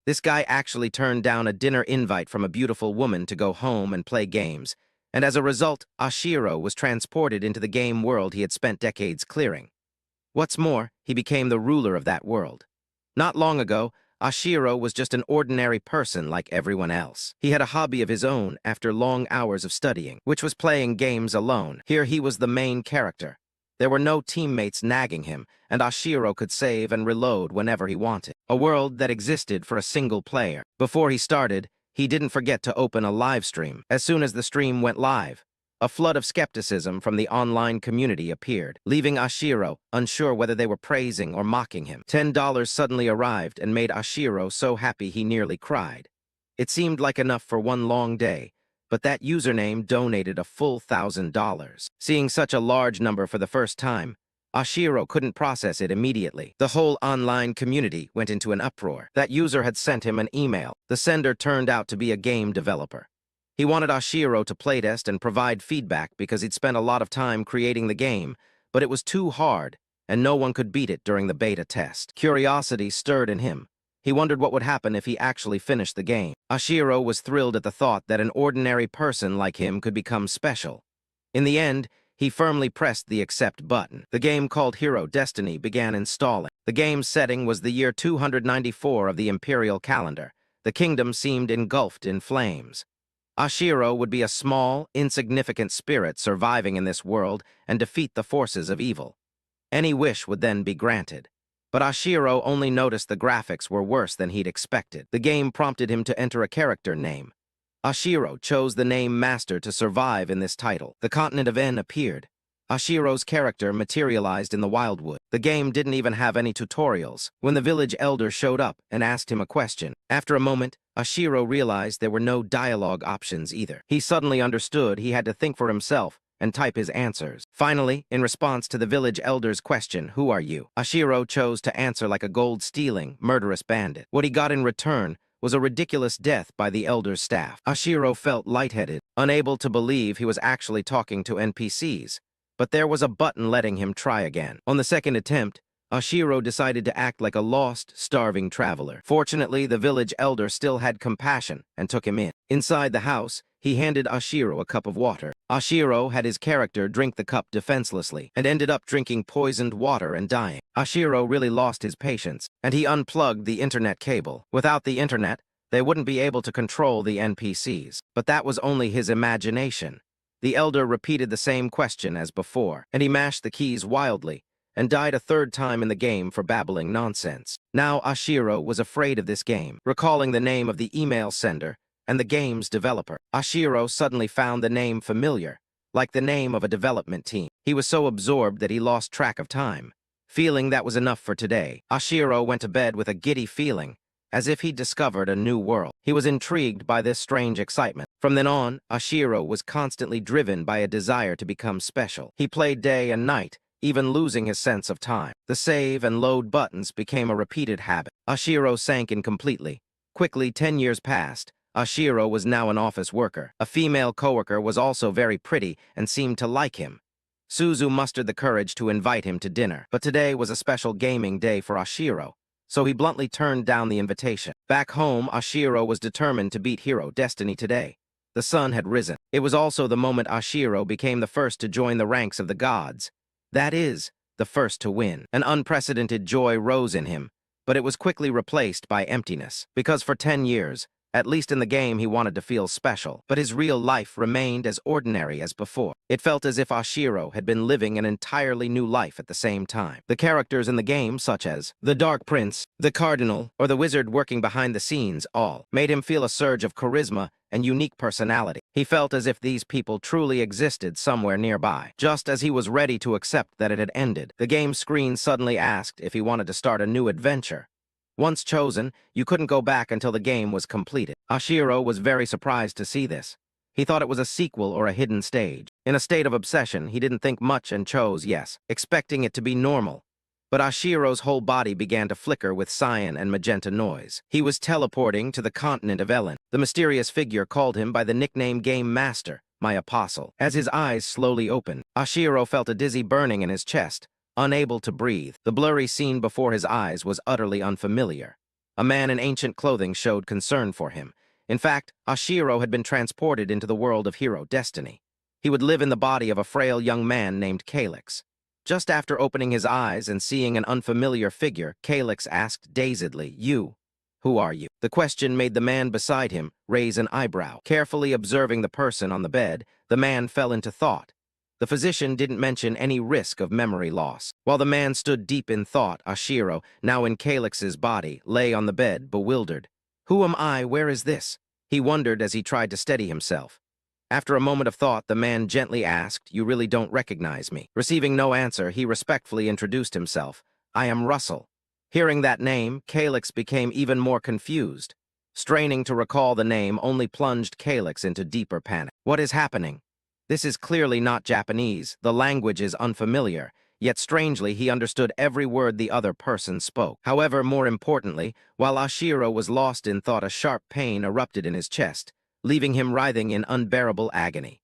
This guy actually turned down a dinner invite from a beautiful woman to go home and play games, and as a result, Ashiro was transported into the game world he had spent decades clearing. What's more, he became the ruler of that world. Not long ago, Ashiro was just an ordinary person like everyone else. He had a hobby of his own after long hours of studying, which was playing games alone. Here he was the main character. There were no teammates nagging him, and Ashiro could save and reload whenever he wanted. A world that existed for a single player. Before he started, he didn't forget to open a live stream. As soon as the stream went live, a flood of skepticism from the online community appeared, leaving Ashiro unsure whether they were praising or mocking him. $10 suddenly arrived and made Ashiro so happy he nearly cried. It seemed like enough for one long day, but that username donated a full $1,000. Seeing such a large number for the first time, Ashiro couldn't process it immediately. The whole online community went into an uproar. That user had sent him an email. The sender turned out to be a game developer. He wanted Ashiro to playtest and provide feedback because he'd spent a lot of time creating the game, but it was too hard, and no one could beat it during the beta test. Curiosity stirred in him. He wondered what would happen if he actually finished the game. Ashiro was thrilled at the thought that an ordinary person like him could become special. In the end, he firmly pressed the accept button. The game called Hero Destiny began installing. The game's setting was the year 294 of the imperial calendar. The kingdom seemed engulfed in flames. Ashiro would be a small, insignificant spirit surviving in this world and defeat the forces of evil. Any wish would then be granted. But Ashiro only noticed the graphics were worse than he'd expected. The game prompted him to enter a character name. Ashiro chose the name Master to survive in this title. The continent of N appeared. Ashiro's character materialized in the wildwood. The game didn't even have any tutorials. When the village elder showed up and asked him a question, after a moment, Ashiro realized there were no dialogue options either. He suddenly understood he had to think for himself and type his answers. Finally, in response to the village elder's question, "Who are you?" Ashiro chose to answer like a gold-stealing, murderous bandit. What he got in return was a ridiculous death by the elder's staff. Ashiro felt lightheaded, unable to believe he was actually talking to NPCs. But there was a button letting him try again. On the second attempt, Ashiro decided to act like a lost, starving traveler. Fortunately, the village elder still had compassion and took him in. Inside the house, he handed Ashiro a cup of water. Ashiro had his character drink the cup defenselessly and ended up drinking poisoned water and dying. Ashiro really lost his patience, and he unplugged the internet cable. Without the internet, they wouldn't be able to control the NPCs. But that was only his imagination. The elder repeated the same question as before, and he mashed the keys wildly and died a third time in the game for babbling nonsense. Now Ashiro was afraid of this game, recalling the name of the email sender and the game's developer. Ashiro suddenly found the name familiar, like the name of a development team. He was so absorbed that he lost track of time. Feeling that was enough for today, Ashiro went to bed with a giddy feeling, as if he'd discovered a new world. He was intrigued by this strange excitement. From then on, Ashiro was constantly driven by a desire to become special. He played day and night, even losing his sense of time. The save and load buttons became a repeated habit. Ashiro sank in completely. Quickly, 10 years passed. Ashiro was now an office worker. A female coworker was also very pretty and seemed to like him. Suzu mustered the courage to invite him to dinner. But today was a special gaming day for Ashiro, so he bluntly turned down the invitation. Back home, Ashiro was determined to beat Hero Destiny today. The sun had risen. It was also the moment Ashiro became the first to join the ranks of the gods. That is, the first to win. An unprecedented joy rose in him, but it was quickly replaced by emptiness. Because for 10 years, at least in the game, he wanted to feel special, but his real life remained as ordinary as before. It felt as if Ashiro had been living an entirely new life at the same time. The characters in the game, such as the Dark Prince, the Cardinal, or the wizard working behind the scenes, all made him feel a surge of charisma and unique personality. He felt as if these people truly existed somewhere nearby. Just as he was ready to accept that it had ended, the game screen suddenly asked if he wanted to start a new adventure. Once chosen, you couldn't go back until the game was completed. Ashiro was very surprised to see this. He thought it was a sequel or a hidden stage. In a state of obsession, he didn't think much and chose yes, expecting it to be normal. But Ashiro's whole body began to flicker with cyan and magenta noise. He was teleporting to the continent of Ellen. The mysterious figure called him by the nickname Game Master, my apostle. As his eyes slowly opened, Ashiro felt a dizzy burning in his chest. Unable to breathe, the blurry scene before his eyes was utterly unfamiliar. A man in ancient clothing showed concern for him. In fact, Ashiro had been transported into the world of hero destiny. He would live in the body of a frail young man named Calyx. Just after opening his eyes and seeing an unfamiliar figure, Calyx asked dazedly, "You? Who are you?" The question made the man beside him raise an eyebrow. Carefully observing the person on the bed, the man fell into thought. The physician didn't mention any risk of memory loss. While the man stood deep in thought, Ashiro, now in Calyx's body, lay on the bed, bewildered. "Who am I? Where is this?" He wondered as he tried to steady himself. After a moment of thought, the man gently asked, "You really don't recognize me?" Receiving no answer, he respectfully introduced himself. "I am Russell." Hearing that name, Calyx became even more confused. Straining to recall the name only plunged Calyx into deeper panic. What is happening? This is clearly not Japanese. The language is unfamiliar. Yet strangely, he understood every word the other person spoke. However, more importantly, while Ashiro was lost in thought, a sharp pain erupted in his chest, leaving him writhing in unbearable agony.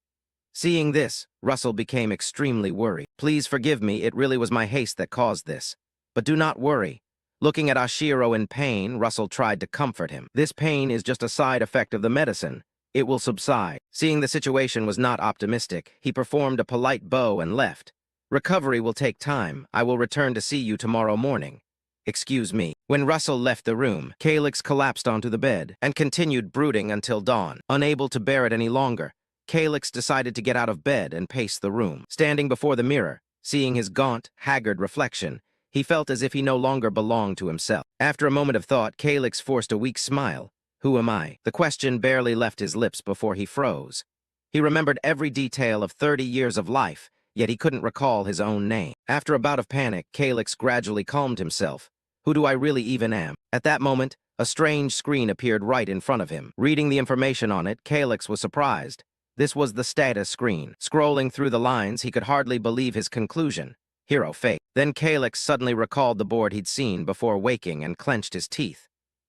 Seeing this, Russell became extremely worried. "Please forgive me, it really was my haste that caused this. But do not worry." Looking at Ashiro in pain, Russell tried to comfort him. "This pain is just a side effect of the medicine. It will subside." Seeing the situation was not optimistic, he performed a polite bow and left. "Recovery will take time. I will return to see you tomorrow morning." "Excuse me." When Russell left the room, Calyx collapsed onto the bed and continued brooding until dawn. Unable to bear it any longer, Calyx decided to get out of bed and pace the room. Standing before the mirror, seeing his gaunt, haggard reflection, he felt as if he no longer belonged to himself. After a moment of thought, Calyx forced a weak smile. "Who am I?" The question barely left his lips before he froze. He remembered every detail of 30 years of life, yet he couldn't recall his own name. After a bout of panic, Calyx gradually calmed himself. "Who do I really even am?" At that moment, a strange screen appeared right in front of him. Reading the information on it, Calyx was surprised. This was the status screen. Scrolling through the lines, he could hardly believe his conclusion. Hero fate. Then Calyx suddenly recalled the board he'd seen before waking and clenched his teeth.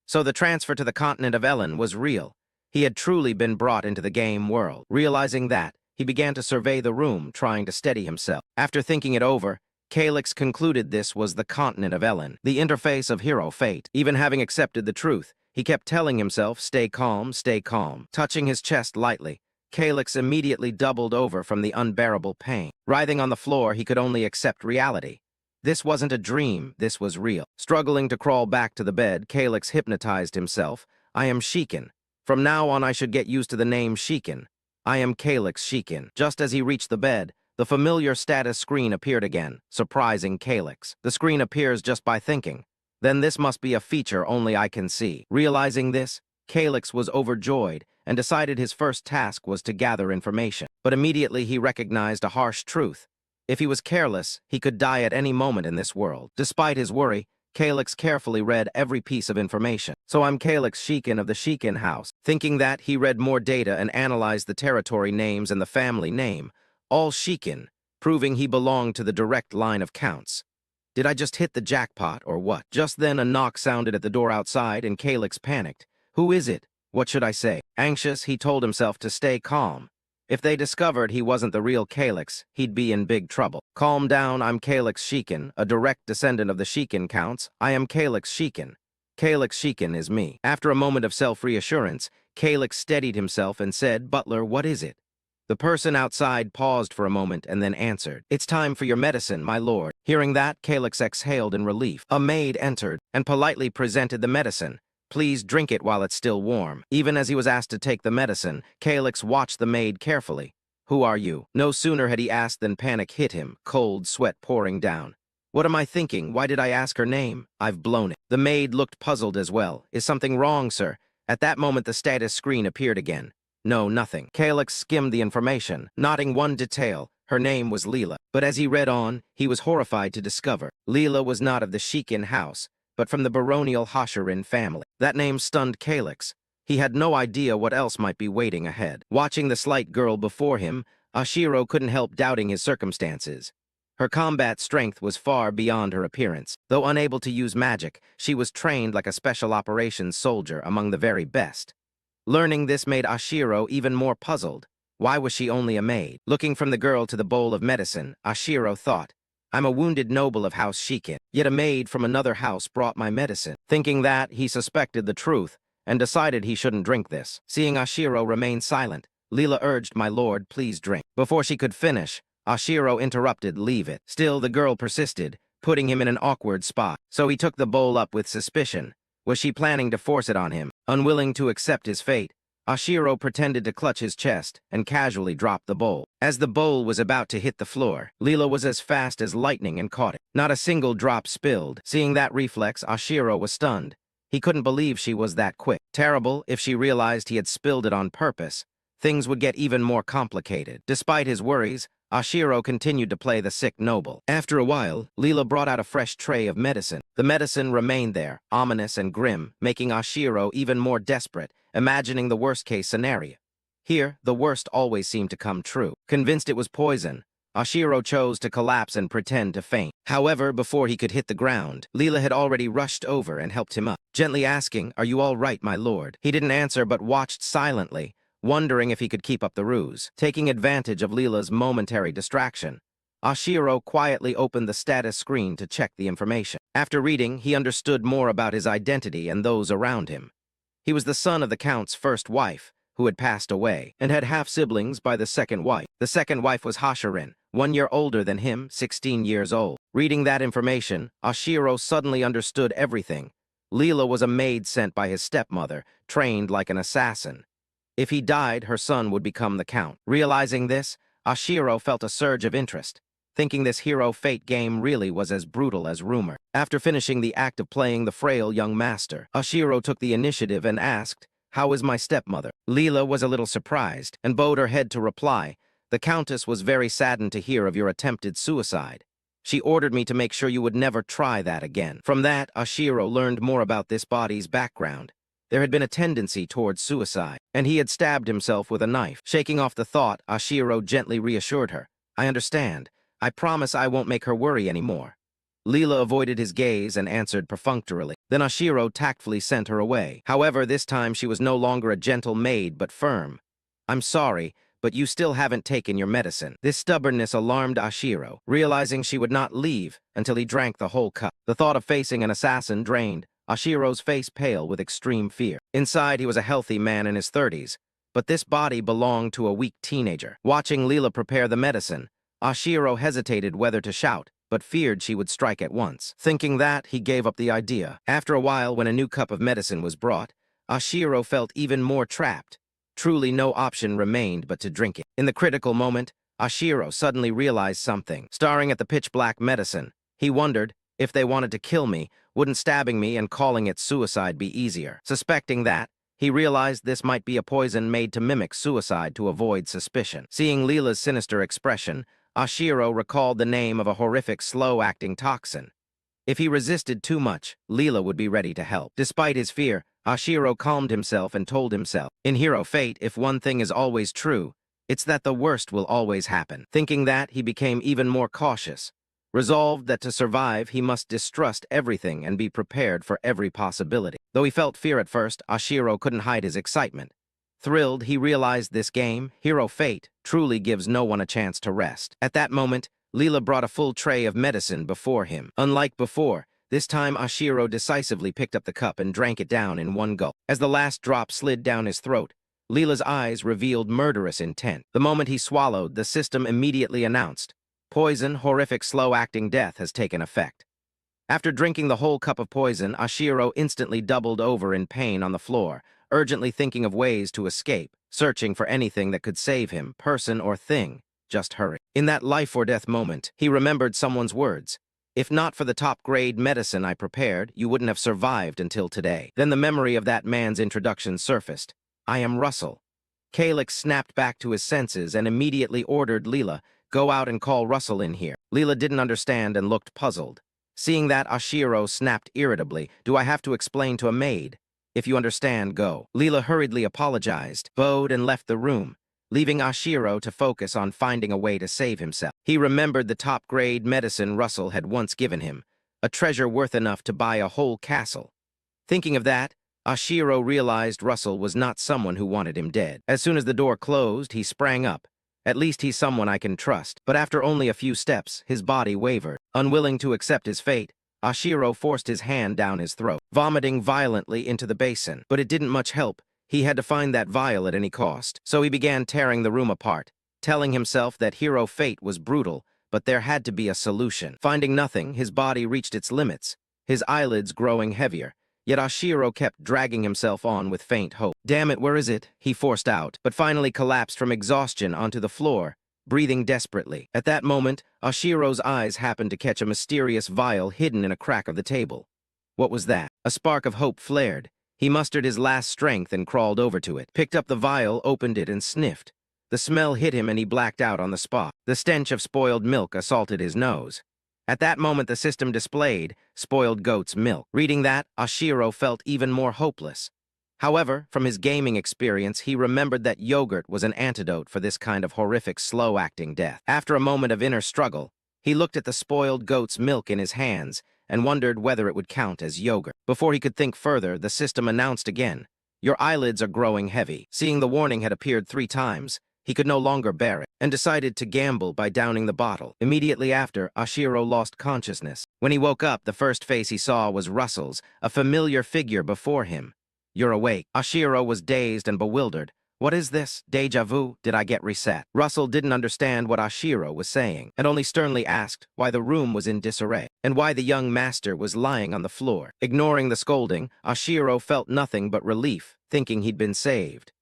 So the transfer to the continent of Ellen was real. He had truly been brought into the game world. Realizing that, he began to survey the room, trying to steady himself. After thinking it over, Calyx concluded this was the continent of Ellen, the interface of hero fate. Even having accepted the truth, he kept telling himself, "Stay calm, stay calm." Touching his chest lightly, Calyx immediately doubled over from the unbearable pain. Writhing on the floor, he could only accept reality. This wasn't a dream, this was real. Struggling to crawl back to the bed, Calyx hypnotized himself. "I am Shiken. From now on I should get used to the name Shiken. I am Calyx Shiken." Just as he reached the bed, the familiar status screen appeared again, surprising Calyx. The screen appears just by thinking. Then this must be a feature only I can see. Realizing this, Calyx was overjoyed and decided his first task was to gather information. But immediately he recognized a harsh truth. If he was careless, he could die at any moment in this world. Despite his worry, Calyx carefully read every piece of information. "So I'm Calyx Shiken of the Shiken house." Thinking that, he read more data and analyzed the territory names and the family name. All Shiken, proving he belonged to the direct line of counts. Did I just hit the jackpot, or what? Just then a knock sounded at the door outside and Calyx panicked. "Who is it? What should I say?" Anxious, he told himself to stay calm. If they discovered he wasn't the real Calyx, he'd be in big trouble. "Calm down, I'm Calyx Shiken, a direct descendant of the Shiken counts. I am Calyx Shiken. Calyx Shiken is me." After a moment of self-reassurance, Calyx steadied himself and said, "Butler, what is it?" The person outside paused for a moment and then answered, "It's time for your medicine, my lord." Hearing that, Calyx exhaled in relief. A maid entered and politely presented the medicine. "Please drink it while it's still warm." Even as he was asked to take the medicine, Calyx watched the maid carefully. "Who are you?" No sooner had he asked than panic hit him, cold sweat pouring down. "What am I thinking? Why did I ask her name? I've blown it." The maid looked puzzled as well. "Is something wrong, sir?" At that moment the status screen appeared again. "No, nothing." Calyx skimmed the information, noting one detail. Her name was Leela. But as he read on, he was horrified to discover Leela was not of the Shiken house, but from the baronial Hashirin family. That name stunned Calyx. He had no idea what else might be waiting ahead. Watching the slight girl before him, Ashiro couldn't help doubting his circumstances. Her combat strength was far beyond her appearance. Though unable to use magic, she was trained like a special operations soldier among the very best. Learning this made Ashiro even more puzzled. Why was she only a maid? Looking from the girl to the bowl of medicine, Ashiro thought, I'm a wounded noble of House Shikin, yet a maid from another house brought my medicine. Thinking that, he suspected the truth, and decided he shouldn't drink this. Seeing Ashiro remain silent, Leela urged, "My lord, please drink." Before she could finish, Ashiro interrupted, "Leave it." Still, the girl persisted, putting him in an awkward spot. So he took the bowl up with suspicion. Was she planning to force it on him? Unwilling to accept his fate, Ashiro pretended to clutch his chest and casually dropped the bowl. As the bowl was about to hit the floor, Leela was as fast as lightning and caught it. Not a single drop spilled. Seeing that reflex, Ashiro was stunned. He couldn't believe she was that quick. Terrible if she realized he had spilled it on purpose. Things would get even more complicated. Despite his worries, Ashiro continued to play the sick noble. After a while, Leela brought out a fresh tray of medicine. The medicine remained there, ominous and grim, making Ashiro even more desperate, imagining the worst-case scenario. Here, the worst always seemed to come true. Convinced it was poison, Ashiro chose to collapse and pretend to faint. However, before he could hit the ground, Leela had already rushed over and helped him up, gently asking, "Are you all right, my lord?" He didn't answer but watched silently, wondering if he could keep up the ruse. Taking advantage of Leela's momentary distraction, Ashiro quietly opened the status screen to check the information. After reading, he understood more about his identity and those around him. He was the son of the Count's first wife, who had passed away, and had half-siblings by the second wife. The second wife was Hashirin, 1 year older than him, 16 years old. Reading that information, Ashiro suddenly understood everything. Leela was a maid sent by his stepmother, trained like an assassin. If he died, her son would become the Count. Realizing this, Ashiro felt a surge of interest, thinking this hero fate game really was as brutal as rumor. After finishing the act of playing the frail young master, Ashiro took the initiative and asked, "How is my stepmother?" Leela was a little surprised and bowed her head to reply, "The Countess was very saddened to hear of your attempted suicide. She ordered me to make sure you would never try that again." From that, Ashiro learned more about this body's background. There had been a tendency towards suicide, and he had stabbed himself with a knife. Shaking off the thought, Ashiro gently reassured her, "I understand. I promise I won't make her worry anymore." Leela avoided his gaze and answered perfunctorily. Then Ashiro tactfully sent her away. However, this time she was no longer a gentle maid but firm. "I'm sorry, but you still haven't taken your medicine." This stubbornness alarmed Ashiro, realizing she would not leave until he drank the whole cup. The thought of facing an assassin drained Ashiro's face pale with extreme fear. Inside, he was a healthy man in his 30s, but this body belonged to a weak teenager. Watching Leela prepare the medicine, Ashiro hesitated whether to shout, but feared she would strike at once. Thinking that, he gave up the idea. After a while, when a new cup of medicine was brought, Ashiro felt even more trapped. Truly no option remained but to drink it. In the critical moment, Ashiro suddenly realized something. Staring at the pitch-black medicine, he wondered, if they wanted to kill me, wouldn't stabbing me and calling it suicide be easier? Suspecting that, he realized this might be a poison made to mimic suicide to avoid suspicion. Seeing Leela's sinister expression, Ashiro recalled the name of a horrific slow-acting toxin. If he resisted too much, Leela would be ready to help. Despite his fear, Ashiro calmed himself and told himself, in hero fate, if one thing is always true, it's that the worst will always happen. Thinking that, he became even more cautious, resolved that to survive, he must distrust everything and be prepared for every possibility. Though he felt fear at first, Ashiro couldn't hide his excitement. Thrilled, he realized this game, Hero Fate, truly gives no one a chance to rest. At that moment, Leela brought a full tray of medicine before him. Unlike before, this time Ashiro decisively picked up the cup and drank it down in one gulp. As the last drop slid down his throat, Leela's eyes revealed murderous intent. The moment he swallowed, the system immediately announced, "Poison, horrific slow-acting death has taken effect." After drinking the whole cup of poison, Ashiro instantly doubled over in pain on the floor, urgently thinking of ways to escape, searching for anything that could save him, person or thing. Just hurry. In that life-or-death moment, he remembered someone's words. "If not for the top-grade medicine I prepared, you wouldn't have survived until today." Then the memory of that man's introduction surfaced. "I am Russell." Kalix snapped back to his senses and immediately ordered Leela, "Go out and call Russell in here." Leela didn't understand and looked puzzled. Seeing that, Ashiro snapped irritably, "Do I have to explain to a maid? If you understand, go." Leela hurriedly apologized, bowed, and left the room, leaving Ashiro to focus on finding a way to save himself. He remembered the top-grade medicine Russell had once given him, a treasure worth enough to buy a whole castle. Thinking of that, Ashiro realized Russell was not someone who wanted him dead. As soon as the door closed, he sprang up At least he's someone I can trust. But after only a few steps, his body wavered. Unwilling to accept his fate, Ashiro forced his hand down his throat, vomiting violently into the basin. But it didn't much help. He had to find that vial at any cost. So he began tearing the room apart, telling himself that hero fate was brutal, but there had to be a solution. Finding nothing, his body reached its limits, his eyelids growing heavier. Yet Ashiro kept dragging himself on with faint hope. "Damn it, where is it?" he forced out, but finally collapsed from exhaustion onto the floor, breathing desperately. At that moment, Ashiro's eyes happened to catch a mysterious vial hidden in a crack of the table. What was that? A spark of hope flared. He mustered his last strength and crawled over to it, picked up the vial, opened it, and sniffed. The smell hit him and he blacked out on the spot. The stench of spoiled milk assaulted his nose. At that moment, the system displayed spoiled goat's milk. Reading that, Ashiro felt even more hopeless. However, from his gaming experience, he remembered that yogurt was an antidote for this kind of horrific, slow-acting death. After a moment of inner struggle, he looked at the spoiled goat's milk in his hands and wondered whether it would count as yogurt. Before he could think further, the system announced again, "Your eyelids are growing heavy." Seeing the warning had appeared 3 times, he could no longer bear it, and decided to gamble by downing the bottle. Immediately after, Ashiro lost consciousness. When he woke up, the first face he saw was Russell's, a familiar figure before him. "You're awake." Ashiro was dazed and bewildered. "What is this? Deja vu? Did I get reset?" Russell didn't understand what Ashiro was saying, and only sternly asked why the room was in disarray, and why the young master was lying on the floor. Ignoring the scolding, Ashiro felt nothing but relief, thinking he'd been saved.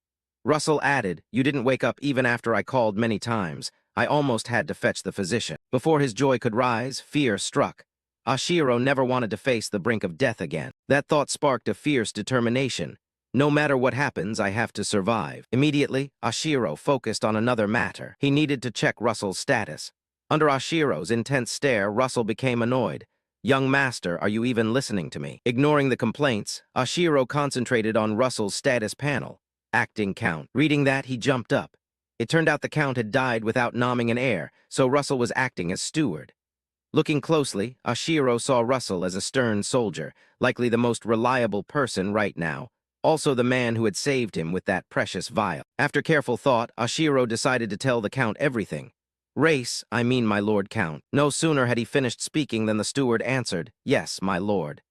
Russell added, "You didn't wake up even after I called many times. I almost had to fetch the physician." Before his joy could rise, fear struck. Ashiro never wanted to face the brink of death again. That thought sparked a fierce determination. "No matter what happens, I have to survive." Immediately, Ashiro focused on another matter. He needed to check Russell's status. Under Ashiro's intense stare, Russell became annoyed. "Young master, are you even listening to me?" Ignoring the complaints, Ashiro concentrated on Russell's status panel. Acting count. Reading that, he jumped up. It turned out the count had died without nomming an heir, so Russell was acting as steward. Looking closely, Ashiro saw Russell as a stern soldier, likely the most reliable person right now, also the man who had saved him with that precious vial. After careful thought, Ashiro decided to tell the count everything. I mean my lord count." No sooner had he finished speaking than the steward answered, "Yes, my lord."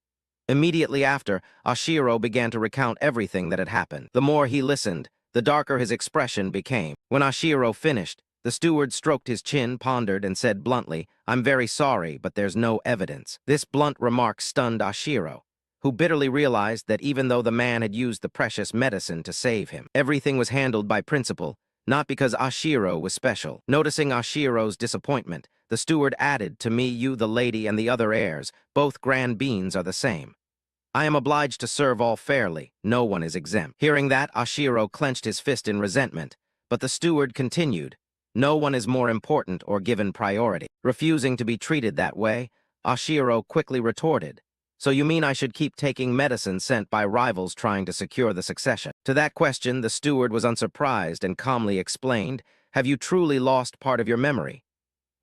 Immediately after, Ashiro began to recount everything that had happened. The more he listened, the darker his expression became. When Ashiro finished, the steward stroked his chin, pondered, and said bluntly, "I'm very sorry, but there's no evidence." This blunt remark stunned Ashiro, who bitterly realized that even though the man had used the precious medicine to save him, everything was handled by principle, not because Ashiro was special. Noticing Ashiro's disappointment, the steward added, "To me, you, the lady, and the other heirs, both grand beans are the same. I am obliged to serve all fairly. No one is exempt." Hearing that, Ashiro clenched his fist in resentment, but the steward continued, "No one is more important or given priority." Refusing to be treated that way, Ashiro quickly retorted, "So you mean I should keep taking medicine sent by rivals trying to secure the succession?" To that question, the steward was unsurprised and calmly explained, "Have you truly lost part of your memory?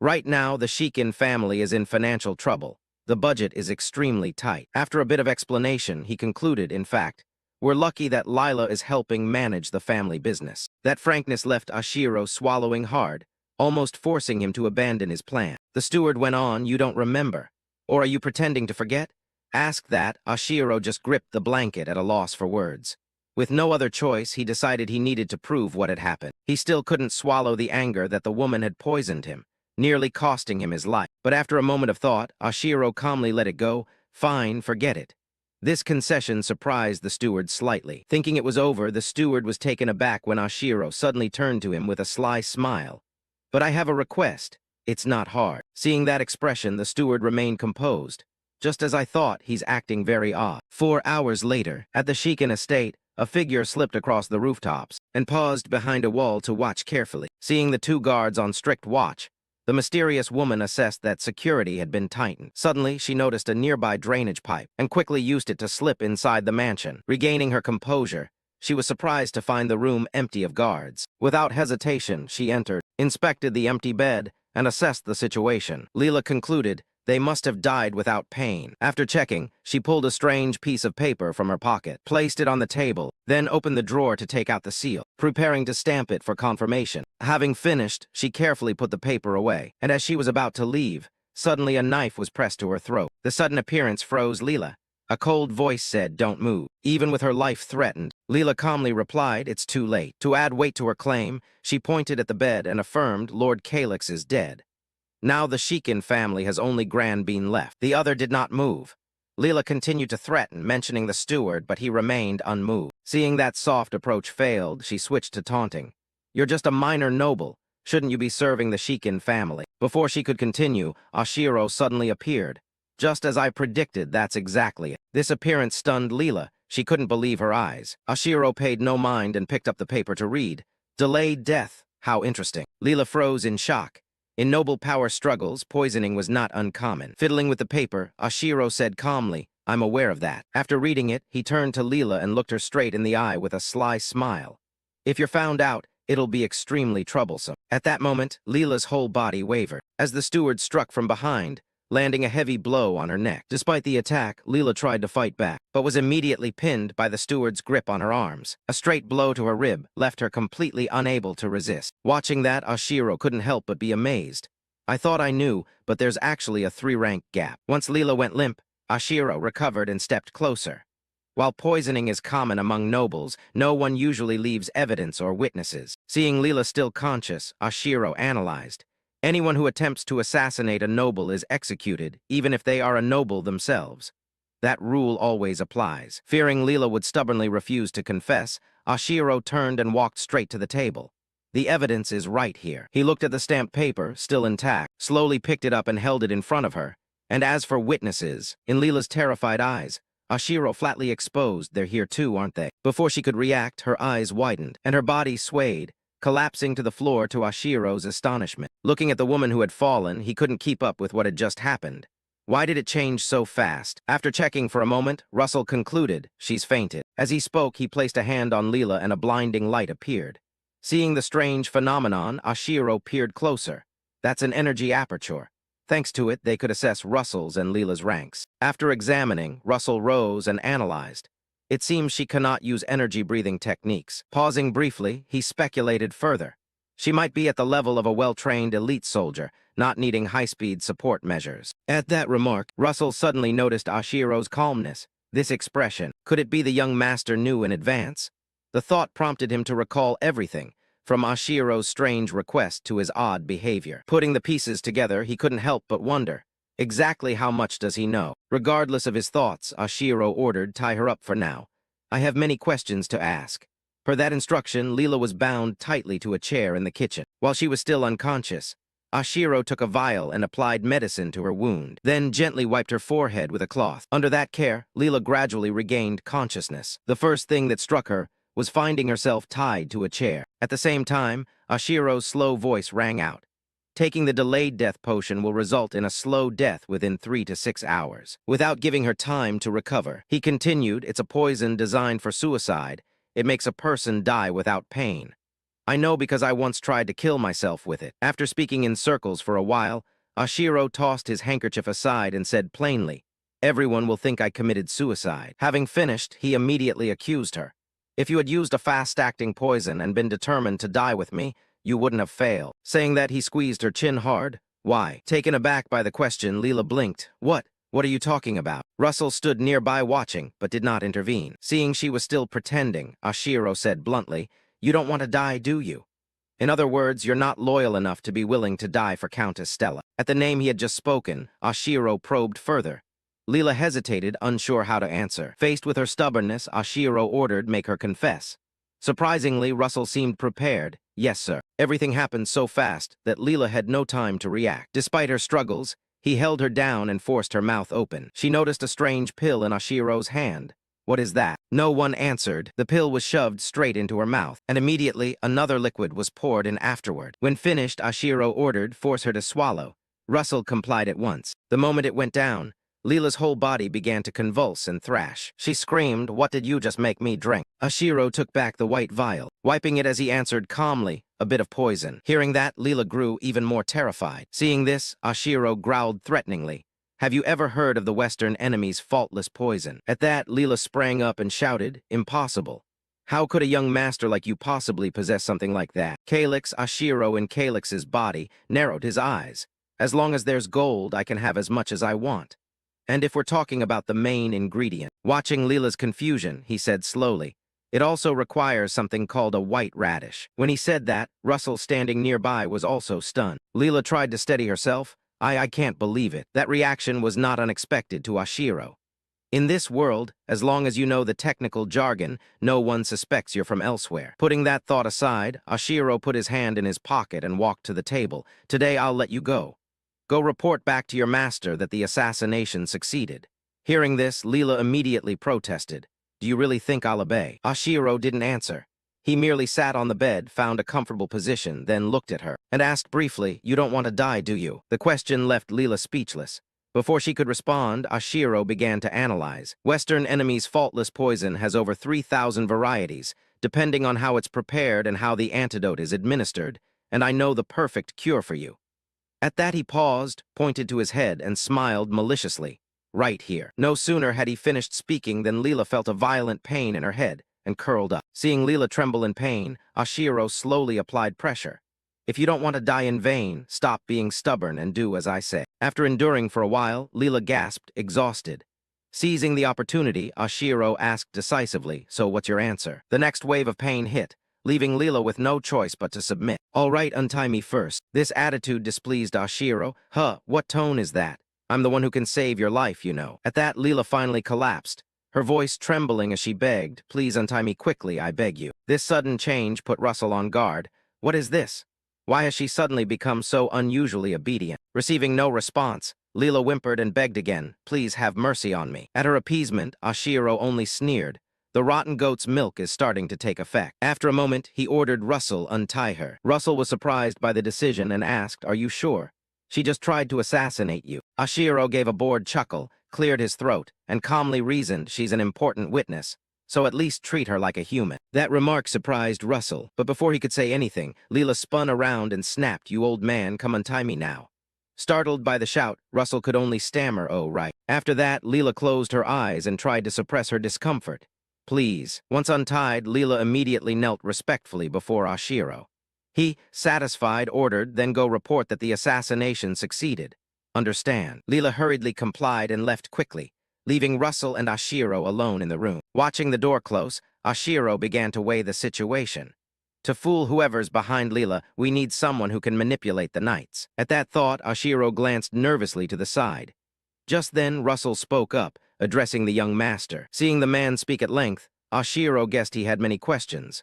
Right now, the Shikin family is in financial trouble. The budget is extremely tight." After a bit of explanation, he concluded, in fact, "We're lucky that Lila is helping manage the family business." That frankness left Ashiro swallowing hard, almost forcing him to abandon his plan. The steward went on, "You don't remember? Or are you pretending to forget?" Asked that, Ashiro just gripped the blanket at a loss for words. With no other choice, he decided he needed to prove what had happened. He still couldn't swallow the anger that the woman had poisoned him, nearly costing him his life. But after a moment of thought, Ashiro calmly let it go. "Fine, forget it." This concession surprised the steward slightly. Thinking it was over, the steward was taken aback when Ashiro suddenly turned to him with a sly smile. "But I have a request. It's not hard." Seeing that expression, the steward remained composed. "Just as I thought, he's acting very odd." 4 hours later, at the Shikin estate, a figure slipped across the rooftops and paused behind a wall to watch carefully. Seeing the 2 guards on strict watch, the mysterious woman assessed that security had been tightened. Suddenly, she noticed a nearby drainage pipe and quickly used it to slip inside the mansion. Regaining her composure, she was surprised to find the room empty of guards. Without hesitation, she entered, inspected the empty bed, and assessed the situation. Leela concluded, They must have died without pain. After checking, she pulled a strange piece of paper from her pocket, placed it on the table, then opened the drawer to take out the seal, preparing to stamp it for confirmation. Having finished, she carefully put the paper away, and as she was about to leave, suddenly a knife was pressed to her throat. The sudden appearance froze Leela. A cold voice said, "Don't move." Even with her life threatened, Leela calmly replied, "It's too late." To add weight to her claim, she pointed at the bed and affirmed, "Lord Calyx is dead. Now the Shikin family has only Granbean left." The other did not move. Leela continued to threaten, mentioning the steward, but he remained unmoved. Seeing that soft approach failed, she switched to taunting. "You're just a minor noble. Shouldn't you be serving the Shikin family?" Before she could continue, Oshiro suddenly appeared. "Just as I predicted, that's exactly it." This appearance stunned Leela. She couldn't believe her eyes. Oshiro paid no mind and picked up the paper to read. Delayed death. How interesting. Leela froze in shock. In noble power struggles, poisoning was not uncommon. Fiddling with the paper, Oshiro said calmly, "I'm aware of that." After reading it, he turned to Leela and looked her straight in the eye with a sly smile. "If you're found out, it'll be extremely troublesome." At that moment, Leela's whole body wavered, as the steward struck from behind, landing a heavy blow on her neck. Despite the attack, Leela tried to fight back, but was immediately pinned by the steward's grip on her arms. A straight blow to her rib left her completely unable to resist. Watching that, Oshiro couldn't help but be amazed. "I thought I knew, but there's actually a 3-rank gap." Once Leela went limp, Oshiro recovered and stepped closer. While poisoning is common among nobles, no one usually leaves evidence or witnesses. Seeing Leela still conscious, Oshiro analyzed. Anyone who attempts to assassinate a noble is executed, even if they are a noble themselves. That rule always applies. Fearing Leela would stubbornly refuse to confess, Oshiro turned and walked straight to the table. "The evidence is right here." He looked at the stamped paper, still intact, slowly picked it up and held it in front of her. "And as for witnesses," in Leela's terrified eyes, Oshiro flatly exposed, "They're here too, aren't they?" Before she could react, her eyes widened, and her body swayed, collapsing to the floor to Oshiro's astonishment. Looking at the woman who had fallen, he couldn't keep up with what had just happened. Why did it change so fast? After checking for a moment, Russell concluded, "She's fainted." As he spoke, he placed a hand on Leela and a blinding light appeared. Seeing the strange phenomenon, Oshiro peered closer. "That's an energy aperture." Thanks to it, they could assess Russell's and Leela's ranks. After examining, Russell rose and analyzed. "It seems she cannot use energy-breathing techniques." Pausing briefly, he speculated further. "She might be at the level of a well-trained elite soldier, not needing high-speed support measures." At that remark, Russell suddenly noticed Oshiro's calmness. This expression, could it be the young master knew in advance? The thought prompted him to recall everything, from Oshiro's strange request to his odd behavior. Putting the pieces together, he couldn't help but wonder. Exactly how much does he know? Regardless of his thoughts, Oshiro ordered, "Tie her up for now. I have many questions to ask." Per that instruction, Leela was bound tightly to a chair in the kitchen. While she was still unconscious, Oshiro took a vial and applied medicine to her wound, then gently wiped her forehead with a cloth. Under that care, Leela gradually regained consciousness. The first thing that struck her was finding herself tied to a chair. At the same time, Oshiro's slow voice rang out. "Taking the delayed death potion will result in a slow death within 3 to 6 hours." Without giving her time to recover, he continued, "It's a poison designed for suicide. It makes a person die without pain. I know because I once tried to kill myself with it." After speaking in circles for a while, Oshiro tossed his handkerchief aside and said plainly, "Everyone will think I committed suicide." Having finished, he immediately accused her. "If you had used a fast-acting poison and been determined to die with me, you wouldn't have failed." Saying that, he squeezed her chin hard. "Why?" Taken aback by the question, Leela blinked. What are you talking about?" Russell stood nearby watching, but did not intervene. Seeing she was still pretending, Oshiro said bluntly, "You don't want to die, do you? In other words, you're not loyal enough to be willing to die for Countess Stella." At the name he had just spoken, Oshiro probed further. Leela hesitated, unsure how to answer. Faced with her stubbornness, Oshiro ordered, "Make her confess." Surprisingly, Russell seemed prepared. "Yes, sir." Everything happened so fast that Leela had no time to react. Despite her struggles, he held her down and forced her mouth open. She noticed a strange pill in Oshiro's hand. "What is that?" No one answered. The pill was shoved straight into her mouth, and immediately another liquid was poured in afterward. When finished, Oshiro ordered, "Force her to swallow." Russell complied at once. The moment it went down, Leela's whole body began to convulse and thrash. She screamed, "What did you just make me drink?" Oshiro took back the white vial, wiping it as he answered calmly, "A bit of poison." Hearing that, Leela grew even more terrified. Seeing this, Oshiro growled threateningly, Have you ever heard of the Western enemy's faultless poison? At that, Leela sprang up and shouted, impossible. How could a young master like you possibly possess something like that? Calyx, Ashiro in Calyx's body, narrowed his eyes. As long as there's gold, I can have as much as I want. And if we're talking about the main ingredient, watching Leela's confusion, he said slowly, it also requires something called a white radish. When he said that, Russell standing nearby was also stunned. Leela tried to steady herself. I can't believe it. That reaction was not unexpected to Ashiro. In this world, as long as you know the technical jargon, no one suspects you're from elsewhere. Putting that thought aside, Ashiro put his hand in his pocket and walked to the table. Today I'll let you go. Go report back to your master that the assassination succeeded. Hearing this, Leela immediately protested. Do you really think I'll obey? Ashiro didn't answer. He merely sat on the bed, found a comfortable position, then looked at her, and asked briefly, you don't want to die, do you? The question left Leela speechless. Before she could respond, Ashiro began to analyze. Western enemy's faultless poison has over 3,000 varieties, depending on how it's prepared and how the antidote is administered, and I know the perfect cure for you. At that he paused, pointed to his head, and smiled maliciously. Right here. No sooner had he finished speaking than Leela felt a violent pain in her head and curled up. Seeing Leela tremble in pain, Ashiro slowly applied pressure. If you don't want to die in vain, stop being stubborn and do as I say. After enduring for a while, Leela gasped, exhausted. Seizing the opportunity, Ashiro asked decisively, so what's your answer? The next wave of pain hit, leaving Leela with no choice but to submit. All right, untie me first. This attitude displeased Ashiro. What tone is that? I'm the one who can save your life, you know. At that, Leela finally collapsed, her voice trembling as she begged, please untie me quickly, I beg you. This sudden change put Russell on guard. What is this? Why has she suddenly become so unusually obedient? Receiving no response, Leela whimpered and begged again, please have mercy on me. At her appeasement, Ashiro only sneered. The rotten goat's milk is starting to take effect. After a moment, he ordered Russell untie her. Russell was surprised by the decision and asked, are you sure? She just tried to assassinate you. Ashiro gave a bored chuckle, cleared his throat, and calmly reasoned she's an important witness, so at least treat her like a human. That remark surprised Russell, but before he could say anything, Leela spun around and snapped, you old man, come untie me now. Startled by the shout, Russell could only stammer, oh right. After that, Leela closed her eyes and tried to suppress her discomfort. Please. Once untied, Leela immediately knelt respectfully before Ashiro. He, satisfied, ordered, then go report that the assassination succeeded. Understand. Leela hurriedly complied and left quickly, leaving Russell and Ashiro alone in the room. Watching the door close, Ashiro began to weigh the situation. To fool whoever's behind Leela, we need someone who can manipulate the knights. At that thought, Ashiro glanced nervously to the side. Just then, Russell spoke up, addressing the young master. Seeing the man speak at length, Ashiro guessed he had many questions.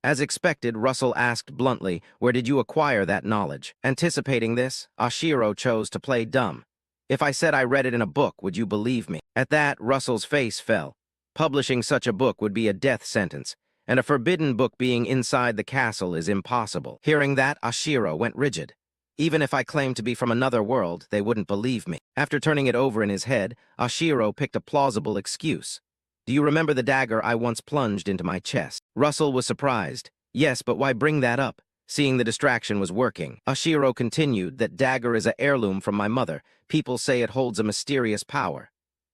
As expected, Russell asked bluntly, where did you acquire that knowledge? Anticipating this, Ashiro chose to play dumb. If I said I read it in a book, would you believe me? At that, Russell's face fell. Publishing such a book would be a death sentence, and a forbidden book being inside the castle is impossible. Hearing that, Ashiro went rigid. Even if I claimed to be from another world, they wouldn't believe me. After turning it over in his head, Ashiro picked a plausible excuse. Do you remember the dagger I once plunged into my chest? Russell was surprised. Yes, but why bring that up? Seeing the distraction was working, Ashiro continued, that dagger is an heirloom from my mother. People say it holds a mysterious power.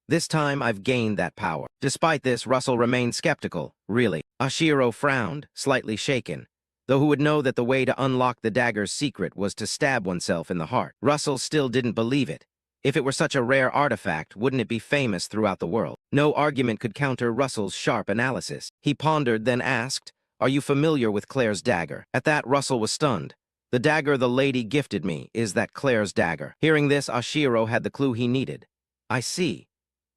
This time I've gained that power. Despite this, Russell remained skeptical. Really? Ashiro frowned, slightly shaken, though who would know that the way to unlock the dagger's secret was to stab oneself in the heart. Russell still didn't believe it. If it were such a rare artifact, wouldn't it be famous throughout the world? No argument could counter Russell's sharp analysis. He pondered, then asked, are you familiar with Claire's dagger? At that, Russell was stunned. The dagger the lady gifted me is that Claire's dagger. Hearing this, Ashiro had the clue he needed. I see.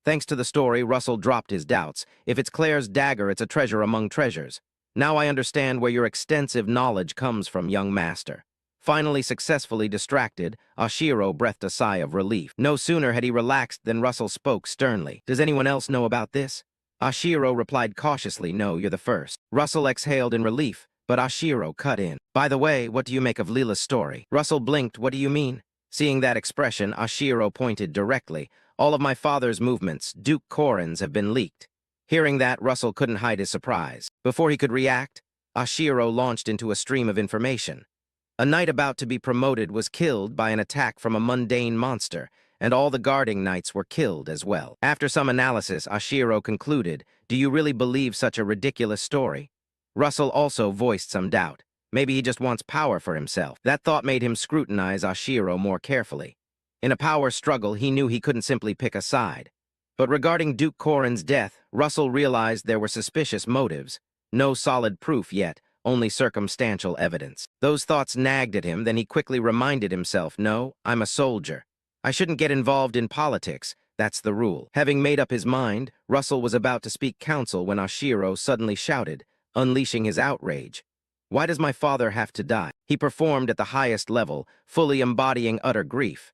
Thanks to the story, Russell dropped his doubts. If it's Claire's dagger, it's a treasure among treasures. Now I understand where your extensive knowledge comes from, young master. Finally successfully distracted, Ashiro breathed a sigh of relief. No sooner had he relaxed than Russell spoke sternly. Does anyone else know about this? Ashiro replied cautiously, no, you're the first. Russell exhaled in relief, but Ashiro cut in. By the way, what do you make of Leela's story? Russell blinked, what do you mean? Seeing that expression, Ashiro pointed directly. All of my father's movements, Duke Korin's, have been leaked. Hearing that, Russell couldn't hide his surprise. Before he could react, Ashiro launched into a stream of information. A knight about to be promoted was killed by an attack from a mundane monster, and all the guarding knights were killed as well. After some analysis, Oshiro concluded, "Do you really believe such a ridiculous story?" Russell also voiced some doubt. Maybe he just wants power for himself. That thought made him scrutinize Oshiro more carefully. In a power struggle, he knew he couldn't simply pick a side. But regarding Duke Corrin's death, Russell realized there were suspicious motives. No solid proof yet, only circumstantial evidence. Those thoughts nagged at him, then he quickly reminded himself, "No, I'm a soldier. I shouldn't get involved in politics. That's the rule." Having made up his mind, Russell was about to speak counsel when Oshiro suddenly shouted, unleashing his outrage. "Why does my father have to die?" He performed at the highest level, fully embodying utter grief.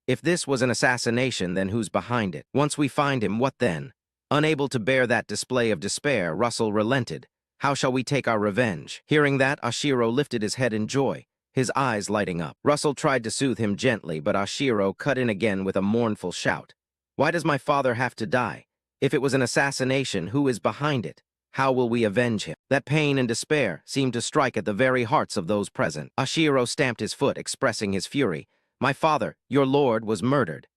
If this was an assassination, then who's behind it? Once we find him, what then? Unable to bear that display of despair, Russell relented. "How shall we take our revenge?" Hearing that, Oshiro lifted his head in joy, his eyes lighting up. Russell tried to soothe him gently, but Oshiro cut in again with a mournful shout. "Why does my father have to die? If it was an assassination, who is behind it? How will we avenge him?" That pain and despair seemed to strike at the very hearts of those present. Oshiro stamped his foot, expressing his fury. "My father, your lord, was murdered.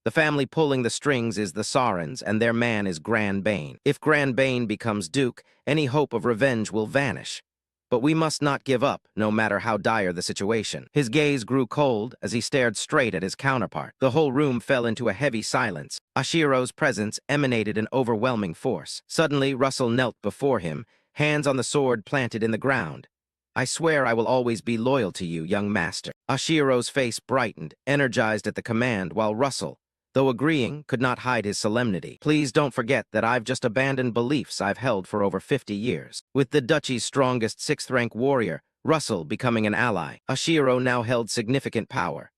The family pulling the strings is the Sarans, and their man is Gran Bane. If Gran Bane becomes duke, any hope of revenge will vanish. But we must not give up, no matter how dire the situation." His gaze grew cold as he stared straight at his counterpart. The whole room fell into a heavy silence. Oshiro's presence emanated an overwhelming force. Suddenly, Russell knelt before him, hands on the sword planted in the ground. "I swear I will always be loyal to you, young master." Oshiro's face brightened, energized at the command, while Russell, though agreeing, could not hide his solemnity. "Please don't forget that I've just abandoned beliefs I've held for over 50 years. With the duchy's strongest 6th-rank warrior, Russell, becoming an ally, Oshiro now held significant power.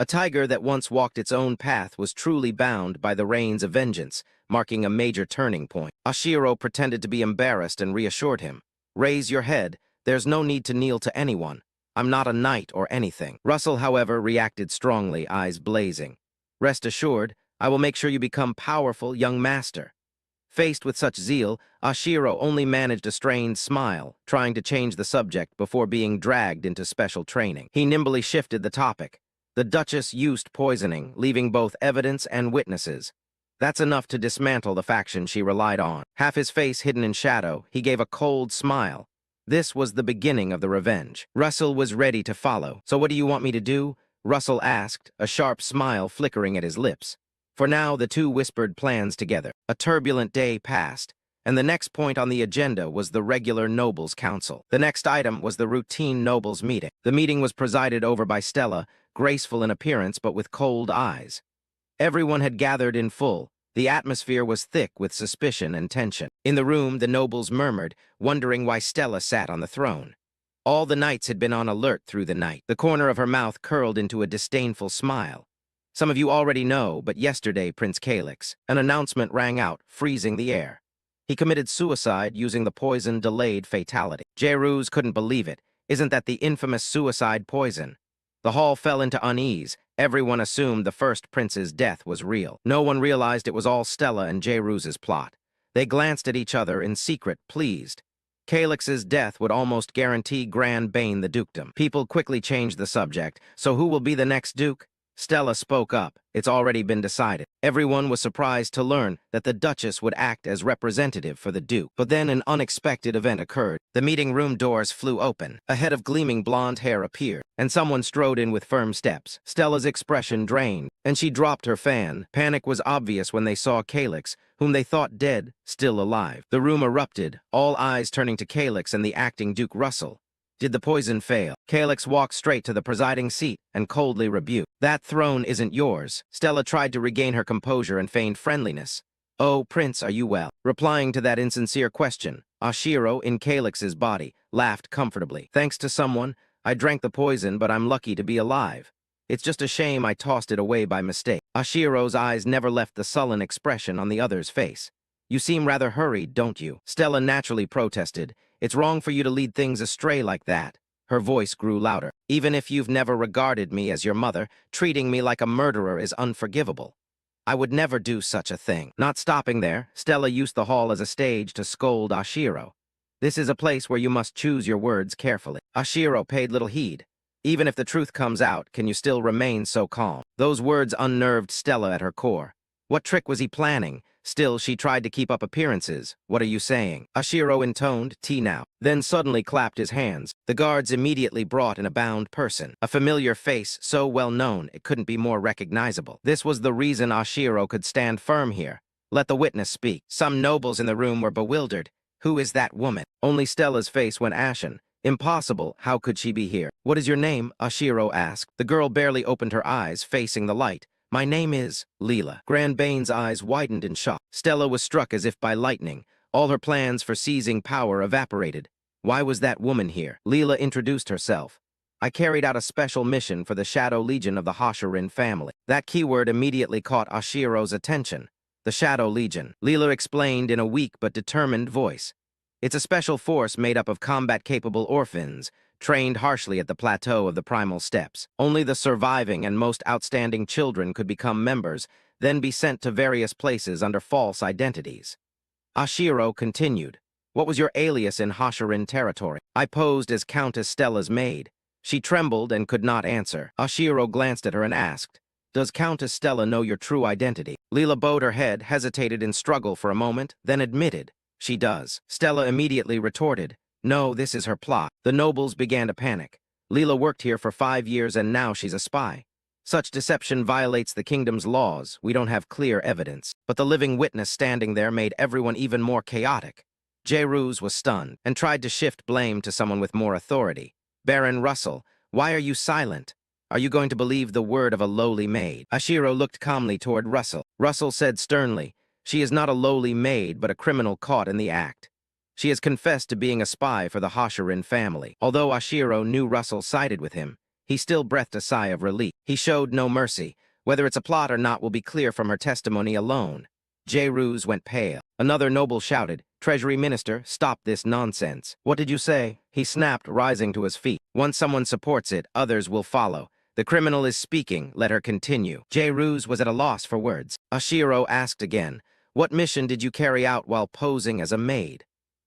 A tiger that once walked its own path was truly bound by the reins of vengeance, marking a major turning point. Oshiro pretended to be embarrassed and reassured him. "Raise your head. There's no need to kneel to anyone. I'm not a knight or anything." Russell, however, reacted strongly, eyes blazing. "Rest assured, I will make sure you become powerful, young master." Faced with such zeal, Oshiro only managed a strained smile, trying to change the subject before being dragged into special training. He nimbly shifted the topic. The Duchess used poisoning, leaving both evidence and witnesses. That's enough to dismantle the faction she relied on. Half his face hidden in shadow, he gave a cold smile. This was the beginning of the revenge. Russell was ready to follow. "So what do you want me to do?" Russell asked, a sharp smile flickering at his lips. For now, the two whispered plans together. A turbulent day passed, and the next point on the agenda was the regular Nobles' Council. The next item was the routine Nobles' meeting. The meeting was presided over by Stella, graceful in appearance but with cold eyes. Everyone had gathered in full. The atmosphere was thick with suspicion and tension. In the room, the nobles murmured, wondering why Stella sat on the throne. All the knights had been on alert through the night. The corner of her mouth curled into a disdainful smile. "Some of you already know, but yesterday, Prince Calyx, an announcement rang out, freezing the air. He committed suicide using the poison delayed fatality." Jeruz couldn't believe it. "Isn't that the infamous suicide poison?" The hall fell into unease. Everyone assumed the first prince's death was real. No one realized it was all Stella and Jeruz's plot. They glanced at each other in secret, pleased. Calyx's death would almost guarantee Gran Bane the dukedom. People quickly changed the subject. "So who will be the next duke?" Stella spoke up. "It's already been decided." Everyone was surprised to learn that the Duchess would act as representative for the Duke. But then an unexpected event occurred. The meeting room doors flew open. A head of gleaming blonde hair appeared, and someone strode in with firm steps. Stella's expression drained, and she dropped her fan. Panic was obvious when they saw Calyx, whom they thought dead, still alive. The room erupted, all eyes turning to Calyx and the acting Duke Russell. Did the poison fail? Calyx walked straight to the presiding seat and coldly rebuked. "That throne isn't yours." Stella tried to regain her composure and feigned friendliness. "Oh, Prince, are you well?" Replying to that insincere question, Oshiro, in Calyx's body, laughed comfortably. "Thanks to someone, I drank the poison, but I'm lucky to be alive. It's just a shame I tossed it away by mistake." Oshiro's eyes never left the sullen expression on the other's face. "You seem rather hurried, don't you?" Stella naturally protested. "It's wrong for you to lead things astray like that." Her voice grew louder. "Even if you've never regarded me as your mother, treating me like a murderer is unforgivable. I would never do such a thing." Not stopping there, Stella used the hall as a stage to scold Oshiro. "This is a place where you must choose your words carefully." Oshiro paid little heed. Even if the truth comes out, can you still remain so calm? Those words unnerved Stella at her core. What trick was he planning? Still, she tried to keep up appearances. What are you saying? Ashiro intoned, tea now. Then suddenly clapped his hands. The guards immediately brought in a bound person. A familiar face so well known it couldn't be more recognizable. This was the reason Ashiro could stand firm here. Let the witness speak. Some nobles in the room were bewildered. Who is that woman? Only Stella's face went ashen. Impossible, how could she be here? What is your name? Ashiro asked. The girl barely opened her eyes, facing the light. My name is Leela. Granbane's eyes widened in shock. Stella was struck as if by lightning. All her plans for seizing power evaporated. Why was that woman here? Leela introduced herself. I carried out a special mission for the Shadow Legion of the Hashirin family. That keyword immediately caught Ashiro's attention. The Shadow Legion. Leela explained in a weak but determined voice. It's a special force made up of combat-capable orphans, trained harshly at the plateau of the primal steppes. Only the surviving and most outstanding children could become members, then be sent to various places under false identities. Ashiro continued. What was your alias in Hashirin territory? I posed as Countess Stella's maid. She trembled and could not answer. Ashiro glanced at her and asked, Does Countess Stella know your true identity? Leela bowed her head, hesitated in struggle for a moment, then admitted. She does. Stella immediately retorted. No, this is her plot. The nobles began to panic. Leela worked here for 5 years and now she's a spy. Such deception violates the kingdom's laws. We don't have clear evidence. But the living witness standing there made everyone even more chaotic. Jairus was stunned and tried to shift blame to someone with more authority. Baron Russell, why are you silent? Are you going to believe the word of a lowly maid? Ashiro looked calmly toward Russell. Russell said sternly, She is not a lowly maid, but a criminal caught in the act. She has confessed to being a spy for the Hashirin family. Although Ashiro knew Russell sided with him, he still breathed a sigh of relief. He showed no mercy. Whether it's a plot or not will be clear from her testimony alone. Jairus went pale. Another noble shouted, Treasury Minister, stop this nonsense. What did you say? He snapped, rising to his feet. Once someone supports it, others will follow. The criminal is speaking, let her continue. Jairus was at a loss for words. Ashiro asked again, What mission did you carry out while posing as a maid?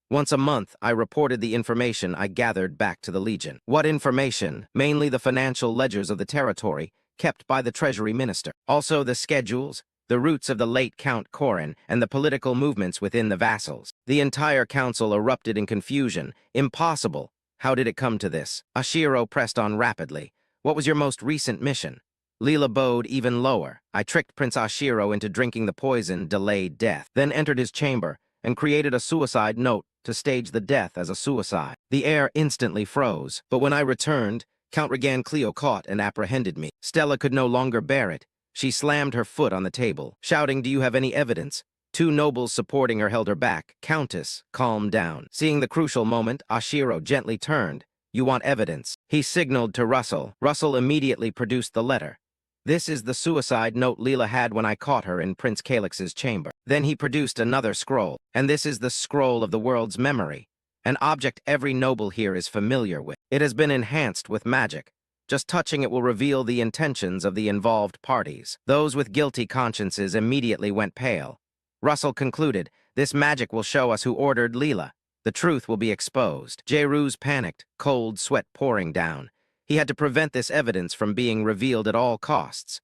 Once a month, I reported the information I gathered back to the Legion. What information? Mainly the financial ledgers of the territory, kept by the Treasury Minister. Also the schedules, the routes of the late Count Korin, and the political movements within the vassals. The entire council erupted in confusion. Impossible. How did it come to this? Ashiro pressed on rapidly. What was your most recent mission? Leela bowed even lower. I tricked Prince Ashiro into drinking the poison, delayed death, then entered his chamber and created a suicide note to stage the death as a suicide. The air instantly froze, but when I returned, Count Regan Cleo caught and apprehended me. Stella could no longer bear it. She slammed her foot on the table, shouting, Do you have any evidence? 2 nobles supporting her held her back. Countess, calm down. Seeing the crucial moment, Ashiro gently turned. You want evidence? He signaled to Russell. Russell immediately produced the letter. This is the suicide note Leela had when I caught her in Prince Calix's chamber. Then he produced another scroll, and this is the scroll of the world's memory, an object every noble here is familiar with. It has been enhanced with magic. Just touching it will reveal the intentions of the involved parties. Those with guilty consciences immediately went pale. Russell concluded, This magic will show us who ordered Leela. The truth will be exposed. Jairus panicked, cold sweat pouring down. He had to prevent this evidence from being revealed at all costs.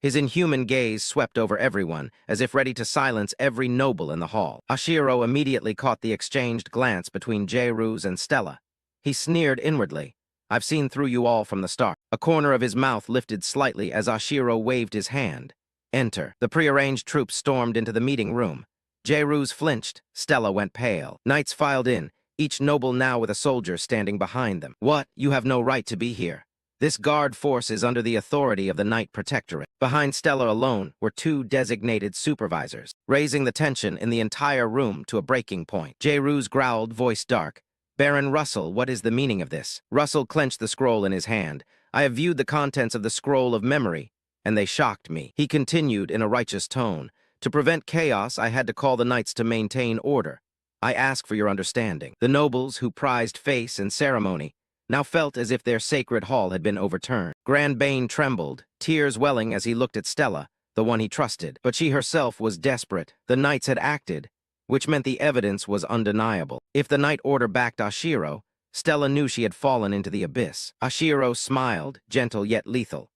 His inhuman gaze swept over everyone, as if ready to silence every noble in the hall. Ashiro immediately caught the exchanged glance between Jairus and Stella. He sneered inwardly. I've seen through you all from the start. A corner of his mouth lifted slightly as Ashiro waved his hand. Enter. The prearranged troops stormed into the meeting room. Jairus flinched. Stella went pale. Knights filed in, each noble now with a soldier standing behind them. What? You have no right to be here. This guard force is under the authority of the Knight Protectorate. Behind Stella alone were 2 designated supervisors, raising the tension in the entire room to a breaking point. Jairus growled, voice dark. Baron Russell, what is the meaning of this? Russell clenched the scroll in his hand. I have viewed the contents of the scroll of memory, and they shocked me. He continued in a righteous tone. To prevent chaos, I had to call the knights to maintain order. I ask for your understanding. The nobles who prized face and ceremony now felt as if their sacred hall had been overturned. Granbane trembled, tears welling as he looked at Stella, the one he trusted. But she herself was desperate. The knights had acted, which meant the evidence was undeniable. If the knight order backed Ashiro, Stella knew she had fallen into the abyss. Ashiro smiled, gentle yet lethal.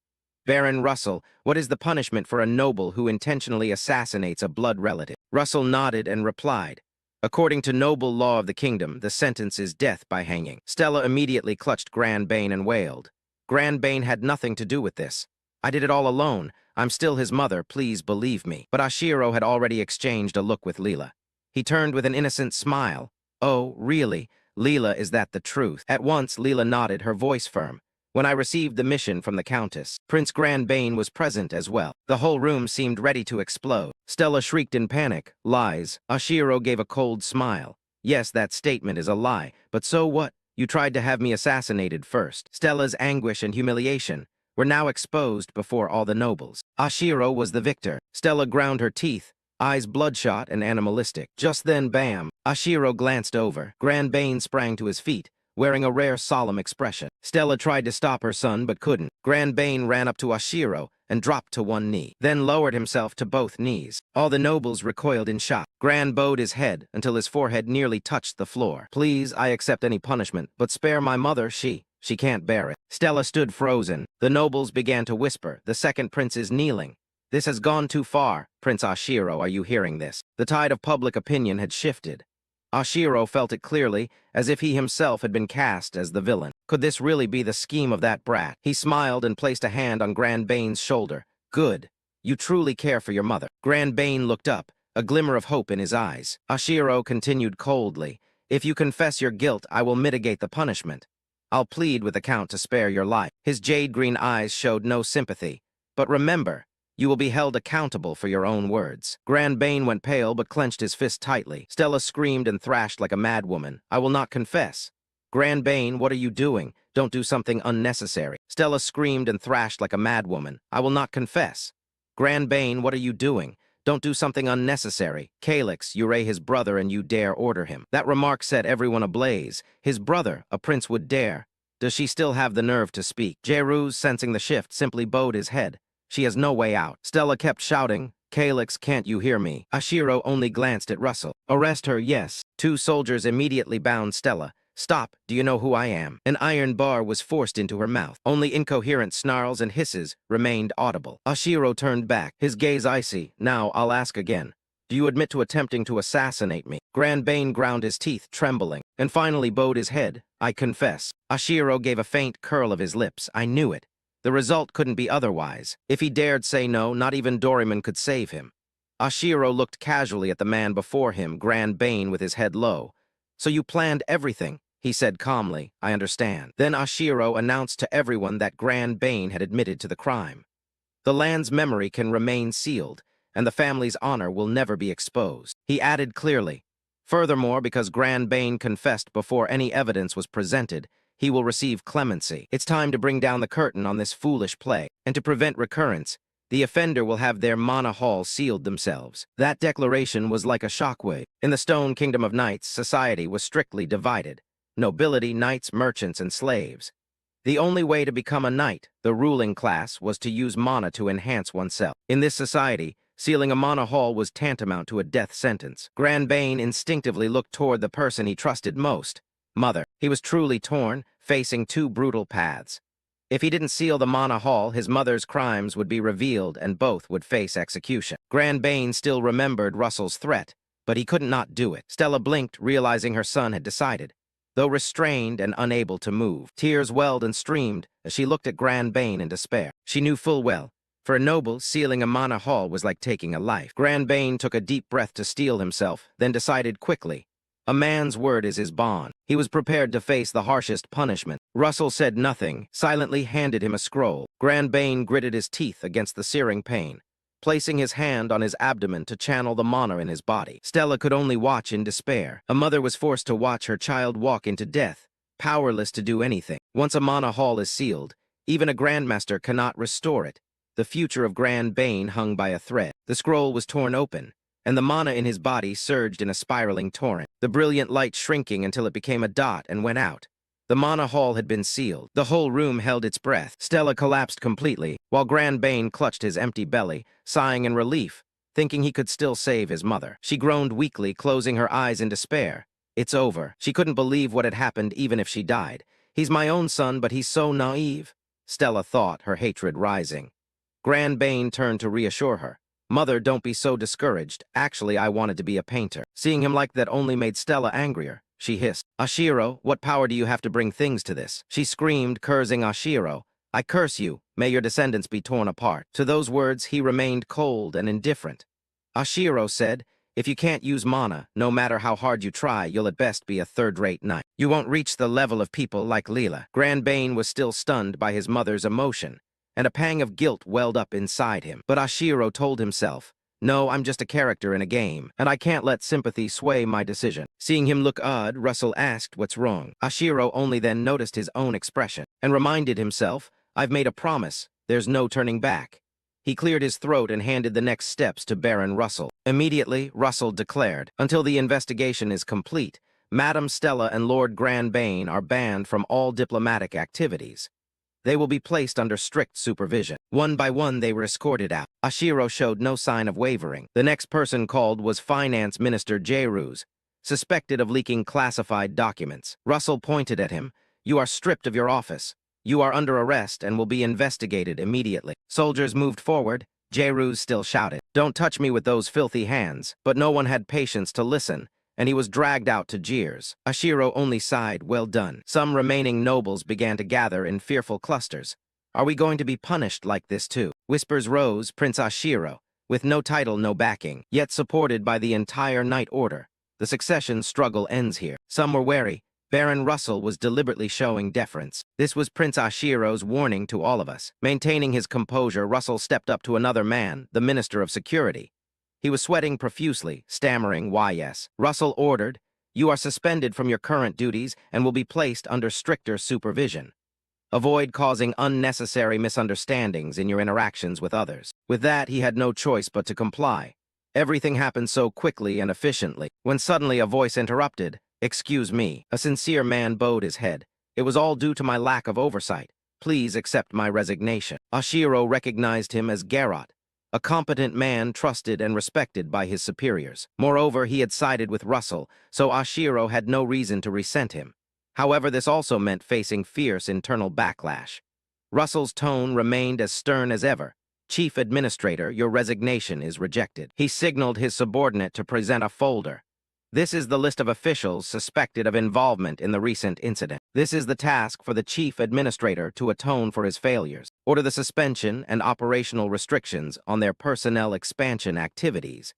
Baron Russell, what is the punishment for a noble who intentionally assassinates a blood relative? Russell nodded and replied, according to noble law of the kingdom, the sentence is death by hanging. Stella immediately clutched Grand Bane and wailed. Grand Bane had nothing to do with this. I did it all alone. I'm still his mother, please believe me. But Ashiro had already exchanged a look with Leela. He turned with an innocent smile. Oh, really? Leela, is that the truth? At once, Leela nodded, her voice firm. When I received the mission from the Countess, Prince Grand Bane was present as well. The whole room seemed ready to explode. Stella shrieked in panic. Lies. Ashiro gave a cold smile. Yes, that statement is a lie, but so what? You tried to have me assassinated first. Stella's anguish and humiliation were now exposed before all the nobles. Ashiro was the victor. Stella ground her teeth, eyes bloodshot and animalistic. Just then, bam! Ashiro glanced over. Grand Bane sprang to his feet, wearing a rare solemn expression. Stella tried to stop her son but couldn't. Grand Bane ran up to Ashiro and dropped to one knee, then lowered himself to both knees. All the nobles recoiled in shock. Grand bowed his head until his forehead nearly touched the floor. Please, I accept any punishment, but spare my mother, she can't bear it. Stella stood frozen. The nobles began to whisper. The second prince is kneeling. This has gone too far. Prince Ashiro, are you hearing this? The tide of public opinion had shifted. Ashiro felt it clearly, as if he himself had been cast as the villain. Could this really be the scheme of that brat? He smiled and placed a hand on Grand Bane's shoulder. Good. You truly care for your mother. Grand Bane looked up, a glimmer of hope in his eyes. Ashiro continued coldly. If you confess your guilt, I will mitigate the punishment. I'll plead with the Count to spare your life. His jade-green eyes showed no sympathy. But remember, you will be held accountable for your own words. Grand Bane went pale but clenched his fist tightly. Stella screamed and thrashed like a madwoman. I will not confess. Grand Bane, what are you doing? Don't do something unnecessary. Stella screamed and thrashed like a madwoman. I will not confess. Grand Bane, what are you doing? Don't do something unnecessary. Calyx, you ray his brother and you dare order him. That remark set everyone ablaze. His brother, a prince would dare. Does she still have the nerve to speak? Jeruz, sensing the shift, simply bowed his head. She has no way out. Stella kept shouting, Calyx, can't you hear me? Ashiro only glanced at Russell. Arrest her, yes. Two soldiers immediately bound Stella. Stop, do you know who I am? An iron bar was forced into her mouth. Only incoherent snarls and hisses remained audible. Ashiro turned back, his gaze icy. Now, I'll ask again. Do you admit to attempting to assassinate me? Grand Bane ground his teeth, trembling, and finally bowed his head. I confess. Ashiro gave a faint curl of his lips. I knew it. The result couldn't be otherwise. If he dared say no, not even Doryman could save him. Ashiro looked casually at the man before him, Grand Bane with his head low. So you planned everything, he said calmly. I understand. Then Ashiro announced to everyone that Grand Bane had admitted to the crime. The land's memory can remain sealed, and the family's honor will never be exposed. He added clearly. Furthermore, because Grand Bane confessed before any evidence was presented, he will receive clemency. It's time to bring down the curtain on this foolish play, and to prevent recurrence, the offender will have their mana hall sealed themselves. That declaration was like a shockwave. In the Stone Kingdom of Knights, society was strictly divided. Nobility, knights, merchants, and slaves. The only way to become a knight, the ruling class, was to use mana to enhance oneself. In this society, sealing a mana hall was tantamount to a death sentence. Grand Bane instinctively looked toward the person he trusted most. Mother. He was truly torn, facing two brutal paths. If he didn't seal the mana hall, his mother's crimes would be revealed and both would face execution. Grand Bane still remembered Russell's threat, but he couldn't not do it. Stella blinked, realizing her son had decided. Though restrained and unable to move, tears welled and streamed as she looked at Grand Bane in despair. She knew full well, for a noble, sealing a mana hall was like taking a life. Grand Bane took a deep breath to steel himself, then decided quickly. A man's word is his bond. He was prepared to face the harshest punishment. Russell said nothing, silently handed him a scroll. Grand Bane gritted his teeth against the searing pain, placing his hand on his abdomen to channel the mana in his body. Stella could only watch in despair. A mother was forced to watch her child walk into death, powerless to do anything. Once a mana hall is sealed, even a grandmaster cannot restore it. The future of Grand Bane hung by a thread. The scroll was torn open, and the mana in his body surged in a spiraling torrent, the brilliant light shrinking until it became a dot and went out. The mana hall had been sealed. The whole room held its breath. Stella collapsed completely, while Grand Bane clutched his empty belly, sighing in relief, thinking he could still save his mother. She groaned weakly, closing her eyes in despair. It's over. She couldn't believe what had happened even if she died. He's my own son, but he's so naive, Stella thought, her hatred rising. Gran Bane turned to reassure her. Mother, don't be so discouraged. Actually, I wanted to be a painter. Seeing him like that only made Stella angrier. She hissed, Ashiro, what power do you have to bring things to this? She screamed, cursing Ashiro. I curse you. May your descendants be torn apart. To those words, he remained cold and indifferent. Ashiro said, if you can't use mana, no matter how hard you try, you'll at best be a third-rate knight. You won't reach the level of people like Leela. Gran Bane was still stunned by his mother's emotion, and a pang of guilt welled up inside him. But Ashiro told himself, no, I'm just a character in a game, and I can't let sympathy sway my decision. Seeing him look odd, Russell asked what's wrong. Ashiro only then noticed his own expression, and reminded himself, I've made a promise, there's no turning back. He cleared his throat and handed the next steps to Baron Russell. Immediately, Russell declared, until the investigation is complete, Madam Stella and Lord Gran Bane are banned from all diplomatic activities. They will be placed under strict supervision. One by one, they were escorted out. Ashiro showed no sign of wavering. The next person called was Finance Minister Jairus, suspected of leaking classified documents. Russell pointed at him. You are stripped of your office. You are under arrest and will be investigated immediately. Soldiers moved forward. Jairus still shouted, don't touch me with those filthy hands. But no one had patience to listen, and he was dragged out to jeers. Ashiro only sighed, well done. Some remaining nobles began to gather in fearful clusters. Are we going to be punished like this too? Whispers rose, Prince Ashiro, with no title, no backing, yet supported by the entire Knight Order. The succession struggle ends here. Some were wary. Baron Russell was deliberately showing deference. This was Prince Ashiro's warning to all of us. Maintaining his composure, Russell stepped up to another man, the Minister of Security. He was sweating profusely, stammering, why yes. Russell ordered, you are suspended from your current duties and will be placed under stricter supervision. Avoid causing unnecessary misunderstandings in your interactions with others. With that, he had no choice but to comply. Everything happened so quickly and efficiently, when suddenly a voice interrupted, excuse me. A sincere man bowed his head. It was all due to my lack of oversight. Please accept my resignation. Ashiro recognized him as Garrot, a competent man trusted and respected by his superiors. Moreover, he had sided with Russell, so Ashiro had no reason to resent him. However, this also meant facing fierce internal backlash. Russell's tone remained as stern as ever. Chief Administrator, your resignation is rejected. He signaled his subordinate to present a folder. This is the list of officials suspected of involvement in the recent incident. This is the task for the Chief Administrator to atone for his failures. Order the suspension and operational restrictions on their personnel expansion activities.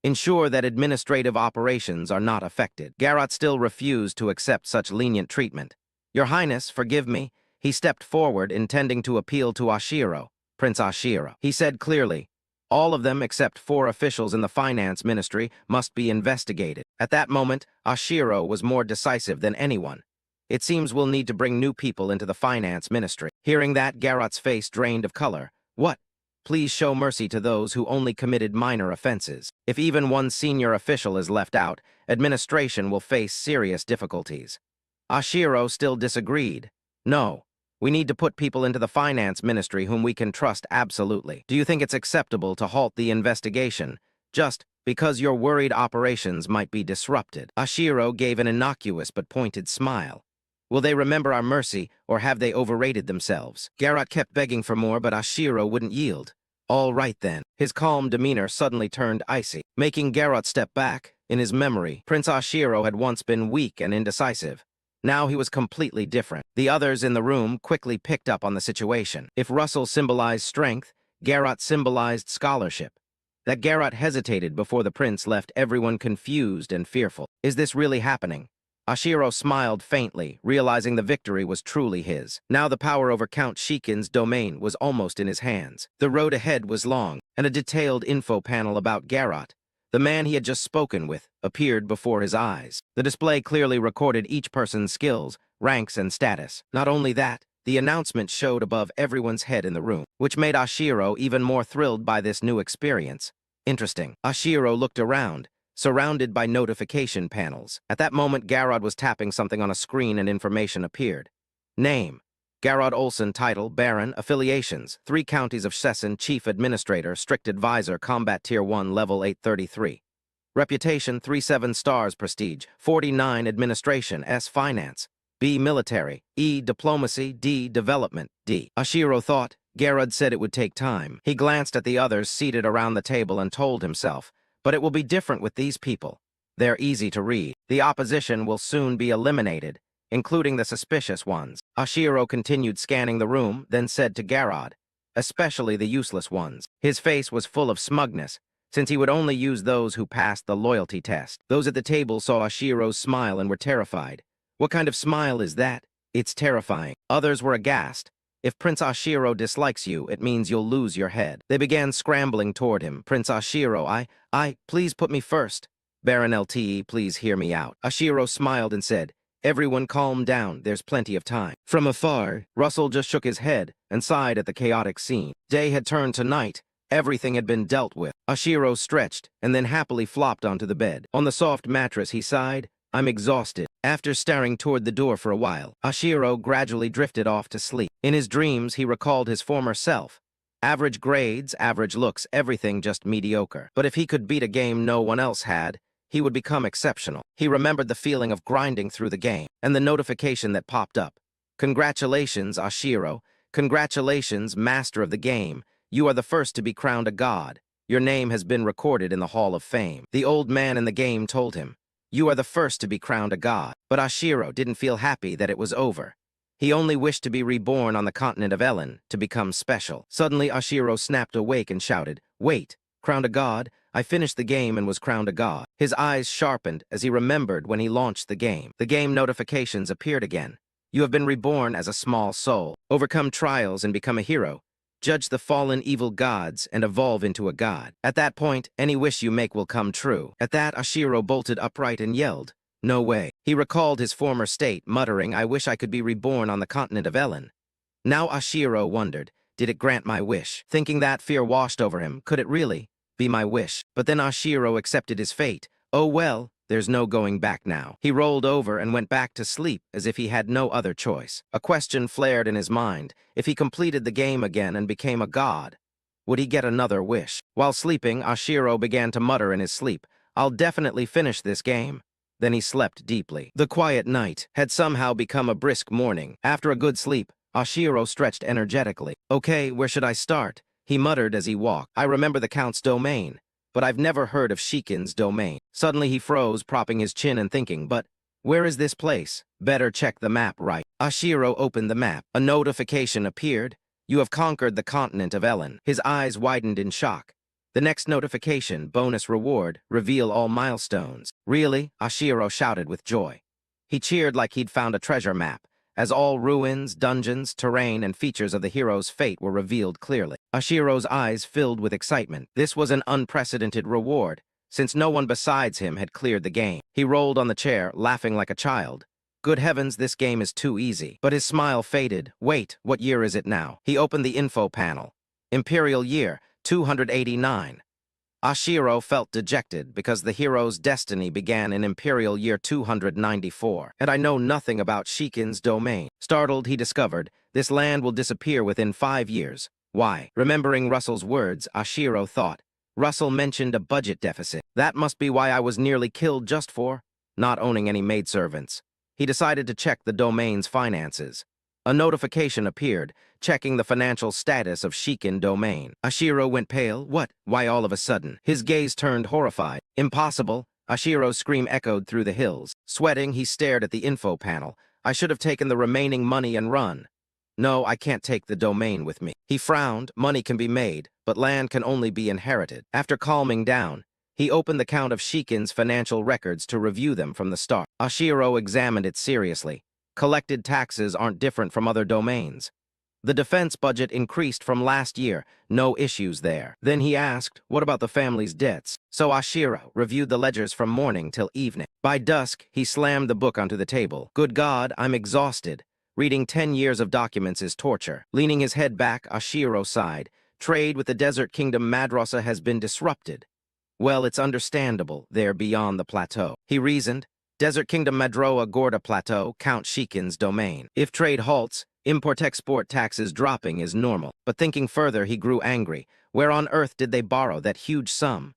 Ensure that administrative operations are not affected. Garrot still refused to accept such lenient treatment. Your Highness, forgive me. He stepped forward, intending to appeal to Ashiro, Prince Ashiro. He said clearly, all of them except 4 officials in the finance ministry must be investigated. At that moment, Ashiro was more decisive than anyone. It seems we'll need to bring new people into the finance ministry. Hearing that, Garrot's face drained of color. What? Please show mercy to those who only committed minor offenses. If even one senior official is left out, administration will face serious difficulties. Ashiro still disagreed. No. We need to put people into the finance ministry whom we can trust absolutely. Do you think it's acceptable to halt the investigation, just because you're worried operations might be disrupted? Ashiro gave an innocuous but pointed smile. Will they remember our mercy, or have they overrated themselves? Garrot kept begging for more, but Ashiro wouldn't yield. All right then. His calm demeanor suddenly turned icy, making Garrot step back. In his memory, Prince Ashiro had once been weak and indecisive. Now he was completely different. The others in the room quickly picked up on the situation. If Russell symbolized strength, Garrot symbolized scholarship. That Garrot hesitated before the prince left everyone confused and fearful. Is this really happening? Ashiro smiled faintly, realizing the victory was truly his. Now the power over Count Shikin's domain was almost in his hands. The road ahead was long, and a detailed info panel about Garrot, the man he had just spoken with, appeared before his eyes. The display clearly recorded each person's skills, ranks, and status. Not only that, the announcement showed above everyone's head in the room, which made Ashiro even more thrilled by this new experience. Interesting. Ashiro looked around, surrounded by notification panels. At that moment, Garrod was tapping something on a screen and information appeared. Name: Garrod Olson. Title: Baron. Affiliations: 3 counties of Shessen. Chief Administrator, Strict Advisor, Combat Tier 1, Level 833. Reputation 37 stars prestige, 49 administration, S finance, B military, E diplomacy, D development, D. Ashiro thought. Garud said it would take time. He glanced at the others seated around the table and told himself, but it will be different with these people. They're easy to read. The opposition will soon be eliminated, including the suspicious ones. Ashiro continued scanning the room, then said to Garud, especially the useless ones. His face was full of smugness, since he would only use those who passed the loyalty test. Those at the table saw Ashiro's smile and were terrified. What kind of smile is that? It's terrifying. Others were aghast. If Prince Ashiro dislikes you, it means you'll lose your head. They began scrambling toward him. Prince Ashiro, please put me first. Baron LTE, please hear me out. Ashiro smiled and said, everyone calm down, there's plenty of time. From afar, Russell just shook his head and sighed at the chaotic scene. Day had turned to night. Everything had been dealt with. Ashiro stretched and then happily flopped onto the bed. On the soft mattress, he sighed, I'm exhausted. After staring toward the door for a while, Ashiro gradually drifted off to sleep. In his dreams, he recalled his former self. Average grades, average looks, everything just mediocre. But if he could beat a game no one else had, he would become exceptional. He remembered the feeling of grinding through the game, and the notification that popped up. Congratulations, Ashiro. Congratulations, master of the game. You are the first to be crowned a god. Your name has been recorded in the Hall of Fame. The old man in the game told him, you are the first to be crowned a god. But Ashiro didn't feel happy that it was over. He only wished to be reborn on the continent of Ellen, to become special. Suddenly, Ashiro snapped awake and shouted, wait, crowned a god? I finished the game and was crowned a god. His eyes sharpened as he remembered when he launched the game. The game notifications appeared again. You have been reborn as a small soul. Overcome trials and become a hero. Judge the fallen evil gods and evolve into a god. At that point, any wish you make will come true. At that, Ashiro bolted upright and yelled, no way. He recalled his former state, muttering, I wish I could be reborn on the continent of Ellen. Now Ashiro wondered, did it grant my wish? Thinking that, fear washed over him. Could it really be my wish? But then Ashiro accepted his fate. Oh well, there's no going back now. He rolled over and went back to sleep as if he had no other choice. A question flared in his mind. If he completed the game again and became a god, would he get another wish? While sleeping, Ashiro began to mutter in his sleep, I'll definitely finish this game. Then he slept deeply. The quiet night had somehow become a brisk morning. After a good sleep, Ashiro stretched energetically. Okay, where should I start? He muttered as he walked. I remember the Count's domain, but I've never heard of Shikin's domain. Suddenly he froze, propping his chin and thinking, but where is this place? Better check the map right. Ashiro opened the map. A notification appeared. You have conquered the continent of Ellen. His eyes widened in shock. The next notification, bonus reward, reveal all milestones. Really? Ashiro shouted with joy. He cheered like he'd found a treasure map, as all ruins, dungeons, terrain, and features of the hero's fate were revealed clearly. Ashiro's eyes filled with excitement. This was an unprecedented reward, since no one besides him had cleared the game. He rolled on the chair, laughing like a child. Good heavens, this game is too easy. But his smile faded. Wait, what year is it now? He opened the info panel. Imperial year, 289. Ashiro felt dejected because the hero's destiny began in Imperial year 294, and I know nothing about Shikin's domain. Startled, he discovered, this land will disappear within 5 years. Why? Remembering Russell's words, Ashiro thought, Russell mentioned a budget deficit. That must be why I was nearly killed just for not owning any maidservants. He decided to check the domain's finances. A notification appeared, checking the financial status of Shikin domain. Ashiro went pale. What? Why all of a sudden? His gaze turned horrified. Impossible. Ashiro's scream echoed through the hills. Sweating, he stared at the info panel. I should have taken the remaining money and run. No, I can't take the domain with me. He frowned. Money can be made, but land can only be inherited. After calming down, he opened the count of Shikin's financial records to review them from the start. Ashiro examined it seriously. Collected taxes aren't different from other domains. The defense budget increased from last year, no issues there. Then he asked, what about the family's debts? So Ashiro reviewed the ledgers from morning till evening. By dusk, he slammed the book onto the table. Good God, I'm exhausted. Reading 10 years of documents is torture. Leaning his head back, Ashiro sighed. Trade with the Desert Kingdom Madrasa has been disrupted. Well, it's understandable, they're beyond the plateau. He reasoned. Desert Kingdom Madroa Gorda Plateau, Count Shikin's domain. If trade halts, import-export taxes dropping is normal. But thinking further, he grew angry. Where on earth did they borrow that huge sum?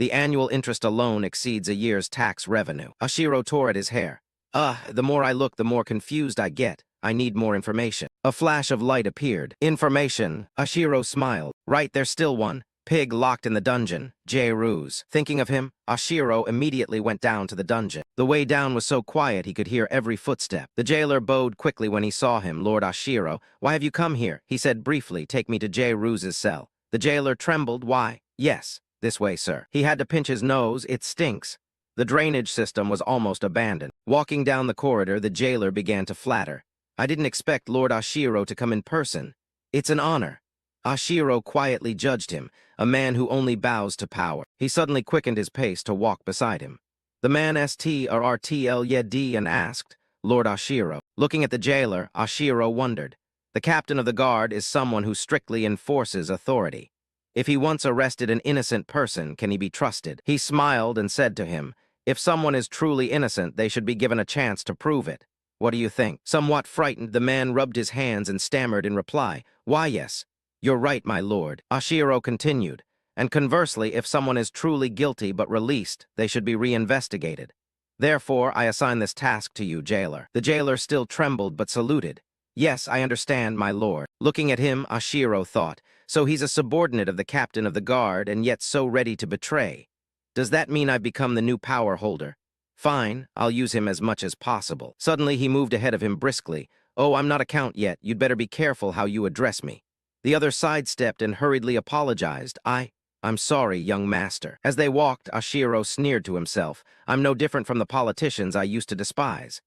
The annual interest alone exceeds a year's tax revenue. Ashiro tore at his hair. The more I look, the more confused I get. I need more information. A flash of light appeared. Information. Ashiro smiled. Right, there's still one. Pig locked in the dungeon. J-Ruse. Thinking of him, Ashiro immediately went down to the dungeon. The way down was so quiet he could hear every footstep. The jailer bowed quickly when he saw him. Lord Ashiro, why have you come here? He said briefly, take me to J-Ruse's cell. The jailer trembled. Why? Yes. This way, sir. He had to pinch his nose. It stinks. The drainage system was almost abandoned. Walking down the corridor, the jailer began to flatter. I didn't expect Lord Ashiro to come in person. It's an honor. Ashiro quietly judged him, a man who only bows to power. He suddenly quickened his pace to walk beside him. The man STRTL Yedi and asked, Lord Ashiro. Looking at the jailer, Ashiro wondered. The captain of the guard is someone who strictly enforces authority. If he once arrested an innocent person, can he be trusted? He smiled and said to him, if someone is truly innocent, they should be given a chance to prove it. What do you think? Somewhat frightened, the man rubbed his hands and stammered in reply, why yes. You're right, my lord. Ashiro continued. And conversely, if someone is truly guilty but released, they should be reinvestigated. Therefore, I assign this task to you, jailer. The jailer still trembled but saluted. Yes, I understand, my lord. Looking at him, Ashiro thought, so he's a subordinate of the captain of the guard and yet so ready to betray. Does that mean I've become the new power holder? Fine, I'll use him as much as possible. Suddenly, he moved ahead of him briskly. Oh, I'm not a count yet. You'd better be careful how you address me. The other sidestepped and hurriedly apologized. I'm sorry, young master. As they walked, Ashiro sneered to himself. I'm no different from the politicians I used to despise.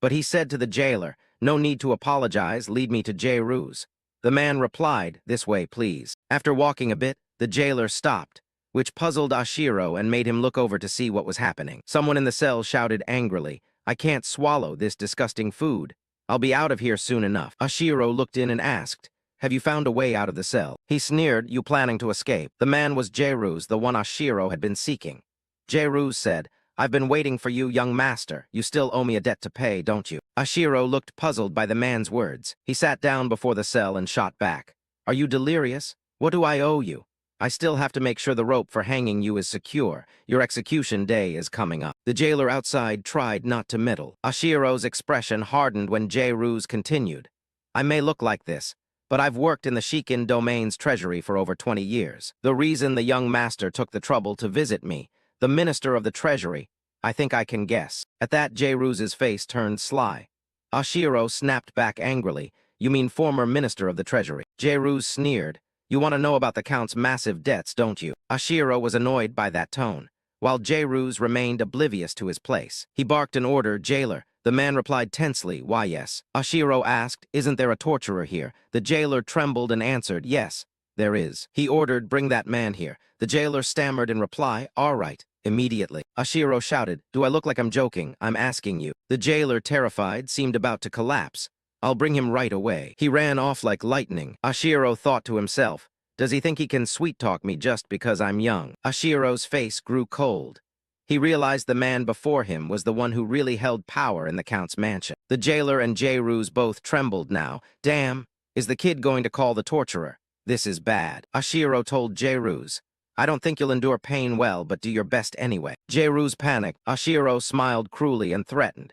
But he said to the jailer, no need to apologize, lead me to J-Ruse. The man replied, this way, please. After walking a bit, the jailer stopped, which puzzled Ashiro and made him look over to see what was happening. Someone in the cell shouted angrily, I can't swallow this disgusting food. I'll be out of here soon enough. Ashiro looked in and asked, have you found a way out of the cell? He sneered, you planning to escape? The man was J-Ruse, the one Ashiro had been seeking. J-Ruse said, I've been waiting for you, young master. You still owe me a debt to pay, don't you? Ashiro looked puzzled by the man's words. He sat down before the cell and shot back. Are you delirious? What do I owe you? I still have to make sure the rope for hanging you is secure. Your execution day is coming up. The jailer outside tried not to meddle. Ashiro's expression hardened when J-Ruse continued. I may look like this, but I've worked in the Shikin domain's treasury for over 20 years. The reason the young master took the trouble to visit me, the minister of the treasury, I think I can guess. At that, J-Ruse's face turned sly. Ashiro snapped back angrily. You mean former minister of the treasury? J-Ruse sneered. You want to know about the count's massive debts, don't you? Ashiro was annoyed by that tone, while J-Ruse remained oblivious to his place. He barked an order, jailer. The man replied tensely, why yes. Ashiro asked, isn't there a torturer here? The jailer trembled and answered, yes, there is. He ordered, bring that man here. The jailer stammered in reply, all right, immediately. Ashiro shouted, do I look like I'm joking? I'm asking you. The jailer, terrified, seemed about to collapse. I'll bring him right away. He ran off like lightning. Ashiro thought to himself, does he think he can sweet-talk me just because I'm young? Ashiro's face grew cold. He realized the man before him was the one who really held power in the count's mansion. The jailer and J-Ruse both trembled now. Damn, is the kid going to call the torturer? This is bad. Ashiro told J-Ruse, I don't think you'll endure pain well, but do your best anyway. J-Ruse panicked. Ashiro smiled cruelly and threatened.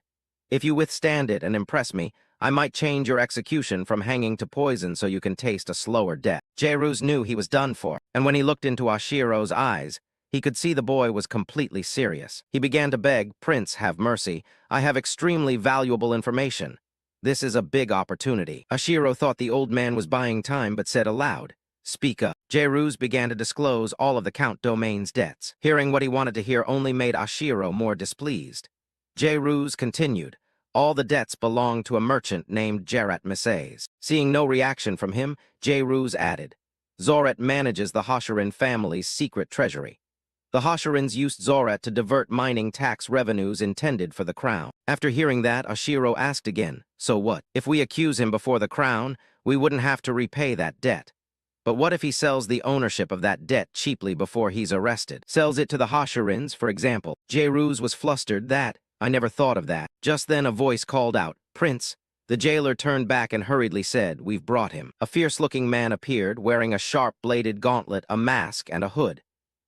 If you withstand it and impress me, I might change your execution from hanging to poison so you can taste a slower death. J-Ruse knew he was done for, and when he looked into Ashiro's eyes, he could see the boy was completely serious. He began to beg, Prince, have mercy. I have extremely valuable information. This is a big opportunity. Ashiro thought the old man was buying time but said aloud, speak up. J-Ruse began to disclose all of the Count Domain's debts. Hearing what he wanted to hear only made Ashiro more displeased. J-Ruse continued, all the debts belong to a merchant named Jarat Misays. Seeing no reaction from him, J-Ruse added, Zorat manages the Hoshirin family's secret treasury. The Hoshirins used Zorat to divert mining tax revenues intended for the crown. After hearing that, Ashiro asked again, so what? If we accuse him before the crown, we wouldn't have to repay that debt. But what if he sells the ownership of that debt cheaply before he's arrested? Sells it to the Hoshirins, for example. J-Ruse was flustered. I never thought of that. Just then a voice called out, Prince. The jailer turned back and hurriedly said, we've brought him. A fierce-looking man appeared, wearing a sharp-bladed gauntlet, a mask, and a hood.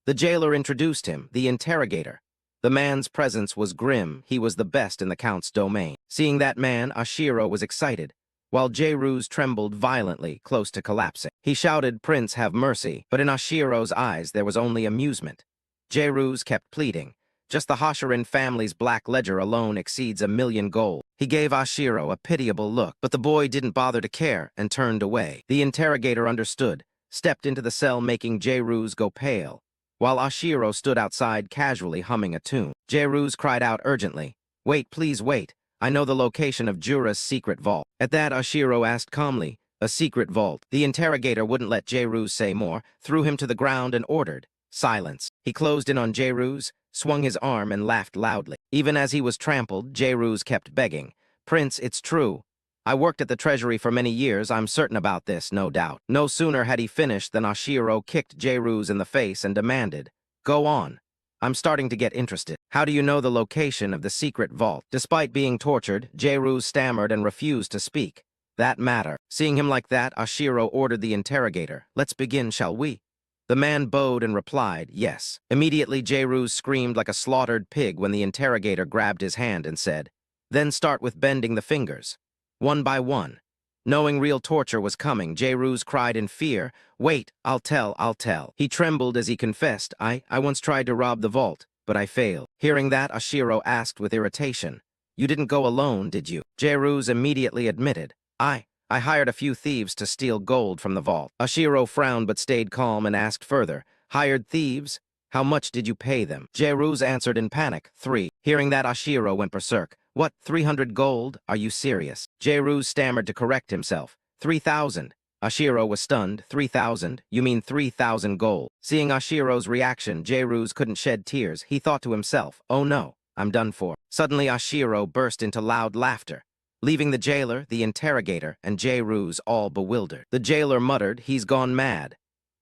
The jailer introduced him, the interrogator. The man's presence was grim. He was the best in the Count's domain. Seeing that man, Ashiro was excited, while Jairus trembled violently, close to collapsing. He shouted, "Prince, have mercy," but in Ashiro's eyes there was only amusement. Jairus kept pleading. Just the Hashirin family's black ledger alone exceeds 1,000,000 gold. He gave Ashiro a pitiable look, but the boy didn't bother to care and turned away. The interrogator understood, stepped into the cell making Jairus go pale, while Ashiro stood outside casually humming a tune. Jairus cried out urgently, "Wait, please wait. I know the location of Jura's secret vault." At that, Ashiro asked calmly, "A secret vault?" The interrogator wouldn't let Jairus say more, threw him to the ground and ordered, "Silence." He closed in on Jairus, swung his arm and laughed loudly. Even as he was trampled, Jairus kept begging, "Prince, it's true. I worked at the treasury for many years. I'm certain about this, no doubt." No sooner had he finished than Ashiro kicked Jairus in the face and demanded, "Go on. I'm starting to get interested. How do you know the location of the secret vault?" Despite being tortured, Jairus stammered and refused to speak. "That matter." Seeing him like that, Ashiro ordered the interrogator, "Let's begin, shall we?" The man bowed and replied, "Yes." Immediately, Jairus screamed like a slaughtered pig when the interrogator grabbed his hand and said, "Then start with bending the fingers, one by one." Knowing real torture was coming, Jairus cried in fear, "Wait, I'll tell." He trembled as he confessed, I once tried to rob the vault, but I failed." Hearing that, Ashiro asked with irritation, "You didn't go alone, did you?" Jairus immediately admitted, I hired a few thieves to steal gold from the vault." Ashiro frowned but stayed calm and asked further, "Hired thieves? How much did you pay them?" Jairus answered in panic, 3. Hearing that, Ashiro went berserk. "What, 300 gold? Are you serious?" Jairus stammered to correct himself. 3,000. Ashiro was stunned. 3,000? You mean 3,000 gold? Seeing Ashiro's reaction, Jairus couldn't shed tears. He thought to himself, "Oh no, I'm done for." Suddenly, Ashiro burst into loud laughter, leaving the jailer, the interrogator, and Jairus all bewildered. The jailer muttered, "He's gone mad.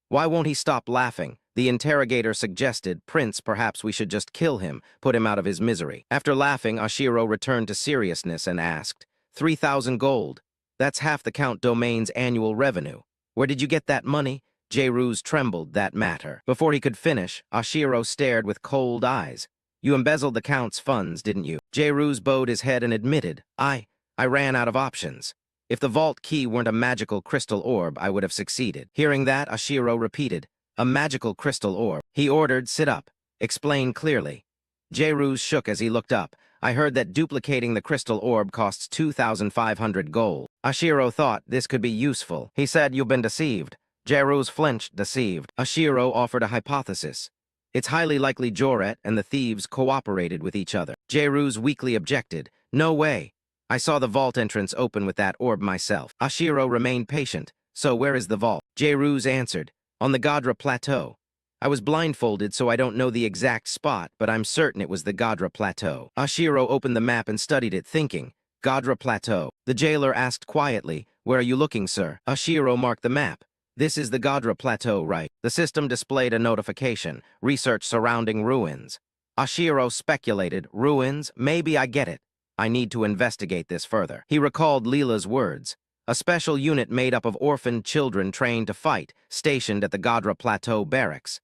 Why won't he stop laughing?" The interrogator suggested, "Prince, perhaps we should just kill him, put him out of his misery." After laughing, Ashiro returned to seriousness and asked, 3,000 gold? That's half the Count Domain's annual revenue. Where did you get that money?" Jairus trembled. "That matter." Before he could finish, Ashiro stared with cold eyes. "You embezzled the Count's funds, didn't you?" Jairus bowed his head and admitted, I ran out of options. If the vault key weren't a magical crystal orb, I would have succeeded." Hearing that, Ashiro repeated, "A magical crystal orb." He ordered, "Sit up. Explain clearly." Jairus shook as he looked up. "I heard that duplicating the crystal orb costs 2,500 gold." Ashiro thought this could be useful. He said, "You've been deceived." Jairus flinched, deceived. Ashiro offered a hypothesis. "It's highly likely Joret and the thieves cooperated with each other." Jairus weakly objected, "No way. I saw the vault entrance open with that orb myself." Ashiro remained patient. "So where is the vault?" Jairus answered, "On the Gadra Plateau. I was blindfolded, so I don't know the exact spot, but I'm certain it was the Gadra Plateau." Ashiro opened the map and studied it, thinking, Gadra Plateau. The jailer asked quietly, "Where are you looking, sir?" Ashiro marked the map. "This is the Gadra Plateau, right?" The system displayed a notification, "Research surrounding ruins." Ashiro speculated, "Ruins? Maybe I get it. I need to investigate this further." He recalled Leela's words. A special unit made up of orphaned children trained to fight, stationed at the Gadra Plateau barracks.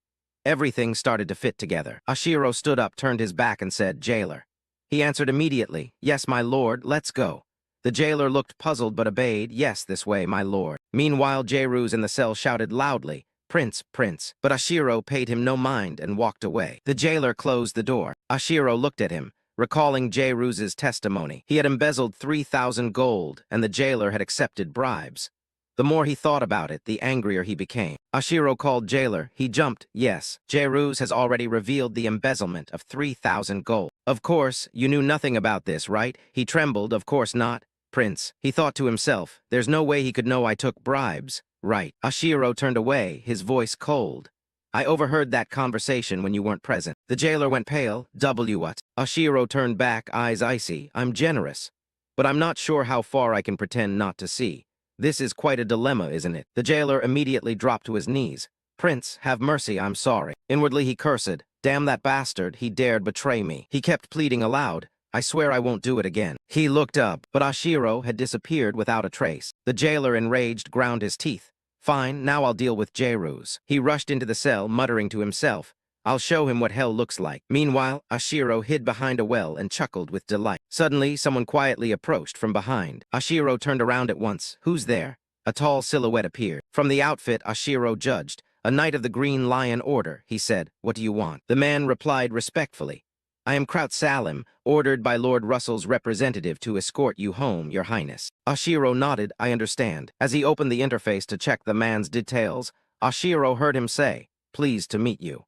Everything started to fit together. Ashiro stood up, turned his back, and said, "Jailer." He answered immediately, "Yes, my lord, let's go." The jailer looked puzzled but obeyed, "Yes, this way, my lord." Meanwhile, Jairus in the cell shouted loudly, "Prince, Prince." But Ashiro paid him no mind and walked away. The jailer closed the door. Ashiro looked at him, recalling Jairus's testimony. He had embezzled 3,000 gold, and the jailer had accepted bribes. The more he thought about it, the angrier he became. Ashiro called jailer. He jumped. "Yes, Jairus has already revealed the embezzlement of 3,000 gold." "Of course, you knew nothing about this, right?" He trembled. "Of course not, Prince." He thought to himself, "There's no way he could know I took bribes, right?" Ashiro turned away, his voice cold. "I overheard that conversation when you weren't present." The jailer went pale. What?" Ashiro turned back, eyes icy. "I'm generous, but I'm not sure how far I can pretend not to see. This is quite a dilemma, isn't it?" The jailer immediately dropped to his knees. "Prince, have mercy, I'm sorry." Inwardly he cursed, "Damn that bastard, he dared betray me." He kept pleading aloud, "I swear I won't do it again." He looked up, but Ashiro had disappeared without a trace. The jailer, enraged, ground his teeth. "Fine, now I'll deal with Jairus." He rushed into the cell, muttering to himself, I'll show him what hell looks like. Meanwhile, Ashiro hid behind a well and chuckled with delight. Suddenly, someone quietly approached from behind. Ashiro turned around at once. Who's there? A tall silhouette appeared. From the outfit, Ashiro judged. A knight of the Green Lion Order, he said. What do you want? The man replied respectfully. I am Kraut Salim, ordered by Lord Russell's representative to escort you home, Your Highness. Ashiro nodded, I understand. As he opened the interface to check the man's details, Ashiro heard him say, pleased to meet you.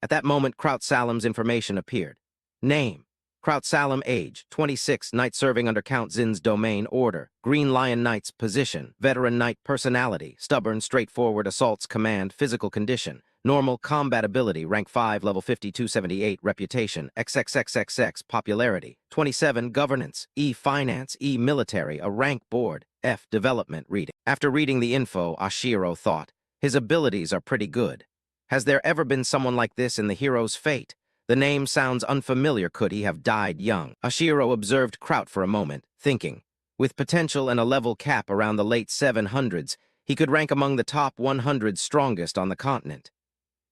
At that moment, Kraut Salim's information appeared. Name: Kraut Salim. Age: 26, knight serving under Count Zin's domain. Order: Green Lion Knights. Position: veteran knight. Personality: stubborn, straightforward, assaults command. Physical condition: normal. Combat ability: rank 5, level 5278. Reputation: XXXXX. Popularity: 27. Governance: E. Finance. E. Military. A rank board. F. Development. Reading. After reading the info, Ashiro thought, his abilities are pretty good. Has there ever been someone like this in the hero's fate? The name sounds unfamiliar. Could he have died young? Ashiro observed Kraut for a moment, thinking, with potential and a level cap around the late 700s, he could rank among the top 100 strongest on the continent.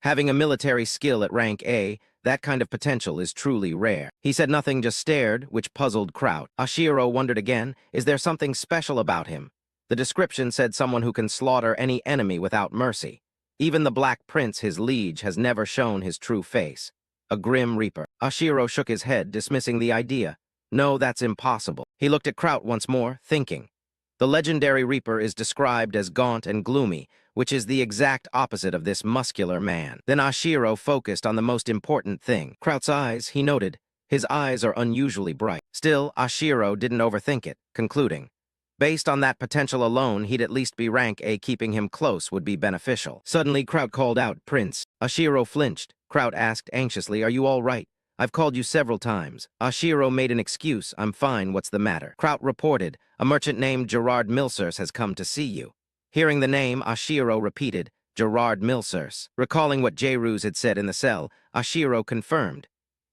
Having a military skill at rank A, that kind of potential is truly rare. He said nothing, just stared, which puzzled Kraut. Ashiro wondered again, is there something special about him? The description said someone who can slaughter any enemy without mercy. Even the Black Prince, his liege, has never shown his true face. A grim reaper. Ashiro shook his head, dismissing the idea. No, that's impossible. He looked at Kraut once more, thinking. The legendary reaper is described as gaunt and gloomy, which is the exact opposite of this muscular man. Then Ashiro focused on the most important thing. Kraut's eyes, he noted. His eyes are unusually bright. Still, Ashiro didn't overthink it, concluding. Based on that potential alone, he'd at least be rank A. Keeping him close would be beneficial. Suddenly, Kraut called out, Prince. Ashiro flinched. Kraut asked anxiously, are you all right? I've called you several times. Ashiro made an excuse. I'm fine, what's the matter? Kraut reported, a merchant named Gerard Milsers has come to see you. Hearing the name, Ashiro repeated, Gerard Milsers. Recalling what Jairus had said in the cell, Ashiro confirmed.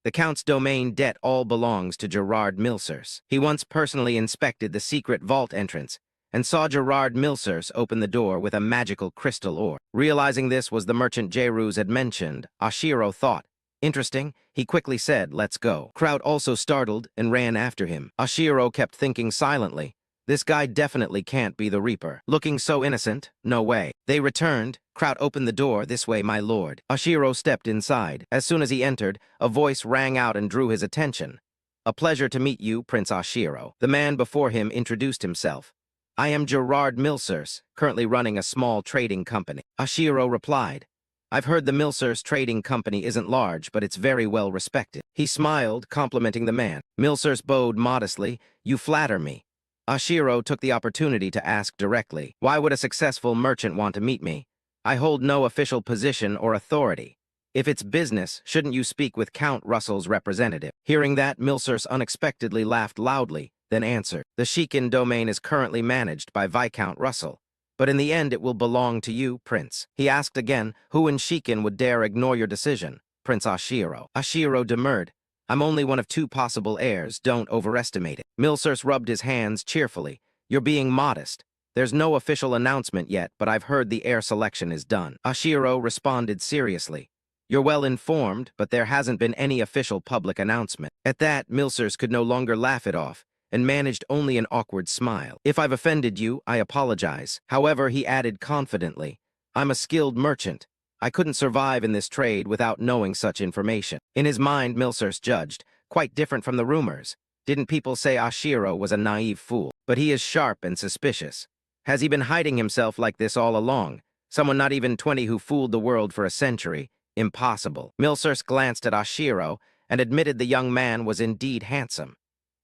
The Count's domain debt all belongs to Gerard Milsers. He once personally inspected the secret vault entrance and saw Gerard Milsers open the door with a magical crystal ore. Realizing this was the merchant Jairus had mentioned, Ashiro thought, interesting. He quickly said, let's go. Kraut also startled and ran after him. Ashiro kept thinking silently, this guy definitely can't be the Reaper. Looking so innocent, no way. They returned. Kraut opened the door. This way, my lord. Ashiro stepped inside. As soon as he entered, a voice rang out and drew his attention. A pleasure to meet you, Prince Ashiro. The man before him introduced himself. I am Gerard Milsers, currently running a small trading company. Ashiro replied. I've heard the Milsers trading company isn't large, but it's very well respected. He smiled, complimenting the man. Milsers bowed modestly. You flatter me. Ashiro took the opportunity to ask directly, why would a successful merchant want to meet me? I hold no official position or authority. If it's business, shouldn't you speak with Count Russell's representative? Hearing that, Milsers unexpectedly laughed loudly, then answered, the Shikin domain is currently managed by Viscount Russell, but in the end it will belong to you, Prince. He asked again, who in Shikin would dare ignore your decision? Prince Ashiro. Ashiro demurred. I'm only one of 2 possible heirs, don't overestimate it. Milsers rubbed his hands cheerfully. You're being modest. There's no official announcement yet, but I've heard the heir selection is done. Ashiro responded seriously. You're well informed, but there hasn't been any official public announcement. At that, Milsers could no longer laugh it off, and managed only an awkward smile. If I've offended you, I apologize. However, he added confidently, I'm a skilled merchant. I couldn't survive in this trade without knowing such information. In his mind, Milsers judged, quite different from the rumors. Didn't people say Ashiro was a naive fool? But he is sharp and suspicious. Has he been hiding himself like this all along? Someone not even 20 who fooled the world for a century? Impossible. Milsers glanced at Ashiro and admitted the young man was indeed handsome.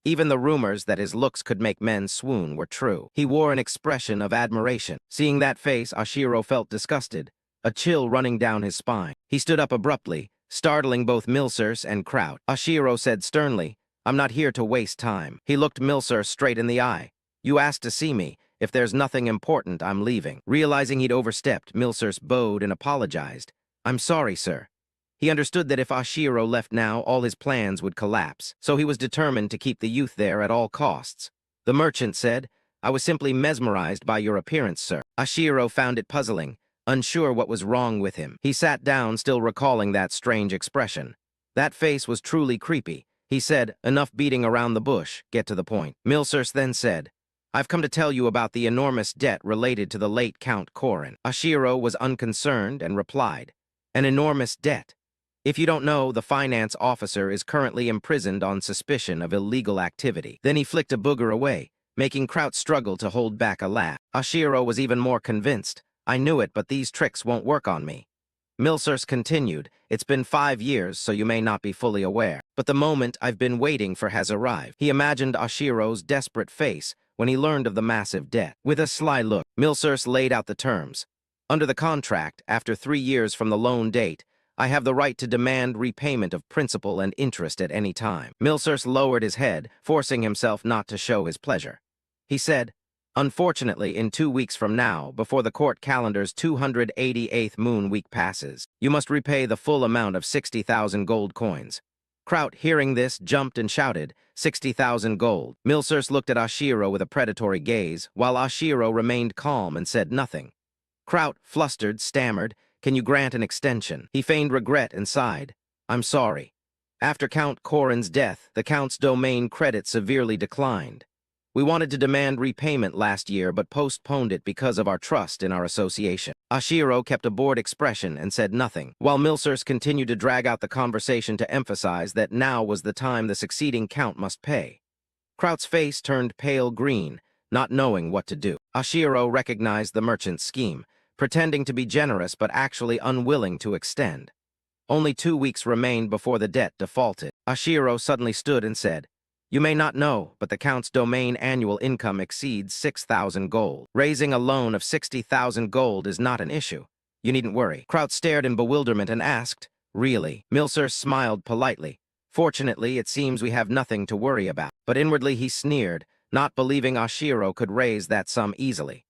Even the rumors that his looks could make men swoon were true. He wore an expression of admiration. Seeing that face, Ashiro felt disgusted, a chill running down his spine. He stood up abruptly, startling both Milsers and Kraut. Ashiro said sternly, I'm not here to waste time. He looked Milsers straight in the eye. You asked to see me. If there's nothing important, I'm leaving. Realizing he'd overstepped, Milsers bowed and apologized. I'm sorry, sir. He understood that if Ashiro left now, all his plans would collapse, so he was determined to keep the youth there at all costs. The merchant said, I was simply mesmerized by your appearance, sir. Ashiro found it puzzling. unsure what was wrong with him. He sat down, still recalling that strange expression. That face was truly creepy. He said, enough beating around the bush, get to the point. Milsers then said, I've come to tell you about the enormous debt related to the late Count Korin. Ashiro was unconcerned and replied, an enormous debt. If you don't know, the finance officer is currently imprisoned on suspicion of illegal activity. Then he flicked a booger away, making Kraut struggle to hold back a laugh. Ashiro was even more convinced. I knew it, but these tricks won't work on me. Milsers continued, it's been 5 years, so you may not be fully aware. But the moment I've been waiting for has arrived. He imagined Ashiro's desperate face when he learned of the massive debt. With a sly look, Milsers laid out the terms. Under the contract, after 3 years from the loan date, I have the right to demand repayment of principal and interest at any time. Milsers lowered his head, forcing himself not to show his pleasure. He said, unfortunately, in 2 weeks from now, before the court calendar's 288th moon week passes, you must repay the full amount of 60,000 gold coins. Kraut, hearing this, jumped and shouted, 60,000 gold. Milsers looked at Ashiro with a predatory gaze, while Ashiro remained calm and said nothing. Kraut, flustered, stammered, can you grant an extension? He feigned regret and sighed. I'm sorry. After Count Korin's death, the Count's domain credit severely declined. We wanted to demand repayment last year, but postponed it because of our trust in our association. Ashiro kept a bored expression and said nothing, while Milsers continued to drag out the conversation to emphasize that now was the time the succeeding Count must pay. Kraut's face turned pale green, not knowing what to do. Ashiro recognized the merchant's scheme, pretending to be generous but actually unwilling to extend. Only 2 weeks remained before the debt defaulted. Ashiro suddenly stood and said, you may not know, but the Count's domain annual income exceeds 6,000 gold. Raising a loan of 60,000 gold is not an issue. You needn't worry. Kraut stared in bewilderment and asked, really? Milsers smiled politely. Fortunately, it seems we have nothing to worry about. But inwardly he sneered, not believing Ashiro could raise that sum easily.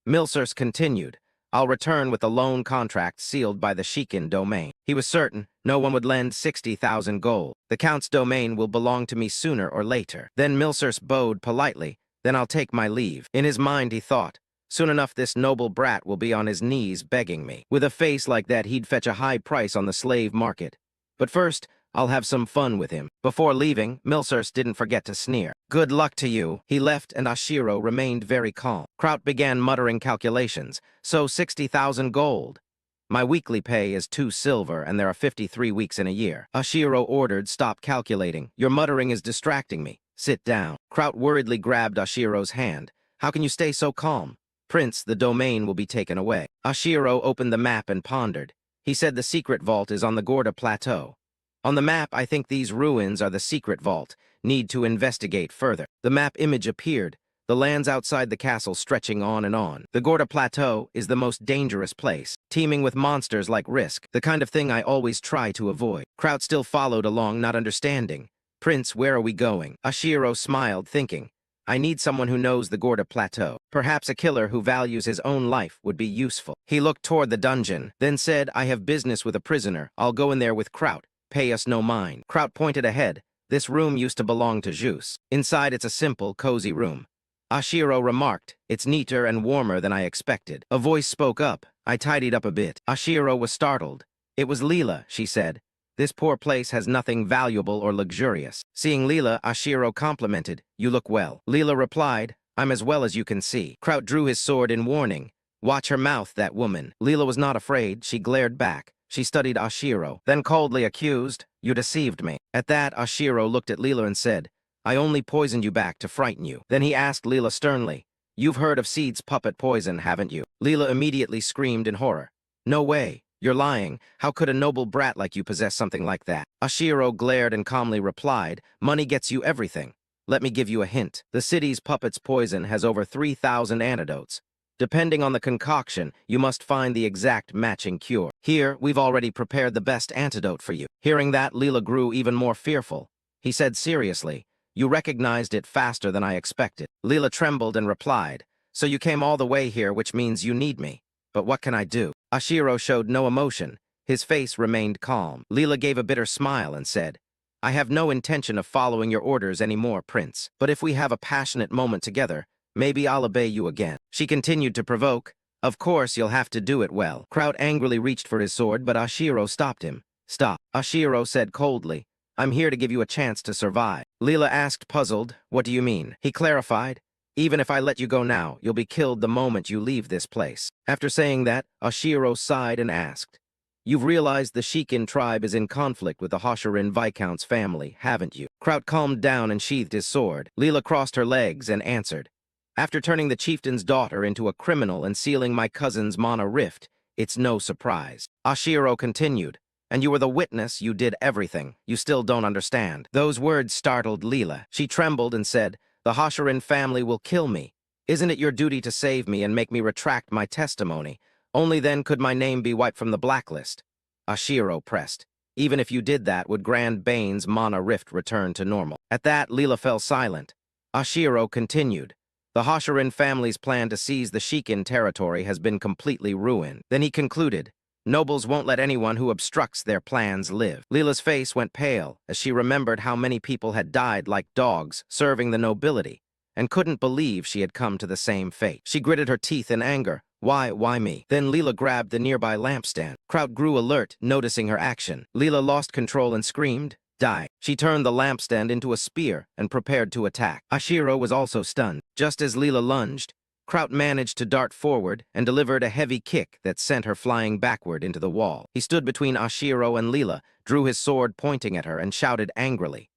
Milsers continued, I'll return with the loan contract sealed by the Shikin domain. He was certain no one would lend 60,000 gold. The Count's domain will belong to me sooner or later. Then Milsers bowed politely, then I'll take my leave. In his mind he thought, soon enough this noble brat will be on his knees begging me. With a face like that he'd fetch a high price on the slave market. But first, I'll have some fun with him. Before leaving, Milsers didn't forget to sneer. Good luck to you. He left and Ashiro remained very calm. Kraut began muttering calculations. So 60,000 gold. My weekly pay is 2 silver and there are 53 weeks in a year. Ashiro ordered, stop calculating. Your muttering is distracting me. Sit down. Kraut worriedly grabbed Ashiro's hand. How can you stay so calm? Prince, the domain will be taken away. Ashiro opened the map and pondered. He said the secret vault is on the Gorda Plateau. On the map, I think these ruins are the secret vault. Need to investigate further. The map image appeared, the lands outside the castle stretching on and on. The Gorda Plateau is the most dangerous place, teeming with monsters like Risk, the kind of thing I always try to avoid. Kraut still followed along, not understanding. Prince, where are we going? Ashiro smiled, thinking, I need someone who knows the Gorda Plateau. Perhaps a killer who values his own life would be useful. He looked toward the dungeon, then said, I have business with a prisoner. I'll go in there with Kraut. Pay us no mind. Kraut pointed ahead. This room used to belong to Jus. Inside, it's a simple, cozy room. Ashiro remarked, it's neater and warmer than I expected. A voice spoke up. I tidied up a bit. Ashiro was startled. It was Leela, she said. This poor place has nothing valuable or luxurious. Seeing Leela, Ashiro complimented, you look well. Leela replied, I'm as well as you can see. Kraut drew his sword in warning. Watch her mouth, that woman. Leela was not afraid. She glared back. She studied Ashiro, then coldly accused, you deceived me. At that, Ashiro looked at Leela and said, I only poisoned you back to frighten you. Then he asked Leela sternly, you've heard of Seed's puppet poison, haven't you? Leela immediately screamed in horror. No way. You're lying. How could a noble brat like you possess something like that? Ashiro glared and calmly replied, money gets you everything. Let me give you a hint. The city's puppet's poison has over 3,000 antidotes. Depending on the concoction, you must find the exact matching cure. Here, we've already prepared the best antidote for you. Hearing that, Leela grew even more fearful. He said seriously, you recognized it faster than I expected. Leela trembled and replied, so you came all the way here, which means you need me. But what can I do? Ashiro showed no emotion. His face remained calm. Leela gave a bitter smile and said, I have no intention of following your orders anymore, Prince. But if we have a passionate moment together, maybe I'll obey you again. She continued to provoke, Of course, you'll have to do it well. Kraut angrily reached for his sword, but Ashiro stopped him. Stop. Ashiro said coldly, I'm here to give you a chance to survive. Leela asked, puzzled, what do you mean? He clarified, even if I let you go now, you'll be killed the moment you leave this place. After saying that, Ashiro sighed and asked, You've realized the Shikin tribe is in conflict with the Hoshirin Viscount's family, haven't you? Kraut calmed down and sheathed his sword. Leela crossed her legs and answered, After turning the chieftain's daughter into a criminal and sealing my cousin's mana rift, it's no surprise. Ashiro continued, And you were the witness, you did everything. You still don't understand. Those words startled Leela. She trembled and said, The Hoshirin family will kill me. Isn't it your duty to save me and make me retract my testimony? Only then could my name be wiped from the blacklist. Ashiro pressed. Even if you did that, would Grand Bane's mana rift return to normal? At that, Leela fell silent. Ashiro continued. The Hoshirin family's plan to seize the Shikin territory has been completely ruined. Then he concluded, Nobles won't let anyone who obstructs their plans live. Leela's face went pale as she remembered how many people had died like dogs serving the nobility, and couldn't believe she had come to the same fate. She gritted her teeth in anger. Why me? Then Leela grabbed the nearby lampstand. Kraut grew alert, noticing her action. Leela lost control and screamed, Die. She turned the lampstand into a spear and prepared to attack. Ashiro was also stunned. Just as Leela lunged, Kraut managed to dart forward and delivered a heavy kick that sent her flying backward into the wall. He stood between Ashiro and Leela, drew his sword pointing at her, and shouted angrily,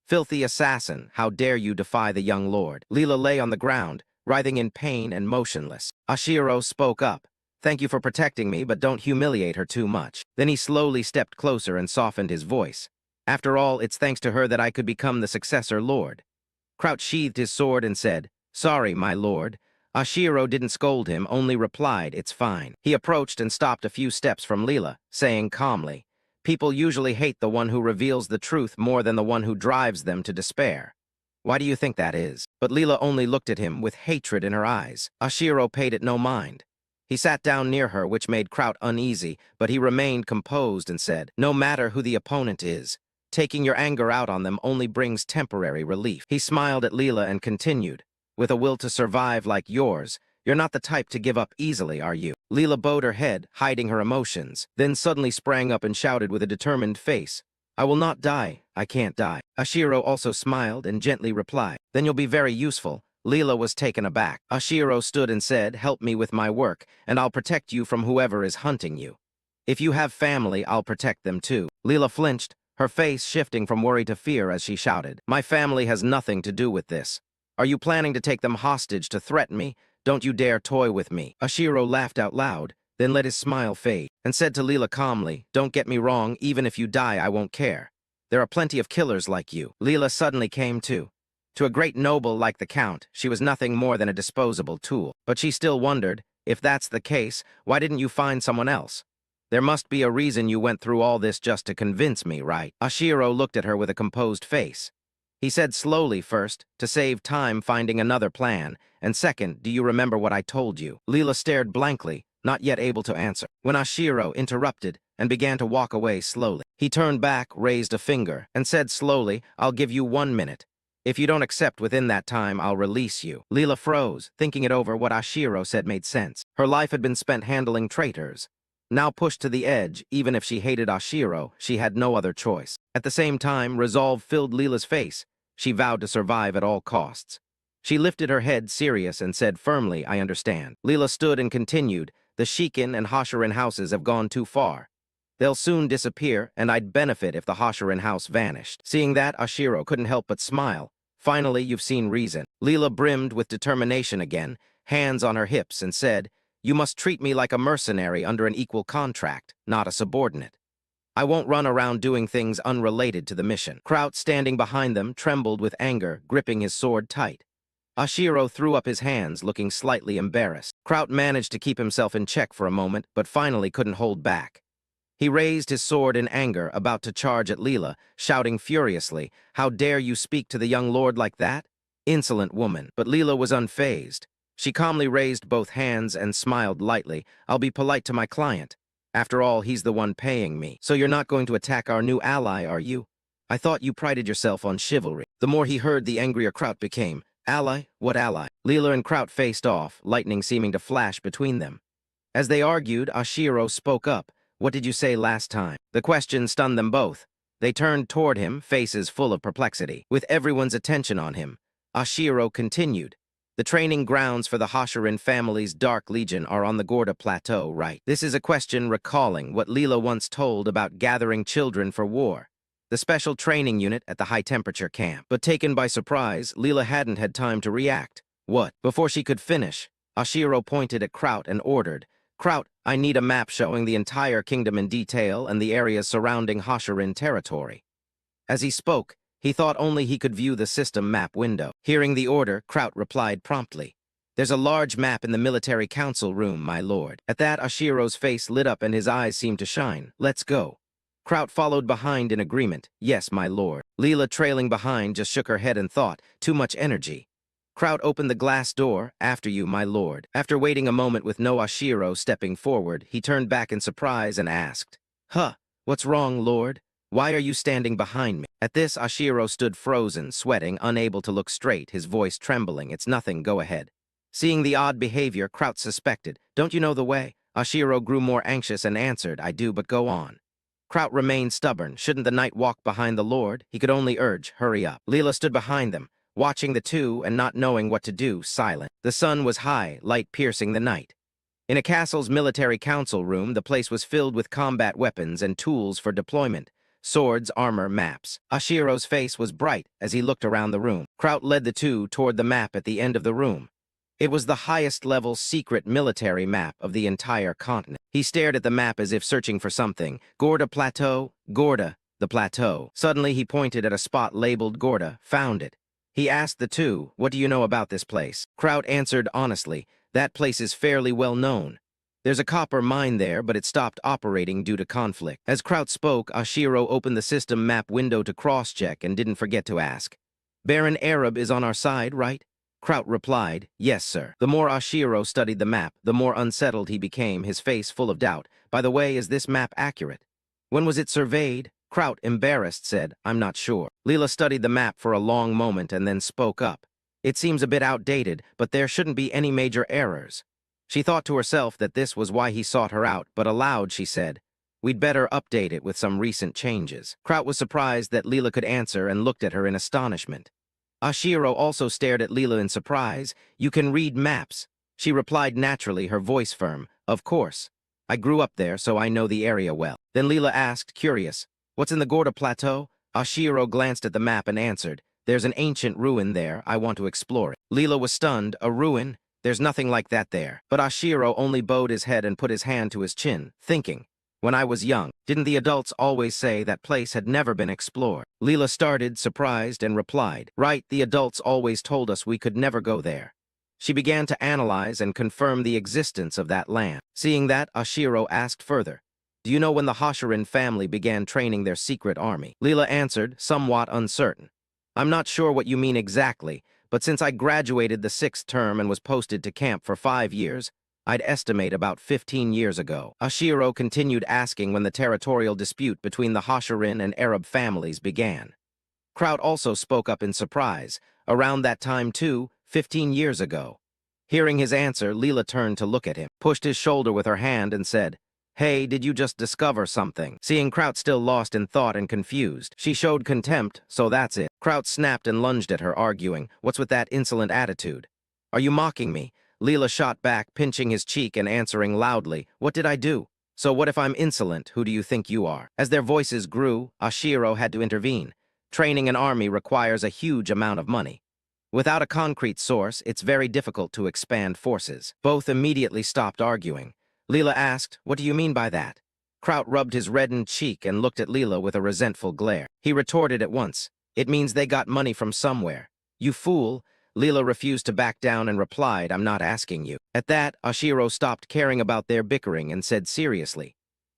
Filthy assassin, how dare you defy the young lord? Leela lay on the ground, writhing in pain and motionless. Ashiro spoke up. Thank you for protecting me, but don't humiliate her too much. Then he slowly stepped closer and softened his voice. After all, it's thanks to her that I could become the successor lord. Kraut sheathed his sword and said, Sorry, my lord. Ashiro didn't scold him, only replied, It's fine. He approached and stopped a few steps from Leela, saying calmly, People usually hate the one who reveals the truth more than the one who drives them to despair. Why do you think that is? But Leela only looked at him with hatred in her eyes. Ashiro paid it no mind. He sat down near her, which made Kraut uneasy, but he remained composed and said, No matter who the opponent is, taking your anger out on them only brings temporary relief. He smiled at Leela and continued, With a will to survive like yours, you're not the type to give up easily, are you? Leela bowed her head, hiding her emotions, then suddenly sprang up and shouted with a determined face, I will not die. I can't die. Ashiro also smiled and gently replied, Then you'll be very useful. Leela was taken aback. Ashiro stood and said, Help me with my work, and I'll protect you from whoever is hunting you. If you have family, I'll protect them too. Leela flinched, her face shifting from worry to fear as she shouted, My family has nothing to do with this. Are you planning to take them hostage to threaten me? Don't you dare toy with me. Ashiro laughed out loud, then let his smile fade, and said to Leela calmly, Don't get me wrong, even if you die, I won't care. There are plenty of killers like you. Leela suddenly came to. To a great noble like the Count, she was nothing more than a disposable tool. But she still wondered, if that's the case, why didn't you find someone else? There must be a reason you went through all this just to convince me, right? Ashiro looked at her with a composed face. He said slowly first, to save time finding another plan, and second, do you remember what I told you? Leela stared blankly, not yet able to answer, when Ashiro interrupted and began to walk away slowly. He turned back, raised a finger, and said slowly, I'll give you 1 minute. If you don't accept within that time, I'll release you. Leela froze, thinking it over. What Ashiro said made sense. Her life had been spent handling traitors. Now pushed to the edge, even if she hated Ashiro, she had no other choice. At the same time, resolve filled Leela's face. She vowed to survive at all costs. She lifted her head serious and said firmly, I understand. Leela stood and continued, The Shikin and Hoshirin houses have gone too far. They'll soon disappear, and I'd benefit if the Hoshirin house vanished. Seeing that, Ashiro couldn't help but smile. Finally, you've seen reason. Leela brimmed with determination again, hands on her hips, and said, You must treat me like a mercenary under an equal contract, not a subordinate. I won't run around doing things unrelated to the mission. Kraut, standing behind them, trembled with anger, gripping his sword tight. Ashiro threw up his hands, looking slightly embarrassed. Kraut managed to keep himself in check for a moment, but finally couldn't hold back. He raised his sword in anger, about to charge at Leela, shouting furiously, How dare you speak to the young lord like that? Insolent woman. But Leela was unfazed. She calmly raised both hands and smiled lightly. I'll be polite to my client. After all, he's the one paying me. So you're not going to attack our new ally, are you? I thought you prided yourself on chivalry. The more he heard, the angrier Kraut became. Ally? What ally? Leela and Kraut faced off, lightning seeming to flash between them. As they argued, Ashiro spoke up. What did you say last time? The question stunned them both. They turned toward him, faces full of perplexity. With everyone's attention on him, Ashiro continued. The training grounds for the Hashirin family's Dark Legion are on the Gorda Plateau, right? This is a question recalling what Leela once told about gathering children for war. The special training unit at the high-temperature camp. But taken by surprise, Leela hadn't had time to react. What? Before she could finish, Ashiro pointed at Kraut and ordered, Kraut, I need a map showing the entire kingdom in detail and the areas surrounding Hashirin territory. As he spoke, he thought only he could view the system map window. Hearing the order, Kraut replied promptly. There's a large map in the military council room, my lord. At that, Ashiro's face lit up and his eyes seemed to shine. Let's go. Kraut followed behind in agreement. Yes, my lord. Leela, trailing behind, just shook her head and thought, too much energy. Kraut opened the glass door. After you, my lord. After waiting a moment with no Ashiro stepping forward, he turned back in surprise and asked, Huh, what's wrong, lord? Why are you standing behind me? At this, Ashiro stood frozen, sweating, unable to look straight, his voice trembling. It's nothing, go ahead. Seeing the odd behavior, Kraut suspected. Don't you know the way? Ashiro grew more anxious and answered, I do, but go on. Kraut remained stubborn. Shouldn't the knight walk behind the lord? He could only urge, hurry up. Leela stood behind them, watching the two and not knowing what to do, silent. The sun was high, light piercing the night. In a castle's military council room, the place was filled with combat weapons and tools for deployment. Swords, armor, maps. Ashiro's face was bright as he looked around the room. Kraut led the two toward the map at the end of the room. It was the highest-level secret military map of the entire continent. He stared at the map as if searching for something. Gorda Plateau, Gorda, the plateau. Suddenly he pointed at a spot labeled Gorda, found it. He asked the two, what do you know about this place? Kraut answered honestly, that place is fairly well known. There's a copper mine there, but it stopped operating due to conflict. As Kraut spoke, Ashiro opened the system map window to cross-check and didn't forget to ask. Baron Arab is on our side, right? Kraut replied, yes, sir. The more Ashiro studied the map, the more unsettled he became, his face full of doubt. By the way, is this map accurate? When was it surveyed? Kraut, embarrassed, said, I'm not sure. Leela studied the map for a long moment and then spoke up. It seems a bit outdated, but there shouldn't be any major errors. She thought to herself that this was why he sought her out, but aloud she said, we'd better update it with some recent changes. Kraut was surprised that Leela could answer and looked at her in astonishment. Ashiro also stared at Leela in surprise. You can read maps. She replied naturally, her voice firm. Of course. I grew up there, so I know the area well. Then Leela asked, curious, what's in the Gorda Plateau? Ashiro glanced at the map and answered, there's an ancient ruin there. I want to explore it. Leela was stunned. A ruin? There's nothing like that there. But Ashiro only bowed his head and put his hand to his chin, thinking, when I was young, didn't the adults always say that place had never been explored? Leela started, surprised, and replied, right, the adults always told us we could never go there. She began to analyze and confirm the existence of that land. Seeing that, Ashiro asked further, do you know when the Hashirin family began training their secret army? Leela answered, somewhat uncertain. I'm not sure what you mean exactly, but since I graduated the 6th term and was posted to camp for 5 years, I'd estimate about 15 years ago. Ashiro continued asking when the territorial dispute between the Hashirin and Arab families began. Kraut also spoke up in surprise. Around that time too, 15 years ago. Hearing his answer, Leela turned to look at him, pushed his shoulder with her hand and said, hey, did you just discover something? Seeing Kraut still lost in thought and confused, she showed contempt, so that's it. Kraut snapped and lunged at her, arguing, what's with that insolent attitude? Are you mocking me? Leela shot back, pinching his cheek and answering loudly, what did I do? So what if I'm insolent? Who do you think you are? As their voices grew, Ashiro had to intervene. Training an army requires a huge amount of money. Without a concrete source, it's very difficult to expand forces. Both immediately stopped arguing. Leela asked, what do you mean by that? Kraut rubbed his reddened cheek and looked at Leela with a resentful glare. He retorted at once, it means they got money from somewhere. You fool. Leela refused to back down and replied, I'm not asking you. At that, Ashiro stopped caring about their bickering and said seriously.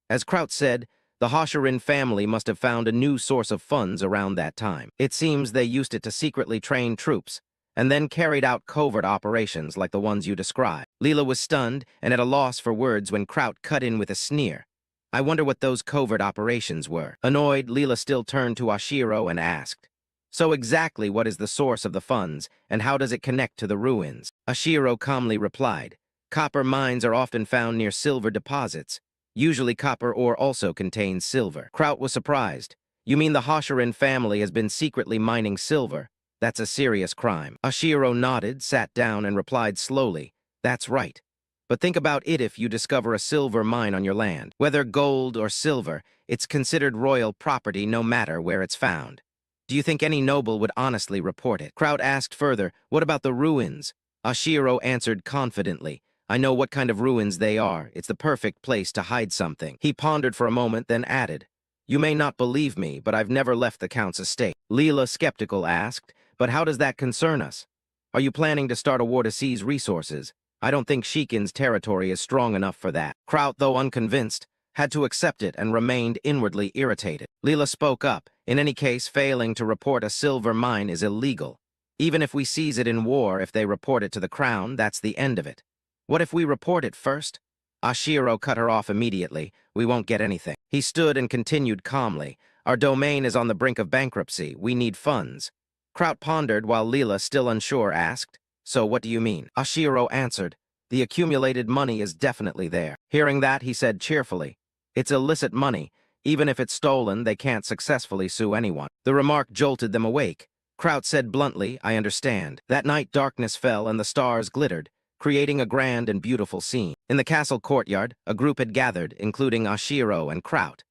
As Kraut said, the Hashirin family must have found a new source of funds around that time. It seems they used it to secretly train troops, and then carried out covert operations like the ones you described. Leela was stunned and at a loss for words when Kraut cut in with a sneer. I wonder what those covert operations were. Annoyed, Leela still turned to Ashiro and asked, so exactly what is the source of the funds, and how does it connect to the ruins? Ashiro calmly replied, Copper mines are often found near silver deposits. Usually copper ore also contains silver. Kraut was surprised. You mean the Hoshirin family has been secretly mining silver? That's a serious crime. Ashiro nodded, sat down, and replied slowly, "That's right. But think about it if you discover a silver mine on your land. Whether gold or silver, it's considered royal property no matter where it's found. Do you think any noble would honestly report it?" Kraut asked further, "What about the ruins?" Ashiro answered confidently, "I know what kind of ruins they are. It's the perfect place to hide something." He pondered for a moment, then added, "You may not believe me, but I've never left the Count's estate." Leela, skeptical, asked, "But how does that concern us? Are you planning to start a war to seize resources? I don't think Shikin's territory is strong enough for that." Kraut, though unconvinced, had to accept it and remained inwardly irritated. Leela spoke up. "In any case, failing to report a silver mine is illegal. Even if we seize it in war, if they report it to the crown, that's the end of it. What if we report it first?" Ashiro cut her off immediately. "We won't get anything." He stood and continued calmly. "Our domain is on the brink of bankruptcy. We need funds." Kraut pondered while Leela, still unsure, asked, "So what do you mean?" Ashiro answered, "The accumulated money is definitely there." Hearing that, he said cheerfully, "It's illicit money. Even if it's stolen, they can't successfully sue anyone." The remark jolted them awake. Kraut said bluntly, "I understand." That night darkness fell and the stars glittered, creating a grand and beautiful scene. In the castle courtyard, a group had gathered, including Ashiro and Kraut.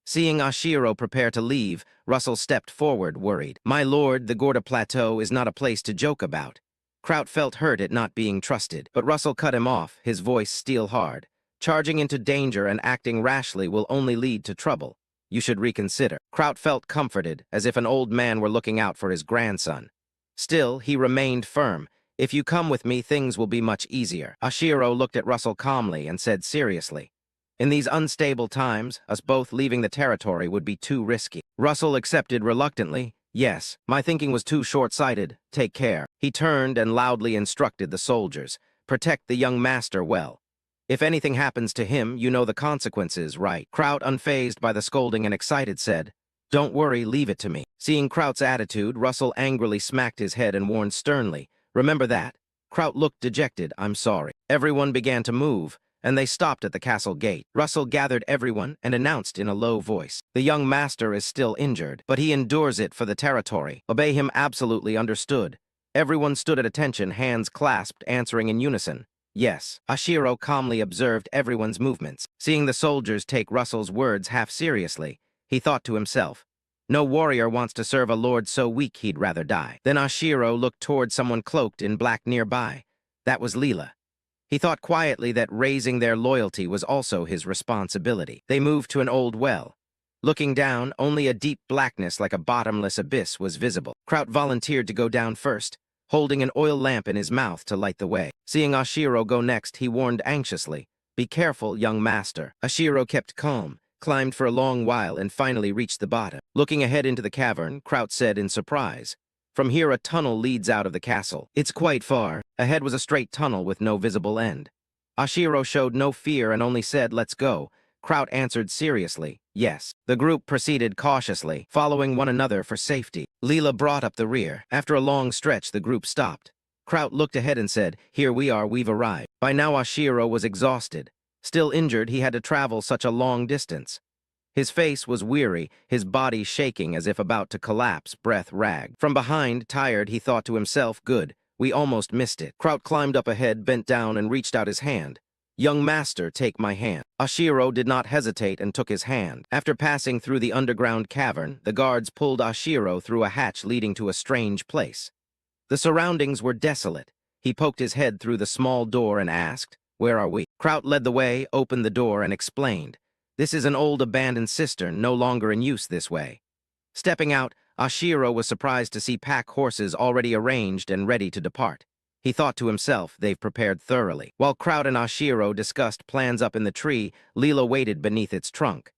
Seeing Ashiro prepare to leave, Russell stepped forward, worried. "My lord, the Gorda Plateau is not a place to joke about." Kraut felt hurt at not being trusted, but Russell cut him off, his voice steel hard. "Charging into danger and acting rashly will only lead to trouble. You should reconsider." Kraut felt comforted, as if an old man were looking out for his grandson. Still, he remained firm. "If you come with me, things will be much easier." Ashiro looked at Russell calmly and said seriously, "In these unstable times, us both leaving the territory would be too risky." Russell accepted reluctantly. "Yes, my thinking was too short-sighted. Take care." He turned and loudly instructed the soldiers, "Protect the young master well. If anything happens to him, you know the consequences, right?" Kraut, unfazed by the scolding and excited, said, "Don't worry, leave it to me." Seeing Kraut's attitude, Russell angrily smacked his head and warned sternly, "Remember that." Kraut looked dejected. "I'm sorry." Everyone began to move, and they stopped at the castle gate. Russell gathered everyone and announced in a low voice, "The young master is still injured, but he endures it for the territory. Obey him." Absolutely understood. Everyone stood at attention, hands clasped, answering in unison, "Yes." Ashiro calmly observed everyone's movements. Seeing the soldiers take Russell's words half seriously, he thought to himself, "No warrior wants to serve a lord so weak he'd rather die." Then Ashiro looked toward someone cloaked in black nearby. That was Leela. He thought quietly that raising their loyalty was also his responsibility. They moved to an old well. Looking down, only a deep blackness like a bottomless abyss was visible. Kraut volunteered to go down first, holding an oil lamp in his mouth to light the way. Seeing Ashiro go next, he warned anxiously, "Be careful, young master." Ashiro kept calm, climbed for a long while, and finally reached the bottom. Looking ahead into the cavern, Kraut said in surprise, "From here a tunnel leads out of the castle. It's quite far." Ahead was a straight tunnel with no visible end. Ashiro showed no fear and only said, "Let's go." Kraut answered seriously, "Yes." The group proceeded cautiously, following one another for safety. Leela brought up the rear. After a long stretch, the group stopped. Kraut looked ahead and said, "Here we are, we've arrived." By now Ashiro was exhausted. Still injured, he had to travel such a long distance. His face was weary, his body shaking as if about to collapse, breath ragged. From behind, tired, he thought to himself, "Good, we almost missed it." Kraut climbed up ahead, bent down, and reached out his hand. "Young master, take my hand." Ashiro did not hesitate and took his hand. After passing through the underground cavern, the guards pulled Ashiro through a hatch leading to a strange place. The surroundings were desolate. He poked his head through the small door and asked, "Where are we?" Kraut led the way, opened the door, and explained, "This is an old abandoned cistern, no longer in use this way." Stepping out, Ashiro was surprised to see pack horses already arranged and ready to depart. He thought to himself, they've prepared thoroughly. While Kraut and Ashiro discussed plans up in the tree, Leela waited beneath its trunk.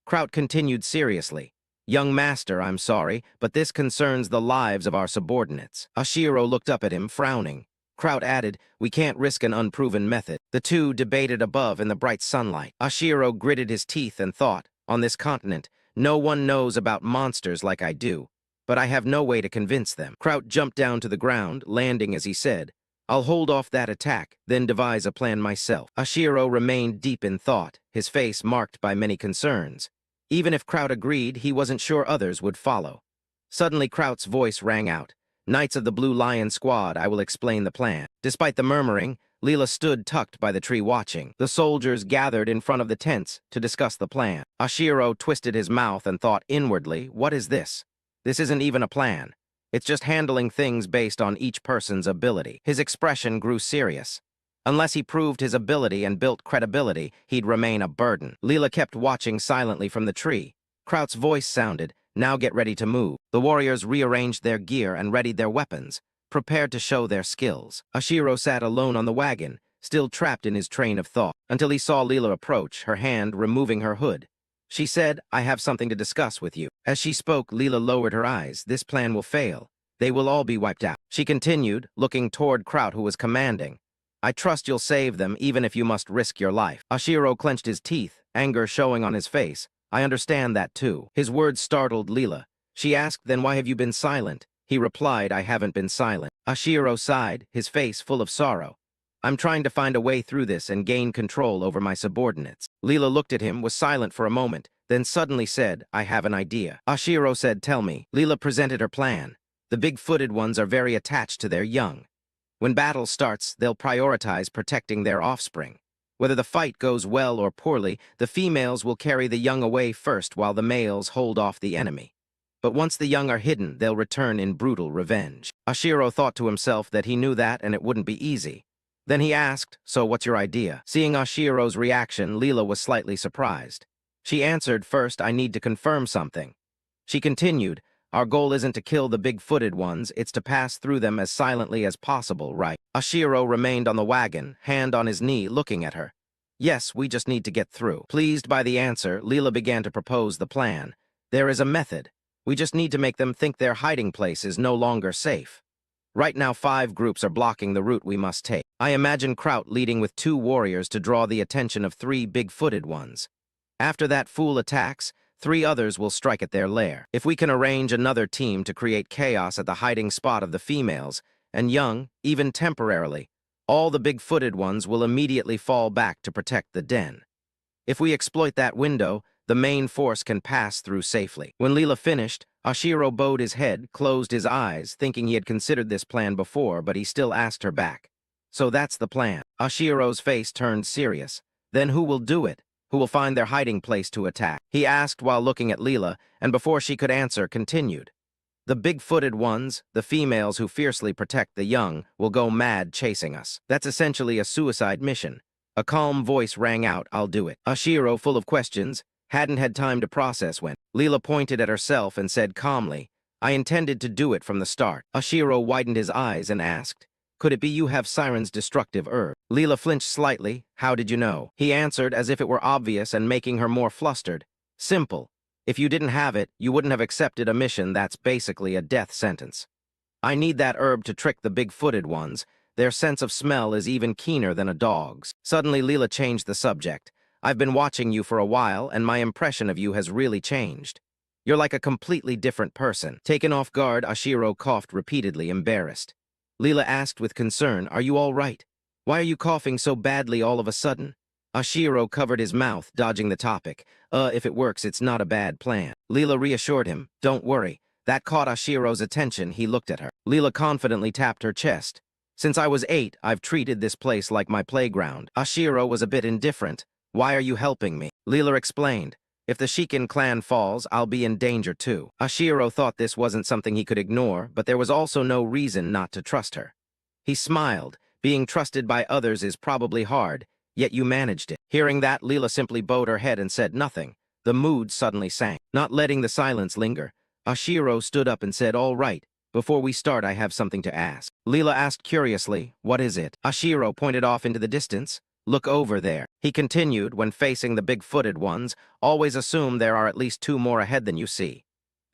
Kraut continued seriously, "Young master, I'm sorry, but this concerns the lives of our subordinates." Ashiro looked up at him, frowning. Kraut added, "We can't risk an unproven method." The two debated above in the bright sunlight. Ashiro gritted his teeth and thought, "On this continent, no one knows about monsters like I do, but I have no way to convince them." Kraut jumped down to the ground, landing as he said, I'll hold off that attack, then devise a plan myself. Ashiro remained deep in thought, his face marked by many concerns. Even if Kraut agreed, he wasn't sure others would follow. Suddenly Kraut's voice rang out. Knights of the Blue Lion Squad, I will explain the plan. Despite the murmuring, Leela stood tucked by the tree watching. The soldiers gathered in front of the tents to discuss the plan. Ashiro twisted his mouth and thought inwardly, what is this? This isn't even a plan. It's just handling things based on each person's ability. His expression grew serious. Unless he proved his ability and built credibility, he'd remain a burden. Leela kept watching silently from the tree. Kraut's voice sounded, now get ready to move. The warriors rearranged their gear and readied their weapons, prepared to show their skills. Ashiro sat alone on the wagon, still trapped in his train of thought, until he saw Leela approach, her hand removing her hood. She said, I have something to discuss with you. As she spoke, Leela lowered her eyes. This plan will fail. They will all be wiped out. She continued, looking toward Kraut, who was commanding. I trust you'll save them, even if you must risk your life. Ashiro clenched his teeth, anger showing on his face. I understand that too. His words startled Leela. She asked, then why have you been silent? He replied, I haven't been silent. Ashiro sighed, his face full of sorrow. I'm trying to find a way through this and gain control over my subordinates. Leela looked at him, was silent for a moment, then suddenly said, I have an idea. Ashiro said, tell me. Leela presented her plan. The big-footed ones are very attached to their young. When battle starts, they'll prioritize protecting their offspring. Whether the fight goes well or poorly, the females will carry the young away first while the males hold off the enemy. But once the young are hidden, they'll return in brutal revenge. Ashiro thought to himself that he knew that and it wouldn't be easy. Then he asked, so what's your idea? Seeing Ashiro's reaction, Leela was slightly surprised. She answered, first, I need to confirm something. She continued, our goal isn't to kill the big-footed ones, it's to pass through them as silently as possible, right? Ashiro remained on the wagon, hand on his knee, looking at her. Yes, we just need to get through. Pleased by the answer, Leela began to propose the plan. There is a method. We just need to make them think their hiding place is no longer safe. Right now 5 groups are blocking the route we must take. I imagine Kraut leading with 2 warriors to draw the attention of 3 big-footed ones. After that fool attacks, 3 others will strike at their lair. If we can arrange another team to create chaos at the hiding spot of the females, and young, even temporarily, all the big-footed ones will immediately fall back to protect the den. If we exploit that window, the main force can pass through safely. When Leela finished, Ashiro bowed his head, closed his eyes, thinking he had considered this plan before, but he still asked her back. So that's the plan. Ashiro's face turned serious. Then who will do it? Who will find their hiding place to attack? He asked while looking at Leela, and before she could answer, continued. The big-footed ones, the females who fiercely protect the young, will go mad chasing us. That's essentially a suicide mission. A calm voice rang out, I'll do it. Ashiro, full of questions, hadn't had time to process when Leela pointed at herself and said calmly, I intended to do it from the start. Ashiro widened his eyes and asked, could it be you have Siren's destructive herb? Leela flinched slightly. How did you know? He answered as if it were obvious and making her more flustered. Simple. If you didn't have it, you wouldn't have accepted a mission that's basically a death sentence. I need that herb to trick the big-footed ones. Their sense of smell is even keener than a dog's. Suddenly, Leela changed the subject. I've been watching you for a while, and my impression of you has really changed. You're like a completely different person. Taken off guard, Ashiro coughed repeatedly, embarrassed. Leela asked with concern, are you all right? Why are you coughing so badly all of a sudden? Ashiro covered his mouth, dodging the topic. If it works, it's not a bad plan. Leela reassured him, don't worry. That caught Ashiro's attention. He looked at her. Leela confidently tapped her chest. Since I was 8, I've treated this place like my playground. Ashiro was a bit indifferent. Why are you helping me? Leela explained. If the Shikin clan falls, I'll be in danger too. Ashiro thought this wasn't something he could ignore, but there was also no reason not to trust her. He smiled. Being trusted by others is probably hard, yet you managed it. Hearing that, Leela simply bowed her head and said nothing. The mood suddenly sank. Not letting the silence linger, Ashiro stood up and said, all right, before we start I have something to ask. Leela asked curiously, what is it? Ashiro pointed off into the distance. Look over there. He continued, when facing the big-footed ones, always assume there are at least 2 more ahead than you see.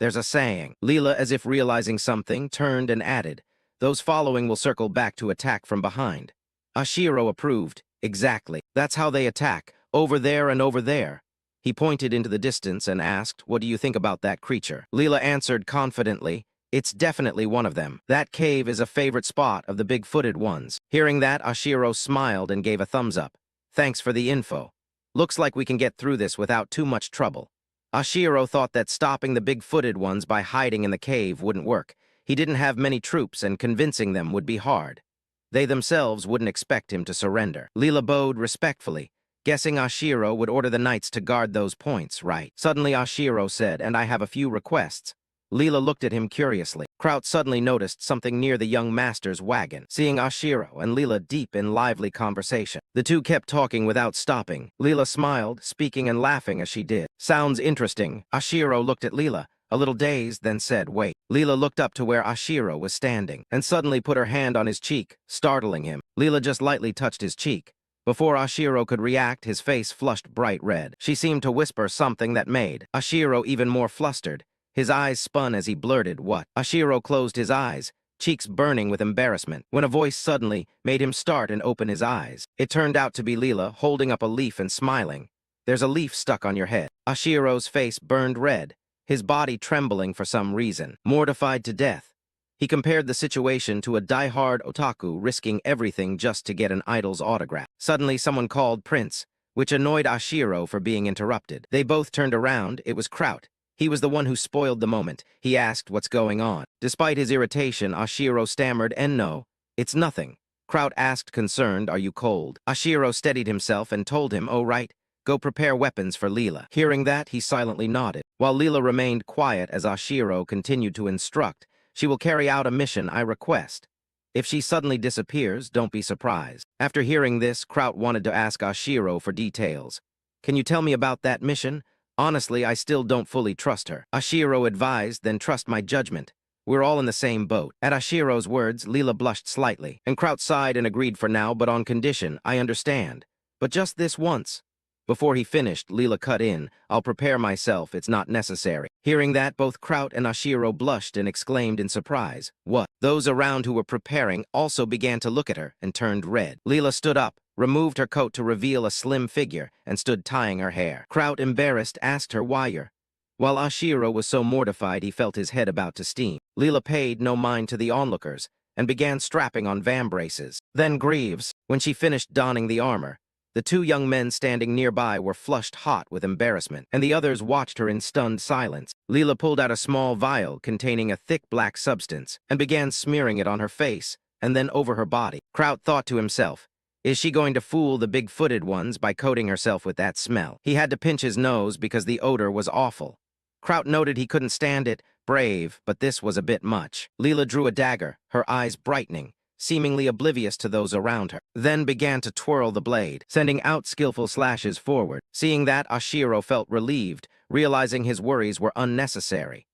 There's a saying. Leela, as if realizing something, turned and added, those following will circle back to attack from behind. Ashiro approved. Exactly. That's how they attack, over there and over there. He pointed into the distance and asked, what do you think about that creature? Leela answered confidently, It's definitely one of them. That cave is a favorite spot of the big-footed ones. Hearing that, Ashiro smiled and gave a thumbs up. Thanks for the info. Looks like we can get through this without too much trouble. Ashiro thought that stopping the big-footed ones by hiding in the cave wouldn't work. He didn't have many troops and convincing them would be hard. They themselves wouldn't expect him to surrender. Leela bowed respectfully, guessing Ashiro would order the knights to guard those points, right? Suddenly Ashiro said, and I have a few requests. Leela looked at him curiously. Kraut suddenly noticed something near the young master's wagon, seeing Ashiro and Leela deep in lively conversation. The two kept talking without stopping. Leela smiled, speaking and laughing as she did. Sounds interesting. Ashiro looked at Leela, a little dazed, then said, wait. Leela looked up to where Ashiro was standing, and suddenly put her hand on his cheek, startling him. Leela just lightly touched his cheek. Before Ashiro could react, his face flushed bright red. She seemed to whisper something that made Ashiro even more flustered. His eyes spun as he blurted, what? Ashiro closed his eyes, cheeks burning with embarrassment, when a voice suddenly made him start and open his eyes. It turned out to be Leela, holding up a leaf and smiling. There's a leaf stuck on your head. Ashiro's face burned red, his body trembling for some reason, mortified to death. He compared the situation to a die-hard otaku risking everything just to get an idol's autograph. Suddenly someone called Prince, which annoyed Ashiro for being interrupted. They both turned around. It was Kraut. He was the one who spoiled the moment. He asked what's going on. Despite his irritation, Ashiro stammered, and no, it's nothing. Kraut asked concerned, are you cold? Ashiro steadied himself and told him, oh right, go prepare weapons for Leela. Hearing that, he silently nodded. While Leela remained quiet as Ashiro continued to instruct, she will carry out a mission I request. If she suddenly disappears, don't be surprised. After hearing this, Kraut wanted to ask Ashiro for details. Can you tell me about that mission? Honestly, I still don't fully trust her. Ashiro advised, then trust my judgment. We're all in the same boat. At Ashiro's words, Leela blushed slightly, and Kraut sighed and agreed for now, but on condition, I understand. But just this once. Before he finished, Leela cut in, I'll prepare myself, it's not necessary. Hearing that, both Kraut and Ashiro blushed and exclaimed in surprise, what? Those around who were preparing also began to look at her and turned red. Leela stood up, removed her coat to reveal a slim figure, and stood tying her hair. Kraut, embarrassed, asked her why you're. While Ashiro was so mortified he felt his head about to steam. Leela paid no mind to the onlookers and began strapping on vambraces. Then Greaves, when she finished donning the armor, the two young men standing nearby were flushed hot with embarrassment, and the others watched her in stunned silence. Leela pulled out a small vial containing a thick black substance and began smearing it on her face and then over her body. Kraut thought to himself, is she going to fool the big-footed ones by coating herself with that smell? He had to pinch his nose because the odor was awful. Kraut noted he couldn't stand it, brave, but this was a bit much. Leela drew a dagger, her eyes brightening, seemingly oblivious to those around her, then began to twirl the blade, sending out skillful slashes forward. Seeing that, Ashiro felt relieved, realizing his worries were unnecessary.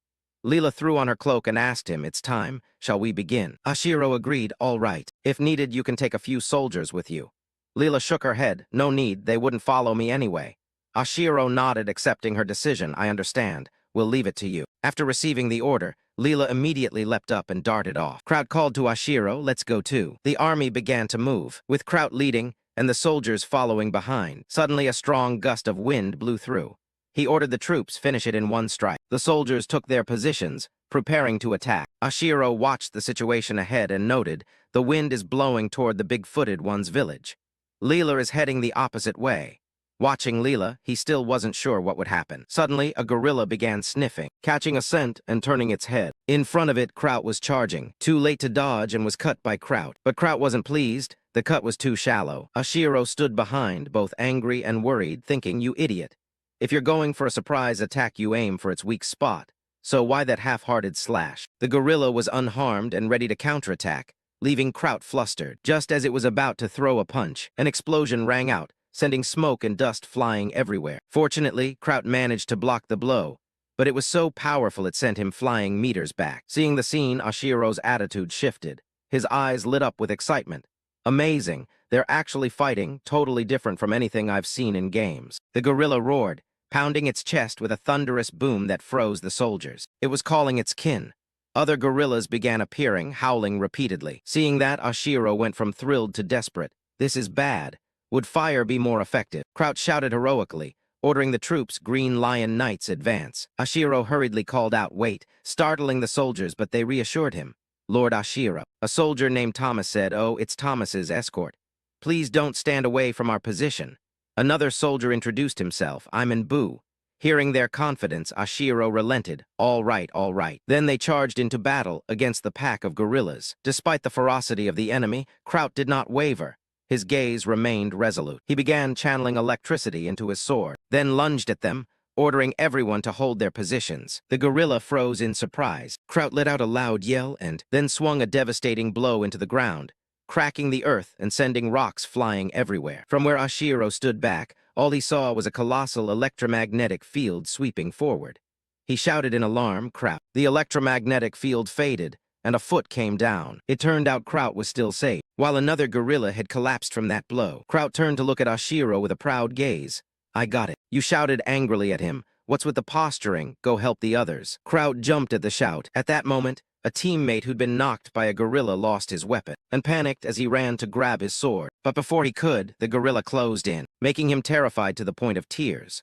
Leela threw on her cloak and asked him, it's time, shall we begin? Ashiro agreed, all right. If needed, you can take a few soldiers with you. Leela shook her head, no need, they wouldn't follow me anyway. Ashiro nodded, accepting her decision, I understand. We'll leave it to you. After receiving the order, Leela immediately leapt up and darted off. Kraut called to Ashiro, let's go too. The army began to move, with Kraut leading and the soldiers following behind. Suddenly a strong gust of wind blew through. He ordered the troops finish it in one strike. The soldiers took their positions, preparing to attack. Ashiro watched the situation ahead and noted, the wind is blowing toward the big-footed one's village. Leela is heading the opposite way. Watching Leela, he still wasn't sure what would happen. Suddenly, a gorilla began sniffing, catching a scent and turning its head. In front of it, Kraut was charging, too late to dodge and was cut by Kraut. But Kraut wasn't pleased. The cut was too shallow. Ashiro stood behind, both angry and worried, thinking, you idiot. If you're going for a surprise attack, you aim for its weak spot. So why that half-hearted slash? The gorilla was unharmed and ready to counterattack, leaving Kraut flustered. Just as it was about to throw a punch, an explosion rang out, sending smoke and dust flying everywhere. Fortunately, Kraut managed to block the blow, but it was so powerful it sent him flying meters back. Seeing the scene, Ashiro's attitude shifted. His eyes lit up with excitement. Amazing, they're actually fighting, totally different from anything I've seen in games. The gorilla roared, pounding its chest with a thunderous boom that froze the soldiers. It was calling its kin. Other gorillas began appearing, howling repeatedly. Seeing that, Ashiro went from thrilled to desperate. This is bad. Would fire be more effective? Kraut shouted heroically, ordering the troops' Green Lion Knights advance. Ashiro hurriedly called out, "Wait," startling the soldiers, but they reassured him. "Lord Ashiro." A soldier named Thomas said, "Oh, it's Thomas's escort. Please don't stand away from our position." Another soldier introduced himself, "I'm in Boo." Hearing their confidence, Ashiro relented. "All right, all right." Then they charged into battle against the pack of guerrillas. Despite the ferocity of the enemy, Kraut did not waver. His gaze remained resolute. He began channeling electricity into his sword, then lunged at them, ordering everyone to hold their positions. The guerrilla froze in surprise. Kraut let out a loud yell and then swung a devastating blow into the ground, cracking the earth and sending rocks flying everywhere. From where Ashiro stood back, all he saw was a colossal electromagnetic field sweeping forward. He shouted in alarm, "Kraut!" The electromagnetic field faded, and a foot came down. It turned out Kraut was still safe, while another gorilla had collapsed from that blow. Kraut turned to look at Ashiro with a proud gaze. "I got it." You shouted angrily at him. "What's with the posturing? Go help the others." Kraut jumped at the shout. At that moment, a teammate who'd been knocked by a gorilla lost his weapon and panicked as he ran to grab his sword. But before he could, the gorilla closed in, making him terrified to the point of tears.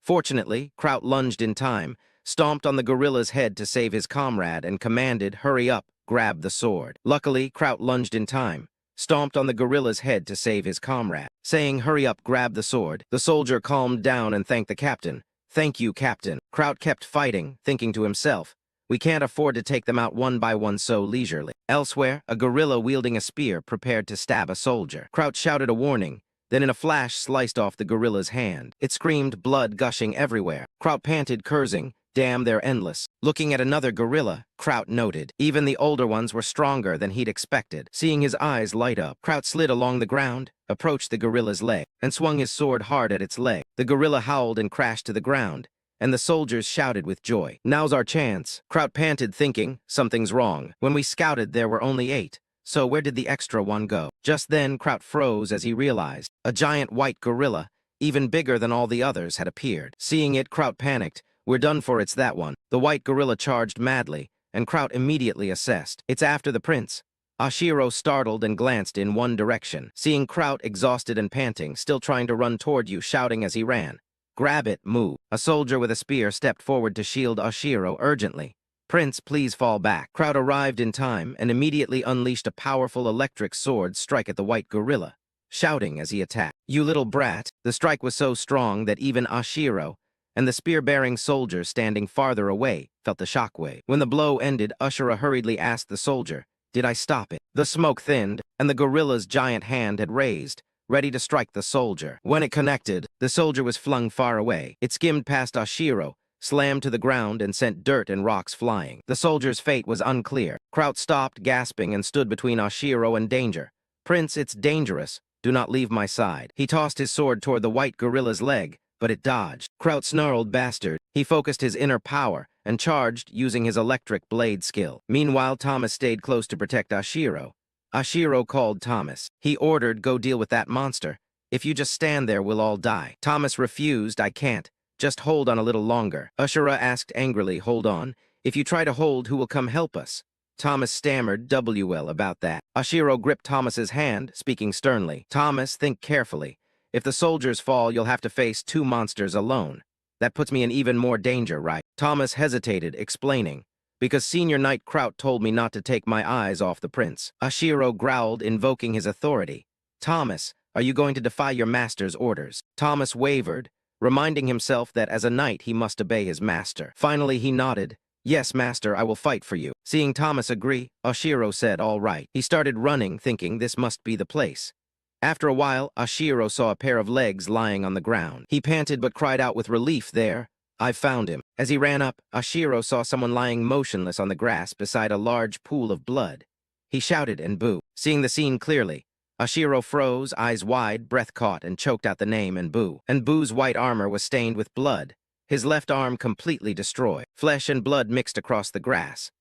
Fortunately, Kraut lunged in time, stomped on the gorilla's head to save his comrade, and commanded, "Hurry up, grab the sword." Luckily, Kraut lunged in time, stomped on the gorilla's head to save his comrade. Saying, "Hurry up, grab the sword," the soldier calmed down and thanked the captain. "Thank you, Captain." Kraut kept fighting, thinking to himself, "We can't afford to take them out one by one so leisurely." Elsewhere, a gorilla wielding a spear prepared to stab a soldier. Kraut shouted a warning, then in a flash sliced off the gorilla's hand. It screamed, blood gushing everywhere. Kraut panted, cursing, "Damn, they're endless." Looking at another gorilla, Kraut noted, even the older ones were stronger than he'd expected. Seeing his eyes light up, Kraut slid along the ground, approached the gorilla's leg, and swung his sword hard at its leg. The gorilla howled and crashed to the ground, and the soldiers shouted with joy. "Now's our chance." Kraut panted, thinking, "Something's wrong. When we scouted, there were only 8. So where did the extra one go?" Just then, Kraut froze as he realized a giant white gorilla, even bigger than all the others, had appeared. Seeing it, Kraut panicked. "We're done for, it's that one." The white gorilla charged madly, and Kraut immediately assessed. "It's after the prince." Ashiro startled and glanced in one direction, seeing Kraut exhausted and panting, still trying to run toward you, shouting as he ran, "Grab it, move." A soldier with a spear stepped forward to shield Ashiro urgently. "Prince, please fall back." Kraut arrived in time and immediately unleashed a powerful electric sword strike at the white gorilla, shouting as he attacked, "You little brat." The strike was so strong that even Ashiro and the spear-bearing soldier standing farther away felt the shockwave. When the blow ended, Ashura hurriedly asked the soldier, "Did I stop it?" The smoke thinned, and the gorilla's giant hand had raised, ready to strike the soldier. When it connected, the soldier was flung far away. It skimmed past Ashiro, slammed to the ground, and sent dirt and rocks flying. The soldier's fate was unclear. Kraut stopped, gasping, and stood between Ashiro and danger. "Prince, it's dangerous. Do not leave my side." He tossed his sword toward the white gorilla's leg, but it dodged. Kraut snarled, "Bastard." He focused his inner power and charged using his electric blade skill. Meanwhile, Thomas stayed close to protect Ashiro. Ashiro called Thomas. He ordered, "Go deal with that monster. If you just stand there, we'll all die." Thomas refused. "I can't. Just hold on a little longer." Ashura asked angrily, "Hold on? If you try to hold, who will come help us?" Thomas stammered, "WL about that." Ashiro gripped Thomas's hand, speaking sternly. "Thomas, think carefully. If the soldiers fall, you'll have to face 2 monsters alone. That puts me in even more danger, right?" Thomas hesitated, explaining, "Because Senior Knight Kraut told me not to take my eyes off the prince." Ashiro growled, invoking his authority. "Thomas, are you going to defy your master's orders?" Thomas wavered, reminding himself that as a knight he must obey his master. Finally, he nodded. "Yes, master, I will fight for you." Seeing Thomas agree, Ashiro said, "All right." He started running, thinking this must be the place. After a while, Ashiro saw a pair of legs lying on the ground. He panted but cried out with relief there, "I've found him." As he ran up, Ashiro saw someone lying motionless on the grass beside a large pool of blood. He shouted and boo. Seeing the scene clearly, Ashiro froze, eyes wide, breath caught, and choked out the name and boo. And Boo's white armor was stained with blood, his left arm completely destroyed. Flesh and blood mixed across the grass.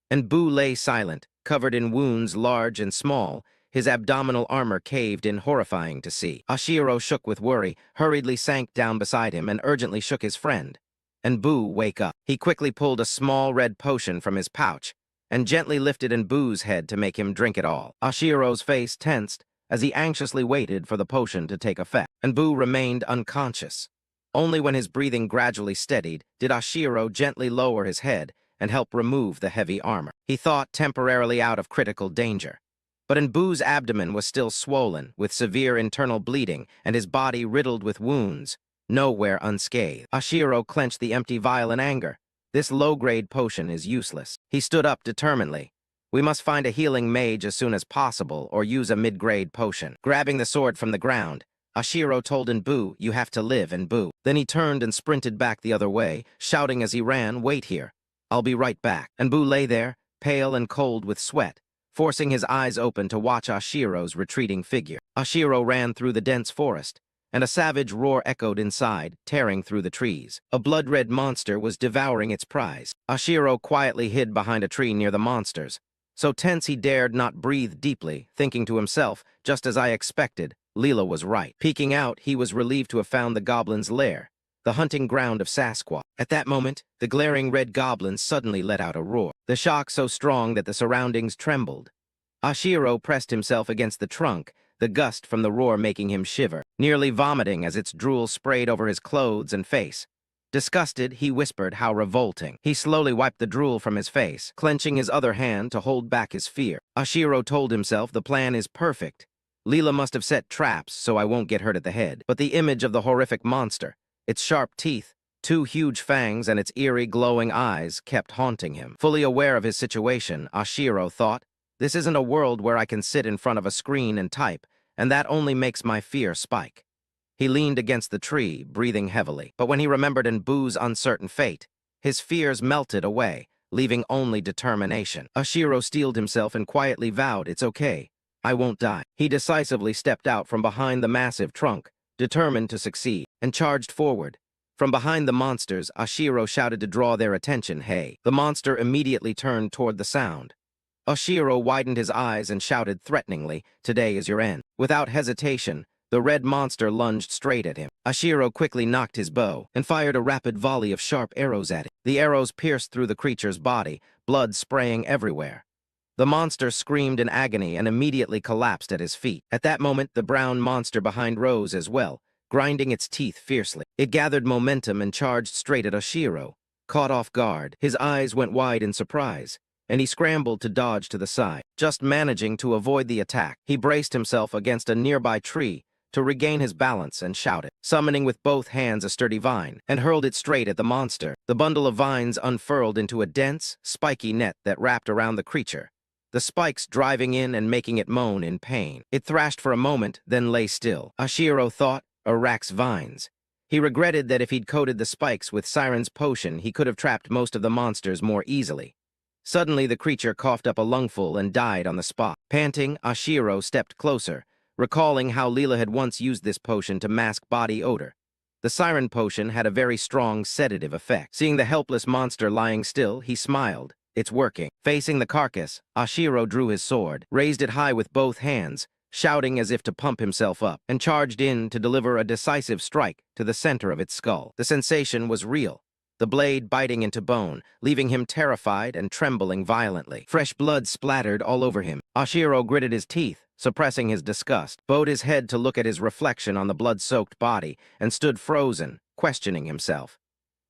And Boo lay silent, covered in wounds large and small, his abdominal armor caved in, horrifying to see. Ashiro shook with worry, hurriedly sank down beside him, and urgently shook his friend. And Boo, wake up. He quickly pulled a small red potion from his pouch and gently lifted in Boo's head to make him drink it all. Ashiro's face tensed as he anxiously waited for the potion to take effect, and Boo remained unconscious. Only when his breathing gradually steadied did Ashiro gently lower his head and help remove the heavy armor. He thought temporarily out of critical danger. But Nbu's abdomen was still swollen, with severe internal bleeding, and his body riddled with wounds, nowhere unscathed. Ashiro clenched the empty vial in anger. This low-grade potion is useless. He stood up determinedly. We must find a healing mage as soon as possible, or use a mid-grade potion. Grabbing the sword from the ground, Ashiro told Nbu, "You have to live, Nbu." Then he turned and sprinted back the other way, shouting as he ran, "Wait here. I'll be right back." Nbu lay there, pale and cold with sweat, forcing his eyes open to watch Ashiro's retreating figure. Ashiro ran through the dense forest, and a savage roar echoed inside, tearing through the trees. A blood-red monster was devouring its prize. Ashiro quietly hid behind a tree near the monsters. So tense he dared not breathe deeply, thinking to himself, just as I expected, Leela was right. Peeking out, he was relieved to have found the goblin's lair, the hunting ground of Sasquatch. At that moment, the glaring red goblin suddenly let out a roar, the shock so strong that the surroundings trembled. Ashiro pressed himself against the trunk, the gust from the roar making him shiver, nearly vomiting as its drool sprayed over his clothes and face. Disgusted, he whispered, "How revolting." He slowly wiped the drool from his face, clenching his other hand to hold back his fear. Ashiro told himself, "The plan is perfect. Leela must have set traps so I won't get hurt at the head." But the image of the horrific monster, its sharp teeth, two huge fangs, and its eerie, glowing eyes kept haunting him. Fully aware of his situation, Ashiro thought, "This isn't a world where I can sit in front of a screen and type, and that only makes my fear spike." He leaned against the tree, breathing heavily. But when he remembered Nbu's uncertain fate, his fears melted away, leaving only determination. Ashiro steeled himself and quietly vowed, "It's okay. I won't die." He decisively stepped out from behind the massive trunk, determined to succeed, and charged forward. From behind the monsters, Ashiro shouted to draw their attention, "Hey!" The monster immediately turned toward the sound. Ashiro widened his eyes and shouted threateningly, "Today is your end." Without hesitation, the red monster lunged straight at him. Ashiro quickly knocked his bow and fired a rapid volley of sharp arrows at it. The arrows pierced through the creature's body, blood spraying everywhere. The monster screamed in agony and immediately collapsed at his feet. At that moment, the brown monster behind rose as well, grinding its teeth fiercely. It gathered momentum and charged straight at Ashiro. Caught off guard, his eyes went wide in surprise, and he scrambled to dodge to the side. Just managing to avoid the attack, he braced himself against a nearby tree to regain his balance and shouted, summoning with both hands a sturdy vine, and hurled it straight at the monster. The bundle of vines unfurled into a dense, spiky net that wrapped around the creature, the spikes driving in and making it moan in pain. It thrashed for a moment, then lay still. Ashiro thought, Arak's vines. He regretted that if he'd coated the spikes with Siren's potion, he could have trapped most of the monsters more easily. Suddenly, the creature coughed up a lungful and died on the spot. Panting, Ashiro stepped closer, recalling how Leela had once used this potion to mask body odor. The siren potion had a very strong sedative effect. Seeing the helpless monster lying still, he smiled. "It's working." Facing the carcass, Ashiro drew his sword, raised it high with both hands, shouting as if to pump himself up, and charged in to deliver a decisive strike to the center of its skull. The sensation was real, the blade biting into bone, leaving him terrified and trembling violently. Fresh blood splattered all over him. Ashiro gritted his teeth, suppressing his disgust, bowed his head to look at his reflection on the blood-soaked body, and stood frozen, questioning himself.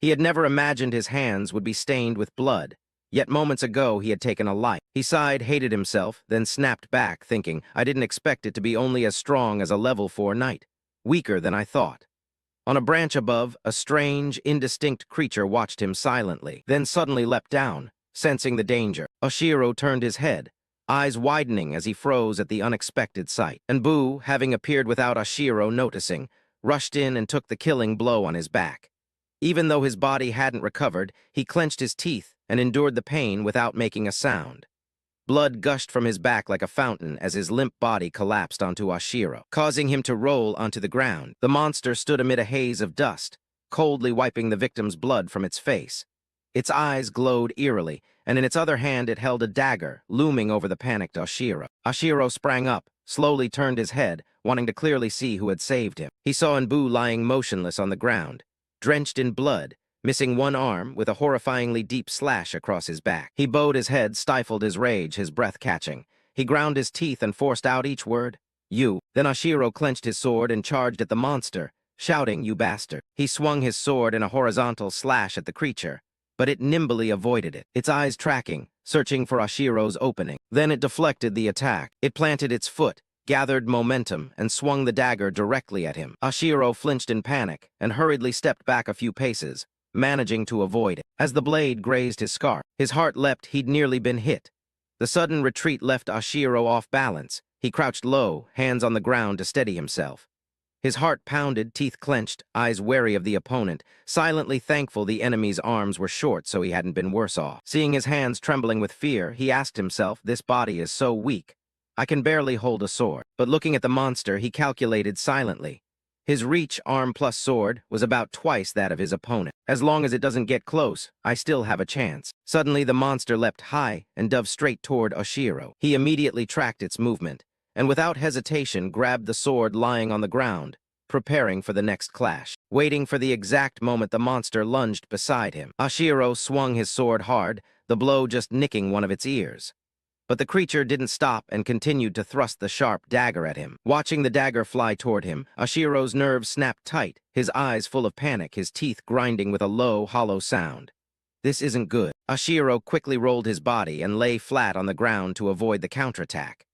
He had never imagined his hands would be stained with blood, yet moments ago he had taken a life. He sighed, hated himself, then snapped back, thinking, "I didn't expect it to be only as strong as a level 4 knight. Weaker than I thought." On a branch above, a strange, indistinct creature watched him silently, then suddenly leapt down, sensing the danger. Ashiro turned his head, eyes widening as he froze at the unexpected sight. Nbu, having appeared without Ashiro noticing, rushed in and took the killing blow on his back. Even though his body hadn't recovered, he clenched his teeth and endured the pain without making a sound. Blood gushed from his back like a fountain as his limp body collapsed onto Ashiro, causing him to roll onto the ground. The monster stood amid a haze of dust, coldly wiping the victim's blood from its face. Its eyes glowed eerily, and in its other hand it held a dagger, looming over the panicked Ashiro. Ashiro sprang up, slowly turned his head, wanting to clearly see who had saved him. He saw Nbu lying motionless on the ground, drenched in blood, missing one arm with a horrifyingly deep slash across his back. He bowed his head, stifled his rage, his breath catching. He ground his teeth and forced out each word, "You." Then Ashiro clenched his sword and charged at the monster, shouting, "You bastard." He swung his sword in a horizontal slash at the creature, but it nimbly avoided it, its eyes tracking, searching for Ashiro's opening. Then it deflected the attack. It planted its foot, gathered momentum, and swung the dagger directly at him. Ashiro flinched in panic and hurriedly stepped back a few paces, managing to avoid it. As the blade grazed his scarf, his heart leapt. He'd nearly been hit. The sudden retreat left Ashiro off balance. He crouched low, hands on the ground to steady himself. His heart pounded, teeth clenched, eyes wary of the opponent, silently thankful the enemy's arms were short so he hadn't been worse off. Seeing his hands trembling with fear, he asked himself, this body is so weak. I can barely hold a sword. But looking at the monster, he calculated silently. His reach, arm plus sword, was about twice that of his opponent. As long as it doesn't get close, I still have a chance. Suddenly, the monster leapt high and dove straight toward Oshiro. He immediately tracked its movement, and without hesitation grabbed the sword lying on the ground, preparing for the next clash. Waiting for the exact moment the monster lunged beside him, Oshiro swung his sword hard, the blow just nicking one of its ears. But the creature didn't stop and continued to thrust the sharp dagger at him. Watching the dagger fly toward him, Oshiro's nerves snapped tight, his eyes full of panic, his teeth grinding with a low, hollow sound. This isn't good. Oshiro quickly rolled his body and lay flat on the ground to avoid the counterattack.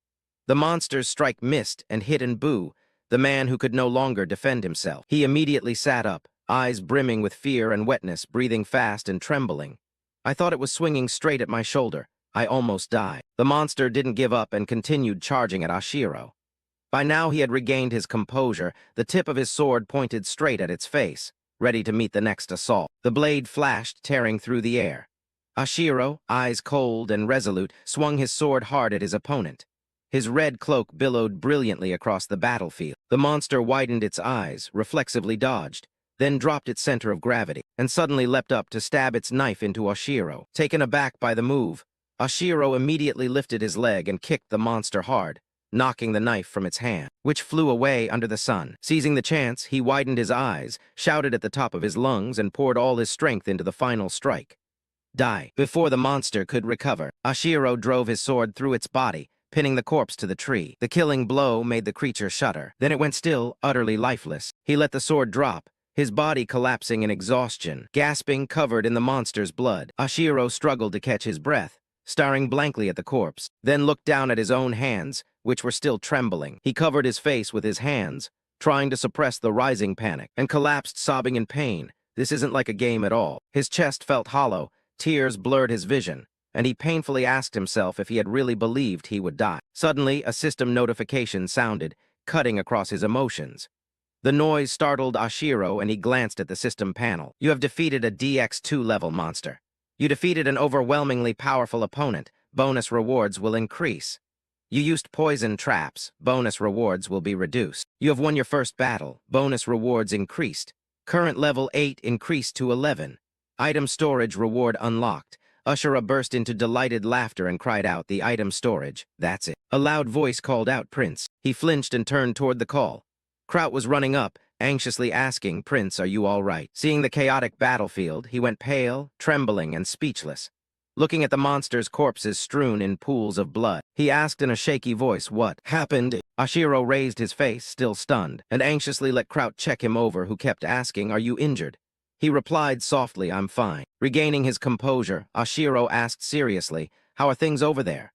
The monster's strike missed and hit Nbu, the man who could no longer defend himself. He immediately sat up, eyes brimming with fear and wetness, breathing fast and trembling. I thought it was swinging straight at my shoulder. I almost died. The monster didn't give up and continued charging at Oshiro. By now he had regained his composure, the tip of his sword pointed straight at its face, ready to meet the next assault. The blade flashed, tearing through the air. Oshiro, eyes cold and resolute, swung his sword hard at his opponent. His red cloak billowed brilliantly across the battlefield. The monster widened its eyes, reflexively dodged, then dropped its center of gravity, and suddenly leapt up to stab its knife into Oshiro. Taken aback by the move, Oshiro immediately lifted his leg and kicked the monster hard, knocking the knife from its hand, which flew away under the sun. Seizing the chance, he widened his eyes, shouted at the top of his lungs, and poured all his strength into the final strike. Die. Before the monster could recover, Oshiro drove his sword through its body, pinning the corpse to the tree. The killing blow made the creature shudder. Then it went still, utterly lifeless. He let the sword drop, his body collapsing in exhaustion, gasping, covered in the monster's blood. Oshiro struggled to catch his breath, staring blankly at the corpse, then looked down at his own hands, which were still trembling. He covered his face with his hands, trying to suppress the rising panic, and collapsed, sobbing in pain. This isn't like a game at all. His chest felt hollow, tears blurred his vision, and he painfully asked himself if he had really believed he would die. Suddenly, a system notification sounded, cutting across his emotions. The noise startled Oshiro, and he glanced at the system panel. You have defeated a DX2 level monster. You defeated an overwhelmingly powerful opponent. Bonus rewards will increase. You used poison traps. Bonus rewards will be reduced. You have won your first battle. Bonus rewards increased. Current level 8 increased to 11. Item storage reward unlocked. Ashura burst into delighted laughter and cried out, the item storage, that's it. A loud voice called out, Prince. He flinched and turned toward the call. Kraut was running up, anxiously asking, Prince, are you all right? Seeing the chaotic battlefield, he went pale, trembling, and speechless. Looking at the monster's corpses strewn in pools of blood, he asked in a shaky voice, what happened? Oshiro raised his face, still stunned, and anxiously let Kraut check him over, who kept asking, are you injured? He replied softly, I'm fine. Regaining his composure, Oshiro asked seriously, how are things over there?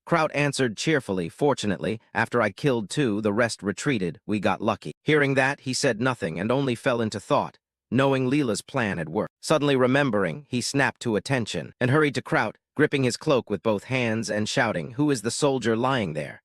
Kraut answered cheerfully, fortunately, after I killed 2, the rest retreated, we got lucky. Hearing that, he said nothing and only fell into thought, knowing Leela's plan had worked. Suddenly remembering, he snapped to attention and hurried to Kraut, gripping his cloak with both hands and shouting, who is the soldier lying there?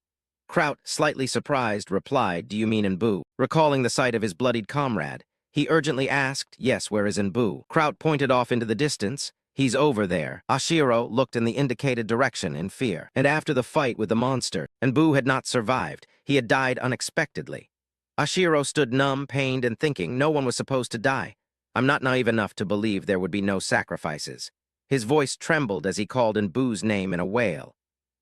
Kraut, slightly surprised, replied, do you mean Nbu? Recalling the sight of his bloodied comrade, he urgently asked, yes, where is Nbu? Kraut pointed off into the distance. He's over there. Oshiro looked in the indicated direction in fear. And after the fight with the monster, Nbu had not survived. He had died unexpectedly. Oshiro stood numb, pained, and thinking no one was supposed to die. I'm not naive enough to believe there would be no sacrifices. His voice trembled as he called Nbu's name in a wail.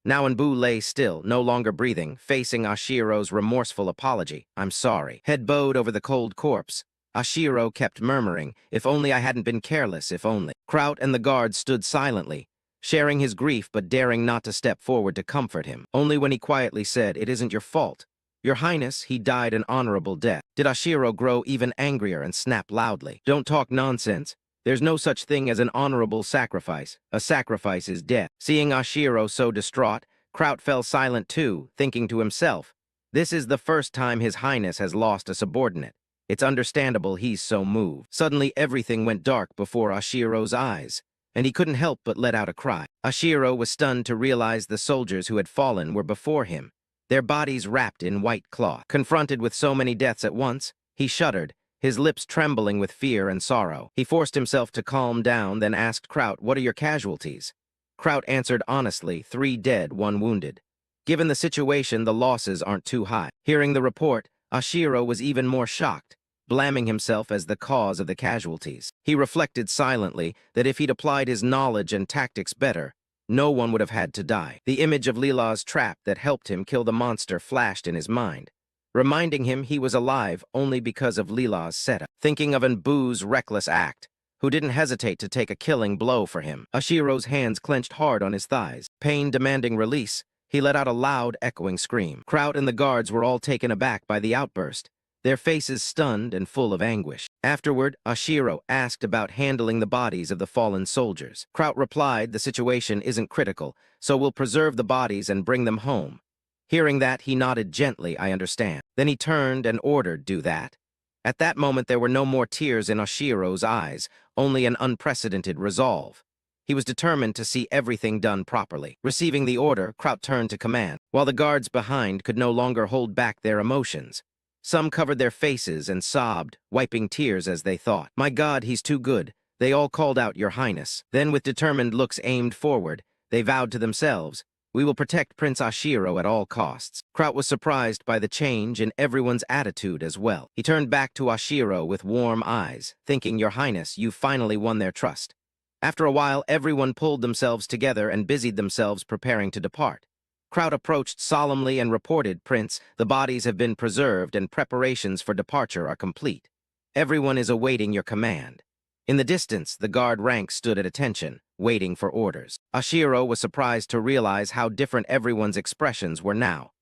Now Nbu lay still, no longer breathing, facing Oshiro's remorseful apology. I'm sorry. Head bowed over the cold corpse. Oshiro kept murmuring, if only I hadn't been careless, if only. Kraut and the guards stood silently, sharing his grief but daring not to step forward to comfort him. Only when he quietly said, it isn't your fault. Your Highness, he died an honorable death. did Ashiro grow even angrier and snap loudly. Don't talk nonsense. There's no such thing as an honorable sacrifice. A sacrifice is death. Seeing Ashiro so distraught, Kraut fell silent too, thinking to himself, this is the first time His Highness has lost a subordinate. It's understandable he's so moved. Suddenly everything went dark before Ashiro's eyes, and he couldn't help but let out a cry. Ashiro was stunned to realize the soldiers who had fallen were before him, their bodies wrapped in white cloth. Confronted with so many deaths at once, he shuddered, his lips trembling with fear and sorrow. He forced himself to calm down, then asked Kraut, "What are your casualties?" Kraut answered honestly, 3 dead, 1 wounded. Given the situation, the losses aren't too high. Hearing the report, Ashiro was even more shocked, blaming himself as the cause of the casualties. He reflected silently that if he'd applied his knowledge and tactics better, no one would have had to die. The image of Leela's trap that helped him kill the monster flashed in his mind, reminding him he was alive only because of Leela's setup. Thinking of Nbu's reckless act, who didn't hesitate to take a killing blow for him, Ashiro's hands clenched hard on his thighs. Pain demanding release, he let out a loud, echoing scream. Kraut and the guards were all taken aback by the outburst, their faces stunned and full of anguish. Afterward, Ashiro asked about handling the bodies of the fallen soldiers. Kraut replied, "The situation isn't critical, so we'll preserve the bodies and bring them home." Hearing that, he nodded gently, "I understand." Then he turned and ordered, "Do that." At that moment, there were no more tears in Ashiro's eyes, only an unprecedented resolve. He was determined to see everything done properly. Receiving the order, Kraut turned to command, while the guards behind could no longer hold back their emotions. Some covered their faces and sobbed, wiping tears as they thought, "My God, he's too good." They all called out, "Your Highness." Then, with determined looks aimed forward, they vowed to themselves, "We will protect Prince Ashiro at all costs." Kraut was surprised by the change in everyone's attitude as well. He turned back to Ashiro with warm eyes, thinking, "Your Highness, you've finally won their trust." After a while, everyone pulled themselves together and busied themselves preparing to depart. Kraut approached solemnly and reported, "Prince, the bodies have been preserved and preparations for departure are complete. Everyone is awaiting your command." In the distance, the guard ranks stood at attention, waiting for orders. Ashiro was surprised to realize how different everyone's expressions were now.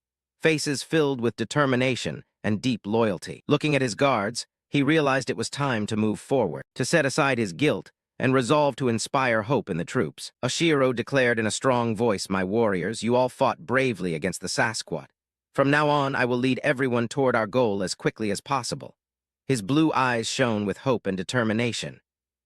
Faces filled with determination and deep loyalty. Looking at his guards, he realized it was time to move forward, to set aside his guilt, and resolved to inspire hope in the troops. Ashiro declared in a strong voice, "My warriors, you all fought bravely against the Sasquatch. From now on, I will lead everyone toward our goal as quickly as possible." His blue eyes shone with hope and determination.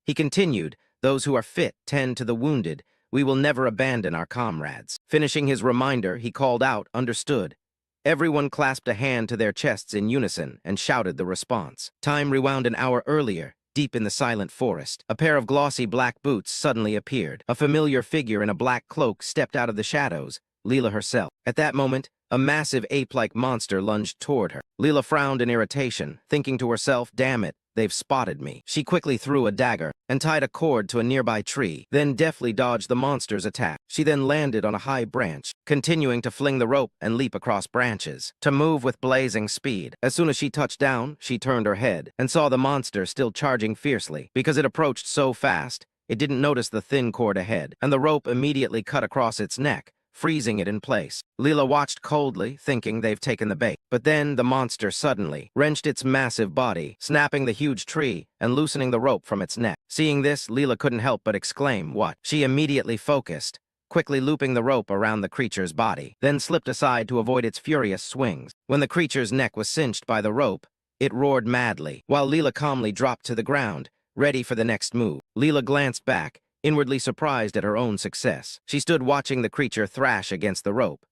He continued, "Those who are fit tend to the wounded. We will never abandon our comrades." Finishing his reminder, he called out, "Understood." Everyone clasped a hand to their chests in unison and shouted the response. Time rewound an hour earlier. Deep in the silent forest, a pair of glossy black boots suddenly appeared. A familiar figure in a black cloak stepped out of the shadows, Leela herself. At that moment, a massive ape-like monster lunged toward her. Leela frowned in irritation, thinking to herself, "Damn it, they've spotted me." She quickly threw a dagger and tied a cord to a nearby tree, then deftly dodged the monster's attack. She then landed on a high branch, continuing to fling the rope and leap across branches, to move with blazing speed. As soon as she touched down, she turned her head and saw the monster still charging fiercely. Because it approached so fast, it didn't notice the thin cord ahead, and the rope immediately cut across its neck, freezing it in place. Leela watched coldly, thinking they've taken the bait. But then the monster suddenly wrenched its massive body, snapping the huge tree and loosening the rope from its neck. Seeing this, Leela couldn't help but exclaim, "What?" She immediately focused, quickly looping the rope around the creature's body, then slipped aside to avoid its furious swings. When the creature's neck was cinched by the rope, it roared madly, while Leela calmly dropped to the ground, ready for the next move. Leela glanced back, inwardly surprised at her own success. She stood watching the creature thrash against the rope.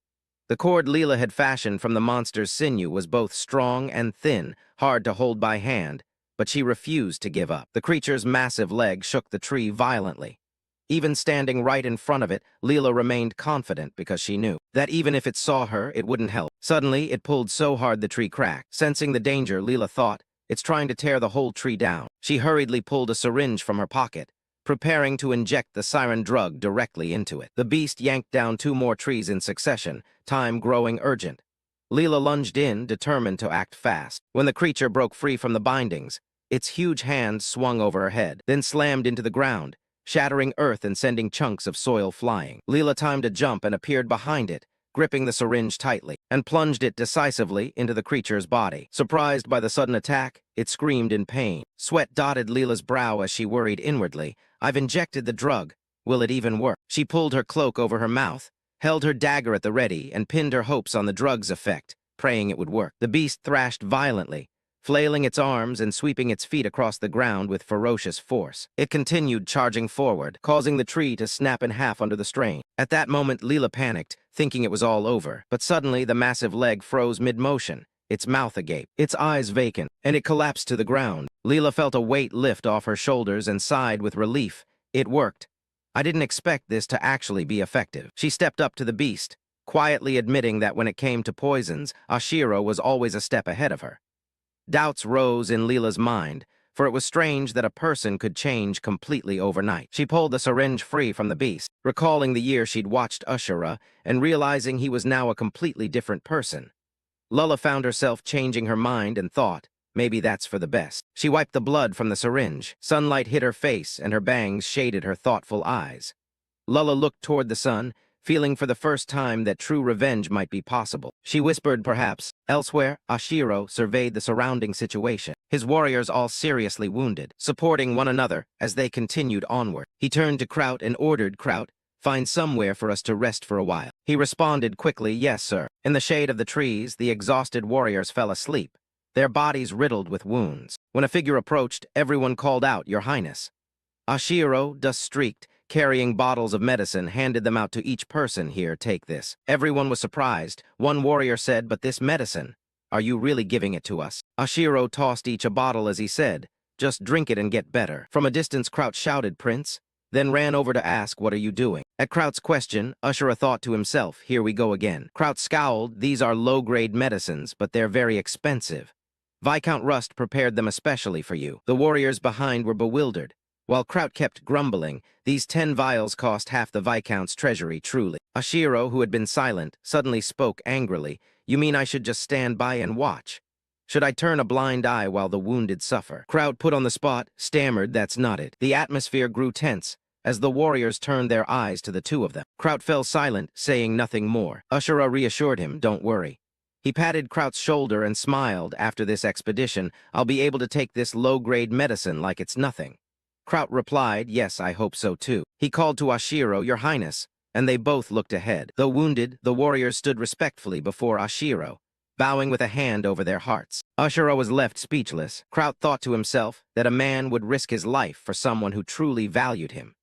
The cord Leela had fashioned from the monster's sinew was both strong and thin, hard to hold by hand, but she refused to give up. The creature's massive leg shook the tree violently. Even standing right in front of it, Leela remained confident because she knew that even if it saw her, it wouldn't help. Suddenly, it pulled so hard the tree cracked. Sensing the danger, Leela thought, "It's trying to tear the whole tree down." She hurriedly pulled a syringe from her pocket, preparing to inject the siren drug directly into it. The beast yanked down 2 more trees in succession, time growing urgent. Leela lunged in, determined to act fast. When the creature broke free from the bindings, its huge hand swung over her head, then slammed into the ground, shattering earth and sending chunks of soil flying. Leela timed a jump and appeared behind it, gripping the syringe tightly, and plunged it decisively into the creature's body. Surprised by the sudden attack, it screamed in pain. Sweat dotted Leela's brow as she worried inwardly. "I've injected the drug. Will it even work?" She pulled her cloak over her mouth, held her dagger at the ready, and pinned her hopes on the drug's effect, praying it would work. The beast thrashed violently, flailing its arms and sweeping its feet across the ground with ferocious force. It continued charging forward, causing the tree to snap in half under the strain. At that moment, Leela panicked, thinking it was all over. But suddenly, the massive leg froze mid-motion, its mouth agape, its eyes vacant, and it collapsed to the ground. Leela felt a weight lift off her shoulders and sighed with relief. It worked. I didn't expect this to actually be effective. She stepped up to the beast, quietly admitting that when it came to poisons, Ashiro was always a step ahead of her. Doubts rose in Leela's mind, for it was strange that a person could change completely overnight. She pulled the syringe free from the beast, recalling the year she'd watched Ashura and realizing he was now a completely different person. Lulla found herself changing her mind and thought, maybe that's for the best. She wiped the blood from the syringe. Sunlight hit her face and her bangs shaded her thoughtful eyes. Lulla looked toward the sun, feeling for the first time that true revenge might be possible. She whispered, perhaps. Elsewhere, Ashiro surveyed the surrounding situation, his warriors all seriously wounded, supporting one another as they continued onward. He turned to Kraut and ordered, "Kraut, find somewhere for us to rest for a while." He responded quickly, "Yes, sir." In the shade of the trees, the exhausted warriors fell asleep, their bodies riddled with wounds. When a figure approached, everyone called out, "Your Highness." Ashiro, dust-streaked, carrying bottles of medicine, handed them out to each person. "Here, take this." Everyone was surprised. One warrior said, "But this medicine, are you really giving it to us?" Ashiro tossed each a bottle as he said, "Just drink it and get better." From a distance, Kraut shouted, "Prince," then ran over to ask, "What are you doing?" At Kraut's question, Ashura thought to himself, "Here we go again." Kraut scowled. "These are low-grade medicines, but they're very expensive. Viscount Rust prepared them especially for you." The warriors behind were bewildered. While Kraut kept grumbling, "These 10 vials cost half the Viscount's treasury, truly." Ashiro, who had been silent, suddenly spoke angrily. "You mean I should just stand by and watch? Should I turn a blind eye while the wounded suffer?" Kraut, put on the spot, stammered, "That's not it." The atmosphere grew tense as the warriors turned their eyes to the two of them. Kraut fell silent, saying nothing more. Ashura reassured him, "Don't worry." He patted Kraut's shoulder and smiled. "After this expedition, I'll be able to take this low-grade medicine like it's nothing." Kraut replied, "Yes, I hope so too." He called to Ashiro, "Your Highness," and they both looked ahead. Though wounded, the warriors stood respectfully before Ashiro, bowing with a hand over their hearts. Ashiro was left speechless. Kraut thought to himself that a man would risk his life for someone who truly valued him.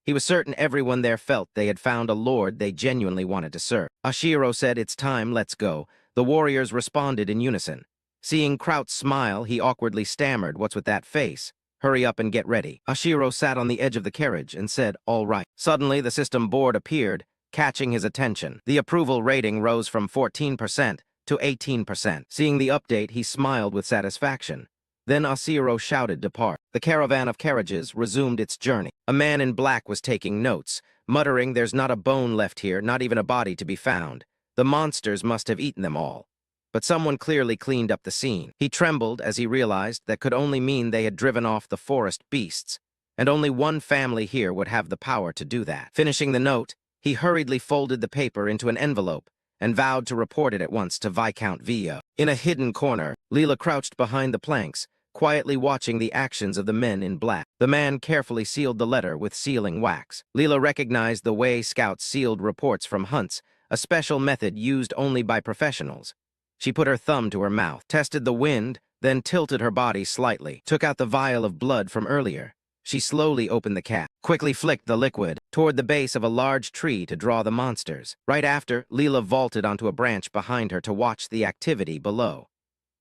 He was certain everyone there felt they had found a lord they genuinely wanted to serve. Ashiro said, "It's time, let's go." The warriors responded in unison. Seeing Kraut smile, he awkwardly stammered, "What's with that face? Hurry up and get ready." Ashiro sat on the edge of the carriage and said, "All right." Suddenly, the system board appeared, catching his attention. The approval rating rose from 14% to 18%. Seeing the update, he smiled with satisfaction. Then Ashiro shouted, "Depart." The caravan of carriages resumed its journey. A man in black was taking notes, muttering, "There's not a bone left here, not even a body to be found. The monsters must have eaten them all." But someone clearly cleaned up the scene. He trembled as he realized that could only mean they had driven off the forest beasts, and only one family here would have the power to do that. Finishing the note, he hurriedly folded the paper into an envelope and vowed to report it at once to Viscount Vio. In a hidden corner, Leela crouched behind the planks, quietly watching the actions of the men in black. The man carefully sealed the letter with sealing wax. Leela recognized the way scouts sealed reports from hunts, a special method used only by professionals. She put her thumb to her mouth, tested the wind, then tilted her body slightly, took out the vial of blood from earlier. She slowly opened the cap, quickly flicked the liquid toward the base of a large tree to draw the monsters. Right after, Leela vaulted onto a branch behind her to watch the activity below.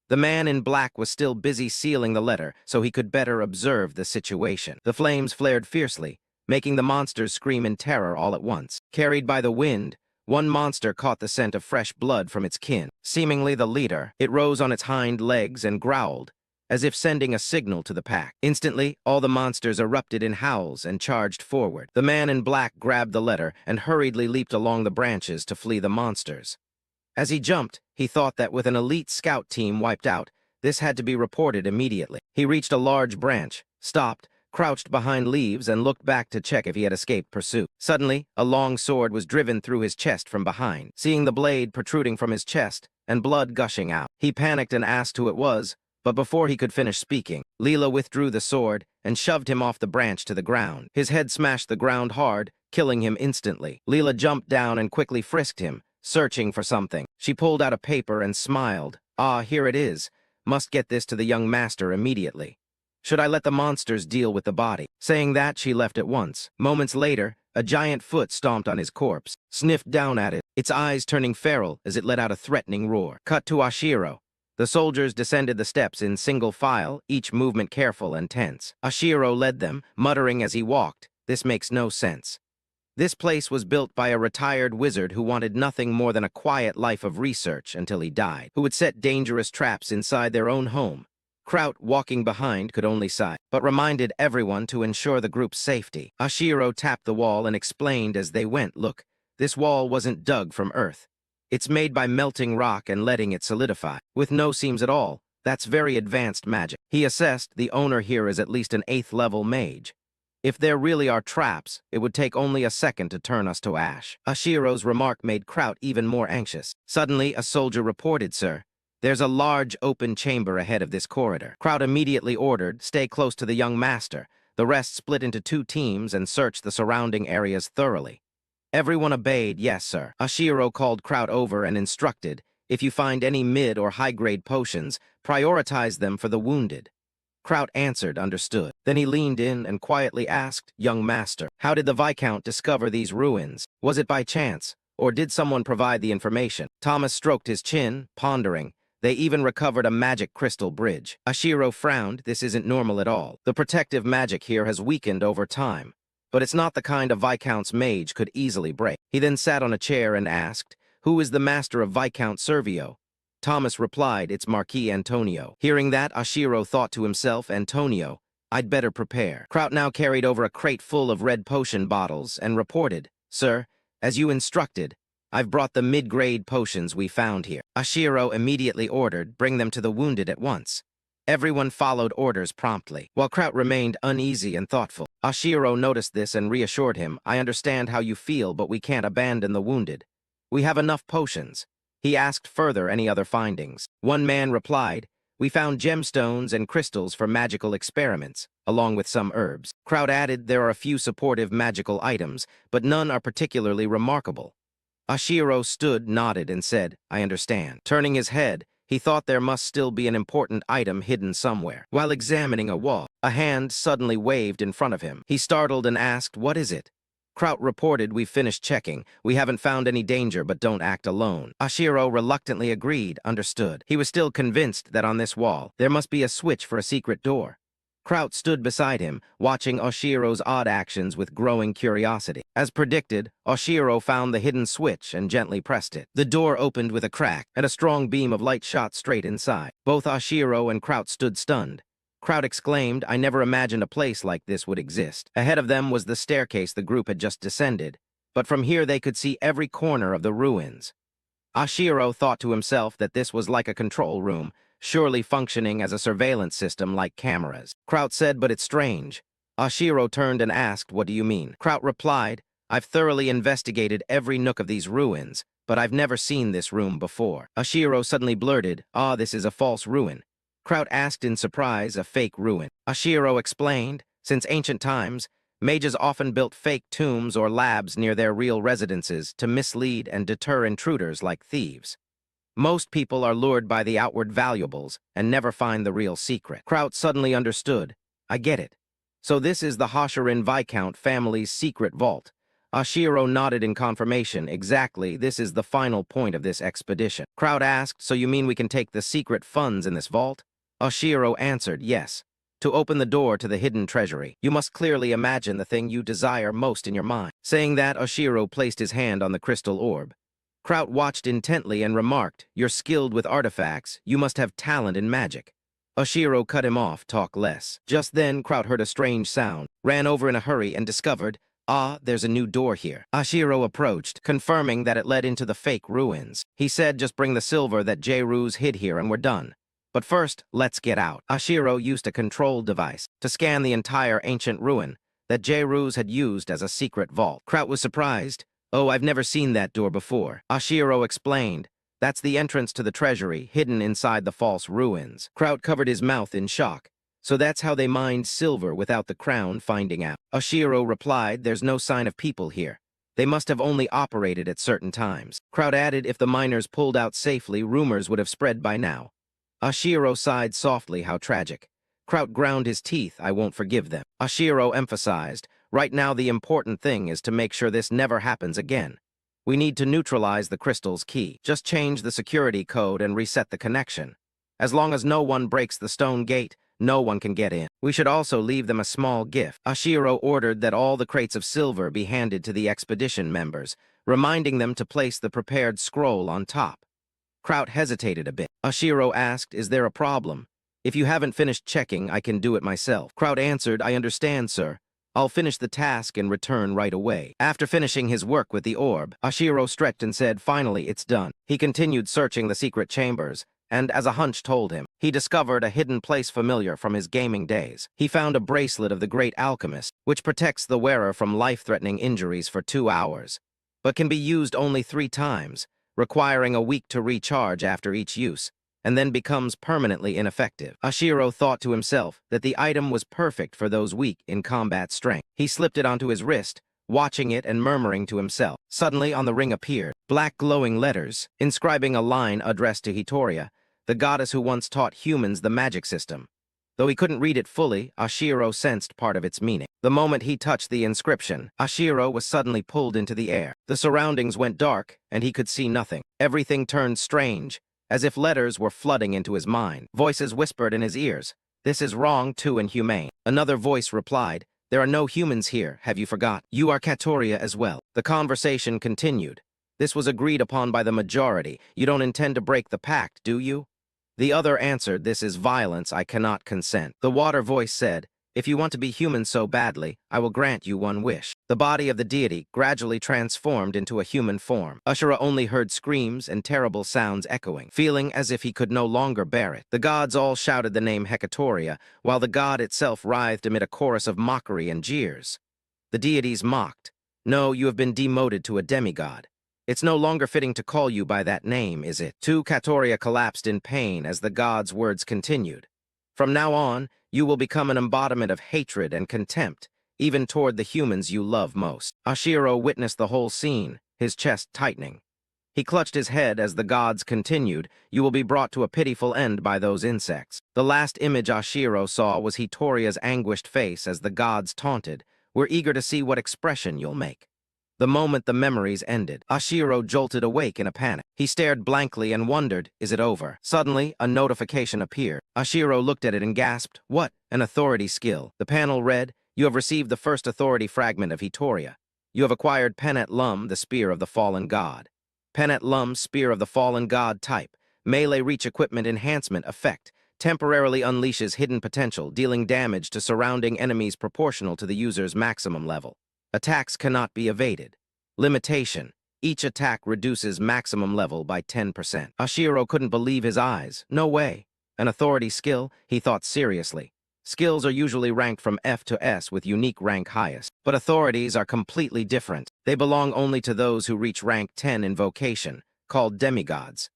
The man in black was still busy sealing the letter so he could better observe the situation. The flames flared fiercely, making the monsters scream in terror all at once. Carried by the wind, one monster caught the scent of fresh blood from its kin. Seemingly the leader, it rose on its hind legs and growled, as if sending a signal to the pack. Instantly, all the monsters erupted in howls and charged forward. The man in black grabbed the letter and hurriedly leaped along the branches to flee the monsters. As he jumped, he thought that with an elite scout team wiped out, this had to be reported immediately. He reached a large branch, stopped, crouched behind leaves and looked back to check if he had escaped pursuit. Suddenly, a long sword was driven through his chest from behind. Seeing the blade protruding from his chest and blood gushing out, he panicked and asked who it was, but before he could finish speaking, Leela withdrew the sword and shoved him off the branch to the ground. His head smashed the ground hard, killing him instantly. Leela jumped down and quickly frisked him, searching for something. She pulled out a paper and smiled. "Ah, here it is. Must get this to the young master immediately. Should I let the monsters deal with the body?" Saying that, she left at once. Moments later, a giant foot stomped on his corpse, sniffed down at it, its eyes turning feral as it let out a threatening roar. Cut to Oshiro. The soldiers descended the steps in single file, each movement careful and tense. Oshiro led them, muttering as he walked, "This makes no sense." This place was built by a retired wizard who wanted nothing more than a quiet life of research until he died, who would set dangerous traps inside their own home. Kraut, walking behind, could only sigh, but reminded everyone to ensure the group's safety. Oshiro tapped the wall and explained as they went, "Look, this wall wasn't dug from earth. It's made by melting rock and letting it solidify, with no seams at all. That's very advanced magic." He assessed the owner here is at least an 8th-level mage. If there really are traps, it would take only a second to turn us to ash. Oshiro's remark made Kraut even more anxious. Suddenly, a soldier reported, "Sir, there's a large open chamber ahead of this corridor." Kraut immediately ordered, "Stay close to the young master." The rest split into 2 teams and searched the surrounding areas thoroughly. Everyone obeyed, "Yes, sir." Oshiro called Kraut over and instructed, "If you find any mid- or high-grade potions, prioritize them for the wounded." Kraut answered, "Understood." Then he leaned in and quietly asked, "Young master, how did the Viscount discover these ruins? Was it by chance, or did someone provide the information?" Thomas stroked his chin, pondering. "They even recovered a magic crystal bridge." Oshiro frowned. "This isn't normal at all. The protective magic here has weakened over time. But it's not the kind a Viscount's mage could easily break." He then sat on a chair and asked, "Who is the master of Viscount Servio?" Thomas replied, "It's Marquis Antonio." Hearing that, Oshiro thought to himself, "Antonio, I'd better prepare." Kraut now carried over a crate full of red potion bottles and reported, "Sir, as you instructed, I've brought the mid-grade potions we found here." Oshiro immediately ordered, "Bring them to the wounded at once." Everyone followed orders promptly, while Kraut remained uneasy and thoughtful. Oshiro noticed this and reassured him, "I understand how you feel, but we can't abandon the wounded. We have enough potions." He asked further any other findings. One man replied, "We found gemstones and crystals for magical experiments, along with some herbs." Kraut added, "There are a few supportive magical items, but none are particularly remarkable." Oshiro stood, nodded, and said, "I understand." Turning his head, he thought there must still be an important item hidden somewhere. While examining a wall, a hand suddenly waved in front of him. He startled and asked, "What is it?" Kraut reported, "We've finished checking. We haven't found any danger, but don't act alone." Oshiro reluctantly agreed, "Understood." He was still convinced that on this wall, there must be a switch for a secret door. Kraut stood beside him, watching Oshiro's odd actions with growing curiosity. As predicted, Oshiro found the hidden switch and gently pressed it. The door opened with a crack, and a strong beam of light shot straight inside. Both Oshiro and Kraut stood stunned. Kraut exclaimed, "I never imagined a place like this would exist." Ahead of them was the staircase the group had just descended, but from here they could see every corner of the ruins. Oshiro thought to himself that this was like a control room, surely functioning as a surveillance system like cameras. Kraut said, "But it's strange." Oshiro turned and asked, "What do you mean?" Kraut replied, "I've thoroughly investigated every nook of these ruins, but I've never seen this room before." Oshiro suddenly blurted, "Ah, this is a false ruin." Kraut asked in surprise, "A fake ruin?" Oshiro explained, "Since ancient times, mages often built fake tombs or labs near their real residences to mislead and deter intruders like thieves. Most people are lured by the outward valuables and never find the real secret." Kraut suddenly understood. "I get it. So this is the Hoshirin Viscount family's secret vault." Oshiro nodded in confirmation. "Exactly, this is the final point of this expedition." Kraut asked, "So you mean we can take the secret funds in this vault?" Oshiro answered, "Yes. To open the door to the hidden treasury, you must clearly imagine the thing you desire most in your mind." Saying that, Oshiro placed his hand on the crystal orb. Kraut watched intently and remarked, "You're skilled with artifacts. You must have talent in magic." Oshiro cut him off, "Talk less." Just then, Kraut heard a strange sound, ran over in a hurry, and discovered, "Ah, there's a new door here." Oshiro approached, confirming that it led into the fake ruins. He said, "Just bring the silver that J-Ruse hid here and we're done." But first, let's get out. Ashiro used a control device to scan the entire ancient ruin that Jairus had used as a secret vault. Kraut was surprised. Oh, I've never seen that door before. Ashiro explained. That's the entrance to the treasury, hidden inside the false ruins. Kraut covered his mouth in shock. So that's how they mined silver without the crown finding out. Ashiro replied, there's no sign of people here. They must have only operated at certain times. Kraut added, if the miners pulled out safely, rumors would have spread by now. Ashiro sighed softly, how tragic. Kraut ground his teeth, I won't forgive them. Ashiro emphasized, right now the important thing is to make sure this never happens again. We need to neutralize the crystal's key. Just change the security code and reset the connection. As long as no one breaks the stone gate, no one can get in. We should also leave them a small gift. Ashiro ordered that all the crates of silver be handed to the expedition members, reminding them to place the prepared scroll on top. Kraut hesitated a bit. Ashiro asked, is there a problem? If you haven't finished checking, I can do it myself. Kraut answered, I understand, sir. I'll finish the task and return right away. After finishing his work with the orb, Ashiro stretched and said, finally, it's done. He continued searching the secret chambers, and as a hunch told him, he discovered a hidden place familiar from his gaming days. He found a bracelet of the great alchemist, which protects the wearer from life-threatening injuries for 2 hours, but can be used only 3 times, requiring a week to recharge after each use, and then becomes permanently ineffective. Ashiro thought to himself that the item was perfect for those weak in combat strength. He slipped it onto his wrist, watching it and murmuring to himself. Suddenly on the ring appeared black glowing letters, inscribing a line addressed to Hitoria, the goddess who once taught humans the magic system. Though he couldn't read it fully, Ashiro sensed part of its meaning. The moment he touched the inscription, Ashiro was suddenly pulled into the air. The surroundings went dark, and he could see nothing. Everything turned strange, as if letters were flooding into his mind. Voices whispered in his ears, this is wrong, too inhumane. Another voice replied, there are no humans here, have you forgot? You are Katoria as well. The conversation continued. This was agreed upon by the majority. You don't intend to break the pact, do you? The other answered, this is violence, I cannot consent. The water voice said, if you want to be human so badly, I will grant you one wish. The body of the deity gradually transformed into a human form. Ashura only heard screams and terrible sounds echoing, feeling as if he could no longer bear it. The gods all shouted the name Hecatoria, while the god itself writhed amid a chorus of mockery and jeers. The deities mocked. No, you have been demoted to a demigod. It's no longer fitting to call you by that name, is it? Katoria collapsed in pain as the god's words continued. From now on, you will become an embodiment of hatred and contempt, even toward the humans you love most. Ashiro witnessed the whole scene, his chest tightening. He clutched his head as the gods continued, you will be brought to a pitiful end by those insects. The last image Ashiro saw was Hitoria's anguished face as the gods taunted, we're eager to see what expression you'll make. The moment the memories ended, Ashiro jolted awake in a panic. He stared blankly and wondered, is it over? Suddenly, a notification appeared. Ashiro looked at it and gasped, what? An authority skill. The panel read, you have received the first authority fragment of Hitoria. You have acquired Penet Lum, the Spear of the Fallen God. Penet Lum, Spear of the Fallen God type. Melee reach equipment enhancement effect. Temporarily unleashes hidden potential, dealing damage to surrounding enemies proportional to the user's maximum level. Attacks cannot be evaded. Limitation. Each attack reduces maximum level by 10%. Ashiro couldn't believe his eyes. No way. An authority skill, he thought seriously. Skills are usually ranked from F to S with unique rank highest. But authorities are completely different. They belong only to those who reach rank 10 in vocation, called demigods.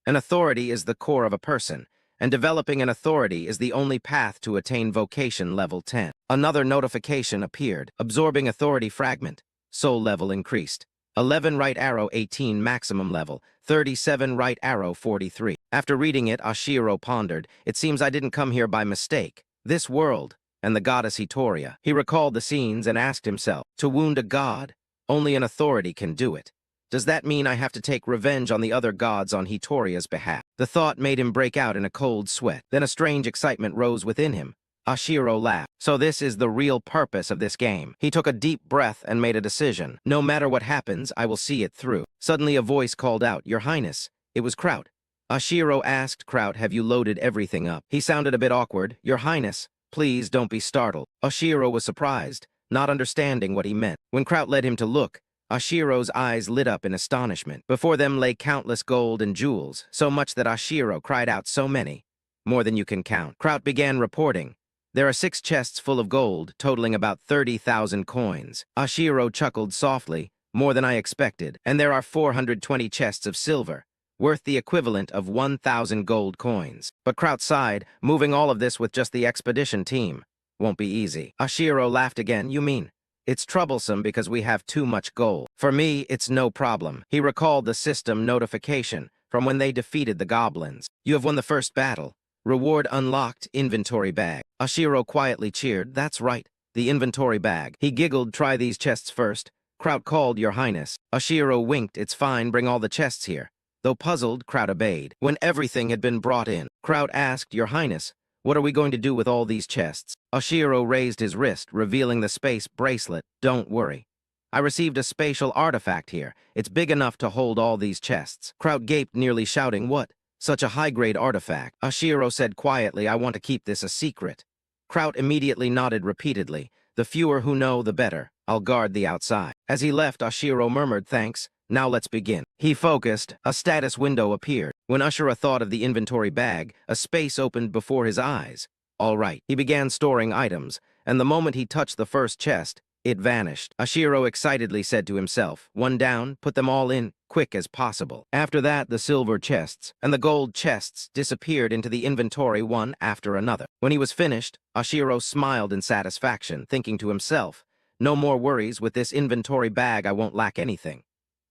An authority is the core of a person, and developing an authority is the only path to attain vocation level 10. Another notification appeared, absorbing authority fragment. Soul level increased. 11 right arrow 18 maximum level, 37 right arrow 43. After reading it, Ashiro pondered, it seems I didn't come here by mistake. This world, and the goddess Hitoria. He recalled the scenes and asked himself, to wound a god? Only an authority can do it. Does that mean I have to take revenge on the other gods on Hitoria's behalf? The thought made him break out in a cold sweat. Then a strange excitement rose within him. Ashiro laughed. So this is the real purpose of this game. He took a deep breath and made a decision. No matter what happens, I will see it through. Suddenly a voice called out, Your Highness. It was Kraut. Ashiro asked Kraut, have you loaded everything up? He sounded a bit awkward. Your Highness, please don't be startled. Ashiro was surprised, not understanding what he meant. When Kraut led him to look, Ashiro's eyes lit up in astonishment. Before them lay countless gold and jewels, so much that Ashiro cried out so many. more than you can count. Kraut began reporting. There are 6 chests full of gold, totaling about 30,000 coins. Ashiro chuckled softly, more than I expected, and there are 420 chests of silver, worth the equivalent of 1,000 gold coins. But Kraut sighed, moving all of this with just the expedition team. Won't be easy. Ashiro laughed again. You mean? It's troublesome because we have too much gold. For me, it's no problem. He recalled the system notification from when they defeated the goblins. You have won the first battle. Reward unlocked, inventory bag. Ashiro quietly cheered. That's right, the inventory bag. He giggled. Try these chests first. Kraut called, Your Highness. Ashiro winked. It's fine, bring all the chests here. Though puzzled, Kraut obeyed. When everything had been brought in, Kraut asked, Your Highness, what are we going to do with all these chests? Ashiro raised his wrist, revealing the space bracelet. Don't worry. I received a spatial artifact here. It's big enough to hold all these chests. Kraut gaped, nearly shouting, What? Such a high-grade artifact. Ashiro said quietly, I want to keep this a secret. Kraut immediately nodded repeatedly. The fewer who know, the better. I'll guard the outside. As he left, Ashiro murmured, Thanks. Now let's begin. He focused. A status window appeared. When Ashiro thought of the inventory bag, a space opened before his eyes. All right. He began storing items, and the moment he touched the first chest, it vanished. Ashiro excitedly said to himself, One down, put them all in, quick as possible. After that, the silver chests and the gold chests disappeared into the inventory one after another. When he was finished, Ashiro smiled in satisfaction, thinking to himself, No more worries, with this inventory bag I won't lack anything.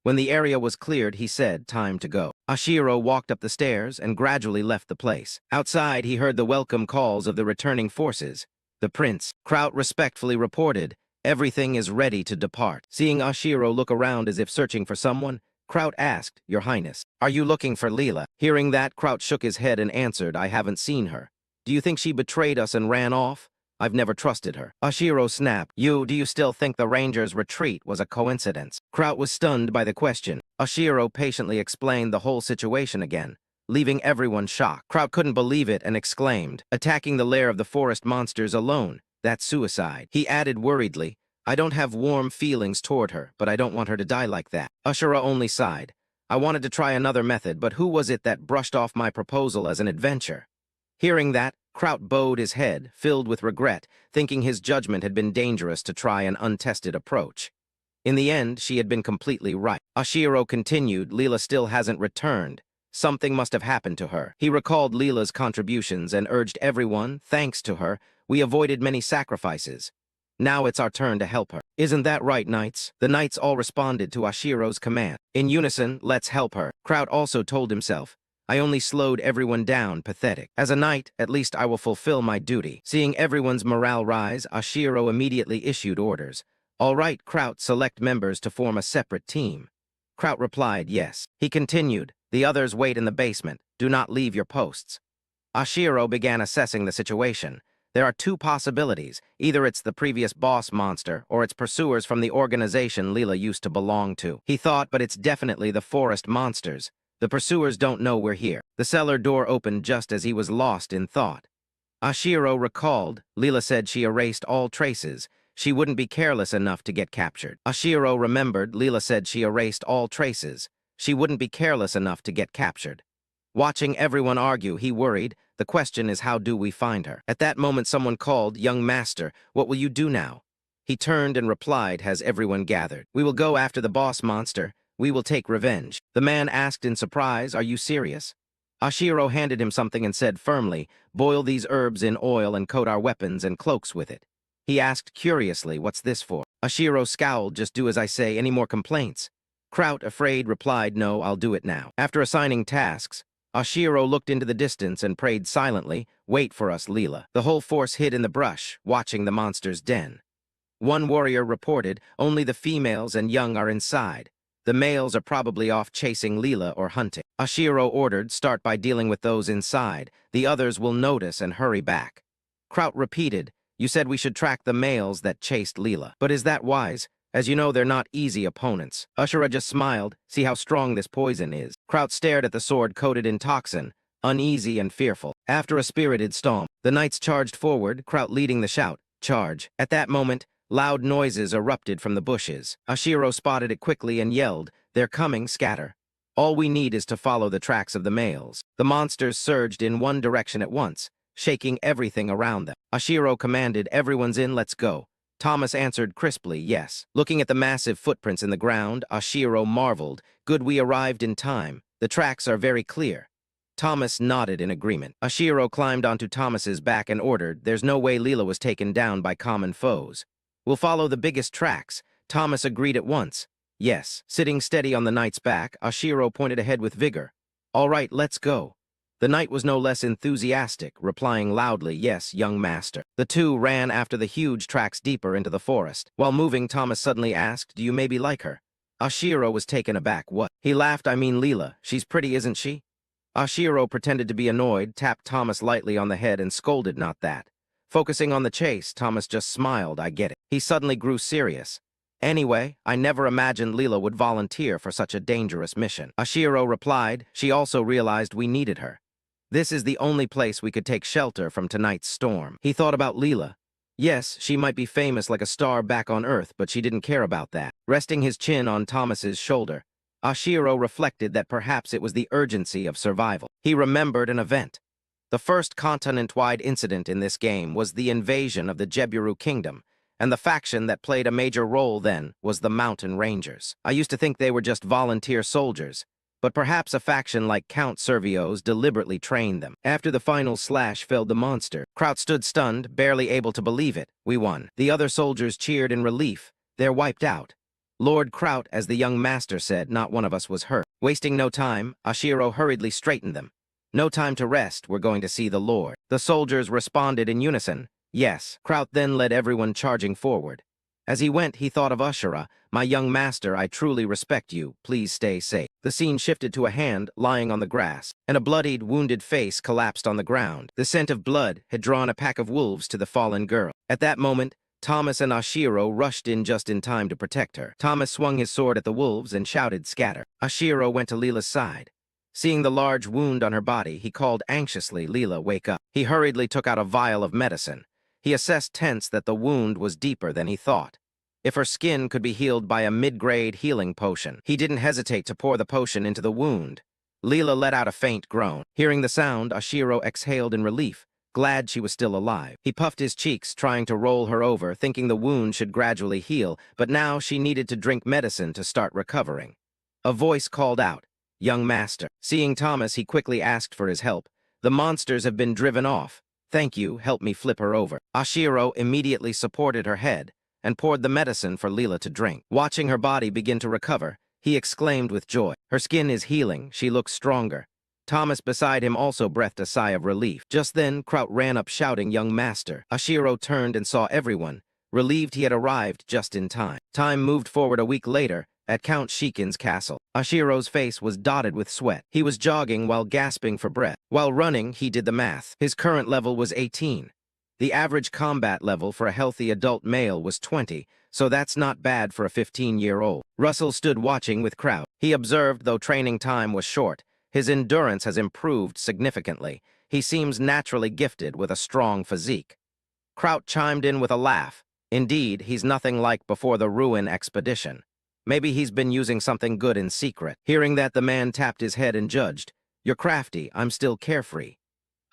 When the area was cleared, he said, Time to go. Ashiro walked up the stairs and gradually left the place. Outside, he heard the welcome calls of the returning forces. The prince. Kraut respectfully reported, Everything is ready to depart. Seeing Ashiro look around as if searching for someone, Kraut asked, Your Highness, are you looking for Leela? Hearing that, Kraut shook his head and answered, I haven't seen her. Do you think she betrayed us and ran off? I've never trusted her. Ashiro snapped, Do you still think the Rangers' retreat was a coincidence? Kraut was stunned by the question. Ashiro patiently explained the whole situation again, leaving everyone shocked. Kraut couldn't believe it and exclaimed, Attacking the lair of the forest monsters alone. That's suicide. He added worriedly, I don't have warm feelings toward her, but I don't want her to die like that. Ashiro only sighed. I wanted to try another method, but who was it that brushed off my proposal as an adventure? Hearing that, Kraut bowed his head, filled with regret, thinking his judgment had been dangerous to try an untested approach. In the end, she had been completely right. Ashiro continued, Leela still hasn't returned. Something must have happened to her. He recalled Leela's contributions and urged everyone, thanks to her, we avoided many sacrifices. Now it's our turn to help her. Isn't that right, knights? The knights all responded to Ashiro's command. In unison, let's help her. Kraut also told himself, I only slowed everyone down, pathetic. As a knight, at least I will fulfill my duty. Seeing everyone's morale rise, Ashiro immediately issued orders. All right, Kraut, select members to form a separate team. Kraut replied, yes. He continued, the others wait in the basement. Do not leave your posts. Ashiro began assessing the situation. There are 2 possibilities. Either it's the previous boss monster, or it's pursuers from the organization Leela used to belong to. He thought, but it's definitely the forest monsters. The pursuers don't know we're here. The cellar door opened just as he was lost in thought. Ashiro recalled, Leela said she erased all traces. She wouldn't be careless enough to get captured. Ashiro remembered, Leela said she erased all traces. She wouldn't be careless enough to get captured. Watching everyone argue, he worried, the question is how do we find her? At that moment someone called, Young Master, what will you do now? He turned and replied, has everyone gathered? We will go after the boss monster. We will take revenge. The man asked in surprise, are you serious? Ashiro handed him something and said firmly, boil these herbs in oil and coat our weapons and cloaks with it. He asked curiously, what's this for? Ashiro scowled, just do as I say, any more complaints? Kraut, afraid, replied, no, I'll do it now. After assigning tasks, Ashiro looked into the distance and prayed silently, wait for us, Leela. The whole force hid in the brush, watching the monster's den. One warrior reported, only the females and young are inside. The males are probably off chasing Leela or hunting. Ashiro ordered, start by dealing with those inside. The others will notice and hurry back. Kraut repeated, you said we should track the males that chased Leela. But is that wise? As you know, they're not easy opponents. Ashura just smiled, see how strong this poison is. Kraut stared at the sword coated in toxin, uneasy and fearful. After a spirited stomp, the knights charged forward, Kraut leading the shout, charge. At that moment, loud noises erupted from the bushes. Ashiro spotted it quickly and yelled, they're coming, scatter. All we need is to follow the tracks of the males. The monsters surged in one direction at once, shaking everything around them. Ashiro commanded, "Everyone's in, let's go." Thomas answered crisply, "Yes." Looking at the massive footprints in the ground, Ashiro marveled, "Good we arrived in time. The tracks are very clear." Thomas nodded in agreement. Ashiro climbed onto Thomas's back and ordered, "There's no way Leela was taken down by common foes. We'll follow the biggest tracks." Thomas agreed at once. "Yes." Sitting steady on the knight's back, Ashiro pointed ahead with vigor. "All right, let's go." The knight was no less enthusiastic, replying loudly, "Yes, young master." The two ran after the huge tracks deeper into the forest. While moving, Thomas suddenly asked, "Do you maybe like her?" Ashiro was taken aback. "What?" He laughed. "I mean Leela. She's pretty, isn't she?" Ashiro pretended to be annoyed, tapped Thomas lightly on the head and scolded, "Not that." Focusing on the chase, Thomas just smiled. "I get it." He suddenly grew serious. "Anyway, I never imagined Leela would volunteer for such a dangerous mission." Ashiro replied. She also realized we needed her. This is the only place we could take shelter from tonight's storm. He thought about Leela. Yes, she might be famous like a star back on Earth, but she didn't care about that. Resting his chin on Thomas's shoulder, Ashiro reflected that perhaps it was the urgency of survival. He remembered an event. The first continent-wide incident in this game was the invasion of the Jebiru Kingdom, and the faction that played a major role then was the Mountain Rangers. I used to think they were just volunteer soldiers, but perhaps a faction like Count Servio's deliberately trained them. After the final slash felled the monster, Kraut stood stunned, barely able to believe it. "We won." The other soldiers cheered in relief. "They're wiped out." Lord Kraut, as the young master said, "Not one of us was hurt." Wasting no time, Ashiro hurriedly straightened them. "No time to rest, we're going to see the Lord." The soldiers responded in unison. "Yes." Kraut then led everyone charging forward. As he went, he thought of Ashura. "My young master, I truly respect you. Please stay safe." The scene shifted to a hand lying on the grass, and a bloodied, wounded face collapsed on the ground. The scent of blood had drawn a pack of wolves to the fallen girl. At that moment, Thomas and Ashiro rushed in just in time to protect her. Thomas swung his sword at the wolves and shouted, "Scatter." Ashiro went to Leela's side. Seeing the large wound on her body, he called anxiously, "Leela, wake up." He hurriedly took out a vial of medicine. He assessed tense that the wound was deeper than he thought. If her skin could be healed by a mid-grade healing potion, he didn't hesitate to pour the potion into the wound. Leela let out a faint groan. Hearing the sound, Ashiro exhaled in relief, glad she was still alive. He puffed his cheeks, trying to roll her over, thinking the wound should gradually heal, but now she needed to drink medicine to start recovering. A voice called out, "Young master." Seeing Thomas, he quickly asked for his help. "The monsters have been driven off. Thank you, help me flip her over." Ashiro immediately supported her head and poured the medicine for Leela to drink. Watching her body begin to recover, he exclaimed with joy, "Her skin is healing, she looks stronger." Thomas beside him also breathed a sigh of relief. Just then, Kraut ran up shouting, "Young master." Ashiro turned and saw everyone, relieved he had arrived just in time. Time moved forward a week later, at Count Shikin's castle. Ashiro's face was dotted with sweat. He was jogging while gasping for breath. While running, he did the math. His current level was 18. The average combat level for a healthy adult male was 20, so that's not bad for a 15-year-old. Russell stood watching with Kraut. He observed, though training time was short, his endurance has improved significantly. He seems naturally gifted with a strong physique. Kraut chimed in with a laugh. "Indeed, he's nothing like before the Ruin expedition. Maybe he's been using something good in secret." Hearing that, the man tapped his head and judged, "You're crafty, I'm still carefree."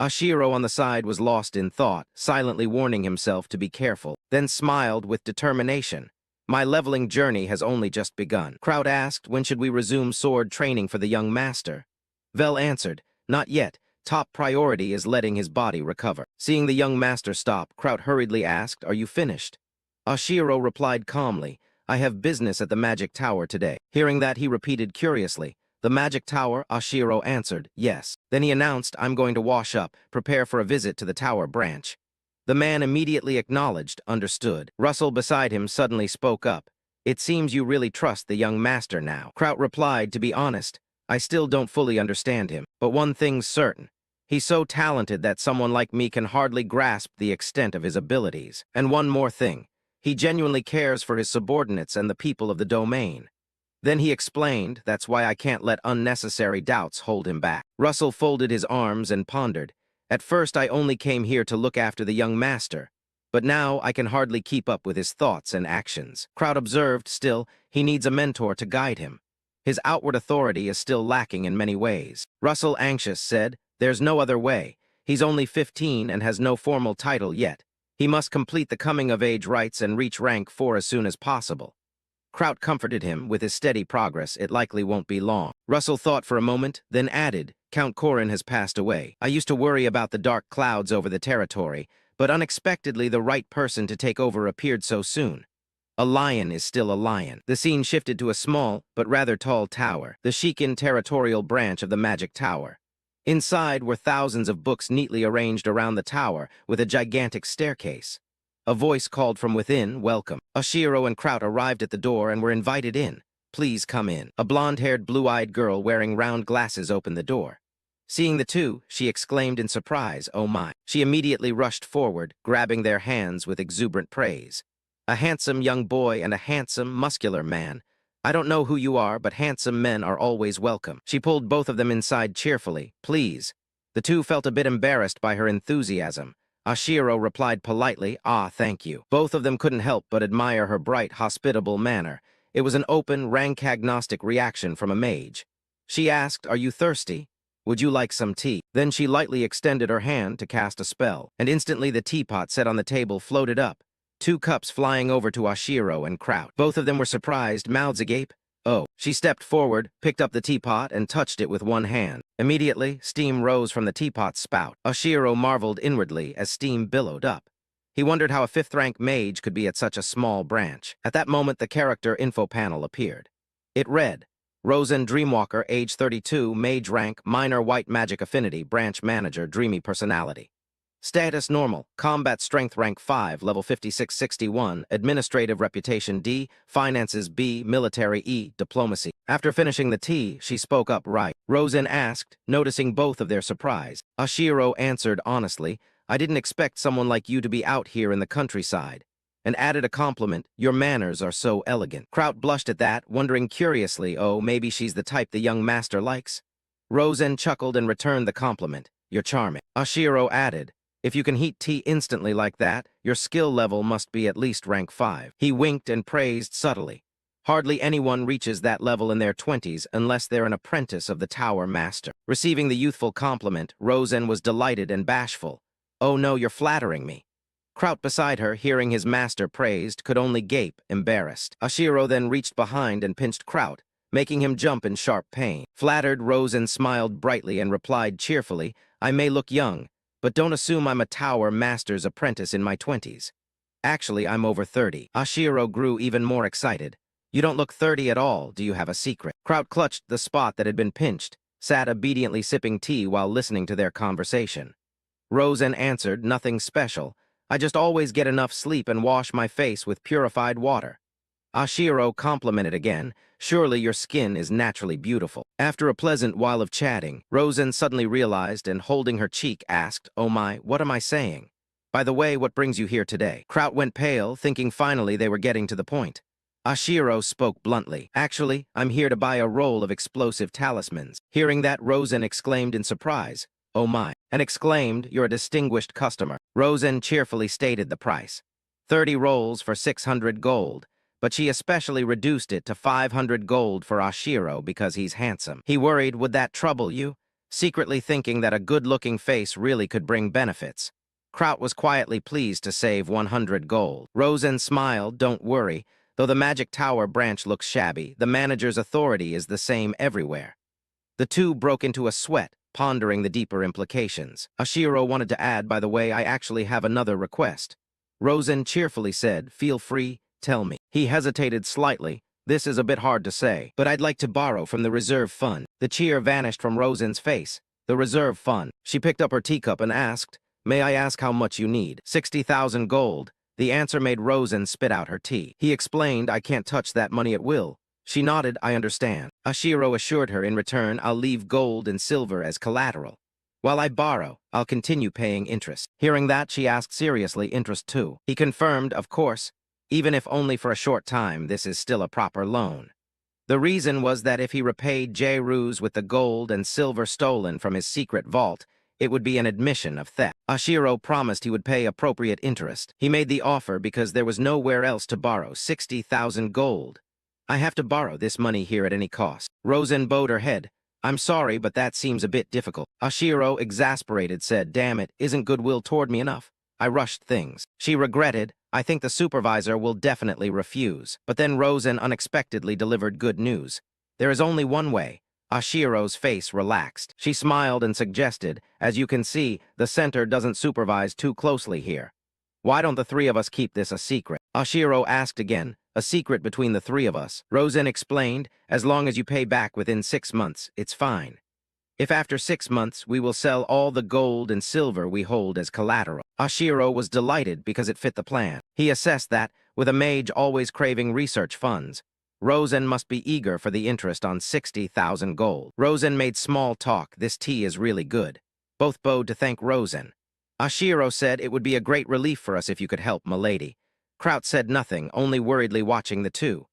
Ashiro on the side was lost in thought, silently warning himself to be careful, then smiled with determination. "My leveling journey has only just begun." Kraut asked, "When should we resume sword training for the young master?" Vel answered, "Not yet. Top priority is letting his body recover." Seeing the young master stop, Kraut hurriedly asked, "Are you finished?" Ashiro replied calmly, "I have business at the magic tower today." Hearing that, he repeated curiously, "The magic tower?" Ashiro answered, "Yes." Then he announced, "I'm going to wash up, prepare for a visit to the tower branch." The man immediately acknowledged, understood. Russell beside him suddenly spoke up, "It seems you really trust the young master now." Kraut replied, "To be honest, I still don't fully understand him, but one thing's certain. He's so talented that someone like me can hardly grasp the extent of his abilities. And one more thing, he genuinely cares for his subordinates and the people of the domain." Then he explained, "That's why I can't let unnecessary doubts hold him back." Russell folded his arms and pondered, "At first I only came here to look after the young master, but now I can hardly keep up with his thoughts and actions." Kraut observed, "Still, he needs a mentor to guide him." His outward authority is still lacking in many ways. Russell, anxious, said, "There's no other way. He's only 15 and has no formal title yet. He must complete the coming-of-age rites and reach rank 4 as soon as possible." Kraut comforted him. With his steady progress, it likely won't be long. Russell thought for a moment, then added, "Count Korin has passed away. I used to worry about the dark clouds over the territory, but unexpectedly the right person to take over appeared so soon. A lion is still a lion." The scene shifted to a small, but rather tall tower, the Shikin territorial branch of the Magic Tower. Inside were thousands of books neatly arranged around the tower, with a gigantic staircase. A voice called from within, "Welcome." Oshiro and Kraut arrived at the door and were invited in. "Please come in." A blonde-haired, blue-eyed girl wearing round glasses opened the door. Seeing the two, she exclaimed in surprise, "Oh my." She immediately rushed forward, grabbing their hands with exuberant praise. "A handsome young boy and a handsome, muscular man. I don't know who you are, but handsome men are always welcome." She pulled both of them inside cheerfully. "Please." The two felt a bit embarrassed by her enthusiasm. Oshiro replied politely, "Ah, thank you." Both of them couldn't help but admire her bright, hospitable manner. It was an open, rank-agnostic reaction from a mage. She asked, "Are you thirsty? Would you like some tea?" Then she lightly extended her hand to cast a spell, and instantly the teapot set on the table floated up, 2 cups flying over to Oshiro and Kraut. Both of them were surprised, mouths agape. "Oh." She stepped forward, picked up the teapot, and touched it with one hand. Immediately, steam rose from the teapot's spout. Oshiro marveled inwardly as steam billowed up. He wondered how a 5th-rank mage could be at such a small branch. At that moment, the character info panel appeared. It read, "Rosen Dreamwalker, age 32, mage rank, minor white magic affinity, branch manager, dreamy personality. Status normal, combat strength rank 5, level 5661, administrative reputation D, finances B, military E, diplomacy." After finishing the tea, she spoke up right. Rosen asked, noticing both of their surprise. Oshiro answered honestly, "I didn't expect someone like you to be out here in the countryside," and added a compliment, "Your manners are so elegant." Kraut blushed at that, wondering curiously, oh, maybe she's the type the young master likes. Rosen chuckled and returned the compliment, "You're charming." Oshiro added, "If you can heat tea instantly like that, your skill level must be at least rank 5. He winked and praised subtly. Hardly anyone reaches that level in their 20s unless they're an apprentice of the Tower Master. Receiving the youthful compliment, Rosen was delighted and bashful. "Oh no, you're flattering me." Kraut beside her, hearing his master praised, could only gape, embarrassed. Oshiro then reached behind and pinched Kraut, making him jump in sharp pain. Flattered, Rosen smiled brightly and replied cheerfully, "I may look young, but don't assume I'm a Tower Master's apprentice in my 20s. Actually, I'm over 30. Oshiro grew even more excited. "You don't look 30 at all. Do you have a secret?" Kraut clutched the spot that had been pinched, sat obediently sipping tea while listening to their conversation. Rosen answered, "Nothing special. I just always get enough sleep and wash my face with purified water." Oshiro complimented again, "Surely your skin is naturally beautiful." After a pleasant while of chatting, Rosen suddenly realized and, holding her cheek, asked, "Oh my, what am I saying? By the way, what brings you here today?" Kraut went pale, thinking finally they were getting to the point. Oshiro spoke bluntly, "Actually, I'm here to buy a roll of explosive talismans." Hearing that, Rosen exclaimed in surprise, "Oh my," and exclaimed, "You're a distinguished customer." Rosen cheerfully stated the price. 30 rolls for 600 gold. But she especially reduced it to 500 gold for Oshiro because he's handsome. He worried, would that trouble you? Secretly thinking that a good-looking face really could bring benefits. Kraut was quietly pleased to save 100 gold. Rosen smiled, "Don't worry. Though the Magic Tower branch looks shabby, the manager's authority is the same everywhere." The two broke into a sweat, pondering the deeper implications. Oshiro wanted to add, "By the way, I actually have another request." Rosen cheerfully said, "Feel free. Tell me." He hesitated slightly. "This is a bit hard to say, but I'd like to borrow from the reserve fund." The cheer vanished from Rosen's face. "The reserve fund." She picked up her teacup and asked, "May I ask how much you need?" 60,000 gold. The answer made Rosen spit out her tea. He explained, "I can't touch that money at will." She nodded, "I understand." Oshiro assured her, "In return, I'll leave gold and silver as collateral. While I borrow, I'll continue paying interest." Hearing that, she asked seriously, "Interest too?" He confirmed, "Of course. Even if only for a short time, this is still a proper loan." The reason was that if he repaid J-Ruse with the gold and silver stolen from his secret vault, it would be an admission of theft. Oshiro promised he would pay appropriate interest. He made the offer because there was nowhere else to borrow 60,000 gold. I have to borrow this money here at any cost. Rosen bowed her head. I'm sorry, but that seems a bit difficult. Ashiro, exasperated, said, damn it, isn't goodwill toward me enough? I rushed things. She regretted, I think the supervisor will definitely refuse. But then Rosen unexpectedly delivered good news. There is only one way. Ashiro's face relaxed. She smiled and suggested, as you can see, the center doesn't supervise too closely here. Why don't the three of us keep this a secret? Ashiro asked again, a secret between the three of us. Rosen explained, as long as you pay back within 6 months, it's fine. If after 6 months we will sell all the gold and silver we hold as collateral. Ashiro was delighted because it fit the plan. He assessed that, with a mage always craving research funds, Rosen must be eager for the interest on 60,000 gold. Rosen made small talk. This tea is really good. Both bowed to thank Rosen. Ashiro said it would be a great relief for us if you could help, milady. Kraut said nothing, only worriedly watching the two.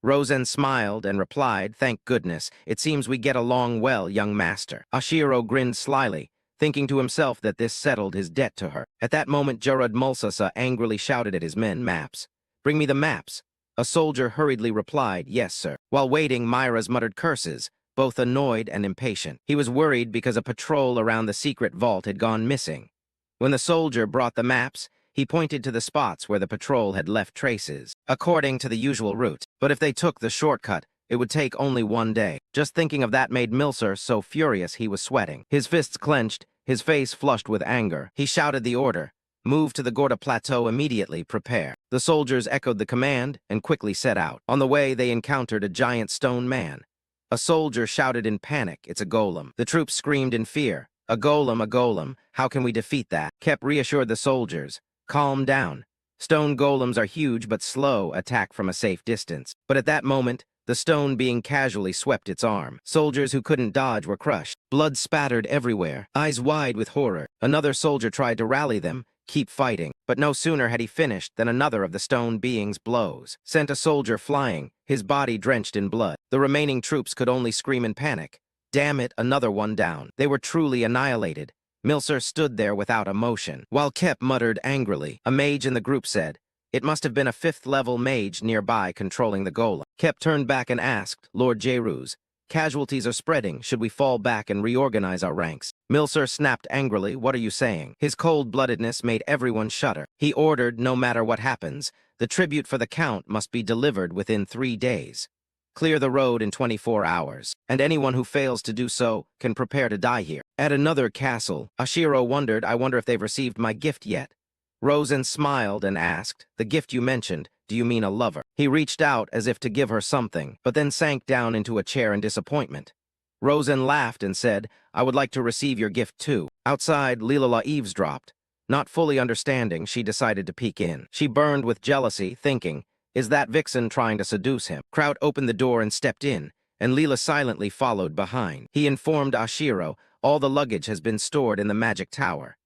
Rosen smiled and replied, thank goodness, it seems we get along well, young master. Ashiro grinned slyly, thinking to himself that this settled his debt to her. At that moment, Jarud Mulsasa angrily shouted at his men, maps. Bring me the maps. A soldier hurriedly replied, yes, sir. While waiting, Myra's muttered curses, both annoyed and impatient. He was worried because a patrol around the secret vault had gone missing. When the soldier brought the maps, he pointed to the spots where the patrol had left traces, according to the usual route. But if they took the shortcut, it would take only 1 day. Just thinking of that made Milser so furious he was sweating. His fists clenched, his face flushed with anger. He shouted the order, move to the Gorda Plateau immediately, prepare. The soldiers echoed the command and quickly set out. On the way, they encountered a giant stone man. A soldier shouted in panic, it's a golem. The troops screamed in fear, a golem, how can we defeat that? Kep reassured the soldiers, calm down. Stone golems are huge but slow, attack from a safe distance. But at that moment, the stone being casually swept its arm. Soldiers who couldn't dodge were crushed. Blood spattered everywhere, eyes wide with horror. Another soldier tried to rally them, keep fighting. But no sooner had he finished than another of the stone being's blows sent a soldier flying, his body drenched in blood. The remaining troops could only scream in panic. Damn it, another one down. They were truly annihilated. Milser stood there without emotion, while Kep muttered angrily. A mage in the group said, it must have been a 5th-level mage nearby controlling the golem. Kep turned back and asked, Lord Jeruz, casualties are spreading. Should we fall back and reorganize our ranks? Milser snapped angrily, what are you saying? His cold-bloodedness made everyone shudder. He ordered, no matter what happens, the tribute for the Count must be delivered within 3 days. Clear the road in 24 hours, and anyone who fails to do so can prepare to die here. At another castle, Ashiro wondered, I wonder if they've received my gift yet. Rosen smiled and asked, the gift you mentioned, do you mean a lover? He reached out as if to give her something, but then sank down into a chair in disappointment. Rosen laughed and said, I would like to receive your gift too. Outside, Lilala eavesdropped. Not fully understanding, she decided to peek in. She burned with jealousy, thinking, is that vixen trying to seduce him? Kraut opened the door and stepped in, and Leela silently followed behind. He informed Ashiro, all the luggage has been stored in the magic tower.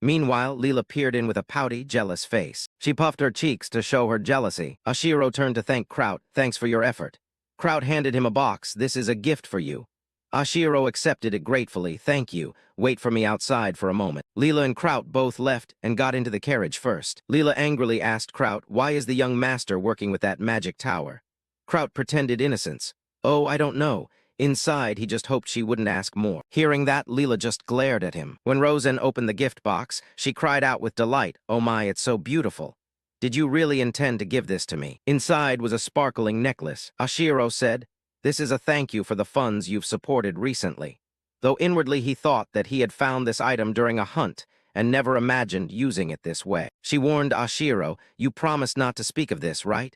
Meanwhile, Leela peered in with a pouty, jealous face. She puffed her cheeks to show her jealousy. Ashiro turned to thank Kraut, thanks for your effort. Kraut handed him a box, this is a gift for you. Ashiro accepted it gratefully, thank you, wait for me outside for a moment. Leela and Kraut both left and got into the carriage first. Leela angrily asked Kraut, why is the young master working with that magic tower? Kraut pretended innocence. Oh, I don't know. Inside, he just hoped she wouldn't ask more. Hearing that, Leela just glared at him. When Rosen opened the gift box, she cried out with delight, oh my, it's so beautiful. Did you really intend to give this to me? Inside was a sparkling necklace. Ashiro said, this is a thank you for the funds you've supported recently. Though inwardly he thought that he had found this item during a hunt and never imagined using it this way. She warned Ashiro, you promised not to speak of this, right?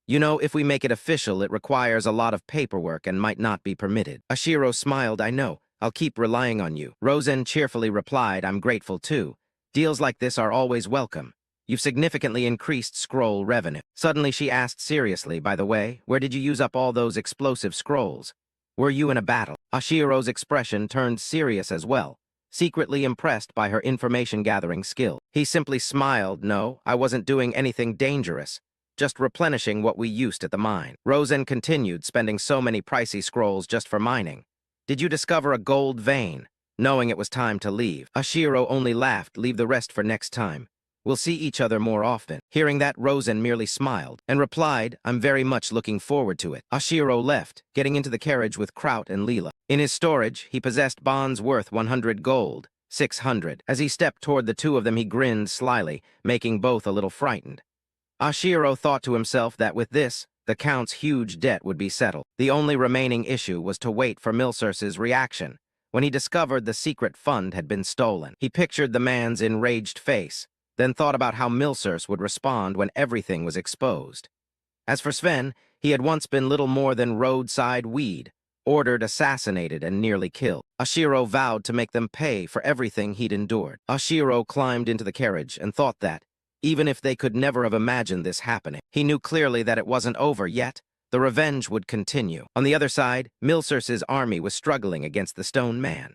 You know, if we make it official, it requires a lot of paperwork and might not be permitted. Ashiro smiled, I know. I'll keep relying on you. Rosen cheerfully replied, I'm grateful too. Deals like this are always welcome. You've significantly increased scroll revenue. Suddenly she asked seriously, by the way, where did you use up all those explosive scrolls? Were you in a battle? Ashiro's expression turned serious as well, secretly impressed by her information-gathering skill. He simply smiled, no, I wasn't doing anything dangerous. Just replenishing what we used at the mine. Rosen continued, spending so many pricey scrolls just for mining. Did you discover a gold vein? Knowing it was time to leave, Ashiro only laughed, leave the rest for next time. We'll see each other more often. Hearing that, Rosen merely smiled and replied, I'm very much looking forward to it. Ashiro left, getting into the carriage with Kraut and Leela. In his storage, he possessed bonds worth 100 gold, 600. As he stepped toward the two of them, he grinned slyly, making both a little frightened. Ashiro thought to himself that with this, the Count's huge debt would be settled. The only remaining issue was to wait for Milsurce's reaction. When he discovered the secret fund had been stolen, he pictured the man's enraged face, then thought about how Milsurce would respond when everything was exposed. As for Sven, he had once been little more than roadside weed, ordered, assassinated, and nearly killed. Ashiro vowed to make them pay for everything he'd endured. Ashiro climbed into the carriage and thought that, even if they could never have imagined this happening, he knew clearly that it wasn't over yet. The revenge would continue. On the other side, Milsurce's army was struggling against the stone man.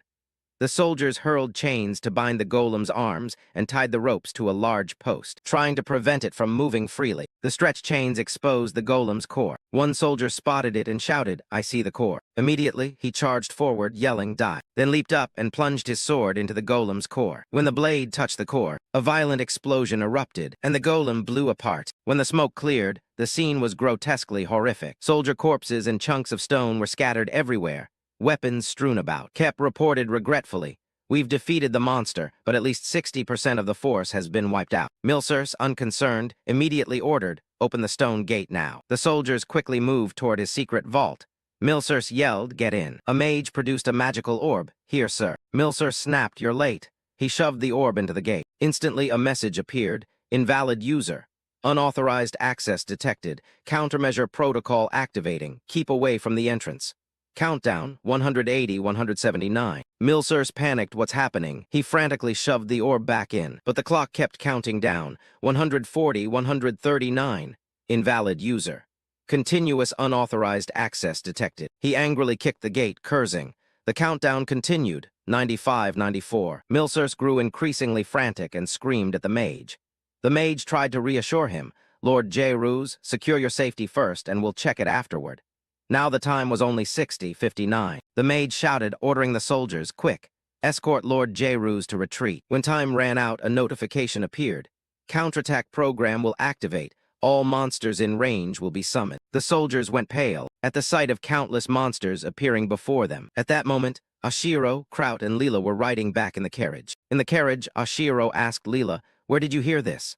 The soldiers hurled chains to bind the golem's arms and tied the ropes to a large post, trying to prevent it from moving freely. The stretched chains exposed the golem's core. One soldier spotted it and shouted, I see the core. Immediately, he charged forward, yelling, die, then leaped up and plunged his sword into the golem's core. When the blade touched the core, a violent explosion erupted, and the golem blew apart. When the smoke cleared, the scene was grotesquely horrific. Soldier corpses and chunks of stone were scattered everywhere, weapons strewn about. Kep reported regretfully, we've defeated the monster, but at least 60% of the force has been wiped out. Milsurce, unconcerned, immediately ordered, open the stone gate now. The soldiers quickly moved toward his secret vault. Milsurce yelled, get in. A mage produced a magical orb. Here, sir. Milsurce snapped, you're late. He shoved the orb into the gate. Instantly, a message appeared, invalid user. Unauthorized access detected. Countermeasure protocol activating. Keep away from the entrance. Countdown, 180, 179. Milsurce panicked what's happening. He frantically shoved the orb back in, but the clock kept counting down. 140, 139. Invalid user. Continuous unauthorized access detected. He angrily kicked the gate, cursing. The countdown continued. 95, 94. Milsurce grew increasingly frantic and screamed at the mage. The mage tried to reassure him. Lord J-Ruse, secure your safety first and we'll check it afterward. Now the time was only 60:59. The mage shouted, ordering the soldiers, quick, escort Lord J-Ruse to retreat. When time ran out, a notification appeared. Counterattack program will activate. All monsters in range will be summoned. The soldiers went pale at the sight of countless monsters appearing before them. At that moment, Ashiro, Kraut, and Leela were riding back in the carriage. In the carriage, Ashiro asked Leela, where did you hear this?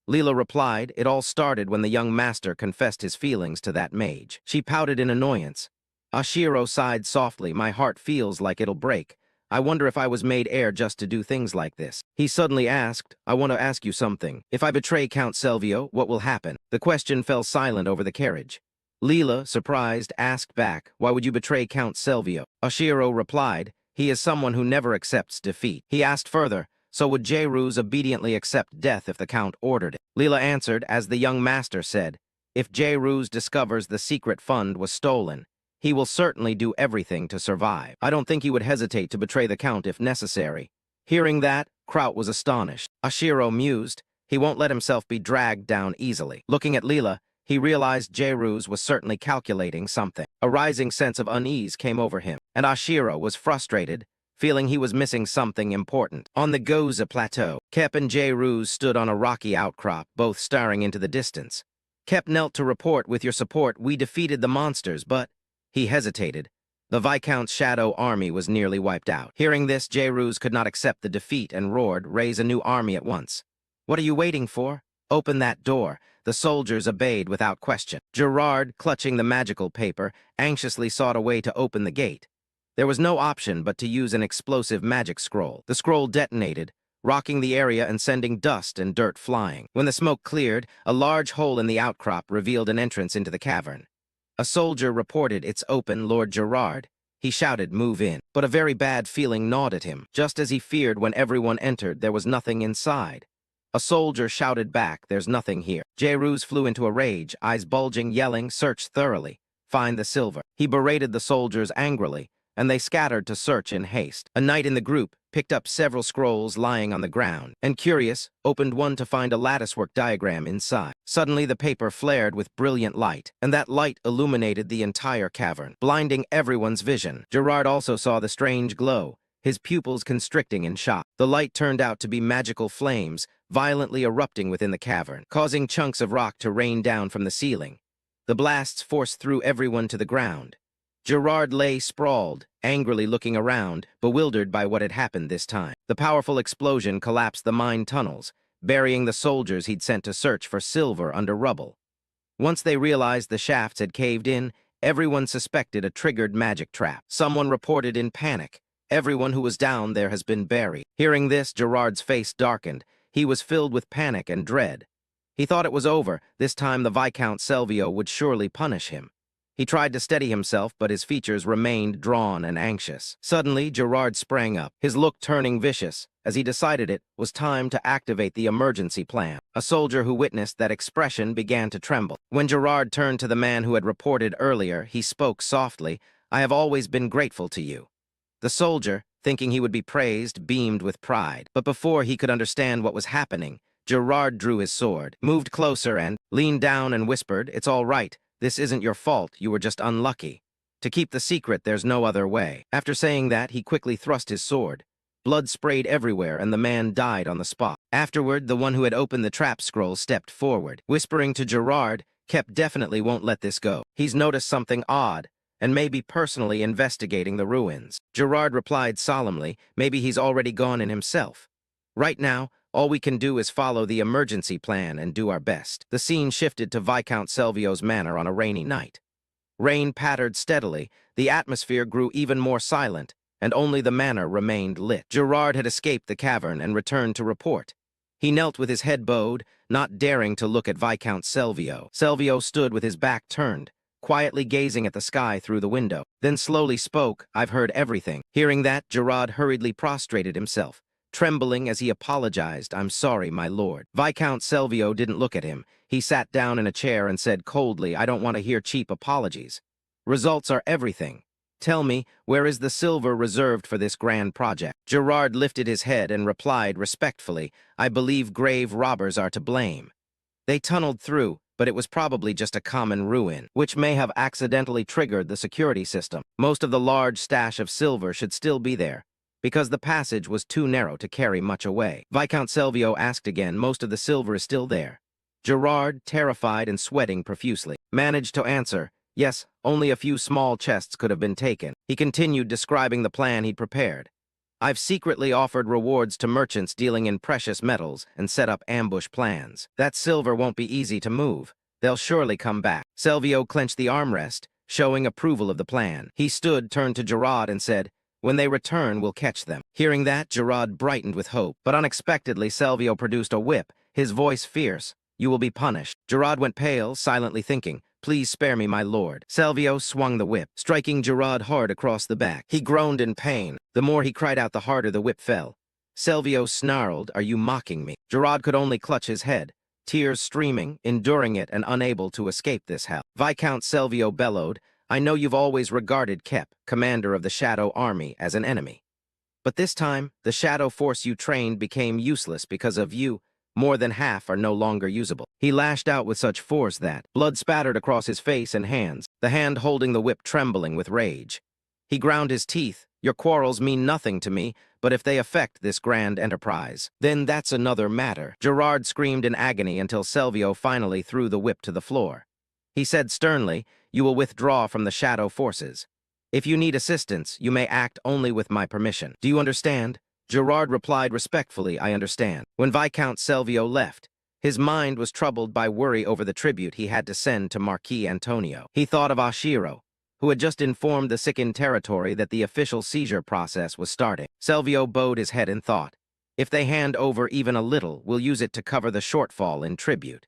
Leela replied, it all started when the young master confessed his feelings to that mage. She pouted in annoyance. Ashiro sighed softly, my heart feels like it'll break. I wonder if I was made heir just to do things like this. He suddenly asked, I want to ask you something. If I betray Count Selvio, what will happen? The question fell silent over the carriage. Leela, surprised, asked back, why would you betray Count Selvio? Ashiro replied, he is someone who never accepts defeat. He asked further, so would J-Ruse obediently accept death if the Count ordered it? Leela answered, as the young master said, if J-Ruse discovers the secret fund was stolen, he will certainly do everything to survive. I don't think he would hesitate to betray the Count if necessary. Hearing that, Kraut was astonished. Ashiro mused, he won't let himself be dragged down easily. Looking at Leela, he realized J-Ruse was certainly calculating something. A rising sense of unease came over him, and Ashiro was frustrated, feeling he was missing something important. On the Goza Plateau, Kep and J-Ruse stood on a rocky outcrop, both staring into the distance. Kep knelt to report, with your support, we defeated the monsters, but... He hesitated. The Viscount's shadow army was nearly wiped out. Hearing this, J-Ruse could not accept the defeat and roared, raise a new army at once. What are you waiting for? Open that door. The soldiers obeyed without question. Gerard, clutching the magical paper, anxiously sought a way to open the gate. There was no option but to use an explosive magic scroll. The scroll detonated, rocking the area and sending dust and dirt flying. When the smoke cleared, a large hole in the outcrop revealed an entrance into the cavern. A soldier reported, it's open, Lord Gerard. He shouted, move in. But a very bad feeling gnawed at him. Just as he feared when everyone entered, there was nothing inside. A soldier shouted back, there's nothing here. J-Ruse flew into a rage, eyes bulging, yelling, search thoroughly. Find the silver. He berated the soldiers angrily, and they scattered to search in haste. A knight in the group picked up several scrolls lying on the ground, and curious, opened one to find a latticework diagram inside. Suddenly the paper flared with brilliant light, and that light illuminated the entire cavern, blinding everyone's vision. Gerard also saw the strange glow, his pupils constricting in shock. The light turned out to be magical flames, violently erupting within the cavern, causing chunks of rock to rain down from the ceiling. The blasts forced through everyone to the ground. Gerard lay sprawled, angrily looking around, bewildered by what had happened this time. The powerful explosion collapsed the mine tunnels, burying the soldiers he'd sent to search for silver under rubble. Once they realized the shafts had caved in, everyone suspected a triggered magic trap. Someone reported in panic, "Everyone who was down there has been buried." Hearing this, Gerard's face darkened. He was filled with panic and dread. He thought it was over. This time the Viscount Selvio would surely punish him. He tried to steady himself, but his features remained drawn and anxious. Suddenly, Gerard sprang up, his look turning vicious, as he decided it was time to activate the emergency plan. A soldier who witnessed that expression began to tremble. When Gerard turned to the man who had reported earlier, he spoke softly, "I have always been grateful to you." The soldier, thinking he would be praised, beamed with pride. But before he could understand what was happening, Gerard drew his sword, moved closer and leaned down and whispered, "It's all right. This isn't your fault, you were just unlucky. To keep the secret, there's no other way." After saying that, he quickly thrust his sword. Blood sprayed everywhere, and the man died on the spot. Afterward, the one who had opened the trap scroll stepped forward, whispering to Gerard, "Kep definitely won't let this go. He's noticed something odd, and may be personally investigating the ruins." Gerard replied solemnly, "Maybe he's already gone in himself. Right now, all we can do is follow the emergency plan and do our best." The scene shifted to Viscount Selvio's manor on a rainy night. Rain pattered steadily, the atmosphere grew even more silent, and only the manor remained lit. Gerard had escaped the cavern and returned to report. He knelt with his head bowed, not daring to look at Viscount Selvio. Selvio stood with his back turned, quietly gazing at the sky through the window, then slowly spoke, "I've heard everything." Hearing that, Gerard hurriedly prostrated himself, trembling as he apologized, "I'm sorry, my lord." Viscount Selvio didn't look at him. He sat down in a chair and said coldly, "I don't want to hear cheap apologies. Results are everything. Tell me, where is the silver reserved for this grand project?" Gerard lifted his head and replied respectfully, "I believe grave robbers are to blame. They tunneled through, but it was probably just a common ruin, which may have accidentally triggered the security system. Most of the large stash of silver should still be there, because the passage was too narrow to carry much away." Viscount Selvio asked again, "Most of the silver is still there?" Gerard, terrified and sweating profusely, managed to answer, "Yes, only a few small chests could have been taken." He continued describing the plan he'd prepared. "I've secretly offered rewards to merchants dealing in precious metals and set up ambush plans. That silver won't be easy to move. They'll surely come back." Selvio clenched the armrest, showing approval of the plan. He stood, turned to Gerard and said, "When they return, we'll catch them." Hearing that, Gerard brightened with hope, but unexpectedly Selvio produced a whip, his voice fierce. "You will be punished." Gerard went pale, silently thinking, "Please spare me, my lord." Selvio swung the whip, striking Gerard hard across the back. He groaned in pain. The more he cried out, the harder the whip fell. Selvio snarled, "Are you mocking me?" Gerard could only clutch his head, tears streaming, enduring it and unable to escape this hell. Viscount Selvio bellowed, "I know you've always regarded Kep, commander of the Shadow Army, as an enemy. But this time, the Shadow Force you trained became useless because of you. More than half are no longer usable." He lashed out with such force that blood spattered across his face and hands, the hand holding the whip trembling with rage. He ground his teeth. "Your quarrels mean nothing to me, but if they affect this grand enterprise, then that's another matter." Gerard screamed in agony until Selvio finally threw the whip to the floor. He said sternly, "You will withdraw from the Shadow Forces. If you need assistance, you may act only with my permission. Do you understand?" Gerard replied respectfully, "I understand." When Viscount Selvio left, his mind was troubled by worry over the tribute he had to send to Marquis Antonio. He thought of Oshiro, who had just informed the Sikin territory that the official seizure process was starting. Selvio bowed his head in thought. "If they hand over even a little, we'll use it to cover the shortfall in tribute.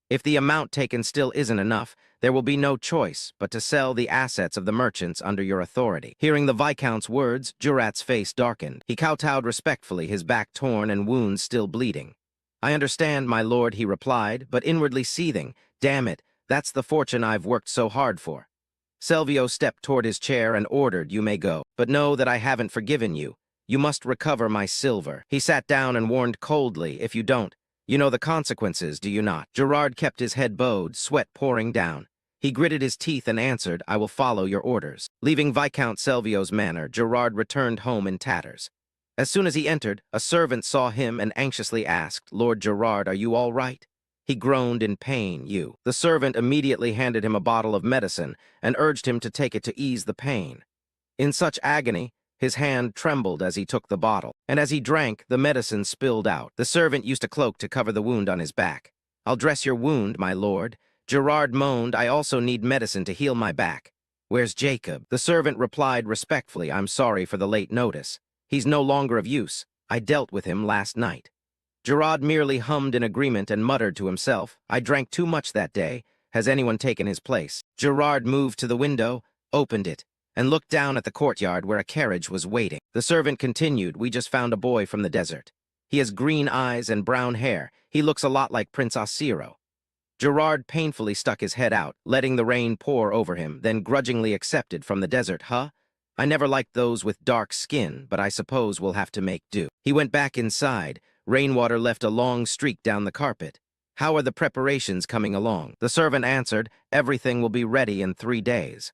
If the amount taken still isn't enough, there will be no choice but to sell the assets of the merchants under your authority." Hearing the Viscount's words, Jurat's face darkened. He kowtowed respectfully, his back torn and wounds still bleeding. "I understand, my lord," he replied, but inwardly seething. "Damn it, that's the fortune I've worked so hard for." Selvio stepped toward his chair and ordered, "You may go. But know that I haven't forgiven you. You must recover my silver." He sat down and warned coldly, "If you don't, you know the consequences, do you not?" Gerard kept his head bowed, sweat pouring down. He gritted his teeth and answered, "I will follow your orders." Leaving Viscount Selvio's manor, Gerard returned home in tatters. As soon as he entered, a servant saw him and anxiously asked, "Lord Gerard, are you all right?" He groaned in pain. The servant immediately handed him a bottle of medicine and urged him to take it to ease the pain. In such agony, his hand trembled as he took the bottle, and as he drank, the medicine spilled out. The servant used a cloak to cover the wound on his back. "I'll dress your wound, my lord." Gerard moaned, "I also need medicine to heal my back." "Where's Jacob?" The servant replied respectfully, "I'm sorry for the late notice. He's no longer of use. I dealt with him last night." Gerard merely hummed in agreement and muttered to himself, "I drank too much that day. Has anyone taken his place?" Gerard moved to the window, opened it, and looked down at the courtyard where a carriage was waiting. The servant continued, "We just found a boy from the desert. He has green eyes and brown hair. He looks a lot like Prince Asiro." Gerard painfully stuck his head out, letting the rain pour over him, then grudgingly accepted from the desert. "Huh? I never liked those with dark skin, but I suppose we'll have to make do." He went back inside. Rainwater left a long streak down the carpet. "How are the preparations coming along?" The servant answered, "Everything will be ready in 3 days.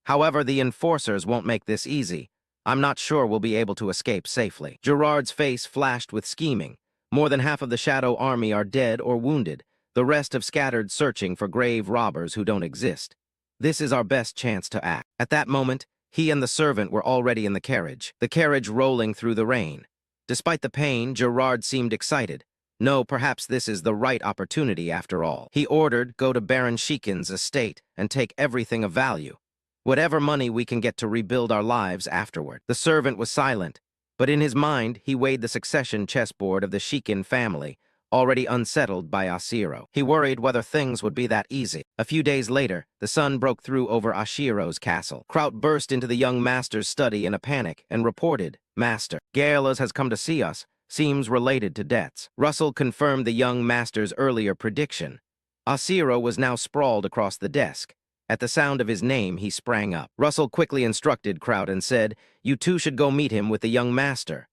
However, the enforcers won't make this easy. I'm not sure we'll be able to escape safely." Gerard's face flashed with scheming. "More than half of the Shadow Army are dead or wounded. The rest have scattered searching for grave robbers who don't exist. This is our best chance to act." At that moment, he and the servant were already in the carriage rolling through the rain. Despite the pain, Gerard seemed excited. No, perhaps this is the right opportunity after all. He ordered, "Go to Baron Shikin's estate and take everything of value. Whatever money we can get to rebuild our lives afterward." The servant was silent, but in his mind he weighed the succession chessboard of the Shikin family, already unsettled by Asiro. He worried whether things would be that easy. A few days later, the sun broke through over Ashiro's castle. Kraut burst into the young master's study in a panic and reported, "Master, Gaelas has come to see us. Seems related to debts." Russell confirmed the young master's earlier prediction. Asiro was now sprawled across the desk. At the sound of his name, he sprang up. Russell quickly instructed Kraut and said, "You two should go meet him with the young master."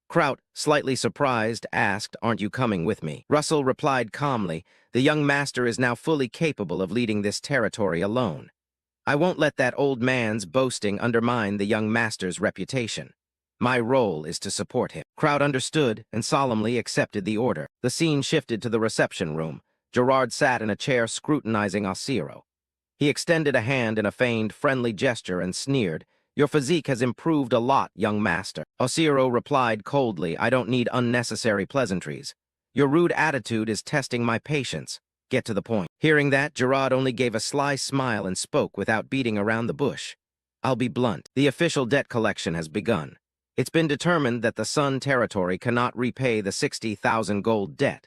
Kraut, slightly surprised, asked, "Aren't you coming with me?" Russell replied calmly, "The young master is now fully capable of leading this territory alone. I won't let that old man's boasting undermine the young master's reputation. My role is to support him." Kraut understood and solemnly accepted the order. The scene shifted to the reception room. Gerard sat in a chair scrutinizing Asiro. He extended a hand in a feigned friendly gesture and sneered, "Your physique has improved a lot, young master." Asiro replied coldly, "I don't need unnecessary pleasantries. Your rude attitude is testing my patience. Get to the point." Hearing that, Gerard only gave a sly smile and spoke without beating around the bush. "I'll be blunt. The official debt collection has begun. It's been determined that the Sun territory cannot repay the 60,000 gold debt.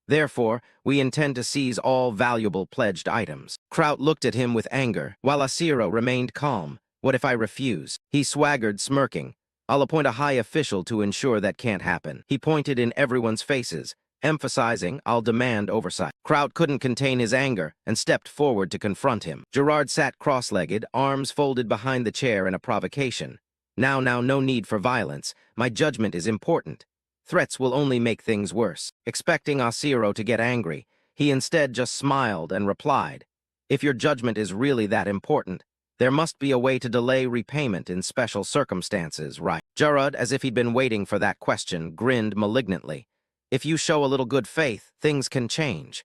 Therefore, we intend to seize all valuable pledged items." Kraut looked at him with anger, while Asiro remained calm. "What if I refuse?" He swaggered, smirking. "I'll appoint a high official to ensure that can't happen." He pointed in everyone's faces, emphasizing, "I'll demand oversight." Kraut couldn't contain his anger and stepped forward to confront him. Gerard sat cross-legged, arms folded behind the chair in a provocation. Now, no need for violence. My judgment is important. Threats will only make things worse." Expecting Asiro to get angry, he instead just smiled and replied, "If your judgment is really that important, there must be a way to delay repayment in special circumstances, right?" Gerard, as if he'd been waiting for that question, grinned malignantly. "If you show a little good faith, things can change."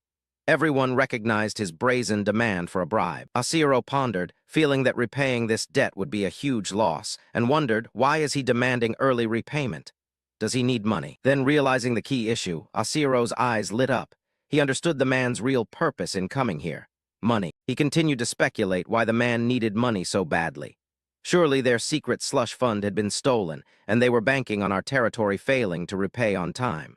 Everyone recognized his brazen demand for a bribe. Asiro pondered, feeling that repaying this debt would be a huge loss, and wondered, why is he demanding early repayment? Does he need money? Then, realizing the key issue, Asiro's eyes lit up. He understood the man's real purpose in coming here. Money. He continued to speculate why the man needed money so badly. Surely their secret slush fund had been stolen, and they were banking on our territory failing to repay on time.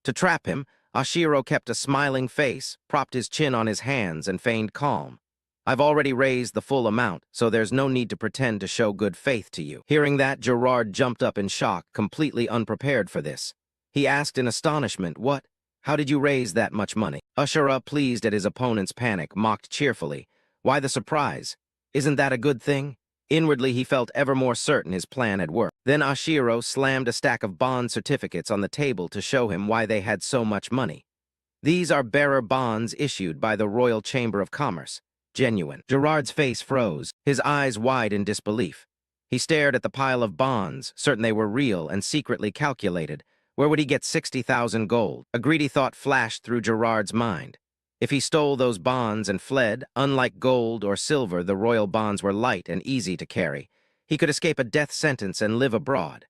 To trap him, Asiro kept a smiling face, propped his chin on his hands, and feigned calm. "I've already raised the full amount, so there's no need to pretend to show good faith to you." Hearing that, Gerard jumped up in shock, completely unprepared for this. He asked in astonishment, "What? How did you raise that much money?" Ashura, pleased at his opponent's panic, mocked cheerfully. "Why the surprise? Isn't that a good thing?" Inwardly, he felt ever more certain his plan had worked. Then Ashiro slammed a stack of bond certificates on the table to show him why they had so much money. "These are bearer bonds issued by the Royal Chamber of Commerce. Genuine." Gerard's face froze, his eyes wide in disbelief. He stared at the pile of bonds, certain they were real and secretly calculated. Where would he get 60,000 gold? A greedy thought flashed through Gerard's mind. If he stole those bonds and fled, unlike gold or silver, the royal bonds were light and easy to carry. He could escape a death sentence and live abroad.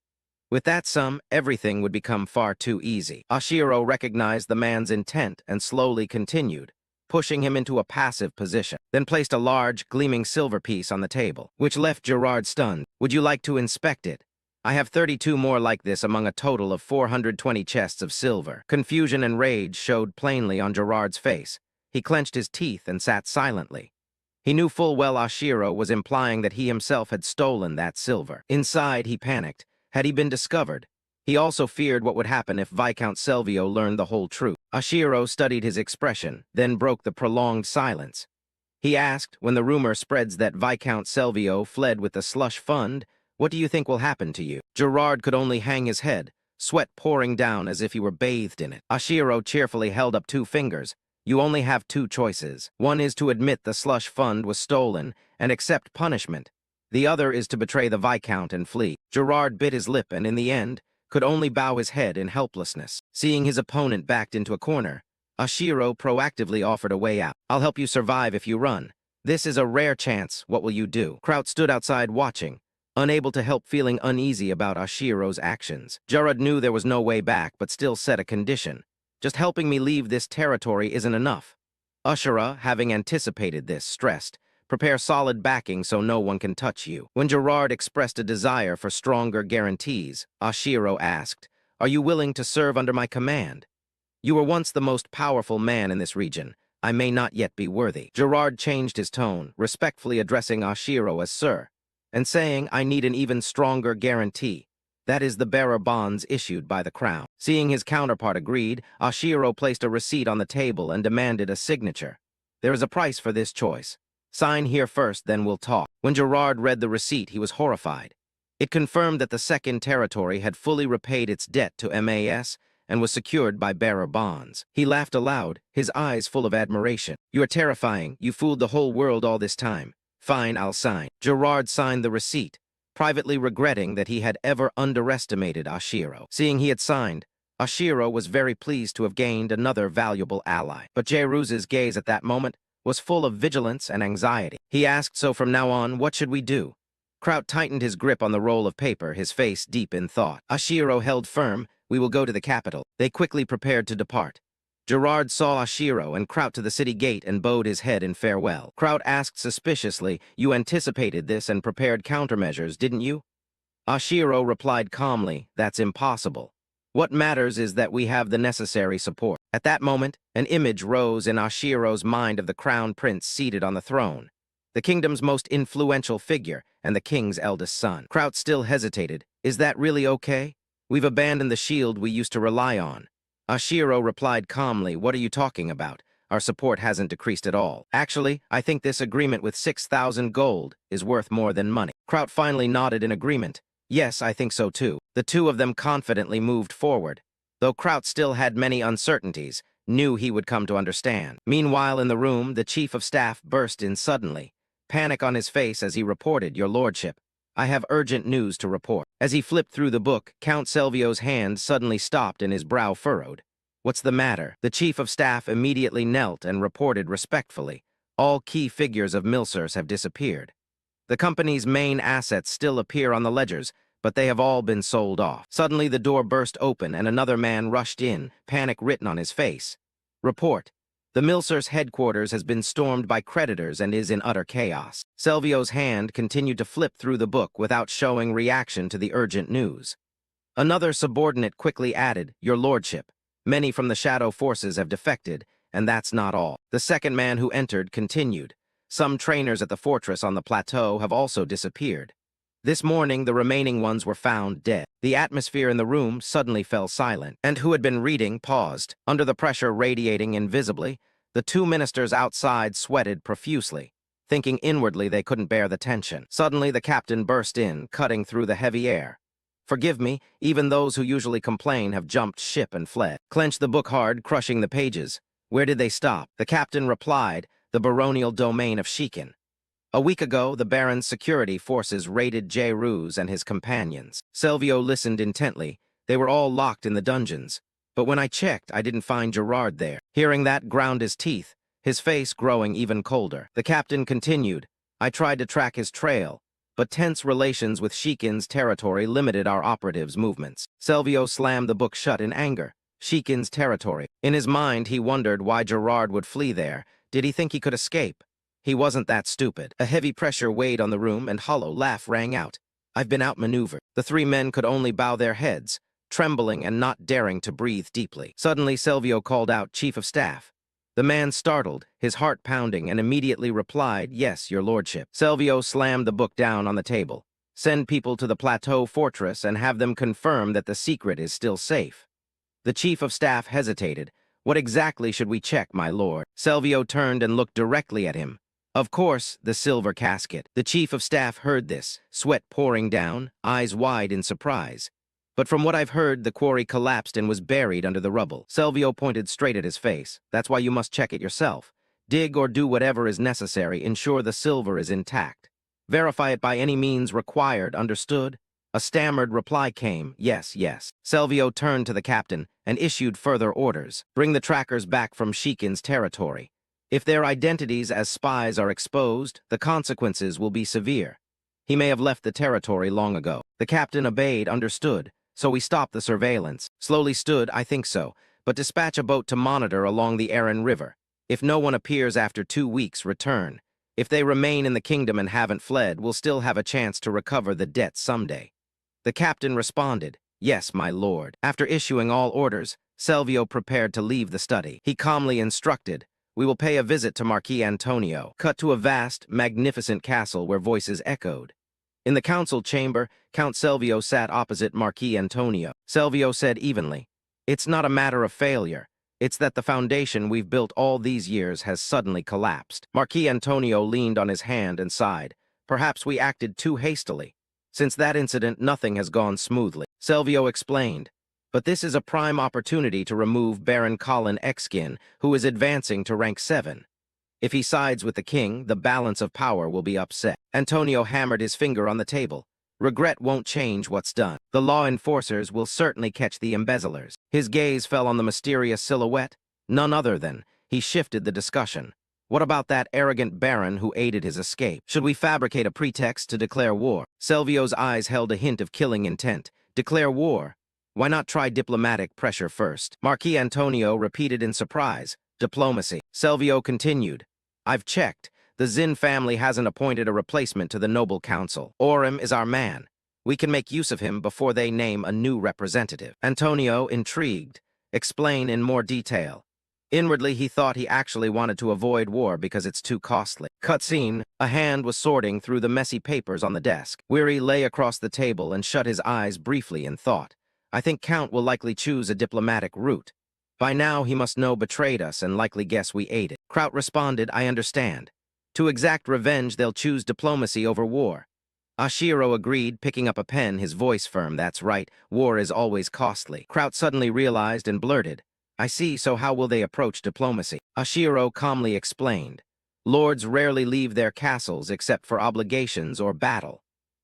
With that sum, everything would become far too easy. Oshiro recognized the man's intent and slowly continued, pushing him into a passive position, then placed a large, gleaming silver piece on the table, which left Gerard stunned. Would you like to inspect it? I have 32 more like this among a total of 420 chests of silver. Confusion and rage showed plainly on Gerard's face. He clenched his teeth and sat silently. He knew full well Oshiro was implying that he himself had stolen that silver. Inside, he panicked. Had he been discovered? He also feared what would happen if Viscount Selvio learned the whole truth. Oshiro studied his expression, then broke the prolonged silence. He asked, when the rumor spreads that Viscount Selvio fled with the slush fund, what do you think will happen to you? Gerard could only hang his head, sweat pouring down as if he were bathed in it. Oshiro cheerfully held up 2 fingers. You only have 2 choices. One is to admit the slush fund was stolen and accept punishment. The other is to betray the Viscount and flee. Gerard bit his lip and, in the end, could only bow his head in helplessness. Seeing his opponent backed into a corner, Oshiro proactively offered a way out. I'll help you survive if you run. This is a rare chance. What will you do? Kraut stood outside watching, unable to help feeling uneasy about Oshiro's actions. Gerard knew there was no way back, but still set a condition. Just helping me leave this territory isn't enough. Ushira, having anticipated this, stressed, prepare solid backing so no one can touch you. When Gerard expressed a desire for stronger guarantees, Oshiro asked, are you willing to serve under my command? You were once the most powerful man in this region. I may not yet be worthy. Gerard changed his tone, respectfully addressing Oshiro as sir, and saying, I need an even stronger guarantee. That is the bearer bonds issued by the crown. Seeing his counterpart agreed, Oshiro placed a receipt on the table and demanded a signature. There is a price for this choice. Sign here first, then we'll talk. When Gerard read the receipt, he was horrified. It confirmed that the Second Territory had fully repaid its debt to MAS and was secured by bearer bonds. He laughed aloud, his eyes full of admiration. You are terrifying. You fooled the whole world all this time. Fine, I'll sign. Gerard signed the receipt, privately regretting that he had ever underestimated Oshiro. Seeing he had signed, Oshiro was very pleased to have gained another valuable ally. But Jeruz's gaze at that moment was full of vigilance and anxiety. He asked, so from now on, what should we do? Kraut tightened his grip on the roll of paper, his face deep in thought. Oshiro held firm. We will go to the capital. They quickly prepared to depart. Gerard saw Oshiro and Kraut to the city gate and bowed his head in farewell. Kraut asked suspiciously, you anticipated this and prepared countermeasures, didn't you? Oshiro replied calmly, that's impossible. What matters is that we have the necessary support. At that moment, an image rose in Oshiro's mind of the crown prince seated on the throne, the kingdom's most influential figure and the king's eldest son. Kraut still hesitated. Is that really okay? We've abandoned the shield we used to rely on. Oshiro replied calmly, what are you talking about? Our support hasn't decreased at all. Actually, I think this agreement with 6,000 gold is worth more than money. Kraut finally nodded in agreement. Yes, I think so too. The two of them confidently moved forward. Though Kraut still had many uncertainties, knew he would come to understand. Meanwhile, in the room, the chief of staff burst in suddenly, panic on his face as he reported, Your Lordship, I have urgent news to report. As he flipped through the book, Count Selvio's hand suddenly stopped and his brow furrowed. What's the matter? The chief of staff immediately knelt and reported respectfully. All key figures of Milsers have disappeared. The company's main assets still appear on the ledgers, but they have all been sold off. Suddenly the door burst open and another man rushed in, panic written on his face. Report. The Milsers' headquarters has been stormed by creditors and is in utter chaos. Selvio's hand continued to flip through the book without showing reaction to the urgent news. Another subordinate quickly added, Your Lordship, many from the shadow forces have defected, and that's not all. The second man who entered continued. Some trainers at the fortress on the plateau have also disappeared. This morning, the remaining ones were found dead. The atmosphere in the room suddenly fell silent, and who had been reading paused. Under the pressure radiating invisibly, the two ministers outside sweated profusely, thinking inwardly they couldn't bear the tension. Suddenly, the captain burst in, cutting through the heavy air. Forgive me, even those who usually complain have jumped ship and fled. Clenched the book hard, crushing the pages. Where did they stop? The captain replied, the baronial domain of Shikin. A week ago, the Baron's security forces raided J. and his companions. Silvio listened intently. They were all locked in the dungeons. But when I checked, I didn't find Gerard there. Hearing that ground his teeth, his face growing even colder. The captain continued, I tried to track his trail, but tense relations with Shikin's territory limited our operatives' movements. Silvio slammed the book shut in anger. Shikin's territory. In his mind, he wondered why Gerard would flee there. Did he think he could escape? He wasn't that stupid. A heavy pressure weighed on the room and hollow laugh rang out. I've been outmaneuvered. The three men could only bow their heads, trembling and not daring to breathe deeply. Suddenly, Silvio called out, Chief of Staff. The man startled, his heart pounding, and immediately replied, Yes, your lordship. Silvio slammed the book down on the table. Send people to the Plateau Fortress and have them confirm that the secret is still safe. The Chief of Staff hesitated. What exactly should we check, my lord? Silvio turned and looked directly at him. Of course, the silver casket. The Chief of Staff heard this, sweat pouring down, eyes wide in surprise. But from what I've heard, the quarry collapsed and was buried under the rubble. Silvio pointed straight at his face. That's why you must check it yourself. Dig or do whatever is necessary, ensure the silver is intact. Verify it by any means required, understood? A stammered reply came, yes, yes. Silvio turned to the captain and issued further orders. Bring the trackers back from Shikin's territory. If their identities as spies are exposed, the consequences will be severe. He may have left the territory long ago. The captain obeyed, understood. So we stopped the surveillance. Slowly stood, I think so, but dispatch a boat to monitor along the Aran River. If no one appears after 2 weeks, return. If they remain in the kingdom and haven't fled, we'll still have a chance to recover the debt someday. The captain responded, Yes, my lord. After issuing all orders, Silvio prepared to leave the study. He calmly instructed, We will pay a visit to Marquis Antonio. Cut to a vast, magnificent castle where voices echoed. In the council chamber, Count Silvio sat opposite Marquis Antonio. Silvio said evenly, It's not a matter of failure. It's that the foundation we've built all these years has suddenly collapsed. Marquis Antonio leaned on his hand and sighed. Perhaps we acted too hastily. Since that incident, nothing has gone smoothly. Silvio explained, But this is a prime opportunity to remove Baron Colin Exkin, who is advancing to rank 7. If he sides with the king, the balance of power will be upset. Antonio hammered his finger on the table. Regret won't change what's done. The law enforcers will certainly catch the embezzlers. His gaze fell on the mysterious silhouette. None other than. He shifted the discussion. What about that arrogant baron who aided his escape? Should we fabricate a pretext to declare war? Silvio's eyes held a hint of killing intent. Declare war? Why not try diplomatic pressure first? Marquis Antonio repeated in surprise. Diplomacy. Silvio continued. I've checked. The Zin family hasn't appointed a replacement to the Noble Council. Orem is our man. We can make use of him before they name a new representative. Antonio, intrigued, explain in more detail. Inwardly, he thought he actually wanted to avoid war because it's too costly. Cutscene, a hand was sorting through the messy papers on the desk. Weary lay across the table and shut his eyes briefly in thought. I think Count will likely choose a diplomatic route. By now, he must know betrayed us and likely guess we aided. Kraut responded, I understand. To exact revenge, they'll choose diplomacy over war. Ashiro agreed, picking up a pen, his voice firm. That's right, war is always costly. Kraut suddenly realized and blurted. I see, so how will they approach diplomacy? Ashiro calmly explained. Lords rarely leave their castles except for obligations or battle.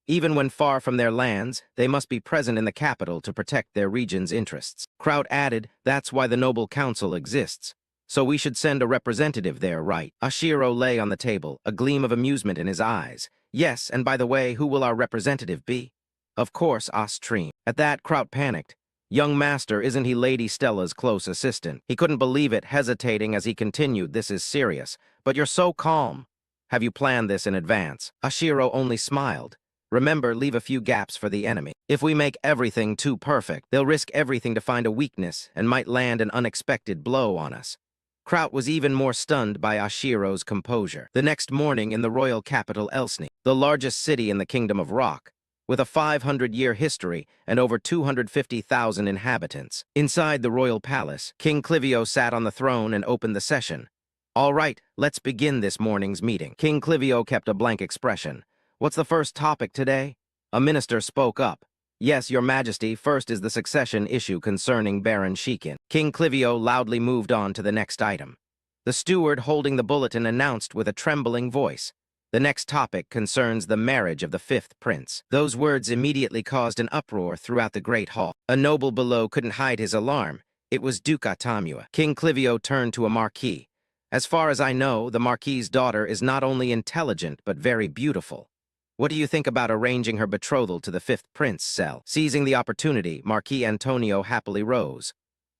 Even when far from their lands, they must be present in the capital to protect their region's interests. Kraut added, that's why the Noble Council exists. So we should send a representative there, right? Ashiro lay on the table, a gleam of amusement in his eyes. Yes, and by the way, who will our representative be? Of course, Ostream. At that, Kraut panicked. Young master, isn't he Lady Stella's close assistant? He couldn't believe it, hesitating as he continued, this is serious. But you're so calm. Have you planned this in advance? Ashiro only smiled. Remember, leave a few gaps for the enemy. If we make everything too perfect, they'll risk everything to find a weakness and might land an unexpected blow on us. Kraut was even more stunned by Ashiro's composure. The next morning in the royal capital Elsni, the largest city in the Kingdom of Rock, with a 500-year history and over 250,000 inhabitants. Inside the royal palace, King Clivio sat on the throne and opened the session. All right, let's begin this morning's meeting. King Clivio kept a blank expression. What's the first topic today? A minister spoke up. Yes, your majesty, first is the succession issue concerning Baron Shikin. King Clivio loudly moved on to the next item. The steward holding the bulletin announced with a trembling voice. The next topic concerns the marriage of the fifth prince. Those words immediately caused an uproar throughout the great hall. A noble below couldn't hide his alarm. It was Duke Otamua. King Clivio turned to a marquis. As far as I know, the marquis's daughter is not only intelligent, but very beautiful. What do you think about arranging her betrothal to the fifth prince, Cell? Seizing the opportunity, Marquis Antonio happily rose.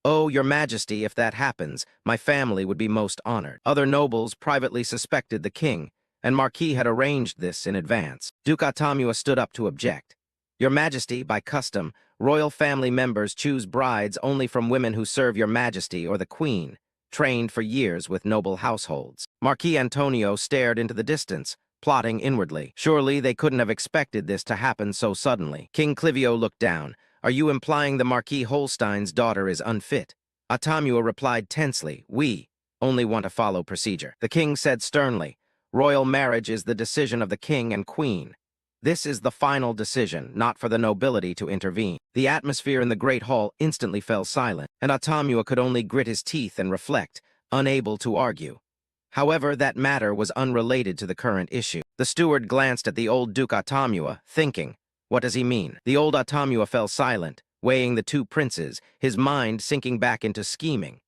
Oh, your majesty, if that happens, my family would be most honored. Other nobles privately suspected the king, and Marquis had arranged this in advance. Duke Otamua stood up to object. Your majesty, by custom, royal family members choose brides only from women who serve your majesty or the queen, trained for years with noble households. Marquis Antonio stared into the distance, plotting inwardly. Surely they couldn't have expected this to happen so suddenly. King Clivio looked down. Are you implying the Marquis Holstein's daughter is unfit? Otamua replied tensely, we only want to follow procedure. The king said sternly, royal marriage is the decision of the king and queen. This is the final decision, not for the nobility to intervene. The atmosphere in the great hall instantly fell silent, and Otamua could only grit his teeth and reflect, unable to argue. However, that matter was unrelated to the current issue. The steward glanced at the old Duke Otamua, thinking, what does he mean? The old Otamua fell silent, weighing the two princes, his mind sinking back into scheming.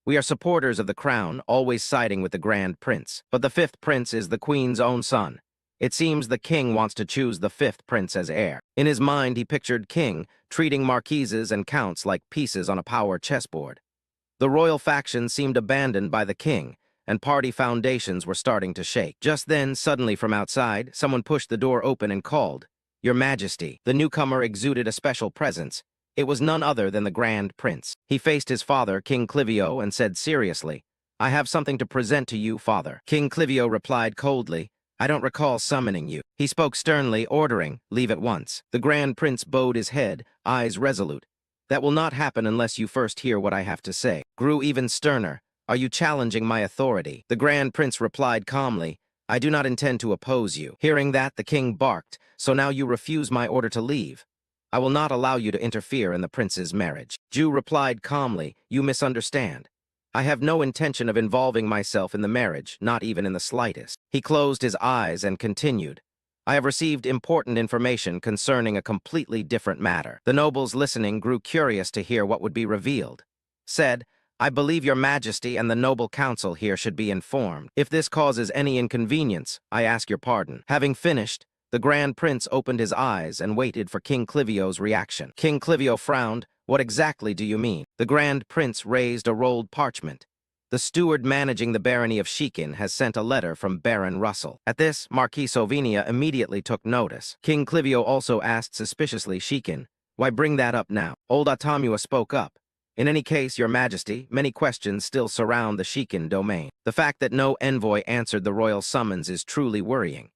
We are supporters of the crown, always siding with the Grand Prince. But the fifth prince is the queen's own son. It seems the king wants to choose the fifth prince as heir. In his mind, he pictured king, treating marquises and counts like pieces on a power chessboard. The royal faction seemed abandoned by the king, and party foundations were starting to shake. Just then, suddenly from outside, someone pushed the door open and called, Your Majesty. The newcomer exuded a special presence. It was none other than the Grand Prince. He faced his father, King Clivio, and said seriously, I have something to present to you, father. King Clivio replied coldly, I don't recall summoning you. He spoke sternly, ordering, leave at once. The Grand Prince bowed his head, eyes resolute. That will not happen unless you first hear what I have to say. Grew even sterner. Are you challenging my authority? The Grand Prince replied calmly, I do not intend to oppose you. Hearing that, the king barked, so now you refuse my order to leave. I will not allow you to interfere in the prince's marriage. Ju replied calmly, you misunderstand. I have no intention of involving myself in the marriage, not even in the slightest. He closed his eyes and continued. I have received important information concerning a completely different matter. The nobles listening grew curious to hear what would be revealed. Said, I believe your majesty and the noble council here should be informed. If this causes any inconvenience, I ask your pardon. Having finished, the Grand Prince opened his eyes and waited for King Clivio's reaction. King Clivio frowned. What exactly do you mean? The Grand Prince raised a rolled parchment. The steward managing the barony of Shikin has sent a letter from Baron Russell. At this, Marquis Sovinia immediately took notice. King Clivio also asked suspiciously, Shikin, why bring that up now? Old Otamua spoke up. In any case, your majesty, many questions still surround the Shikin domain. The fact that no envoy answered the royal summons is truly worrying.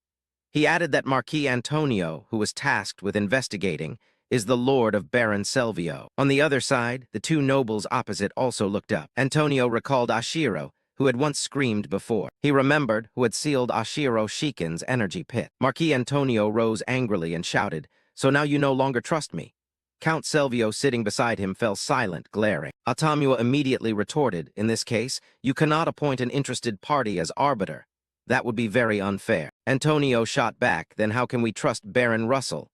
He added that Marquis Antonio, who was tasked with investigating, is the lord of Baron Selvio. On the other side, the two nobles opposite also looked up. Antonio recalled Ashiro, who had once screamed before. He remembered who had sealed Ashiro Shikin's energy pit. Marquis Antonio rose angrily and shouted, so now you no longer trust me. Count Selvio sitting beside him fell silent, glaring. Otamua immediately retorted, in this case, you cannot appoint an interested party as arbiter. That would be very unfair. Antonio shot back, then how can we trust Baron Russell?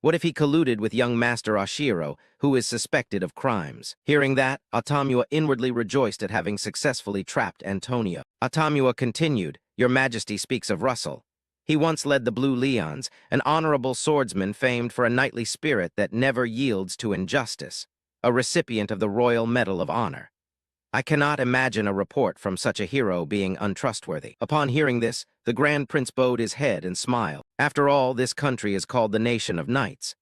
What if he colluded with young Master Ashiro, who is suspected of crimes? Hearing that, Otamua inwardly rejoiced at having successfully trapped Antonio. Otamua continued, Your Majesty speaks of Russell. He once led the Blue Leons, an honorable swordsman famed for a knightly spirit that never yields to injustice, a recipient of the Royal Medal of Honor. I cannot imagine a report from such a hero being untrustworthy. Upon hearing this, the Grand Prince bowed his head and smiled. After all, this country is called the Nation of Knights.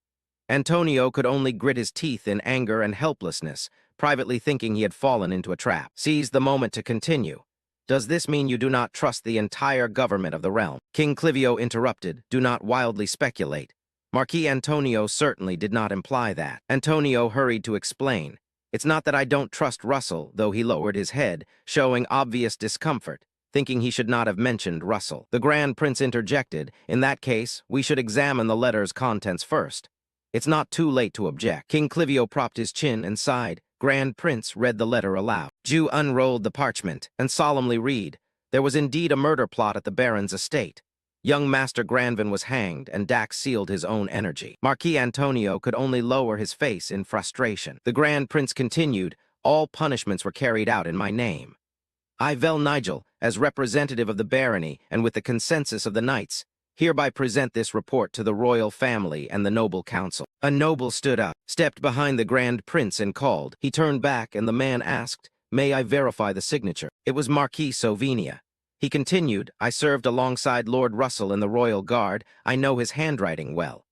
Antonio could only grit his teeth in anger and helplessness, privately thinking he had fallen into a trap. Seized the moment to continue. Does this mean you do not trust the entire government of the realm? King Clivio interrupted, do not wildly speculate. Marquis Antonio certainly did not imply that. Antonio hurried to explain. It's not that I don't trust Russell, though he lowered his head, showing obvious discomfort, thinking he should not have mentioned Russell. The Grand Prince interjected, in that case, we should examine the letter's contents first. It's not too late to object. King Clivio propped his chin and sighed. Grand Prince read the letter aloud. Ju unrolled the parchment and solemnly read, there was indeed a murder plot at the Baron's estate. Young Master Granvin was hanged, and Dax sealed his own energy. Marquis Antonio could only lower his face in frustration. The Grand Prince continued, all punishments were carried out in my name. I, Vel Nigel, as representative of the barony and with the consensus of the knights, hereby present this report to the royal family and the noble council. A noble stood up, stepped behind the Grand Prince and called. He turned back and the man asked, "May I verify the signature?" It was Marquis Sovinia. He continued, "I served alongside Lord Russell in the Royal Guard. I know his handwriting well."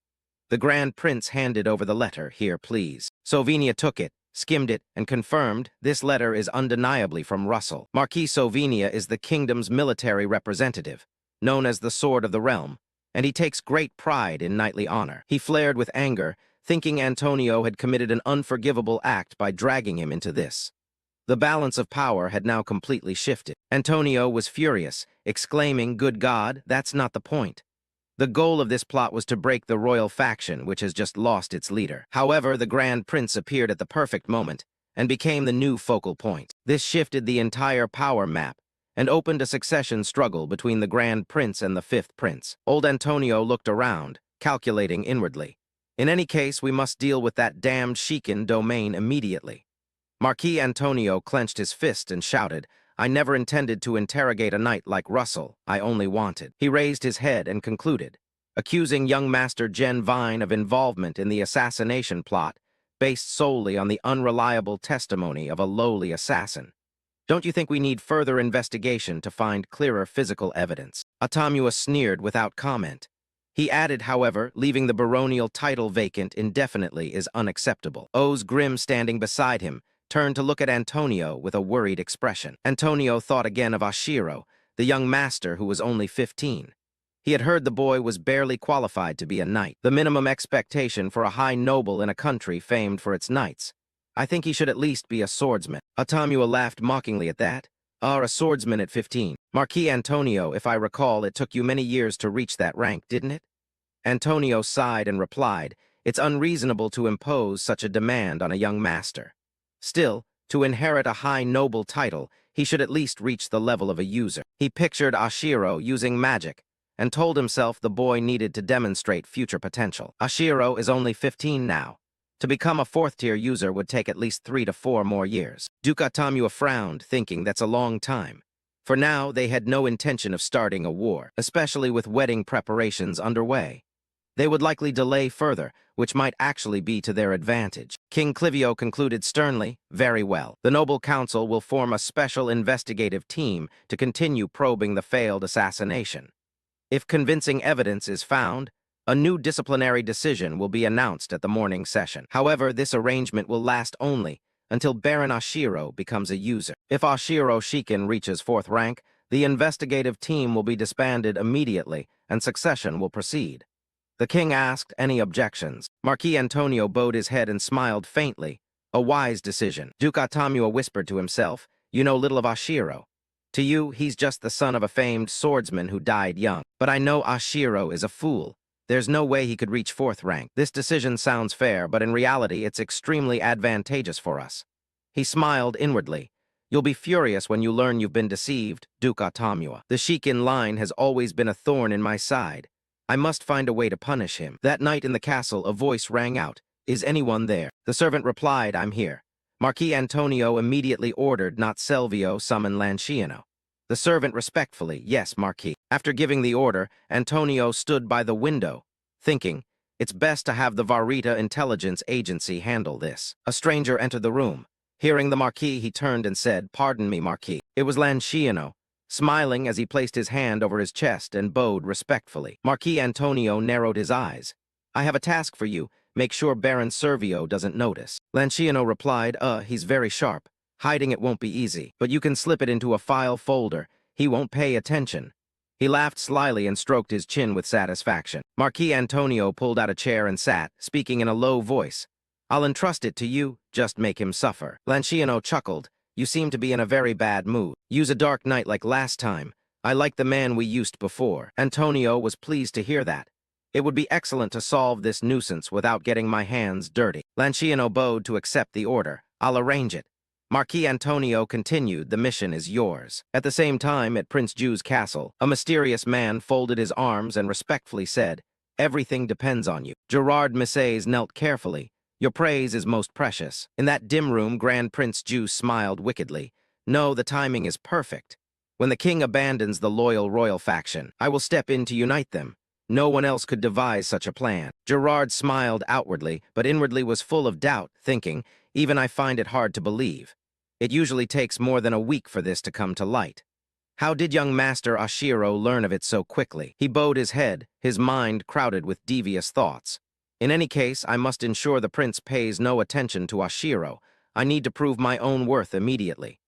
The Grand Prince handed over the letter. "Here, please." Sovinia took it, skimmed it, and confirmed, "This letter is undeniably from Russell. Marquis Sovinia is the kingdom's military representative, known as the Sword of the Realm, and he takes great pride in knightly honor." He flared with anger, thinking Antonio had committed an unforgivable act by dragging him into this. The balance of power had now completely shifted. Antonio was furious, exclaiming, "Good God, that's not the point. The goal of this plot was to break the royal faction, which has just lost its leader." However, the Grand Prince appeared at the perfect moment and became the new focal point. This shifted the entire power map and opened a succession struggle between the Grand Prince and the Fifth Prince. Old Antonio looked around, calculating inwardly. In any case, we must deal with that damned Sheikhan domain immediately. Marquis Antonio clenched his fist and shouted, "I never intended to interrogate a knight like Russell. I only wanted." He raised his head and concluded, accusing young Master Gen Vine of involvement in the assassination plot based solely on the unreliable testimony of a lowly assassin. Don't you think we need further investigation to find clearer physical evidence? Atamua sneered without comment. He added, however, leaving the baronial title vacant indefinitely is unacceptable. Oz Grim, standing beside him, turned to look at Antonio with a worried expression. Antonio thought again of Oshiro, the young master who was only 15. He had heard the boy was barely qualified to be a knight, the minimum expectation for a high noble in a country famed for its knights. I think he should at least be a swordsman. Atamua laughed mockingly at that. A swordsman at 15. Marquis Antonio, if I recall, it took you many years to reach that rank, didn't it? Antonio sighed and replied, "It's unreasonable to impose such a demand on a young master. Still, to inherit a high noble title, he should at least reach the level of a user." He pictured Oshiro using magic and told himself the boy needed to demonstrate future potential. Oshiro is only 15 now. To become a fourth-tier user would take at least 3 to 4 more years. Duke Atamua frowned, thinking that's a long time. For now, they had no intention of starting a war, especially with wedding preparations underway. They would likely delay further, which might actually be to their advantage. King Clivio concluded sternly, "Very well. The Noble Council will form a special investigative team to continue probing the failed assassination. If convincing evidence is found, a new disciplinary decision will be announced at the morning session. However, this arrangement will last only until Baron Oshiro becomes a user. If Oshiro Sheikhan reaches 4th rank, the investigative team will be disbanded immediately and succession will proceed." The king asked any objections. Marquis Antonio bowed his head and smiled faintly. "A wise decision." Duke Atamua whispered to himself, "You know little of Oshiro. To you, he's just the son of a famed swordsman who died young. But I know Oshiro is a fool. There's no way he could reach 4th rank. This decision sounds fair, but in reality it's extremely advantageous for us." He smiled inwardly. "You'll be furious when you learn you've been deceived, Duke Atamua. The Sheikhan line has always been a thorn in my side. I must find a way to punish him." That night in the castle, a voice rang out, "Is anyone there?" The servant replied, "I'm here." Marquis Antonio immediately ordered not Selvio summon Lanciano. The servant respectfully, "Yes, Marquis." After giving the order, Antonio stood by the window, thinking, it's best to have the Varita Intelligence Agency handle this. A stranger entered the room. Hearing the Marquis, he turned and said, "Pardon me, Marquis." It was Lanciano, smiling as he placed his hand over his chest and bowed respectfully. Marquis Antonio narrowed his eyes. "I have a task for you. Make sure Baron Servio doesn't notice." Lanciano replied, He's very sharp. Hiding it won't be easy, but you can slip it into a file folder. He won't pay attention." He laughed slyly and stroked his chin with satisfaction. Marquis Antonio pulled out a chair and sat, speaking in a low voice. "I'll entrust it to you, just make him suffer." Lanciano chuckled. "You seem to be in a very bad mood. Use a dark night like last time. I like the man we used before." Antonio was pleased to hear that. It would be excellent to solve this nuisance without getting my hands dirty. Lanciano bowed to accept the order. "I'll arrange it. Marquis Antonio continued, the mission is yours. At the same time, at Prince Ju's castle, a mysterious man folded his arms and respectfully said, everything depends on you. Gerard Missays knelt carefully. Your praise is most precious. In that dim room, Grand Prince Ju smiled wickedly. No, the timing is perfect. When the king abandons the loyal royal faction, I will step in to unite them. No one else could devise such a plan. Gerard smiled outwardly, but inwardly was full of doubt, thinking, even I find it hard to believe. It usually takes more than a week for this to come to light. How did young Master Oshiro learn of it so quickly? He bowed his head, his mind crowded with devious thoughts. In any case, I must ensure the prince pays no attention to Oshiro. I need to prove my own worth immediately.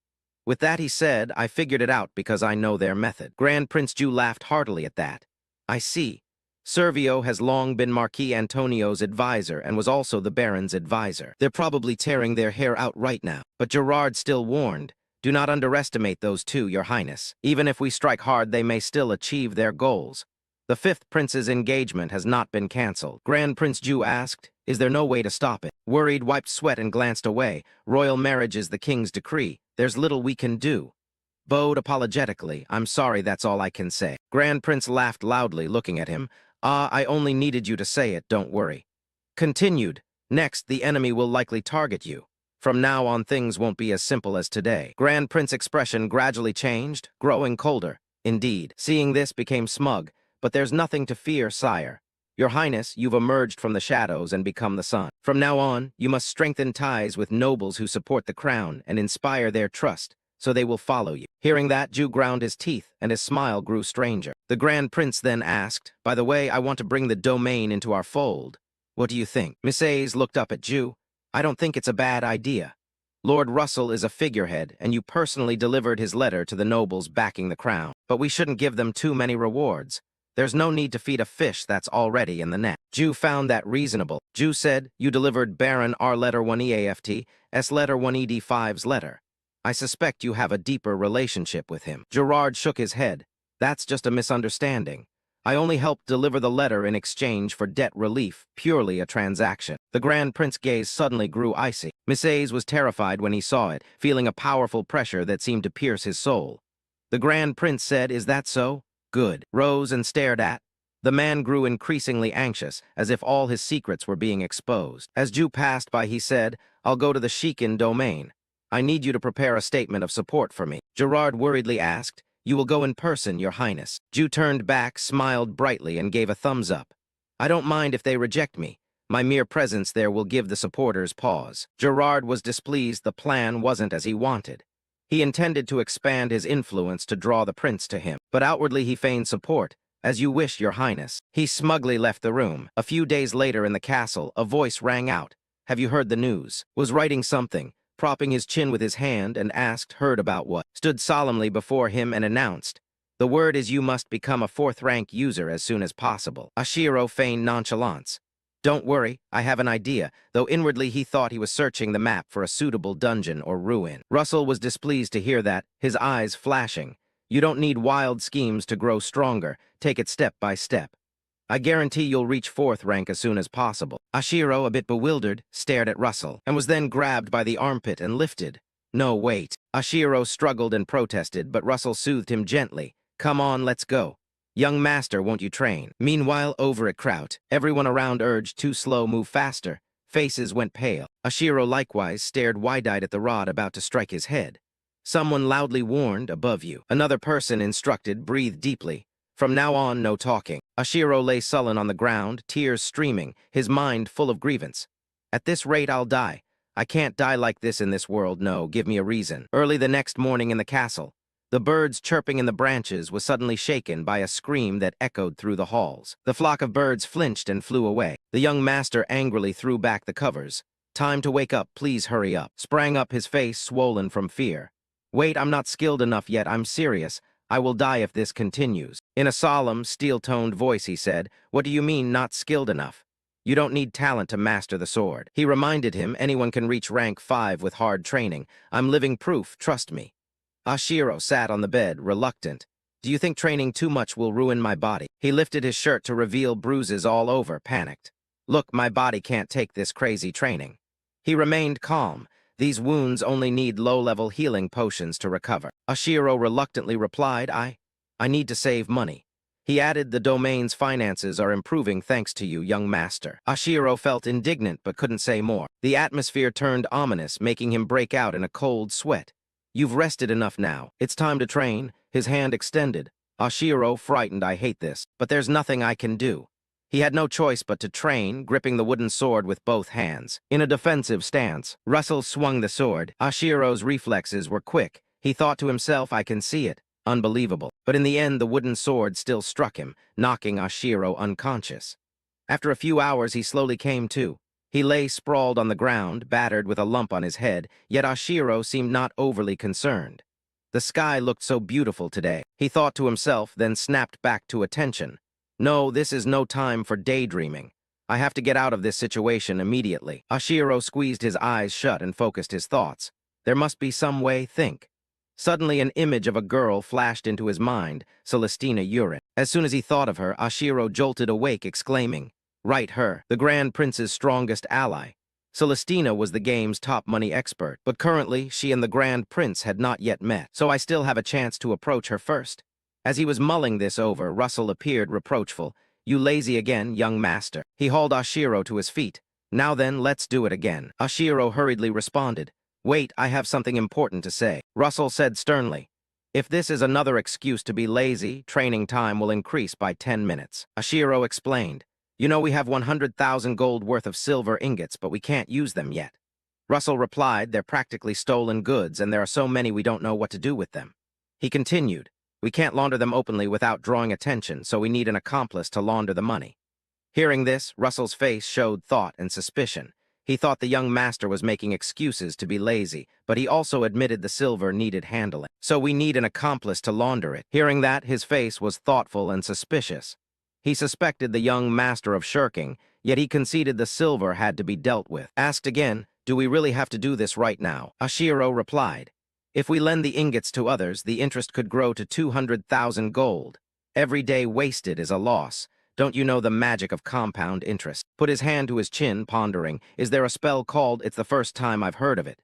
With that he said, I figured it out because I know their method. Grand Prince Ju laughed heartily at that. I see. Servio has long been Marquis Antonio's advisor and was also the Baron's advisor. They're probably tearing their hair out right now. But Gerard still warned, do not underestimate those two, Your Highness. Even if we strike hard, they may still achieve their goals. The fifth prince's engagement has not been cancelled. Grand Prince Ju asked, is there no way to stop it? Worried, wiped sweat and glanced away. Royal marriage is the king's decree. There's little we can do. Bowed apologetically, I'm sorry, that's all I can say. Grand Prince laughed loudly, looking at him. Ah, I only needed you to say it, don't worry. Continued, next, the enemy will likely target you. From now on, things won't be as simple as today. Grand Prince's expression gradually changed, growing colder. Indeed, seeing this became smug. But there's nothing to fear, sire. Your Highness, you've emerged from the shadows and become the sun. From now on, you must strengthen ties with nobles who support the crown and inspire their trust, so they will follow you. Hearing that, Ju ground his teeth, and his smile grew stranger. The Grand Prince then asked, by the way, I want to bring the domain into our fold. What do you think? Missays looked up at Ju. I don't think it's a bad idea. Lord Russell is a figurehead, and you personally delivered his letter to the nobles backing the crown. But we shouldn't give them too many rewards. There's no need to feed a fish that's already in the net. Ju found that reasonable. Ju said, you delivered Baron R letter 1EAFT, S letter 1ED5's letter. I suspect you have a deeper relationship with him. Gerard shook his head. That's just a misunderstanding. I only helped deliver the letter in exchange for debt relief, purely a transaction. The Grand Prince's gaze suddenly grew icy. Missays was terrified when he saw it, feeling a powerful pressure that seemed to pierce his soul. The Grand Prince said, is that so? Good. Rose and stared at. The man grew increasingly anxious, as if all his secrets were being exposed. As Ju passed by, he said, I'll go to the Shikin domain. I need you to prepare a statement of support for me. Gerard worriedly asked, you will go in person, Your Highness. Ju turned back, smiled brightly, and gave a thumbs up. I don't mind if they reject me. My mere presence there will give the supporters pause. Gerard was displeased the plan wasn't as he wanted. He intended to expand his influence to draw the prince to him, but outwardly he feigned support. As you wish, Your Highness. He smugly left the room. A few days later in the castle, a voice rang out. Have you heard the news? Was writing something, propping his chin with his hand, and asked, heard about what? Stood solemnly before him and announced, the word is you must become a fourth-rank user as soon as possible. Oshiro feigned nonchalance. Don't worry, I have an idea, though inwardly he thought he was searching the map for a suitable dungeon or ruin. Russell was displeased to hear that, his eyes flashing. You don't need wild schemes to grow stronger, take it step by step. I guarantee you'll reach fourth rank as soon as possible. Oshiro, a bit bewildered, stared at Russell, and was then grabbed by the armpit and lifted. No, wait. Oshiro struggled and protested, but Russell soothed him gently. Come on, let's go. Young master, won't you train? Meanwhile, over at Kraut, everyone around urged too slow, move faster. Faces went pale. Oshiro likewise stared wide-eyed at the rod about to strike his head. Someone loudly warned, above you. Another person instructed, breathe deeply. From now on, no talking. Oshiro lay sullen on the ground, tears streaming, his mind full of grievance. At this rate, I'll die. I can't die like this in this world, no, give me a reason. Early the next morning in the castle, the birds chirping in the branches was suddenly shaken by a scream that echoed through the halls. The flock of birds flinched and flew away. The young master angrily threw back the covers. Time to wake up, please hurry up. Sprang up, his face swollen from fear. Wait, I'm not skilled enough yet, I'm serious. I will die if this continues. In a solemn, steel-toned voice he said, what do you mean not skilled enough? You don't need talent to master the sword. He reminded him anyone can reach rank 5 with hard training. I'm living proof, trust me. Oshiro sat on the bed, reluctant. Do you think training too much will ruin my body? He lifted his shirt to reveal bruises all over, panicked. Look, my body can't take this crazy training. He remained calm, These wounds only need low-level healing potions to recover. Ashiro reluctantly replied, I need to save money. He added, the domain's finances are improving thanks to you, young master. Ashiro felt indignant but couldn't say more. The atmosphere turned ominous, making him break out in a cold sweat. You've rested enough now. It's time to train. His hand extended. Ashiro, frightened, I hate this, but there's nothing I can do. He had no choice but to train, gripping the wooden sword with both hands. In a defensive stance, Russell swung the sword. Ashiro's reflexes were quick. He thought to himself, I can see it. Unbelievable. But in the end, the wooden sword still struck him, knocking Ashiro unconscious. After a few hours, he slowly came to. He lay sprawled on the ground, battered with a lump on his head, yet Ashiro seemed not overly concerned. The sky looked so beautiful today, he thought to himself, then snapped back to attention. No, this is no time for daydreaming. I have to get out of this situation immediately. Ashiro squeezed his eyes shut and focused his thoughts. There must be some way, think. Suddenly, an image of a girl flashed into his mind, Celestina Urin. As soon as he thought of her, Ashiro jolted awake, exclaiming, right, her, the Grand Prince's strongest ally. Celestina was the game's top money expert, but currently she and the Grand Prince had not yet met, so I still have a chance to approach her first. As he was mulling this over, Russell appeared reproachful. You lazy again, young master. He hauled Ashiro to his feet. Now then, let's do it again. Ashiro hurriedly responded. Wait, I have something important to say. Russell said sternly. If this is another excuse to be lazy, training time will increase by 10 minutes. Ashiro explained. You know we have 100,000 gold worth of silver ingots, but we can't use them yet. Russell replied, they're practically stolen goods, and there are so many we don't know what to do with them. He continued, we can't launder them openly without drawing attention, so we need an accomplice to launder the money. Hearing this, Russell's face showed thought and suspicion. He thought the young master was making excuses to be lazy, but he also admitted the silver needed handling. So we need an accomplice to launder it. Hearing that, his face was thoughtful and suspicious. He suspected the young master of shirking, yet he conceded the silver had to be dealt with. Asked again, do we really have to do this right now? Ashiro replied, if we lend the ingots to others, the interest could grow to 200,000 gold. Every day wasted is a loss. Don't you know the magic of compound interest? Put his hand to his chin, pondering. Is there a spell called? It's the first time I've heard of it.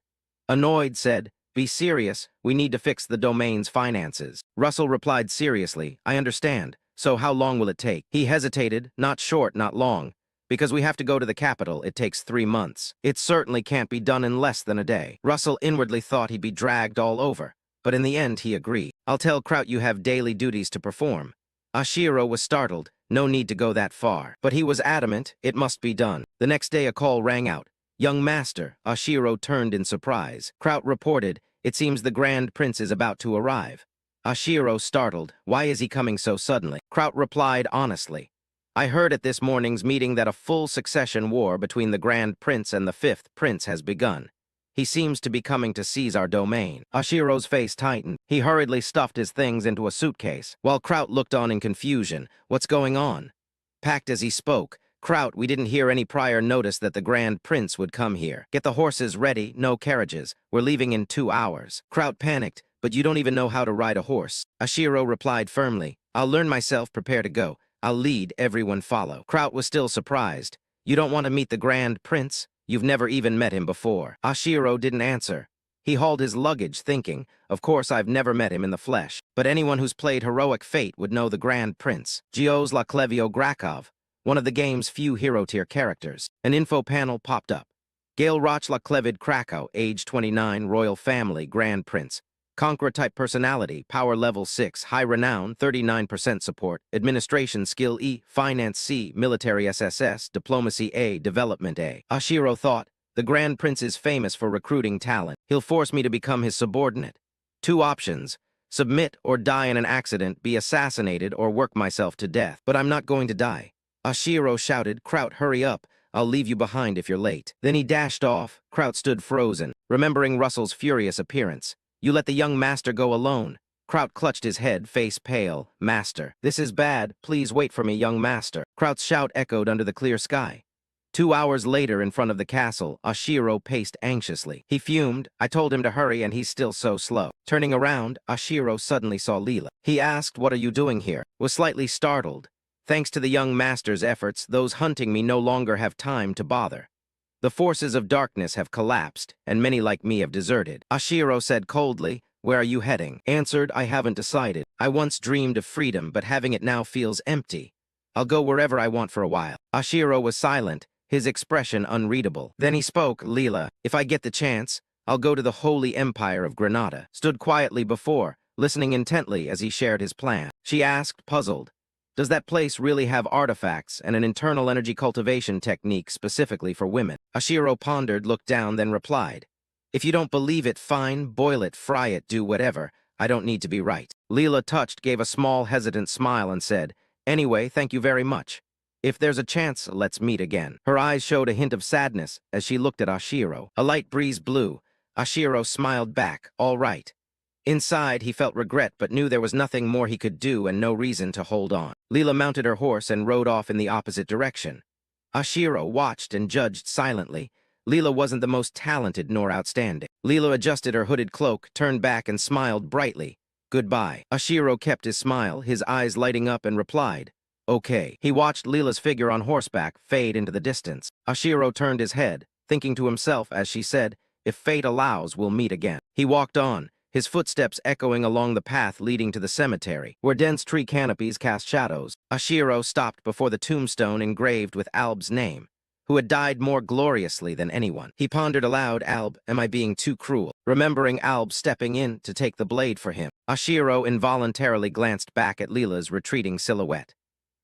Annoyed, said, be serious. We need to fix the domain's finances. Russell replied seriously, I understand. So how long will it take? He hesitated, not short, not long. Because we have to go to the capital, it takes 3 months. It certainly can't be done in less than a day. Russell inwardly thought he'd be dragged all over. But in the end, he agreed. I'll tell Kraut you have daily duties to perform. Ashiro was startled. No need to go that far. But he was adamant, it must be done. The next day a call rang out. Young master, Ashiro turned in surprise. Kraut reported, it seems the Grand Prince is about to arrive. Ashiro startled, why is he coming so suddenly? Kraut replied honestly, I heard at this morning's meeting that a full succession war between the Grand Prince and the 5th Prince has begun. He seems to be coming to seize our domain. Ashiro's face tightened. He hurriedly stuffed his things into a suitcase, while Kraut looked on in confusion. What's going on? Packed as he spoke, Kraut, we didn't hear any prior notice that the Grand Prince would come here. Get the horses ready, no carriages. We're leaving in 2 hours. Kraut panicked, but you don't even know how to ride a horse. Ashiro replied firmly, I'll learn myself, prepare to go. I'll lead, everyone follow. Kraut was still surprised. You don't want to meet the Grand Prince? You've never even met him before. Ashiro didn't answer. He hauled his luggage, thinking, of course I've never met him in the flesh, but anyone who's played Heroic Fate would know the Grand Prince. Gios Laklevio Grakov, one of the game's few hero-tier characters. An info panel popped up. Gail Roch Laklevid Krakow, age 29, royal family, Grand Prince. Conqueror-type personality, power level 6, high renown, 39% support, administration skill E, finance C, military SSS, diplomacy A, development A. Ashiro thought, the Grand Prince is famous for recruiting talent. He'll force me to become his subordinate. 2 options, submit or die in an accident, be assassinated or work myself to death. But I'm not going to die. Ashiro shouted, Kraut, hurry up. I'll leave you behind if you're late. Then he dashed off. Kraut stood frozen, remembering Russell's furious appearance. You let the young master go alone. Kraut clutched his head, face pale. Master, this is bad. Please wait for me, young master. Kraut's shout echoed under the clear sky. 2 hours later, in front of the castle, Ashiro paced anxiously. He fumed. I told him to hurry, and he's still so slow. Turning around, Ashiro suddenly saw Leela. He asked, what are you doing here? Was slightly startled. Thanks to the young master's efforts, those hunting me no longer have time to bother. The forces of darkness have collapsed, and many like me have deserted. Ashiro said coldly, "Where are you heading?" Answered, "I haven't decided. I once dreamed of freedom, but having it now feels empty. I'll go wherever I want for a while." Ashiro was silent, his expression unreadable. Then he spoke, "Leela, if I get the chance, I'll go to the Holy Empire of Granada." Stood quietly before, listening intently as he shared his plan. She asked, puzzled, "Does that place really have artifacts and an internal energy cultivation technique specifically for women?" Ashiro pondered, looked down, then replied, "If you don't believe it, fine, boil it, fry it, do whatever. I don't need to be right." Leela, touched, gave a small, hesitant smile and said, "Anyway, thank you very much. If there's a chance, let's meet again." Her eyes showed a hint of sadness as she looked at Ashiro. A light breeze blew. Ashiro smiled back, "All right." Inside, he felt regret but knew there was nothing more he could do and no reason to hold on. Leela mounted her horse and rode off in the opposite direction. Ashiro watched and judged silently. Leela wasn't the most talented nor outstanding. Leela adjusted her hooded cloak, turned back and smiled brightly. "Goodbye." Ashiro kept his smile, his eyes lighting up, and replied, "Okay." He watched Leela's figure on horseback fade into the distance. Ashiro turned his head, thinking to himself as she said, "If fate allows, we'll meet again." He walked on, his footsteps echoing along the path leading to the cemetery, where dense tree canopies cast shadows. Ashiro stopped before the tombstone engraved with Alb's name, who had died more gloriously than anyone. He pondered aloud, "Alb, am I being too cruel?" Remembering Alb stepping in to take the blade for him, Ashiro involuntarily glanced back at Leela's retreating silhouette.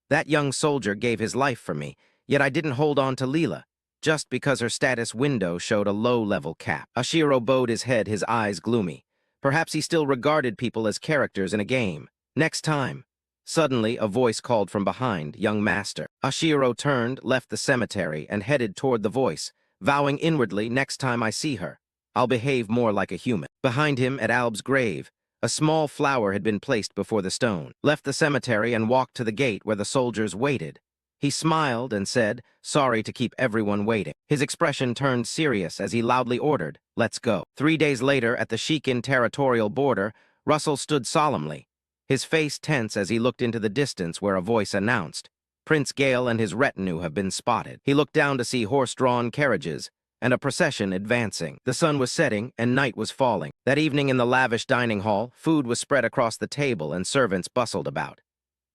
That young soldier gave his life for me, yet I didn't hold on to Leela, just because her status window showed a low-level cap. Ashiro bowed his head, his eyes gloomy. Perhaps he still regarded people as characters in a game. Next time. Suddenly, a voice called from behind, "Young master." Ashiro turned, left the cemetery, and headed toward the voice, vowing inwardly, "Next time I see her, I'll behave more like a human." Behind him, at Alb's grave, a small flower had been placed before the stone. Left the cemetery and walked to the gate where the soldiers waited. He smiled and said, "Sorry to keep everyone waiting." His expression turned serious as he loudly ordered, "Let's go." 3 days later, at the Shikin territorial border, Russell stood solemnly, his face tense as he looked into the distance where a voice announced, "Prince Gale and his retinue have been spotted." He looked down to see horse-drawn carriages and a procession advancing. The sun was setting and night was falling. That evening in the lavish dining hall, food was spread across the table and servants bustled about.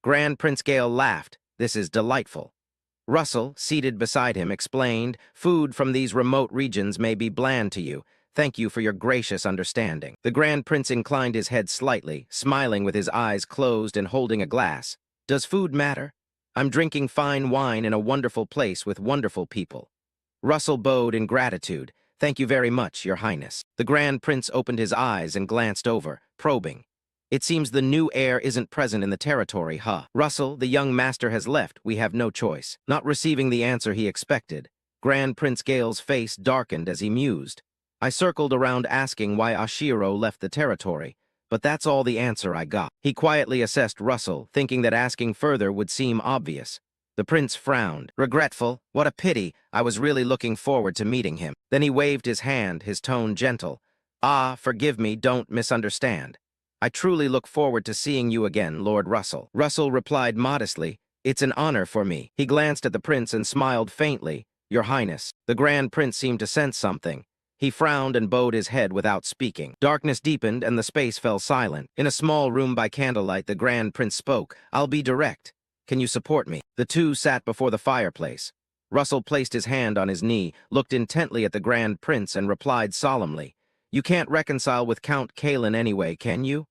Grand Prince Gale laughed. "This is delightful." Russell, seated beside him, explained, "Food from these remote regions may be bland to you. Thank you for your gracious understanding." The Grand Prince inclined his head slightly, smiling with his eyes closed and holding a glass. "Does food matter? I'm drinking fine wine in a wonderful place with wonderful people." Russell bowed in gratitude. "Thank you very much, Your Highness." The Grand Prince opened his eyes and glanced over, probing. "It seems the new heir isn't present in the territory, huh?" "Russell, the young master has left. We have no choice." Not receiving the answer he expected, Grand Prince Gale's face darkened as he mused. "I circled around asking why Ashiro left the territory, but that's all the answer I got." He quietly assessed Russell, thinking that asking further would seem obvious. The prince frowned. "Regretful? What a pity. I was really looking forward to meeting him." Then he waved his hand, his tone gentle. "Ah, forgive me, don't misunderstand. I truly look forward to seeing you again, Lord Russell." Russell replied modestly, "It's an honor for me." He glanced at the prince and smiled faintly. "Your Highness." The Grand Prince seemed to sense something. He frowned and bowed his head without speaking. Darkness deepened and the space fell silent. In a small room by candlelight, the Grand Prince spoke. "I'll be direct. Can you support me?" The two sat before the fireplace. Russell placed his hand on his knee, looked intently at the Grand Prince, and replied solemnly, "You can't reconcile with Count Kalin anyway, can you?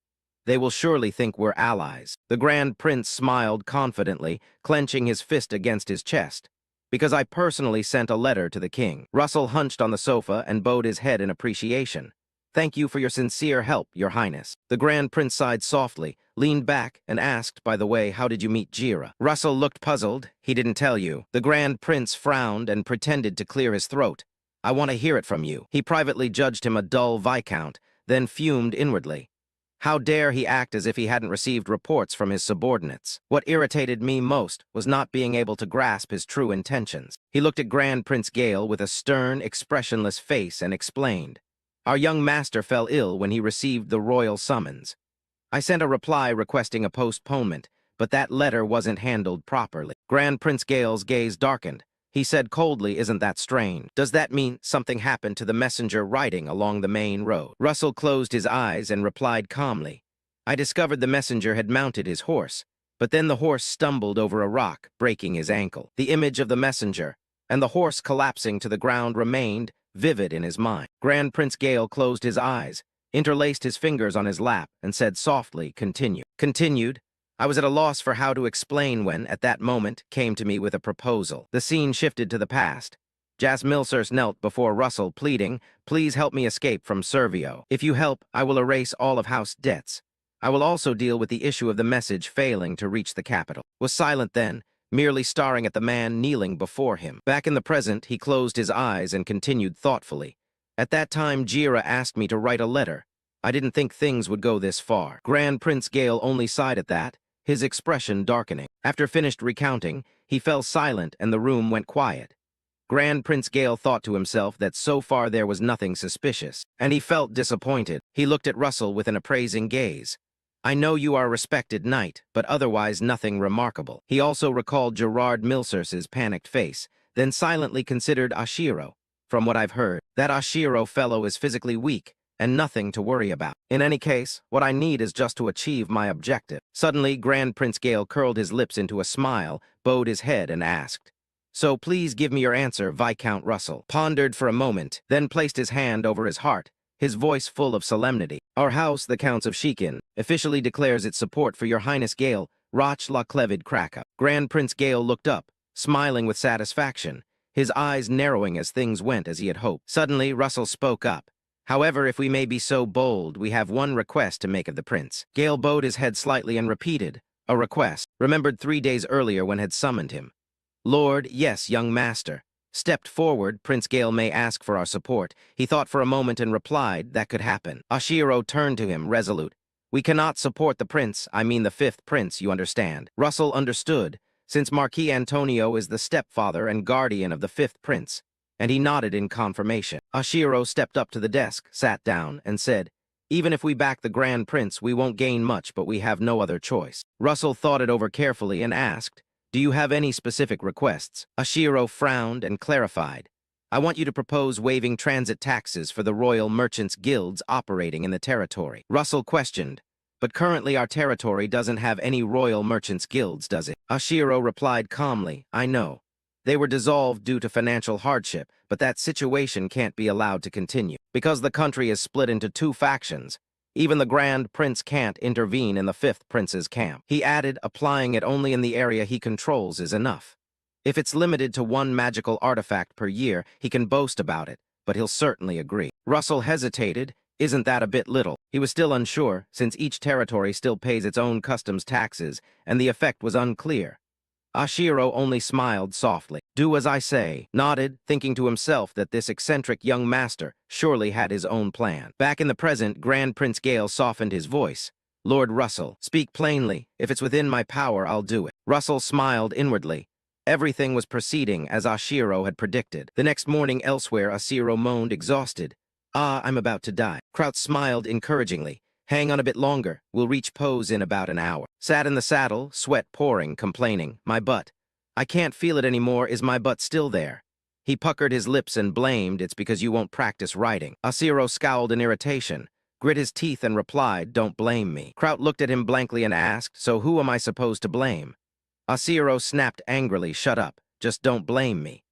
They will surely think we're allies." The Grand Prince smiled confidently, clenching his fist against his chest. "Because I personally sent a letter to the king." Russell hunched on the sofa and bowed his head in appreciation. "Thank you for your sincere help, Your Highness." The Grand Prince sighed softly, leaned back, and asked, "By the way, how did you meet Jira?" Russell looked puzzled. "He didn't tell you." The Grand Prince frowned and pretended to clear his throat. "I want to hear it from you." He privately judged him a dull viscount, then fumed inwardly. How dare he act as if he hadn't received reports from his subordinates? What irritated me most was not being able to grasp his true intentions. He looked at Grand Prince Gale with a stern, expressionless face and explained, "Our young master fell ill when he received the royal summons. I sent a reply requesting a postponement, but that letter wasn't handled properly." Grand Prince Gale's gaze darkened. He said coldly, "Isn't that strange? Does that mean something happened to the messenger riding along the main road?" Russell closed his eyes and replied calmly, "I discovered the messenger had mounted his horse, but then the horse stumbled over a rock, breaking his ankle. The image of the messenger and the horse collapsing to the ground remained vivid in his mind." Grand Prince Gale closed his eyes, interlaced his fingers on his lap, and said softly, "Continue." Continued, "I was at a loss for how to explain when, at that moment, came to me with a proposal." The scene shifted to the past. Jas Milsers knelt before Russell, pleading, "Please help me escape from Servio. If you help, I will erase all of House debts. I will also deal with the issue of the message failing to reach the capital." Was silent then, merely staring at the man kneeling before him. Back in the present, he closed his eyes and continued thoughtfully. "At that time, Jira asked me to write a letter. I didn't think things would go this far." Grand Prince Gale only sighed at that, his expression darkening. After finished recounting, he fell silent and the room went quiet. Grand Prince Gale thought to himself that so far there was nothing suspicious, and he felt disappointed. He looked at Russell with an appraising gaze. "I know you are a respected knight, but otherwise nothing remarkable." He also recalled Gerard Milsers's panicked face, then silently considered Ashiro. "From what I've heard, that Ashiro fellow is physically weak, and nothing to worry about. In any case, what I need is just to achieve my objective." Suddenly, Grand Prince Gale curled his lips into a smile, bowed his head, and asked, "So please give me your answer." Viscount Russell pondered for a moment, then placed his hand over his heart, his voice full of solemnity. "Our house, the Counts of Shikin, officially declares its support for your Highness Gale, Roch la Clevid Kraka." Grand Prince Gale looked up, smiling with satisfaction, his eyes narrowing as things went as he had hoped. Suddenly, Russell spoke up. "However, if we may be so bold, we have one request to make of the prince." Gale bowed his head slightly and repeated, "A request," remembered 3 days earlier when had summoned him. "Lord, yes, young master." Stepped forward, Prince Gale may ask for our support. He thought for a moment and replied that could happen. Ashiro turned to him, resolute. "We cannot support the prince, I mean the 5th prince, you understand." Russell understood, since Marquis Antonio is the stepfather and guardian of the 5th prince, and he nodded in confirmation. Ashiro stepped up to the desk, sat down, and said, "Even if we back the Grand Prince, we won't gain much, but we have no other choice." Russell thought it over carefully and asked, "Do you have any specific requests?" Ashiro frowned and clarified, "I want you to propose waiving transit taxes for the Royal Merchants' Guilds operating in the territory." Russell questioned, "But currently our territory doesn't have any Royal Merchants' Guilds, does it?" Ashiro replied calmly, "I know. They were dissolved due to financial hardship, but that situation can't be allowed to continue. Because the country is split into 2 factions, even the Grand Prince can't intervene in the 5th Prince's camp." He added, "Applying it only in the area he controls is enough. If it's limited to 1 magical artifact per year, he can boast about it, but he'll certainly agree." Russell hesitated. "Isn't that a bit little?" He was still unsure, since each territory still pays its own customs taxes, and the effect was unclear. Ashiro only smiled softly. "Do as I say," nodded, thinking to himself that this eccentric young master surely had his own plan. Back in the present, Grand Prince Gale softened his voice. "Lord Russell, speak plainly. If it's within my power, I'll do it." Russell smiled inwardly. Everything was proceeding as Ashiro had predicted. The next morning elsewhere, Ashiro moaned, exhausted. "Ah, I'm about to die." Kraut smiled encouragingly. "Hang on a bit longer. We'll reach Pose in about an hour." Sat in the saddle, sweat pouring, complaining, "My butt. I can't feel it anymore. Is my butt still there?" He puckered his lips and blamed, "It's because you won't practice riding." Ashiro scowled in irritation, grit his teeth and replied, "Don't blame me." Kraut looked at him blankly and asked, "So who am I supposed to blame?" Ashiro snapped angrily, "Shut up. Just don't blame me."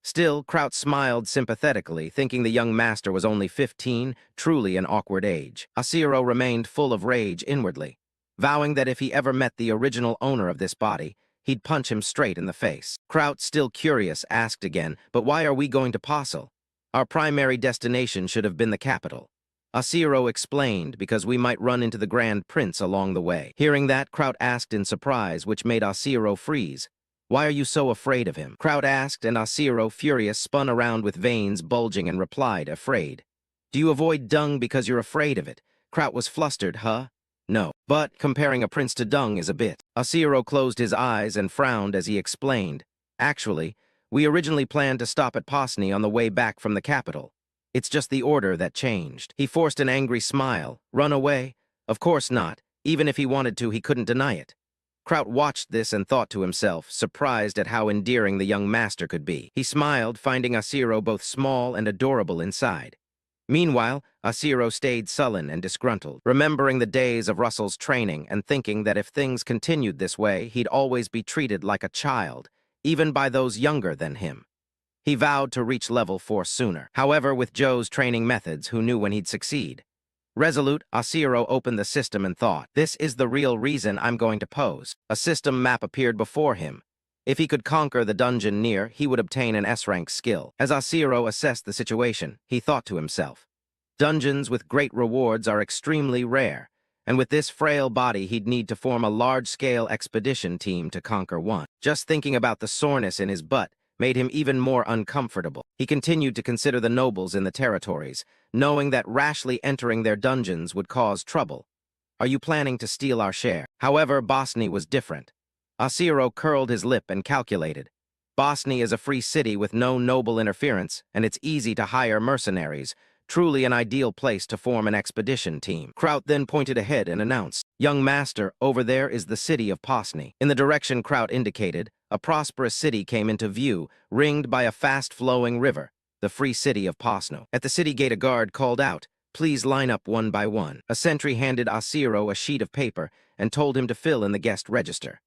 Still, Kraut smiled sympathetically, thinking the young master was only 15, truly an awkward age. Ashiro remained full of rage inwardly, vowing that if he ever met the original owner of this body, he'd punch him straight in the face. Kraut, still curious, asked again, "But why are we going to Posel? Our primary destination should have been the capital." Ashiro explained, "Because we might run into the Grand Prince along the way." Hearing that, Kraut asked in surprise, which made Ashiro freeze, "Why are you so afraid of him?" Kraut asked, and Ashiro, furious, spun around with veins bulging and replied, "Afraid? Do you avoid dung because you're afraid of it?" Kraut was flustered, "Huh? No. But comparing a prince to dung is a bit." Ashiro closed his eyes and frowned as he explained, "Actually, we originally planned to stop at Posny on the way back from the capital. It's just the order that changed." He forced an angry smile. "Run away? Of course not. Even if he wanted to, he couldn't deny it. Kraut watched this and thought to himself, surprised at how endearing the young master could be. He smiled, finding Ashiro both small and adorable inside. Meanwhile, Ashiro stayed sullen and disgruntled, remembering the days of Russell's training and thinking that if things continued this way, he'd always be treated like a child, even by those younger than him. He vowed to reach level 4 sooner. However, with Joe's training methods, who knew when he'd succeed? Resolute, Ashiro opened the system and thought, this is the real reason I'm going to pose. A system map appeared before him. If he could conquer the dungeon near, he would obtain an S-rank skill. As Ashiro assessed the situation, he thought to himself, dungeons with great rewards are extremely rare, and with this frail body he'd need to form a large-scale expedition team to conquer one. Just thinking about the soreness in his butt made him even more uncomfortable. He continued to consider the nobles in the territories, knowing that rashly entering their dungeons would cause trouble. Are you planning to steal our share? However, Bosny was different. Ashiro curled his lip and calculated. Bosny is a free city with no noble interference, and it's easy to hire mercenaries, truly an ideal place to form an expedition team. Kraut then pointed ahead and announced, young master, over there is the city of Bosny. In the direction Kraut indicated, a prosperous city came into view, ringed by a fast-flowing river, the free city of Bosno. At the city gate a guard called out, please line up one by one. A sentry handed Ashiro a sheet of paper and told him to fill in the guest register.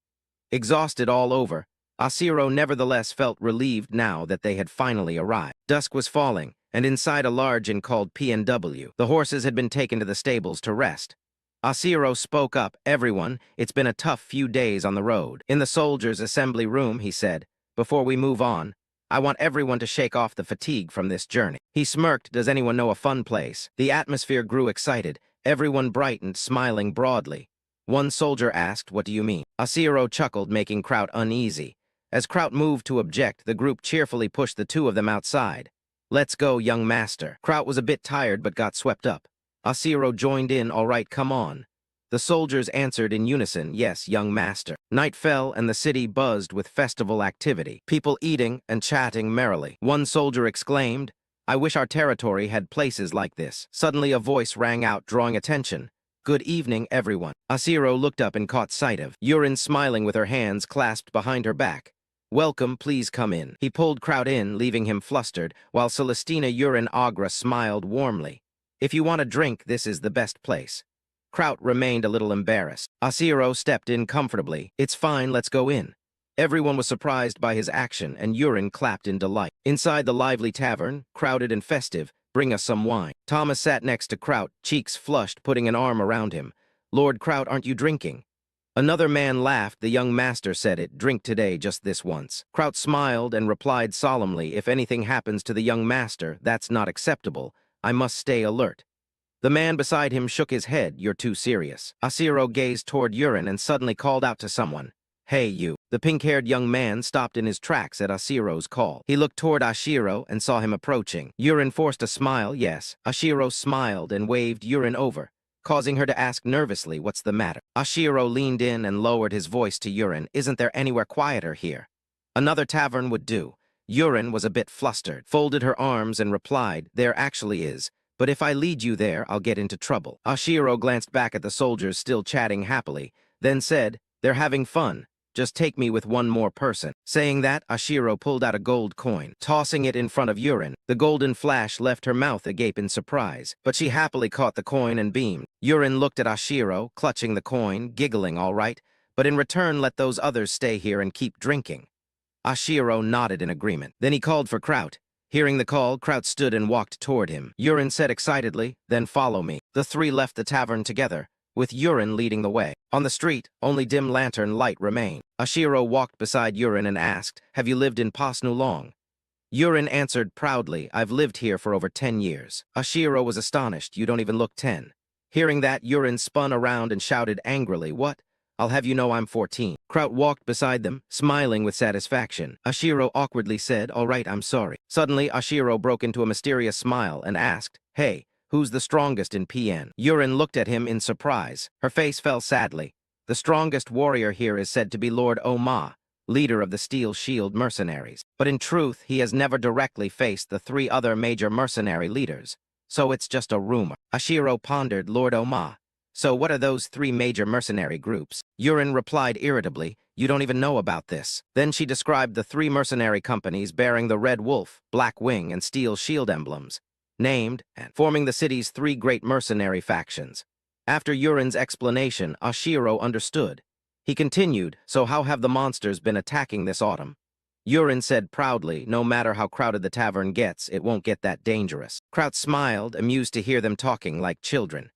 Exhausted all over, Ashiro nevertheless felt relieved now that they had finally arrived. Dusk was falling, and inside a large inn called P&W, the horses had been taken to the stables to rest. Ashiro spoke up, everyone, it's been a tough few days on the road. In the soldiers' assembly room, he said, before we move on, I want everyone to shake off the fatigue from this journey. He smirked, does anyone know a fun place? The atmosphere grew excited, everyone brightened, smiling broadly. One soldier asked, what do you mean? Ashiro chuckled, making Kraut uneasy. As Kraut moved to object, the group cheerfully pushed the two of them outside. Let's go, young master. Kraut was a bit tired but got swept up. Ashiro joined in, all right, come on. The soldiers answered in unison, yes, young master. Night fell and the city buzzed with festival activity, people eating and chatting merrily. One soldier exclaimed, I wish our territory had places like this. Suddenly a voice rang out, drawing attention. Good evening, everyone. Ashiro looked up and caught sight of Yurin smiling with her hands clasped behind her back. Welcome, please come in. He pulled Kraut in, leaving him flustered, while Celestina Yurin Agra smiled warmly. If you want a drink, this is the best place. Kraut remained a little embarrassed. Ashiro stepped in comfortably. It's fine, let's go in. Everyone was surprised by his action, and Yurin clapped in delight. Inside the lively tavern, crowded and festive, bring us some wine. Thomas sat next to Kraut, cheeks flushed, putting an arm around him. Lord Kraut, aren't you drinking? Another man laughed. The young master said it, drink today just this once. Kraut smiled and replied solemnly, if anything happens to the young master, that's not acceptable. I must stay alert. The man beside him shook his head, you're too serious. Ashiro gazed toward Yurin and suddenly called out to someone. Hey, you. The pink-haired young man stopped in his tracks at Ashiro's call. He looked toward Ashiro and saw him approaching. Yurin forced a smile, yes. Ashiro smiled and waved Yurin over, causing her to ask nervously, what's the matter? Ashiro leaned in and lowered his voice to Yurin, isn't there anywhere quieter here? Another tavern would do. Yurin was a bit flustered, folded her arms and replied, there actually is, but if I lead you there, I'll get into trouble. Ashiro glanced back at the soldiers still chatting happily, then said, they're having fun. Just take me with one more person. Saying that, Ashiro pulled out a gold coin, tossing it in front of Yurin. The golden flash left her mouth agape in surprise, but she happily caught the coin and beamed. Yurin looked at Ashiro, clutching the coin, giggling, all right, but in return let those others stay here and keep drinking. Ashiro nodded in agreement. Then he called for Kraut. Hearing the call, Kraut stood and walked toward him. Yurin said excitedly, then follow me. The three left the tavern together, with Yurin leading the way. On the street, only dim lantern light remained. Ashiro walked beside Yurin and asked, have you lived in Bosno long? Yurin answered proudly, I've lived here for over 10 years. Ashiro was astonished, you don't even look 10. Hearing that, Yurin spun around and shouted angrily, what? I'll have you know I'm 14. Kraut walked beside them, smiling with satisfaction. Ashiro awkwardly said, all right, I'm sorry. Suddenly, Ashiro broke into a mysterious smile and asked, hey, who's the strongest in PN? Yurin looked at him in surprise. Her face fell sadly. The strongest warrior here is said to be Lord Oma, leader of the Steel Shield mercenaries. But in truth, he has never directly faced the three other major mercenary leaders. So it's just a rumor. Ashiro pondered, Lord Oma. So what are those three major mercenary groups? Yurin replied irritably, you don't even know about this. Then she described the three mercenary companies bearing the Red Wolf, Black Wing, and Steel Shield emblems, named and forming the city's three great mercenary factions. After Yurin's explanation, Ashiro understood. He continued, so how have the monsters been attacking this autumn? Yurin said proudly, no matter how crowded the tavern gets, it won't get that dangerous. Kraut smiled, amused to hear them talking like children.